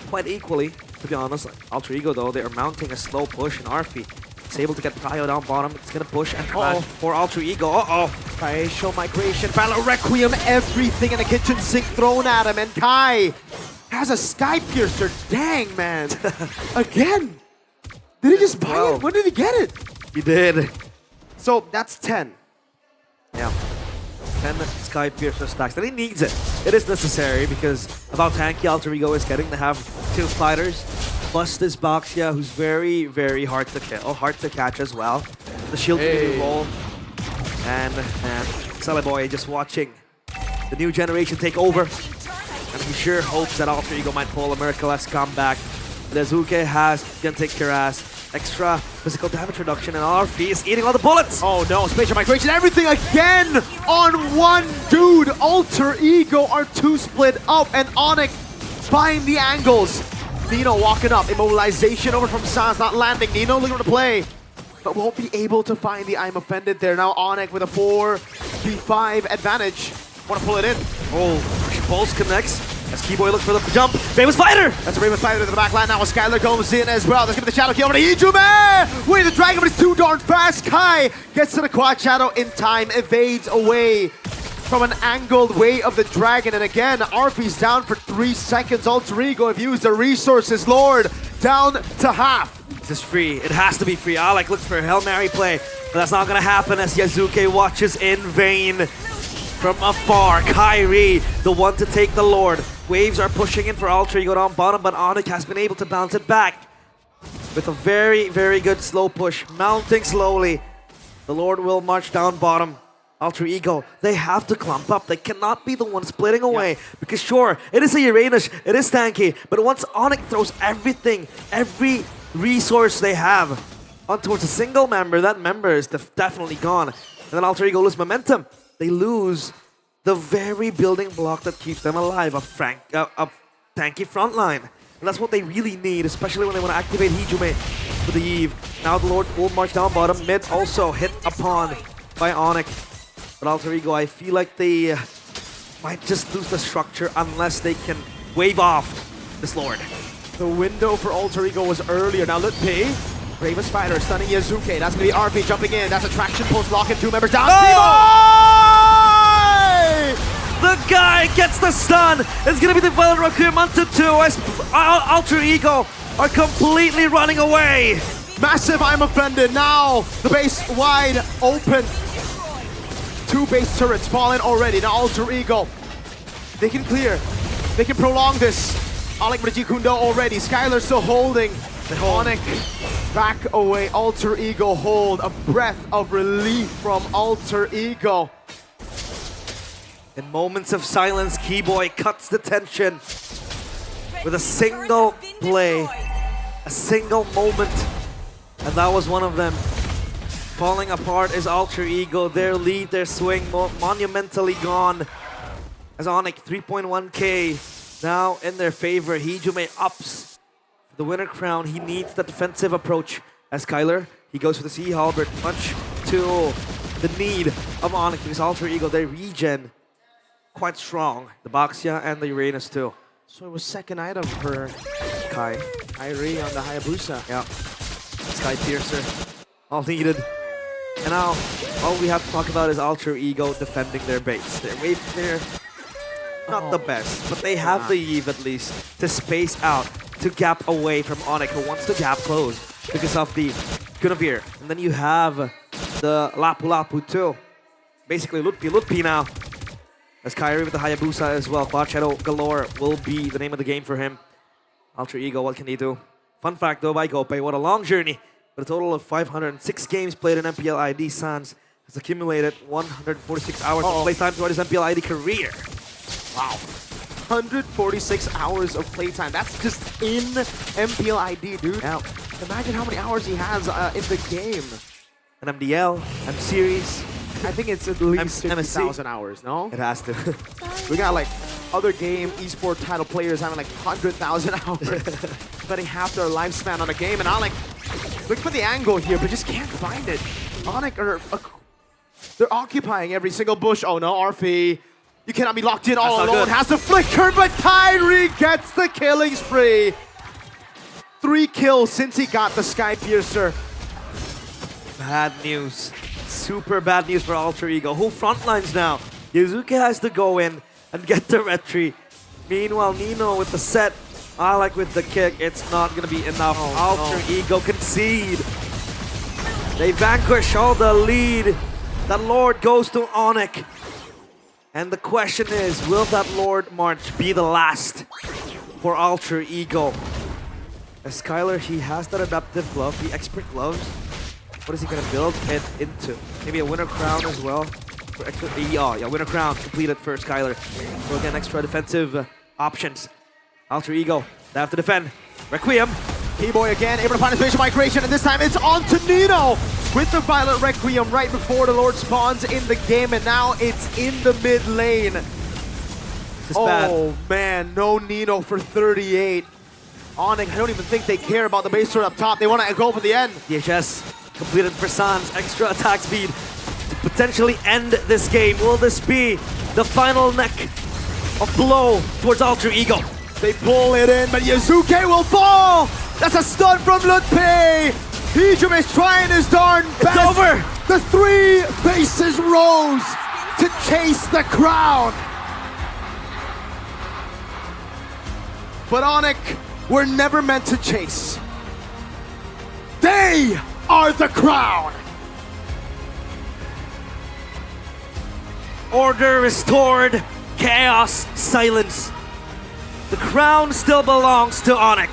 quite equally, to be honest. Alter Ego though, they are mounting a slow push, and Arfi is able to get Prio down bottom. It's gonna push and crash for Alter Ego. Facial migration, Valor Requiem, everything in the kitchen sink thrown at him, and Kai has a Sky Piercer. Dang, man. Again. Did he just buy it? When did he get it? He did. So that's 10. Yeah. 10 Sky Piercer stacks. And he needs it. It is necessary because of how tanky Alter Ego is getting. They have 2 fighters, plus this Baxia, who's very, very hard to kill, hard to catch as well. The shield roll. And Boy just watching the new generation take over. And he sure hopes that Alter Ego might pull a miraculous comeback. Nezuke has gonna take your ass. Extra physical damage reduction, and RP is eating all the bullets. Oh no, spatial migration, everything again on one dude. Alter Ego are 2 split up, and ONIC buying the angles. Nino walking up, immobilization over from Sans, not landing. Nino looking to play, but won't be able to find the I'm offended there. Now ONIC with a 4v5 advantage. Want to pull it in. Oh, Pulse connects. As Keyboy looks for the jump. Raven's Fighter! That's a Raven's Fighter to the back line now. Skylar comes in as well. Let's give it the shadow kill over to Ijume! Wait, the dragon, but it's too darn fast. Kai gets to the quad shadow in time, evades away from an angled way of the dragon. And again, Arfi's down for 3 seconds. Alter Ego have used the resources. Lord down to half. This is free. It has to be free. Alec looks for a Hail Mary play, but that's not going to happen as Yazuke watches in vain. From afar, Kyrie, the one to take the Lord. Waves are pushing in for Alter Ego down bottom, but ONIC has been able to bounce it back with a very, very good slow push, mounting slowly. The Lord will march down bottom. Alter Ego, they have to clump up. They cannot be the one splitting away, because sure, it is a Uranus, it is tanky, but once ONIC throws everything, every resource they have onto a single member, that member is definitely gone. And then Alter Ego loses momentum. They lose the very building block that keeps them alive, a tanky front line. And that's what they really need, especially when they want to activate Hijume for the Eve. Now the Lord will march down bottom. Mid also hit upon by ONIC. But Alter Ego, I feel like they might just lose the structure unless they can wave off this Lord. The window for Alter Ego was earlier. Now Lutpi, Raven Spider stunning Yazuke. That's going to be RP jumping in. That's a traction post locking 2 members down. The guy gets the stun. It's going to be the Violent Raccoon onto 2 as Alter Ego are completely running away. Massive I'm offended. Now the base wide open. 2 base turrets falling already. Now Alter Ego, they can clear. They can prolong this. Alec Kundo already. Skylar still holding. ONIC back away. Alter Ego hold. A breath of relief from Alter Ego. In moments of silence, Keyboy cuts the tension with a single play, a single moment, and that was one of them. Falling apart is Alter Ego, their lead, their swing monumentally gone. As ONIC 3.1k now in their favor. Hijume ups the winner crown. He needs the defensive approach as Skylar. He goes for the Sea Halberd, much to the need of ONIC because Alter Ego, they regen quite strong. The Baxia and the Uranus too. So it was second item for Kai. Kyrie on the Hayabusa. Yeah. Sky Piercer. All needed. And now, all we have to talk about is Alter Ego defending their base. Their wave clear, not the best, but they have the Eve at least to space out, to gap away from ONIC, who wants to gap close because of the Guinevere. And then you have the Lapu Lapu too. Basically, Lutpi now. As Kyrie with the Hayabusa as well. Quad Shadow galore will be the name of the game for him. Alter Ego, what can he do? Fun fact though by Gope, what a long journey. With a total of 506 games played in MPL ID, Sans has accumulated 146 hours of playtime throughout his MPL ID career. Wow. 146 hours of playtime. That's just in MPL ID, dude. Yeah. Imagine how many hours he has in the game. An MDL, M-Series. I think it's at least MSC. 50,000 hours, no? It has to. We got like other game esport title players having like 100,000 hours. Spending half their lifespan on a game, and ONIC look for the angle here, but just can't find it. ONIC are they're occupying every single bush. Oh no, RP. You cannot be locked in all alone. Has the flicker, but Kyrie gets the killing spree. 3 kills since he got the Sky Piercer. Bad news. Super bad news for Alter Ego. Who frontlines now? Yuzuki has to go in and get the retreat. Meanwhile, Nino with the set. Alec with the kick. It's not going to be enough. Alter Ego concede. They vanquish all the lead. The Lord goes to ONIC. And the question is, will that Lord March be the last for Alter Ego? As Skylar, he has that adaptive glove, the expert gloves. What is he gonna build it into? Maybe a winter crown as well. For extra, yeah, winter crown completed for Skylar. So again, extra defensive options. Alter Ego, they have to defend. Requiem. T-Boy again, able to find his spatial migration, and this time it's on to Nino with the Violet Requiem right before the Lord spawns in the game, and now it's in the mid lane. Oh man, no Nino for 38. ONIC, I don't even think they care about the base turret up top. They want to go for the end. DHS completed for Sans, extra attack speed to potentially end this game. Will this be the final neck of blow towards Alter Ego? They pull it in, but Yazuke will fall! That's a stun from Lutpe! Hijum is trying his darn best! It's over! The 3 bases rose to chase the crown! But ONIC were never meant to chase. They are the crown! Order restored, chaos, silence. The crown still belongs to ONIC.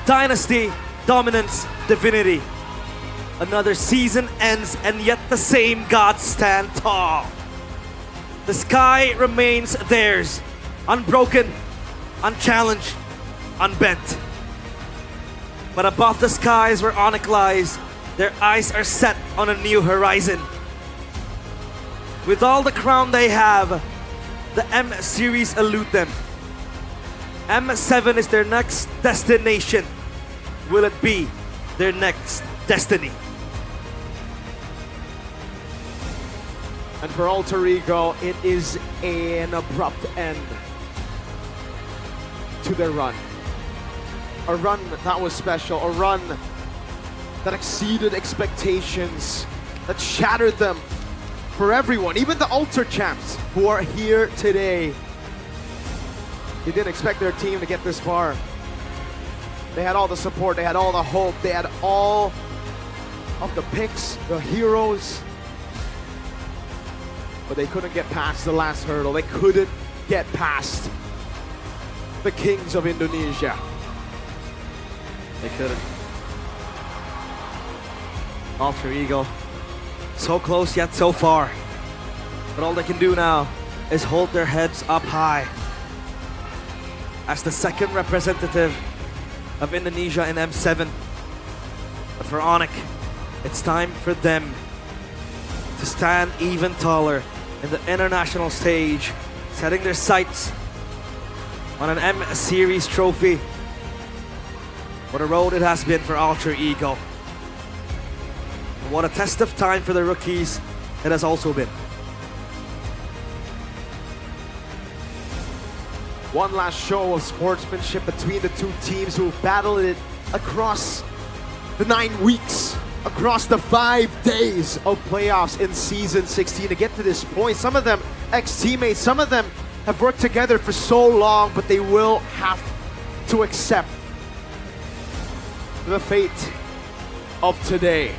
Dynasty, dominance, divinity. Another season ends and yet the same gods stand tall. The sky remains theirs, unbroken, unchallenged, unbent. But above the skies where ONIC lies, their eyes are set on a new horizon. With all the crown they have, the M series elude them. M7 is their next destination. Will it be their next destiny? And for Alter Ego, it is an abrupt end to their run. A run that was special, a run that exceeded expectations, that shattered them for everyone, even the Alter champs who are here today. They didn't expect their team to get this far. They had all the support, they had all the hope, they had all of the picks, the heroes, but they couldn't get past the last hurdle. They couldn't get past the kings of Indonesia. They couldn't. Alter Ego, so close yet so far. But all they can do now is hold their heads up high. As the second representative of Indonesia in M7. But for ONIC, it's time for them to stand even taller in the international stage, setting their sights on an M Series trophy. What a road it has been for Alter Ego. And what a test of time for the rookies it has also been. One last show of sportsmanship between the two teams who battled it across the 9 weeks, across the 5 days of playoffs in Season 16 to get to this point. Some of them ex-teammates, some of them have worked together for so long, but they will have to accept the fate of today.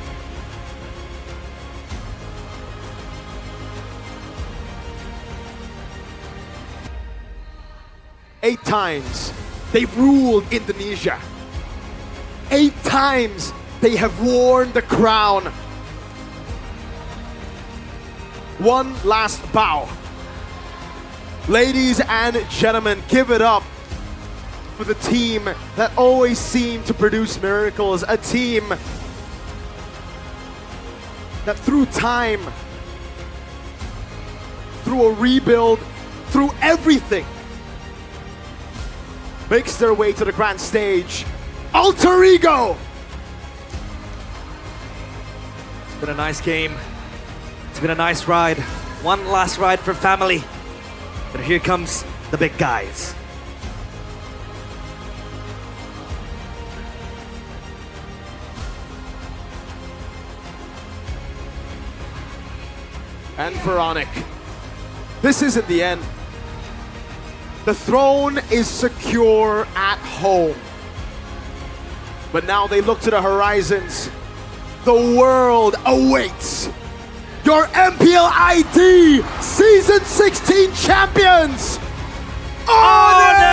Eight times they've ruled Indonesia. 8 times they have worn the crown. One last bow. Ladies and gentlemen, give it up for the team that always seemed to produce miracles. A team that through time, through a rebuild, through everything, makes their way to the grand stage. Alter Ego! It's been a nice game. It's been a nice ride. One last ride for family. But here comes the big guys. And for ONIC, this isn't the end. The throne is secure at home. But now they look to the horizons. The world awaits. your MPL ID Season 16 champions, ONIC!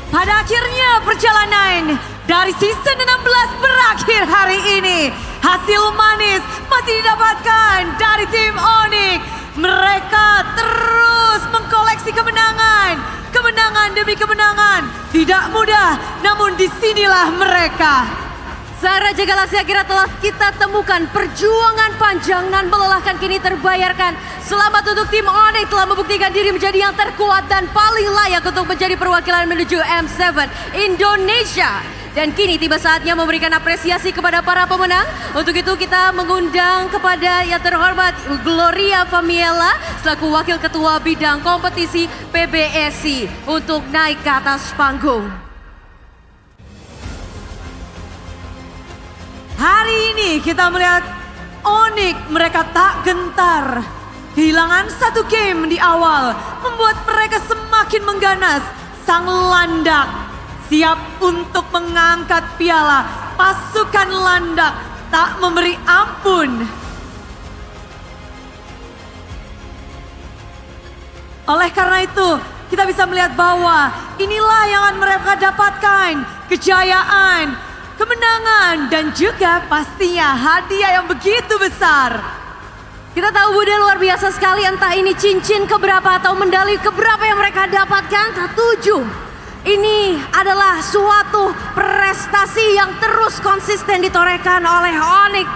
Pada akhirnya perjalanan dari season 16 berakhir hari ini. Hasil manis masih didapatkan dari tim ONIC. Mereka terus mengkoleksi kemenangan. Kemenangan demi kemenangan. Tidak mudah, namun disinilah mereka. Sang Raja Galaksi akhirnya telah kita temukan. Perjuangan panjang dan melelahkan kini terbayarkan. Selamat untuk tim ONIC telah membuktikan diri menjadi yang terkuat dan paling layak untuk menjadi perwakilan menuju M7 Indonesia. Dan kini tiba saatnya memberikan apresiasi kepada para pemenang. Untuk itu kita mengundang kepada yang terhormat Gloria Famiella selaku Wakil Ketua Bidang Kompetisi PBSI untuk naik ke atas panggung. Hari ini kita melihat ONIC mereka tak gentar. Kehilangan satu game di awal membuat mereka semakin mengganas. Sang landak siap untuk mengangkat piala. Pasukan landak tak memberi ampun. Oleh karena itu kita bisa melihat bahwa inilah yang akan mereka dapatkan. Kejayaan, kemenangan, dan juga pastinya hadiah yang begitu besar. Kita tahu Bude luar biasa sekali, entah ini cincin keberapa atau medali keberapa yang mereka dapatkan, tak tujuh. Ini adalah suatu prestasi yang terus konsisten ditorehkan oleh ONIC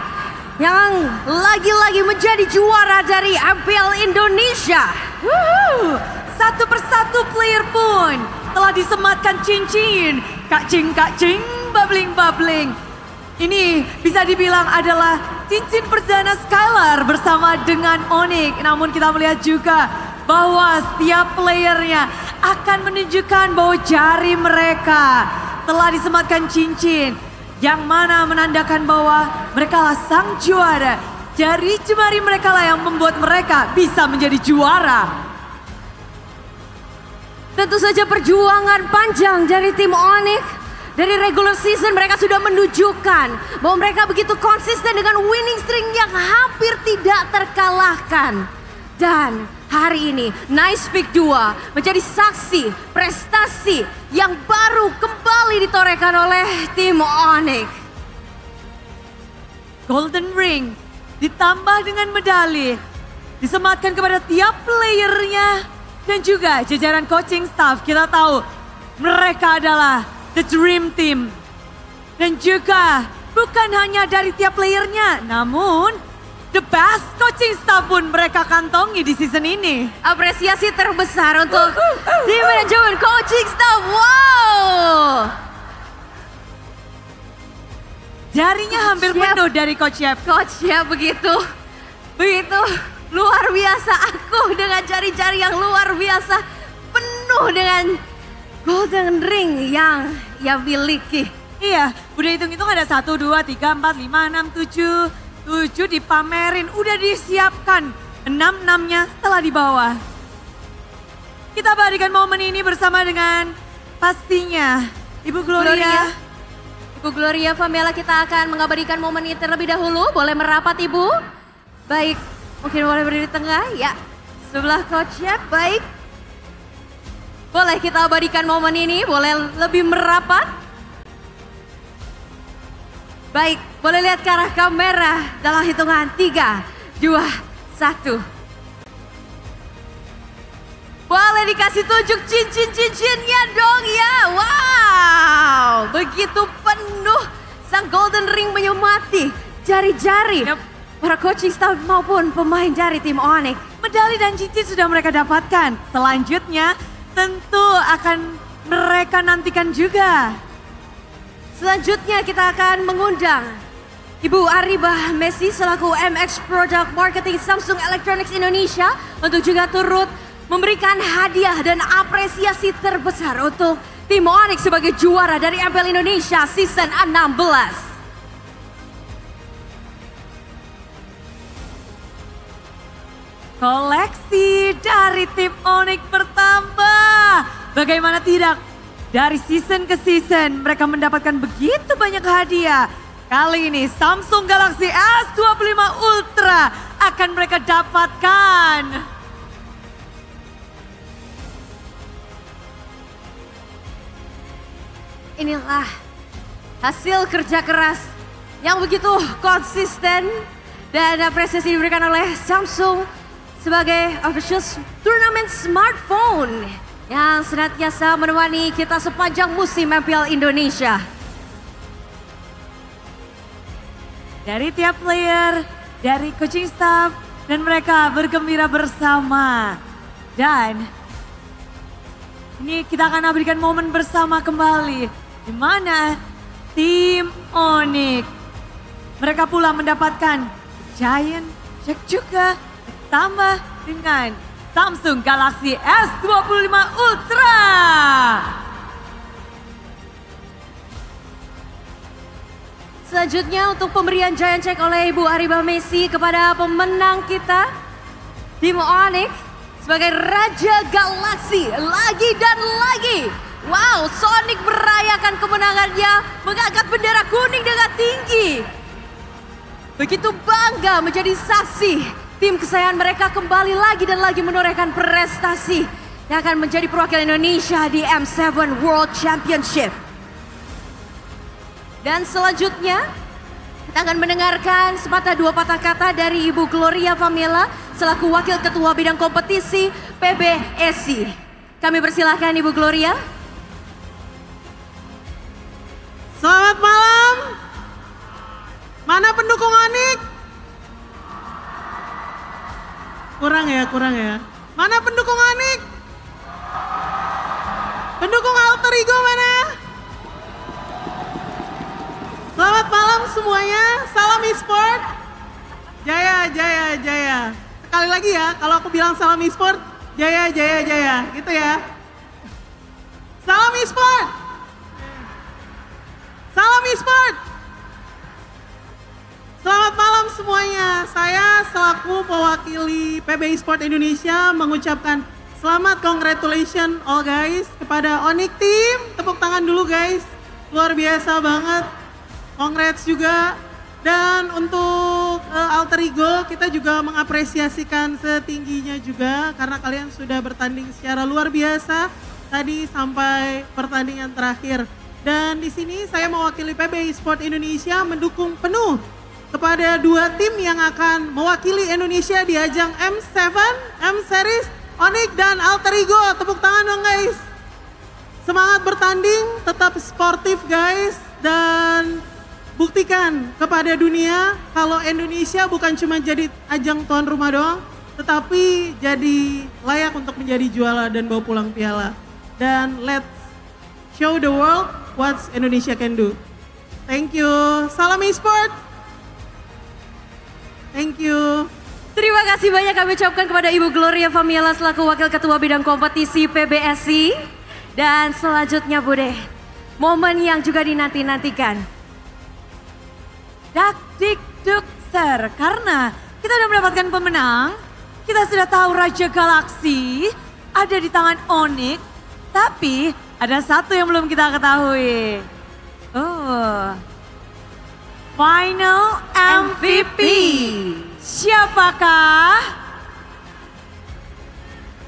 yang lagi-lagi menjadi juara dari MPL Indonesia. Satu persatu player pun telah disematkan cincin. Kacing-kacing, babling-babling. Ini bisa dibilang adalah cincin perdana Skylar bersama dengan ONIC. Namun kita melihat juga bahwa setiap playernya akan menunjukkan bahwa jari mereka telah disematkan cincin. Yang mana menandakan bahwa mereka lah sang juara. Jari jemari mereka lah yang membuat mereka bisa menjadi juara. Tentu saja perjuangan panjang dari tim ONIC. Dari regular season mereka sudah menunjukkan bahwa mereka begitu konsisten dengan winning streak yang hampir tidak terkalahkan. Dan hari ini Nice Pick 2 menjadi saksi prestasi yang baru kembali ditorehkan oleh tim ONIC. Golden Ring ditambah dengan medali disematkan kepada tiap playernya dan juga jajaran coaching staff. Kita tahu mereka adalah the dream team. Dan juga bukan hanya dari tiap playernya, namun the best coaching staff pun mereka kantongi di season ini. Apresiasi terbesar untuk tim manajemen coaching staff. Wow! Jarinya hampir penuh dari Coach Yap. Coach Yap begitu luar biasa. Aku dengan jari-jari yang luar biasa penuh dengan golden ring yang ia miliki. Iya, udah hitung-hitung ada 1, 2, 3, 4, 5, 6, 7 dipamerin, udah disiapkan. 6-6-nya setelah dibawa. Kita abadikan momen ini bersama dengan pastinya Ibu Gloria. Ibu Gloria Famiella, kita akan mengabadikan momen ini terlebih dahulu. Boleh merapat Ibu? Baik, mungkin boleh berdiri di tengah. Ya, sebelah Coach Yap, baik. Boleh kita abadikan momen ini, boleh lebih merapat. Baik, boleh lihat ke arah kamera dalam hitungan 3, 2, 1. Boleh dikasih tunjuk cincin-cincinnya dong ya. Wow, begitu penuh sang golden ring menyemati jari-jari para coaching staff maupun pemain dari tim ONIC. Medali dan cincin sudah mereka dapatkan. Selanjutnya tentu akan mereka nantikan juga. Selanjutnya kita akan mengundang Ibu Aribah Messi selaku MX Product Marketing Samsung Electronics Indonesia untuk juga turut memberikan hadiah dan apresiasi terbesar untuk tim ONIC sebagai juara dari MPL Indonesia Season 16. Koleksi dari tim ONIC bertambah. Bagaimana tidak? Dari season ke season mereka mendapatkan begitu banyak hadiah. Kali ini Samsung Galaxy S25 Ultra akan mereka dapatkan. Inilah hasil kerja keras yang begitu konsisten dan apresiasi diberikan oleh Samsung sebagai official turnamen smartphone yang senantiasa menemani kita sepanjang musim MPL Indonesia. Dari tiap player, dari coaching staff, dan mereka bergembira bersama. Dan ini kita akan berikan momen bersama kembali, di mana tim ONIC mereka pula mendapatkan giant check juga, ditambah dengan Samsung Galaxy S25 Ultra. Selanjutnya untuk pemberian giant check oleh Ibu Aribah Messi kepada pemenang kita, tim ONIC sebagai Raja Galaksi lagi dan lagi. Wow, Sonic merayakan kemenangannya, mengangkat bendera kuning dengan tinggi. Begitu bangga menjadi saksi tim kesayangan mereka kembali lagi dan lagi menorehkan prestasi yang akan menjadi perwakilan Indonesia di M7 World Championship. Dan selanjutnya kita akan mendengarkan sepatah dua patah kata dari Ibu Gloria Famela selaku Wakil Ketua Bidang Kompetisi PBSI. Kami persilahkan Ibu Gloria. Selamat malam. Mana pendukung ONIC? Kurang ya. Mana pendukung ONIC? Pendukung Alter Ego mana? Selamat malam semuanya, salam e-sport. Jaya, jaya, jaya. Sekali lagi ya, kalau aku bilang salam e-sport, jaya, jaya, jaya. Gitu ya. Salam e-sport. Salam e-sport. Selamat malam semuanya. Saya selaku mewakili PB Sport Indonesia mengucapkan selamat congratulations all guys kepada ONIC team. Tepuk tangan dulu guys. Luar biasa banget. Congrats juga. Dan untuk Alter Ego kita juga mengapresiasikan setingginya juga karena kalian sudah bertanding secara luar biasa tadi sampai pertandingan terakhir. Dan di sini saya mewakili PB Sport Indonesia mendukung penuh kepada dua tim yang akan mewakili Indonesia di ajang M7, M-Series, ONIC dan Alter Ego. Tepuk tangan dong guys. Semangat bertanding, tetap sportif guys. Dan buktikan kepada dunia kalau Indonesia bukan cuma jadi ajang tuan rumah doang, tetapi jadi layak untuk menjadi juara dan bawa pulang piala. Dan let's show the world what Indonesia can do. Thank you. Salam e-sport. Thank you. Terima kasih banyak kami ucapkan kepada Ibu Gloria Famela selaku Wakil Ketua Bidang Kompetisi PBSI. Dan selanjutnya Bude, momen yang juga dinanti-nantikan. Dak dik duk ser, karena kita sudah mendapatkan pemenang, kita sudah tahu Raja Galaksi ada di tangan ONIC, tapi ada satu yang belum kita ketahui. Final MVP. Siapakah?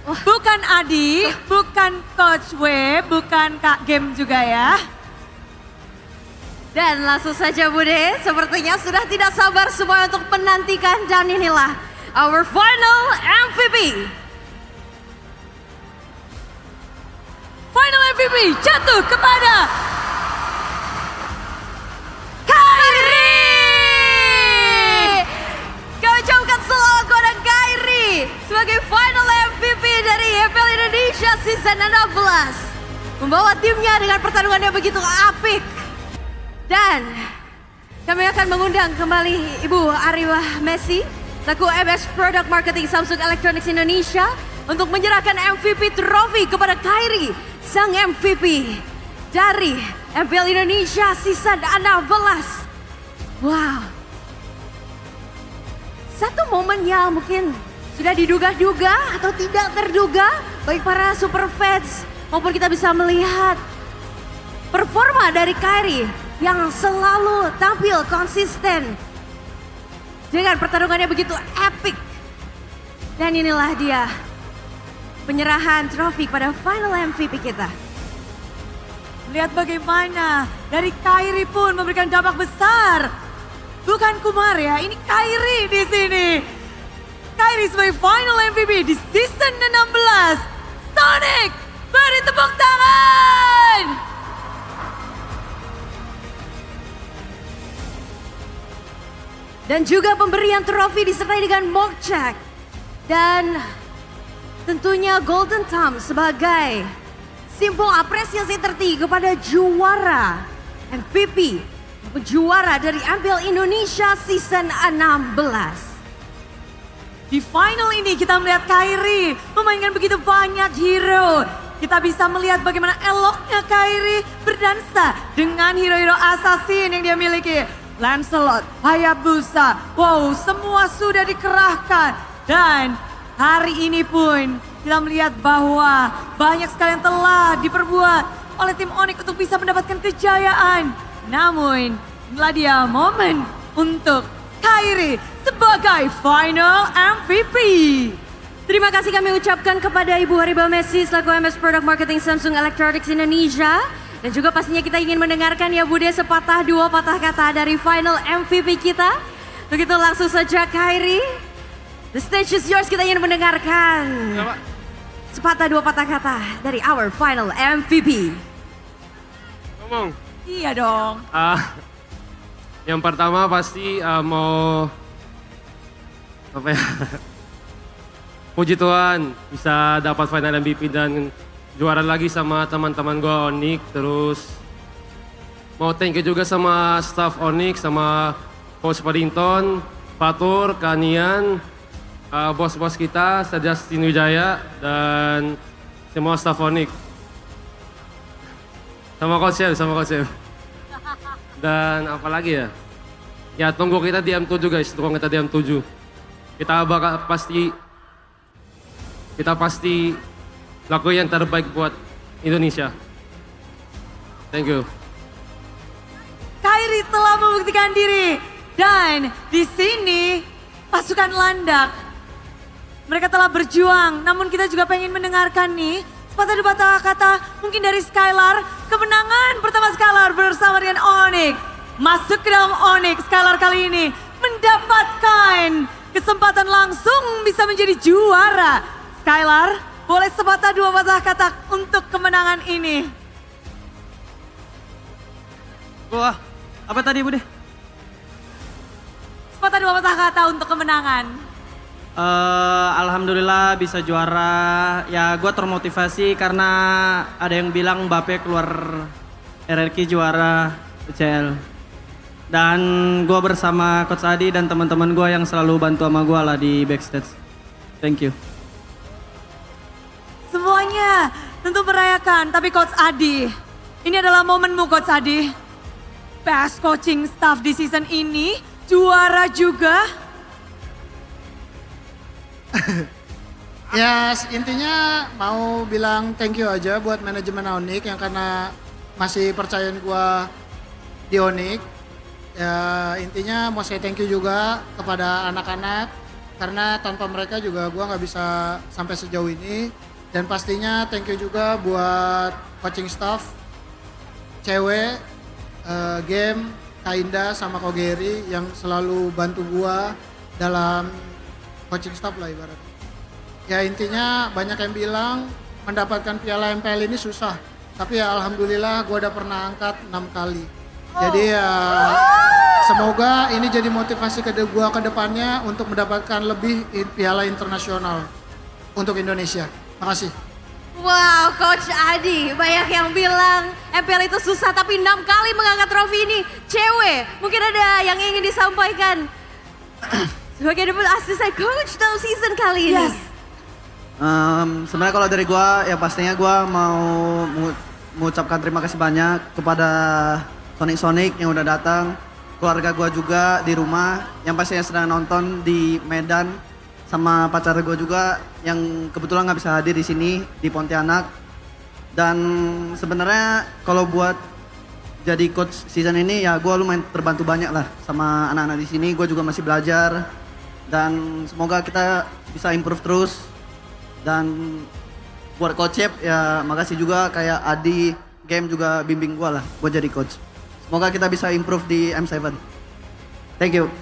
Bukan Adi, bukan Coach W, bukan Kak Game juga ya. Dan langsung saja Bude, sepertinya sudah tidak sabar semua untuk menantikan dan inilah our final MVP. Final MVP jatuh kepada sebagai final MVP dari MPL Indonesia Season 16. Membawa timnya dengan pertarungan yang begitu apik. Dan kami akan mengundang kembali Ibu Ariwa Messi, selaku MS Product Marketing Samsung Electronics Indonesia, untuk menyerahkan MVP Trophy kepada Kairi, sang MVP dari MPL Indonesia Season 16. Wow. Satu momen yang mungkin sudah diduga-duga atau tidak terduga bagi para super fans, maupun kita bisa melihat performa dari Kairi yang selalu tampil konsisten dengan pertarungannya begitu epic. Dan inilah dia penyerahan trofi pada final MVP kita. Lihat bagaimana dari Kairi pun memberikan dampak besar. Bukan Kumar ya, ini Kairi di sini. Kairi sebagai final MVP di season 16. Sonic, beri tepuk tangan. Dan juga pemberian trofi disertai dengan mock check. Dan tentunya Golden Thumb sebagai simbol apresiasi tertinggi kepada juara MVP, juara dari MPL Indonesia Season 16. Di final ini kita melihat Kairi memainkan begitu banyak hero. Kita bisa melihat bagaimana eloknya Kairi berdansa dengan hero-hero assassin yang dia miliki. Lancelot, Hayabusa, wow, semua sudah dikerahkan. Dan hari ini pun kita melihat bahwa banyak sekali yang telah diperbuat oleh tim ONIC untuk bisa mendapatkan kejayaan. Namun, inilah dia momen untuk Kairi sebagai final MVP. Terima kasih kami ucapkan kepada Ibu Ariba Messi selaku MS Product Marketing Samsung Electronics Indonesia. Dan juga pastinya kita ingin mendengarkan ya Bude sepatah dua patah kata dari final MVP kita. Begitu langsung saja Kairi, the stage is yours, kita ingin mendengarkan sepatah dua patah kata dari our final MVP. Ngomong. Iya dong. Yang pertama pasti mau apa ya? Puji Tuhan bisa dapat final MVP dan juara lagi sama teman-teman gue ONIC. Terus mau thank you juga sama staff ONIC, sama Coach Paddington, Fatur, Kanian, bos-bos kita, Justin Wijaya, dan semua staff ONIC. Sama Coach Chef. Dan apa lagi ya? Ya tunggu kita di M7 guys, tunggu kita di M7. Kita pasti lakuin yang terbaik buat Indonesia. Thank you. Kairi telah membuktikan diri dan di sini pasukan landak. Mereka telah berjuang, namun kita juga pengen mendengarkan nih sepatah dua patah kata mungkin dari Skylar. Kemenangan pertama Skylar bersama dengan ONIC. Masuk ke dalam ONIC, Skylar kali ini mendapatkan kesempatan langsung bisa menjadi juara. Skylar, boleh sepatah dua patah kata untuk kemenangan ini. Wah, apa tadi Bude? Sepatah dua patah kata untuk kemenangan. Alhamdulillah bisa juara. Ya gue termotivasi karena ada yang bilang Mbappe keluar RRQ juara UCL. Dan gue bersama Coach Adi dan teman-teman gue yang selalu bantu sama gue lah di backstage. Thank you. Semuanya tentu merayakan, tapi Coach Adi, ini adalah momenmu Coach Adi. Best coaching staff di season ini, juara juga. Ya intinya mau bilang thank you aja buat manajemen ONIC yang karena masih percayain gua di ONIC. Ya intinya mau say thank you juga kepada anak-anak karena tanpa mereka juga gua nggak bisa sampai sejauh ini. Dan pastinya thank you juga buat coaching staff, cewek, game, Kainda sama Kogeri yang selalu bantu gua dalam coaching staff lah ibaratnya. Ya intinya banyak yang bilang mendapatkan piala MPL ini susah. Tapi ya alhamdulillah gua udah pernah angkat 6 kali. Jadi ya semoga ini jadi motivasi gua ke depannya untuk mendapatkan lebih piala internasional. untuk Indonesia. Makasih. Wow, Coach Adi, banyak yang bilang MPL itu susah tapi 6 kali mengangkat trofi ini. Cewek, mungkin ada yang ingin disampaikan sebagai asisten coach dalam season kali ini. Yes. Sebenarnya kalau dari gua, ya pastinya gua mau mengucapkan terima kasih banyak kepada Sonic yang udah datang, keluarga gua juga di rumah yang pastinya sedang nonton di Medan, sama pacar gue juga yang kebetulan nggak bisa hadir di sini di Pontianak. Dan sebenarnya kalau buat jadi coach season ini ya gue lumayan terbantu banyak lah sama anak-anak di sini. Gue juga masih belajar dan semoga kita bisa improve terus. Dan buat coach Chef ya makasih juga, kayak Adi game juga bimbing gue lah buat jadi coach. Semoga kita bisa improve di M7. Thank you.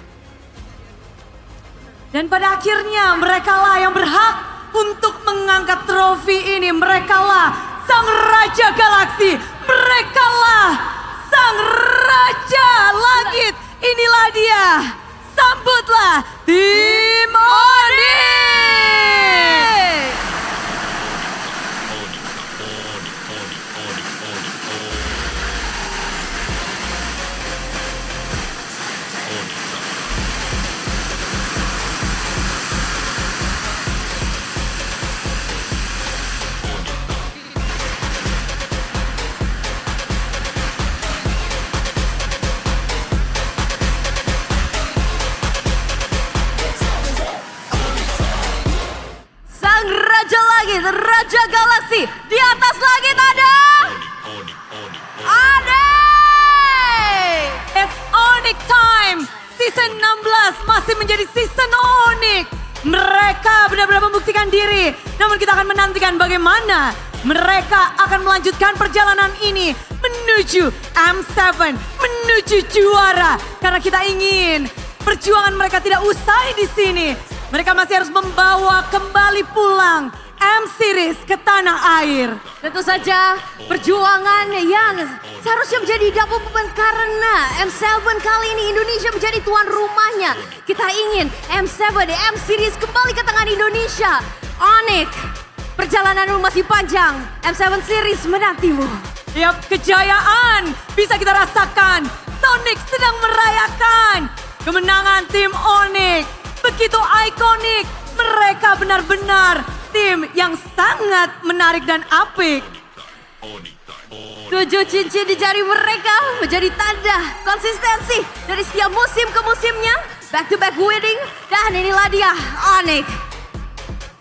Dan pada akhirnya merekalah yang berhak untuk mengangkat trofi ini. Merekalah sang Raja Galaksi. Merekalah sang Raja Langit. Inilah dia. Sambutlah tim ONIC. Raja Galaksi, di atas langit ada It's ONIC time. Season 16 masih menjadi season ONIC. Mereka benar-benar membuktikan diri. Namun kita akan menantikan bagaimana mereka akan melanjutkan perjalanan ini menuju M7, menuju juara. Karena kita ingin perjuangan mereka tidak usai di sini. Mereka masih harus membawa kembali pulang M-Series ke tanah air. Tentu saja perjuangan yang seharusnya menjadi double beban karena M7 kali ini Indonesia menjadi tuan rumahnya. Kita ingin M7 M-Series kembali ke tangan Indonesia. ONIC, perjalananmu masih panjang. M7 Series menantimu. Tiap kejayaan bisa kita rasakan. Sonic sedang merayakan kemenangan tim ONIC. Begitu ikonik, mereka benar-benar tim yang sangat menarik dan apik. 7 cincin di jari mereka menjadi tanda konsistensi dari setiap musim ke musimnya. Back to back winning, dan inilah dia ONIC.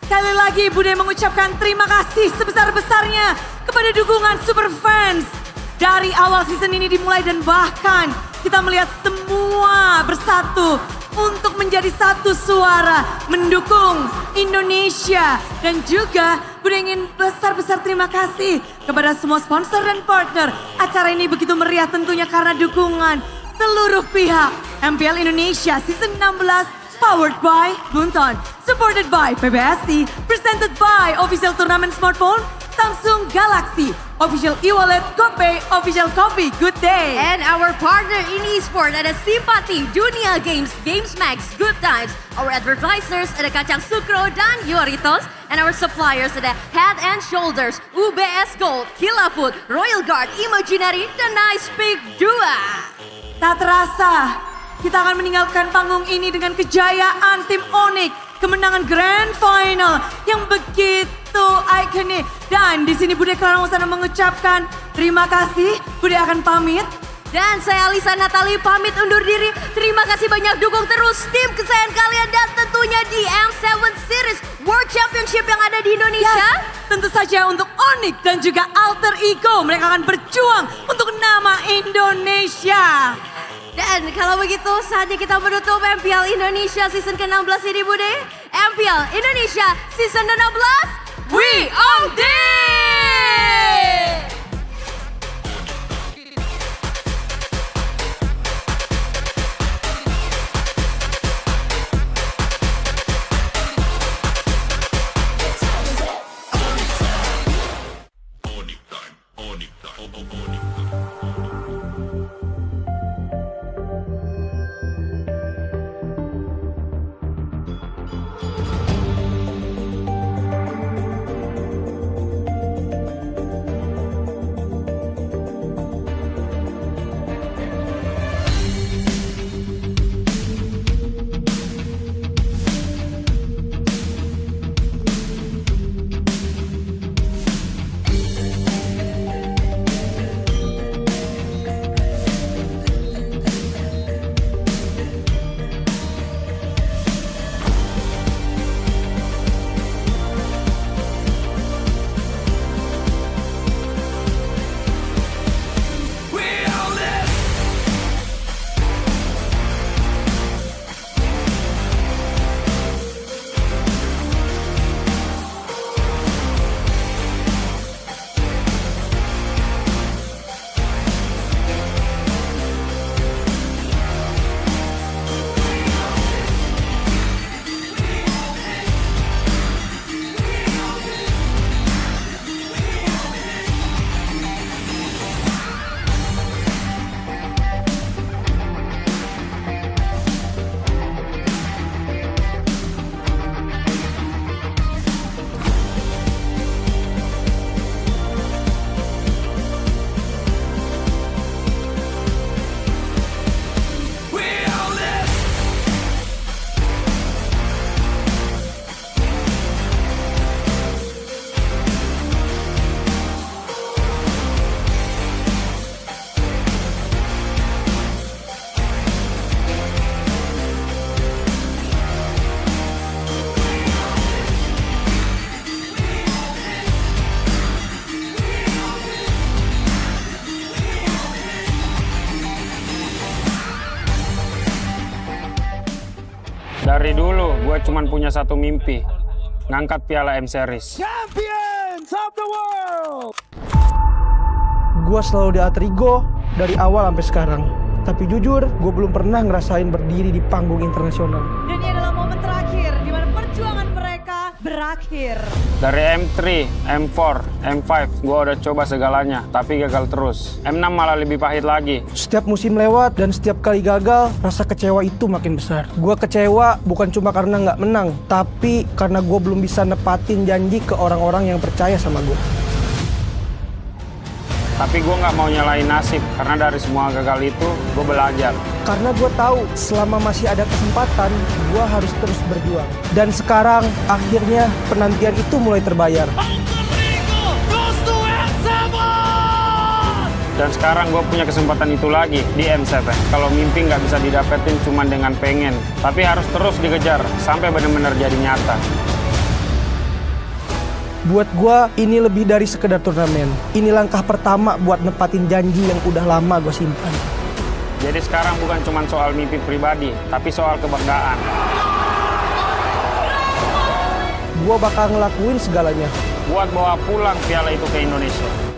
Sekali lagi Bude mengucapkan terima kasih sebesar-besarnya kepada dukungan super fans. Dari awal season ini dimulai dan bahkan kita melihat semua bersatu untuk menjadi satu suara mendukung Indonesia. Dan juga Bude ingin besar-besar terima kasih kepada semua sponsor dan partner. Acara ini begitu meriah tentunya karena dukungan seluruh pihak. MPL Indonesia Season 16 powered by Bunton, supported by PBSI, presented by Official Tournament Smartphone, Samsung Galaxy, Official e-wallet, GoPay, Official Coffee, Good Day. And our partner in eSport ada Simpati, Dunia Games, Games Max, Good Times. Our advertisers ada Kacang Sukro dan Yoritos. And our suppliers ada Head and Shoulders, UBS Gold, Killa Food, Royal Guard, Imaginary, dan Nice Pick 2. Tak terasa, kita akan meninggalkan panggung ini dengan kejayaan tim ONIC. Kemenangan Grand Final yang begitu ikonik. Dan di sini Bude Klarawasana mengucapkan terima kasih. Bude akan pamit. Dan saya Alisa Natali pamit undur diri. Terima kasih banyak, dukung terus tim kesayangan kalian dan tentunya di M7 Series World Championship yang ada di Indonesia. Tentu saja untuk ONIC dan juga Alter Ego, mereka akan berjuang untuk nama Indonesia. Dan kalau begitu saatnya kita menutup MPL Indonesia Season ke-16 ini Bude. MPL Indonesia Season 16, we OD! Dari dulu gue cuman punya satu mimpi, ngangkat piala M Series. Champions of the world. Gue selalu di alter ego dari awal sampai sekarang. Tapi jujur, gue belum pernah ngerasain berdiri di panggung internasional. Dan ini adalah momen terakhir di mana perjuangan mereka berakhir. Dari M3, M4, M5, gue udah coba segalanya, tapi gagal terus. M6 malah lebih pahit lagi. Setiap musim lewat dan setiap kali gagal, rasa kecewa itu makin besar. Gue kecewa bukan cuma karena nggak menang, tapi karena gue belum bisa nepatin janji ke orang-orang yang percaya sama gue. Tapi gue nggak mau nyalain nasib, karena dari semua gagal itu, gue belajar. Karena gue tahu selama masih ada kesempatan, gue harus terus berjuang. Dan sekarang, akhirnya penantian itu mulai terbayar. Dan sekarang gue punya kesempatan itu lagi di M7. Kalau mimpi nggak bisa didapetin cuma dengan pengen, tapi harus terus dikejar sampai benar-benar jadi nyata. Buat gue, ini lebih dari sekedar turnamen. Ini langkah pertama buat nepatin janji yang udah lama gue simpan. Jadi sekarang bukan cuma soal mimpi pribadi, tapi soal kebanggaan. Gue bakal ngelakuin segalanya. Buat bawa pulang piala itu ke Indonesia.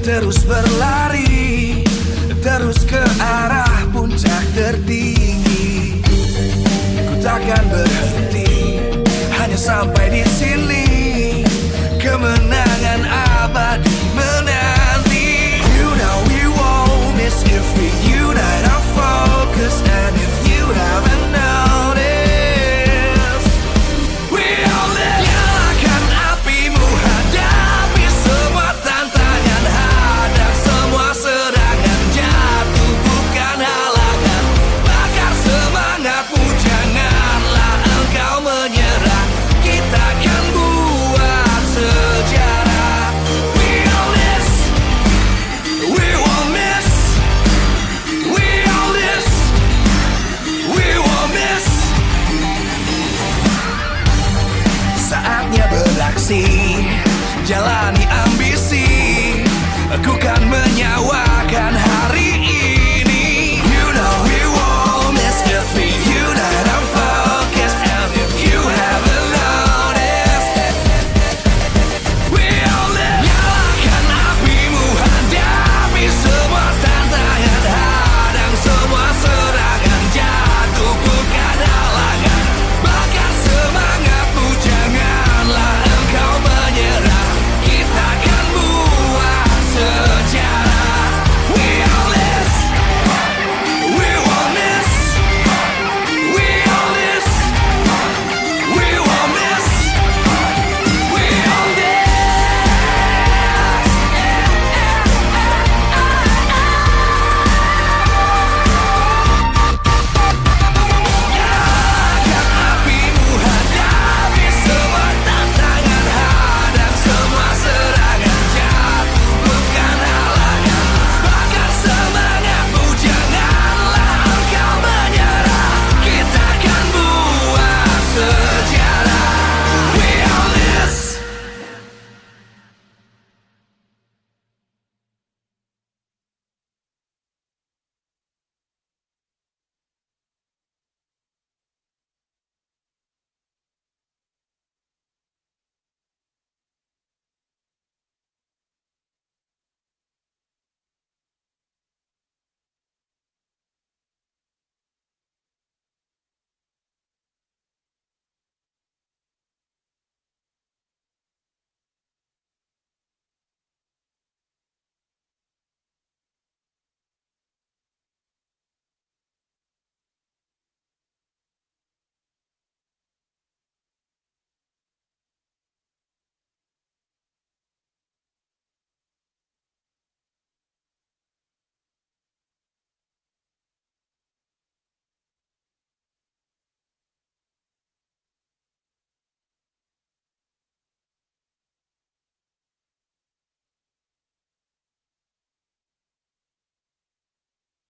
Terus berlari, terus ke arah puncak tertinggi. Ku takkan berhenti, hanya sampai di sini. Kemenangan abadi menanti. You know we won't miss if we unite our focus. And if you haven't noticed, we all live. Nyalakan apimu, hadapi semua tantangan. Hadap semua serangan, jatuh bukan halangan. Bakar semangatmu, janganlah engkau menyerah. Kita akan buat sejarah. We all this, we won't miss. We all this, we won't miss. Saatnya beraksi, jalan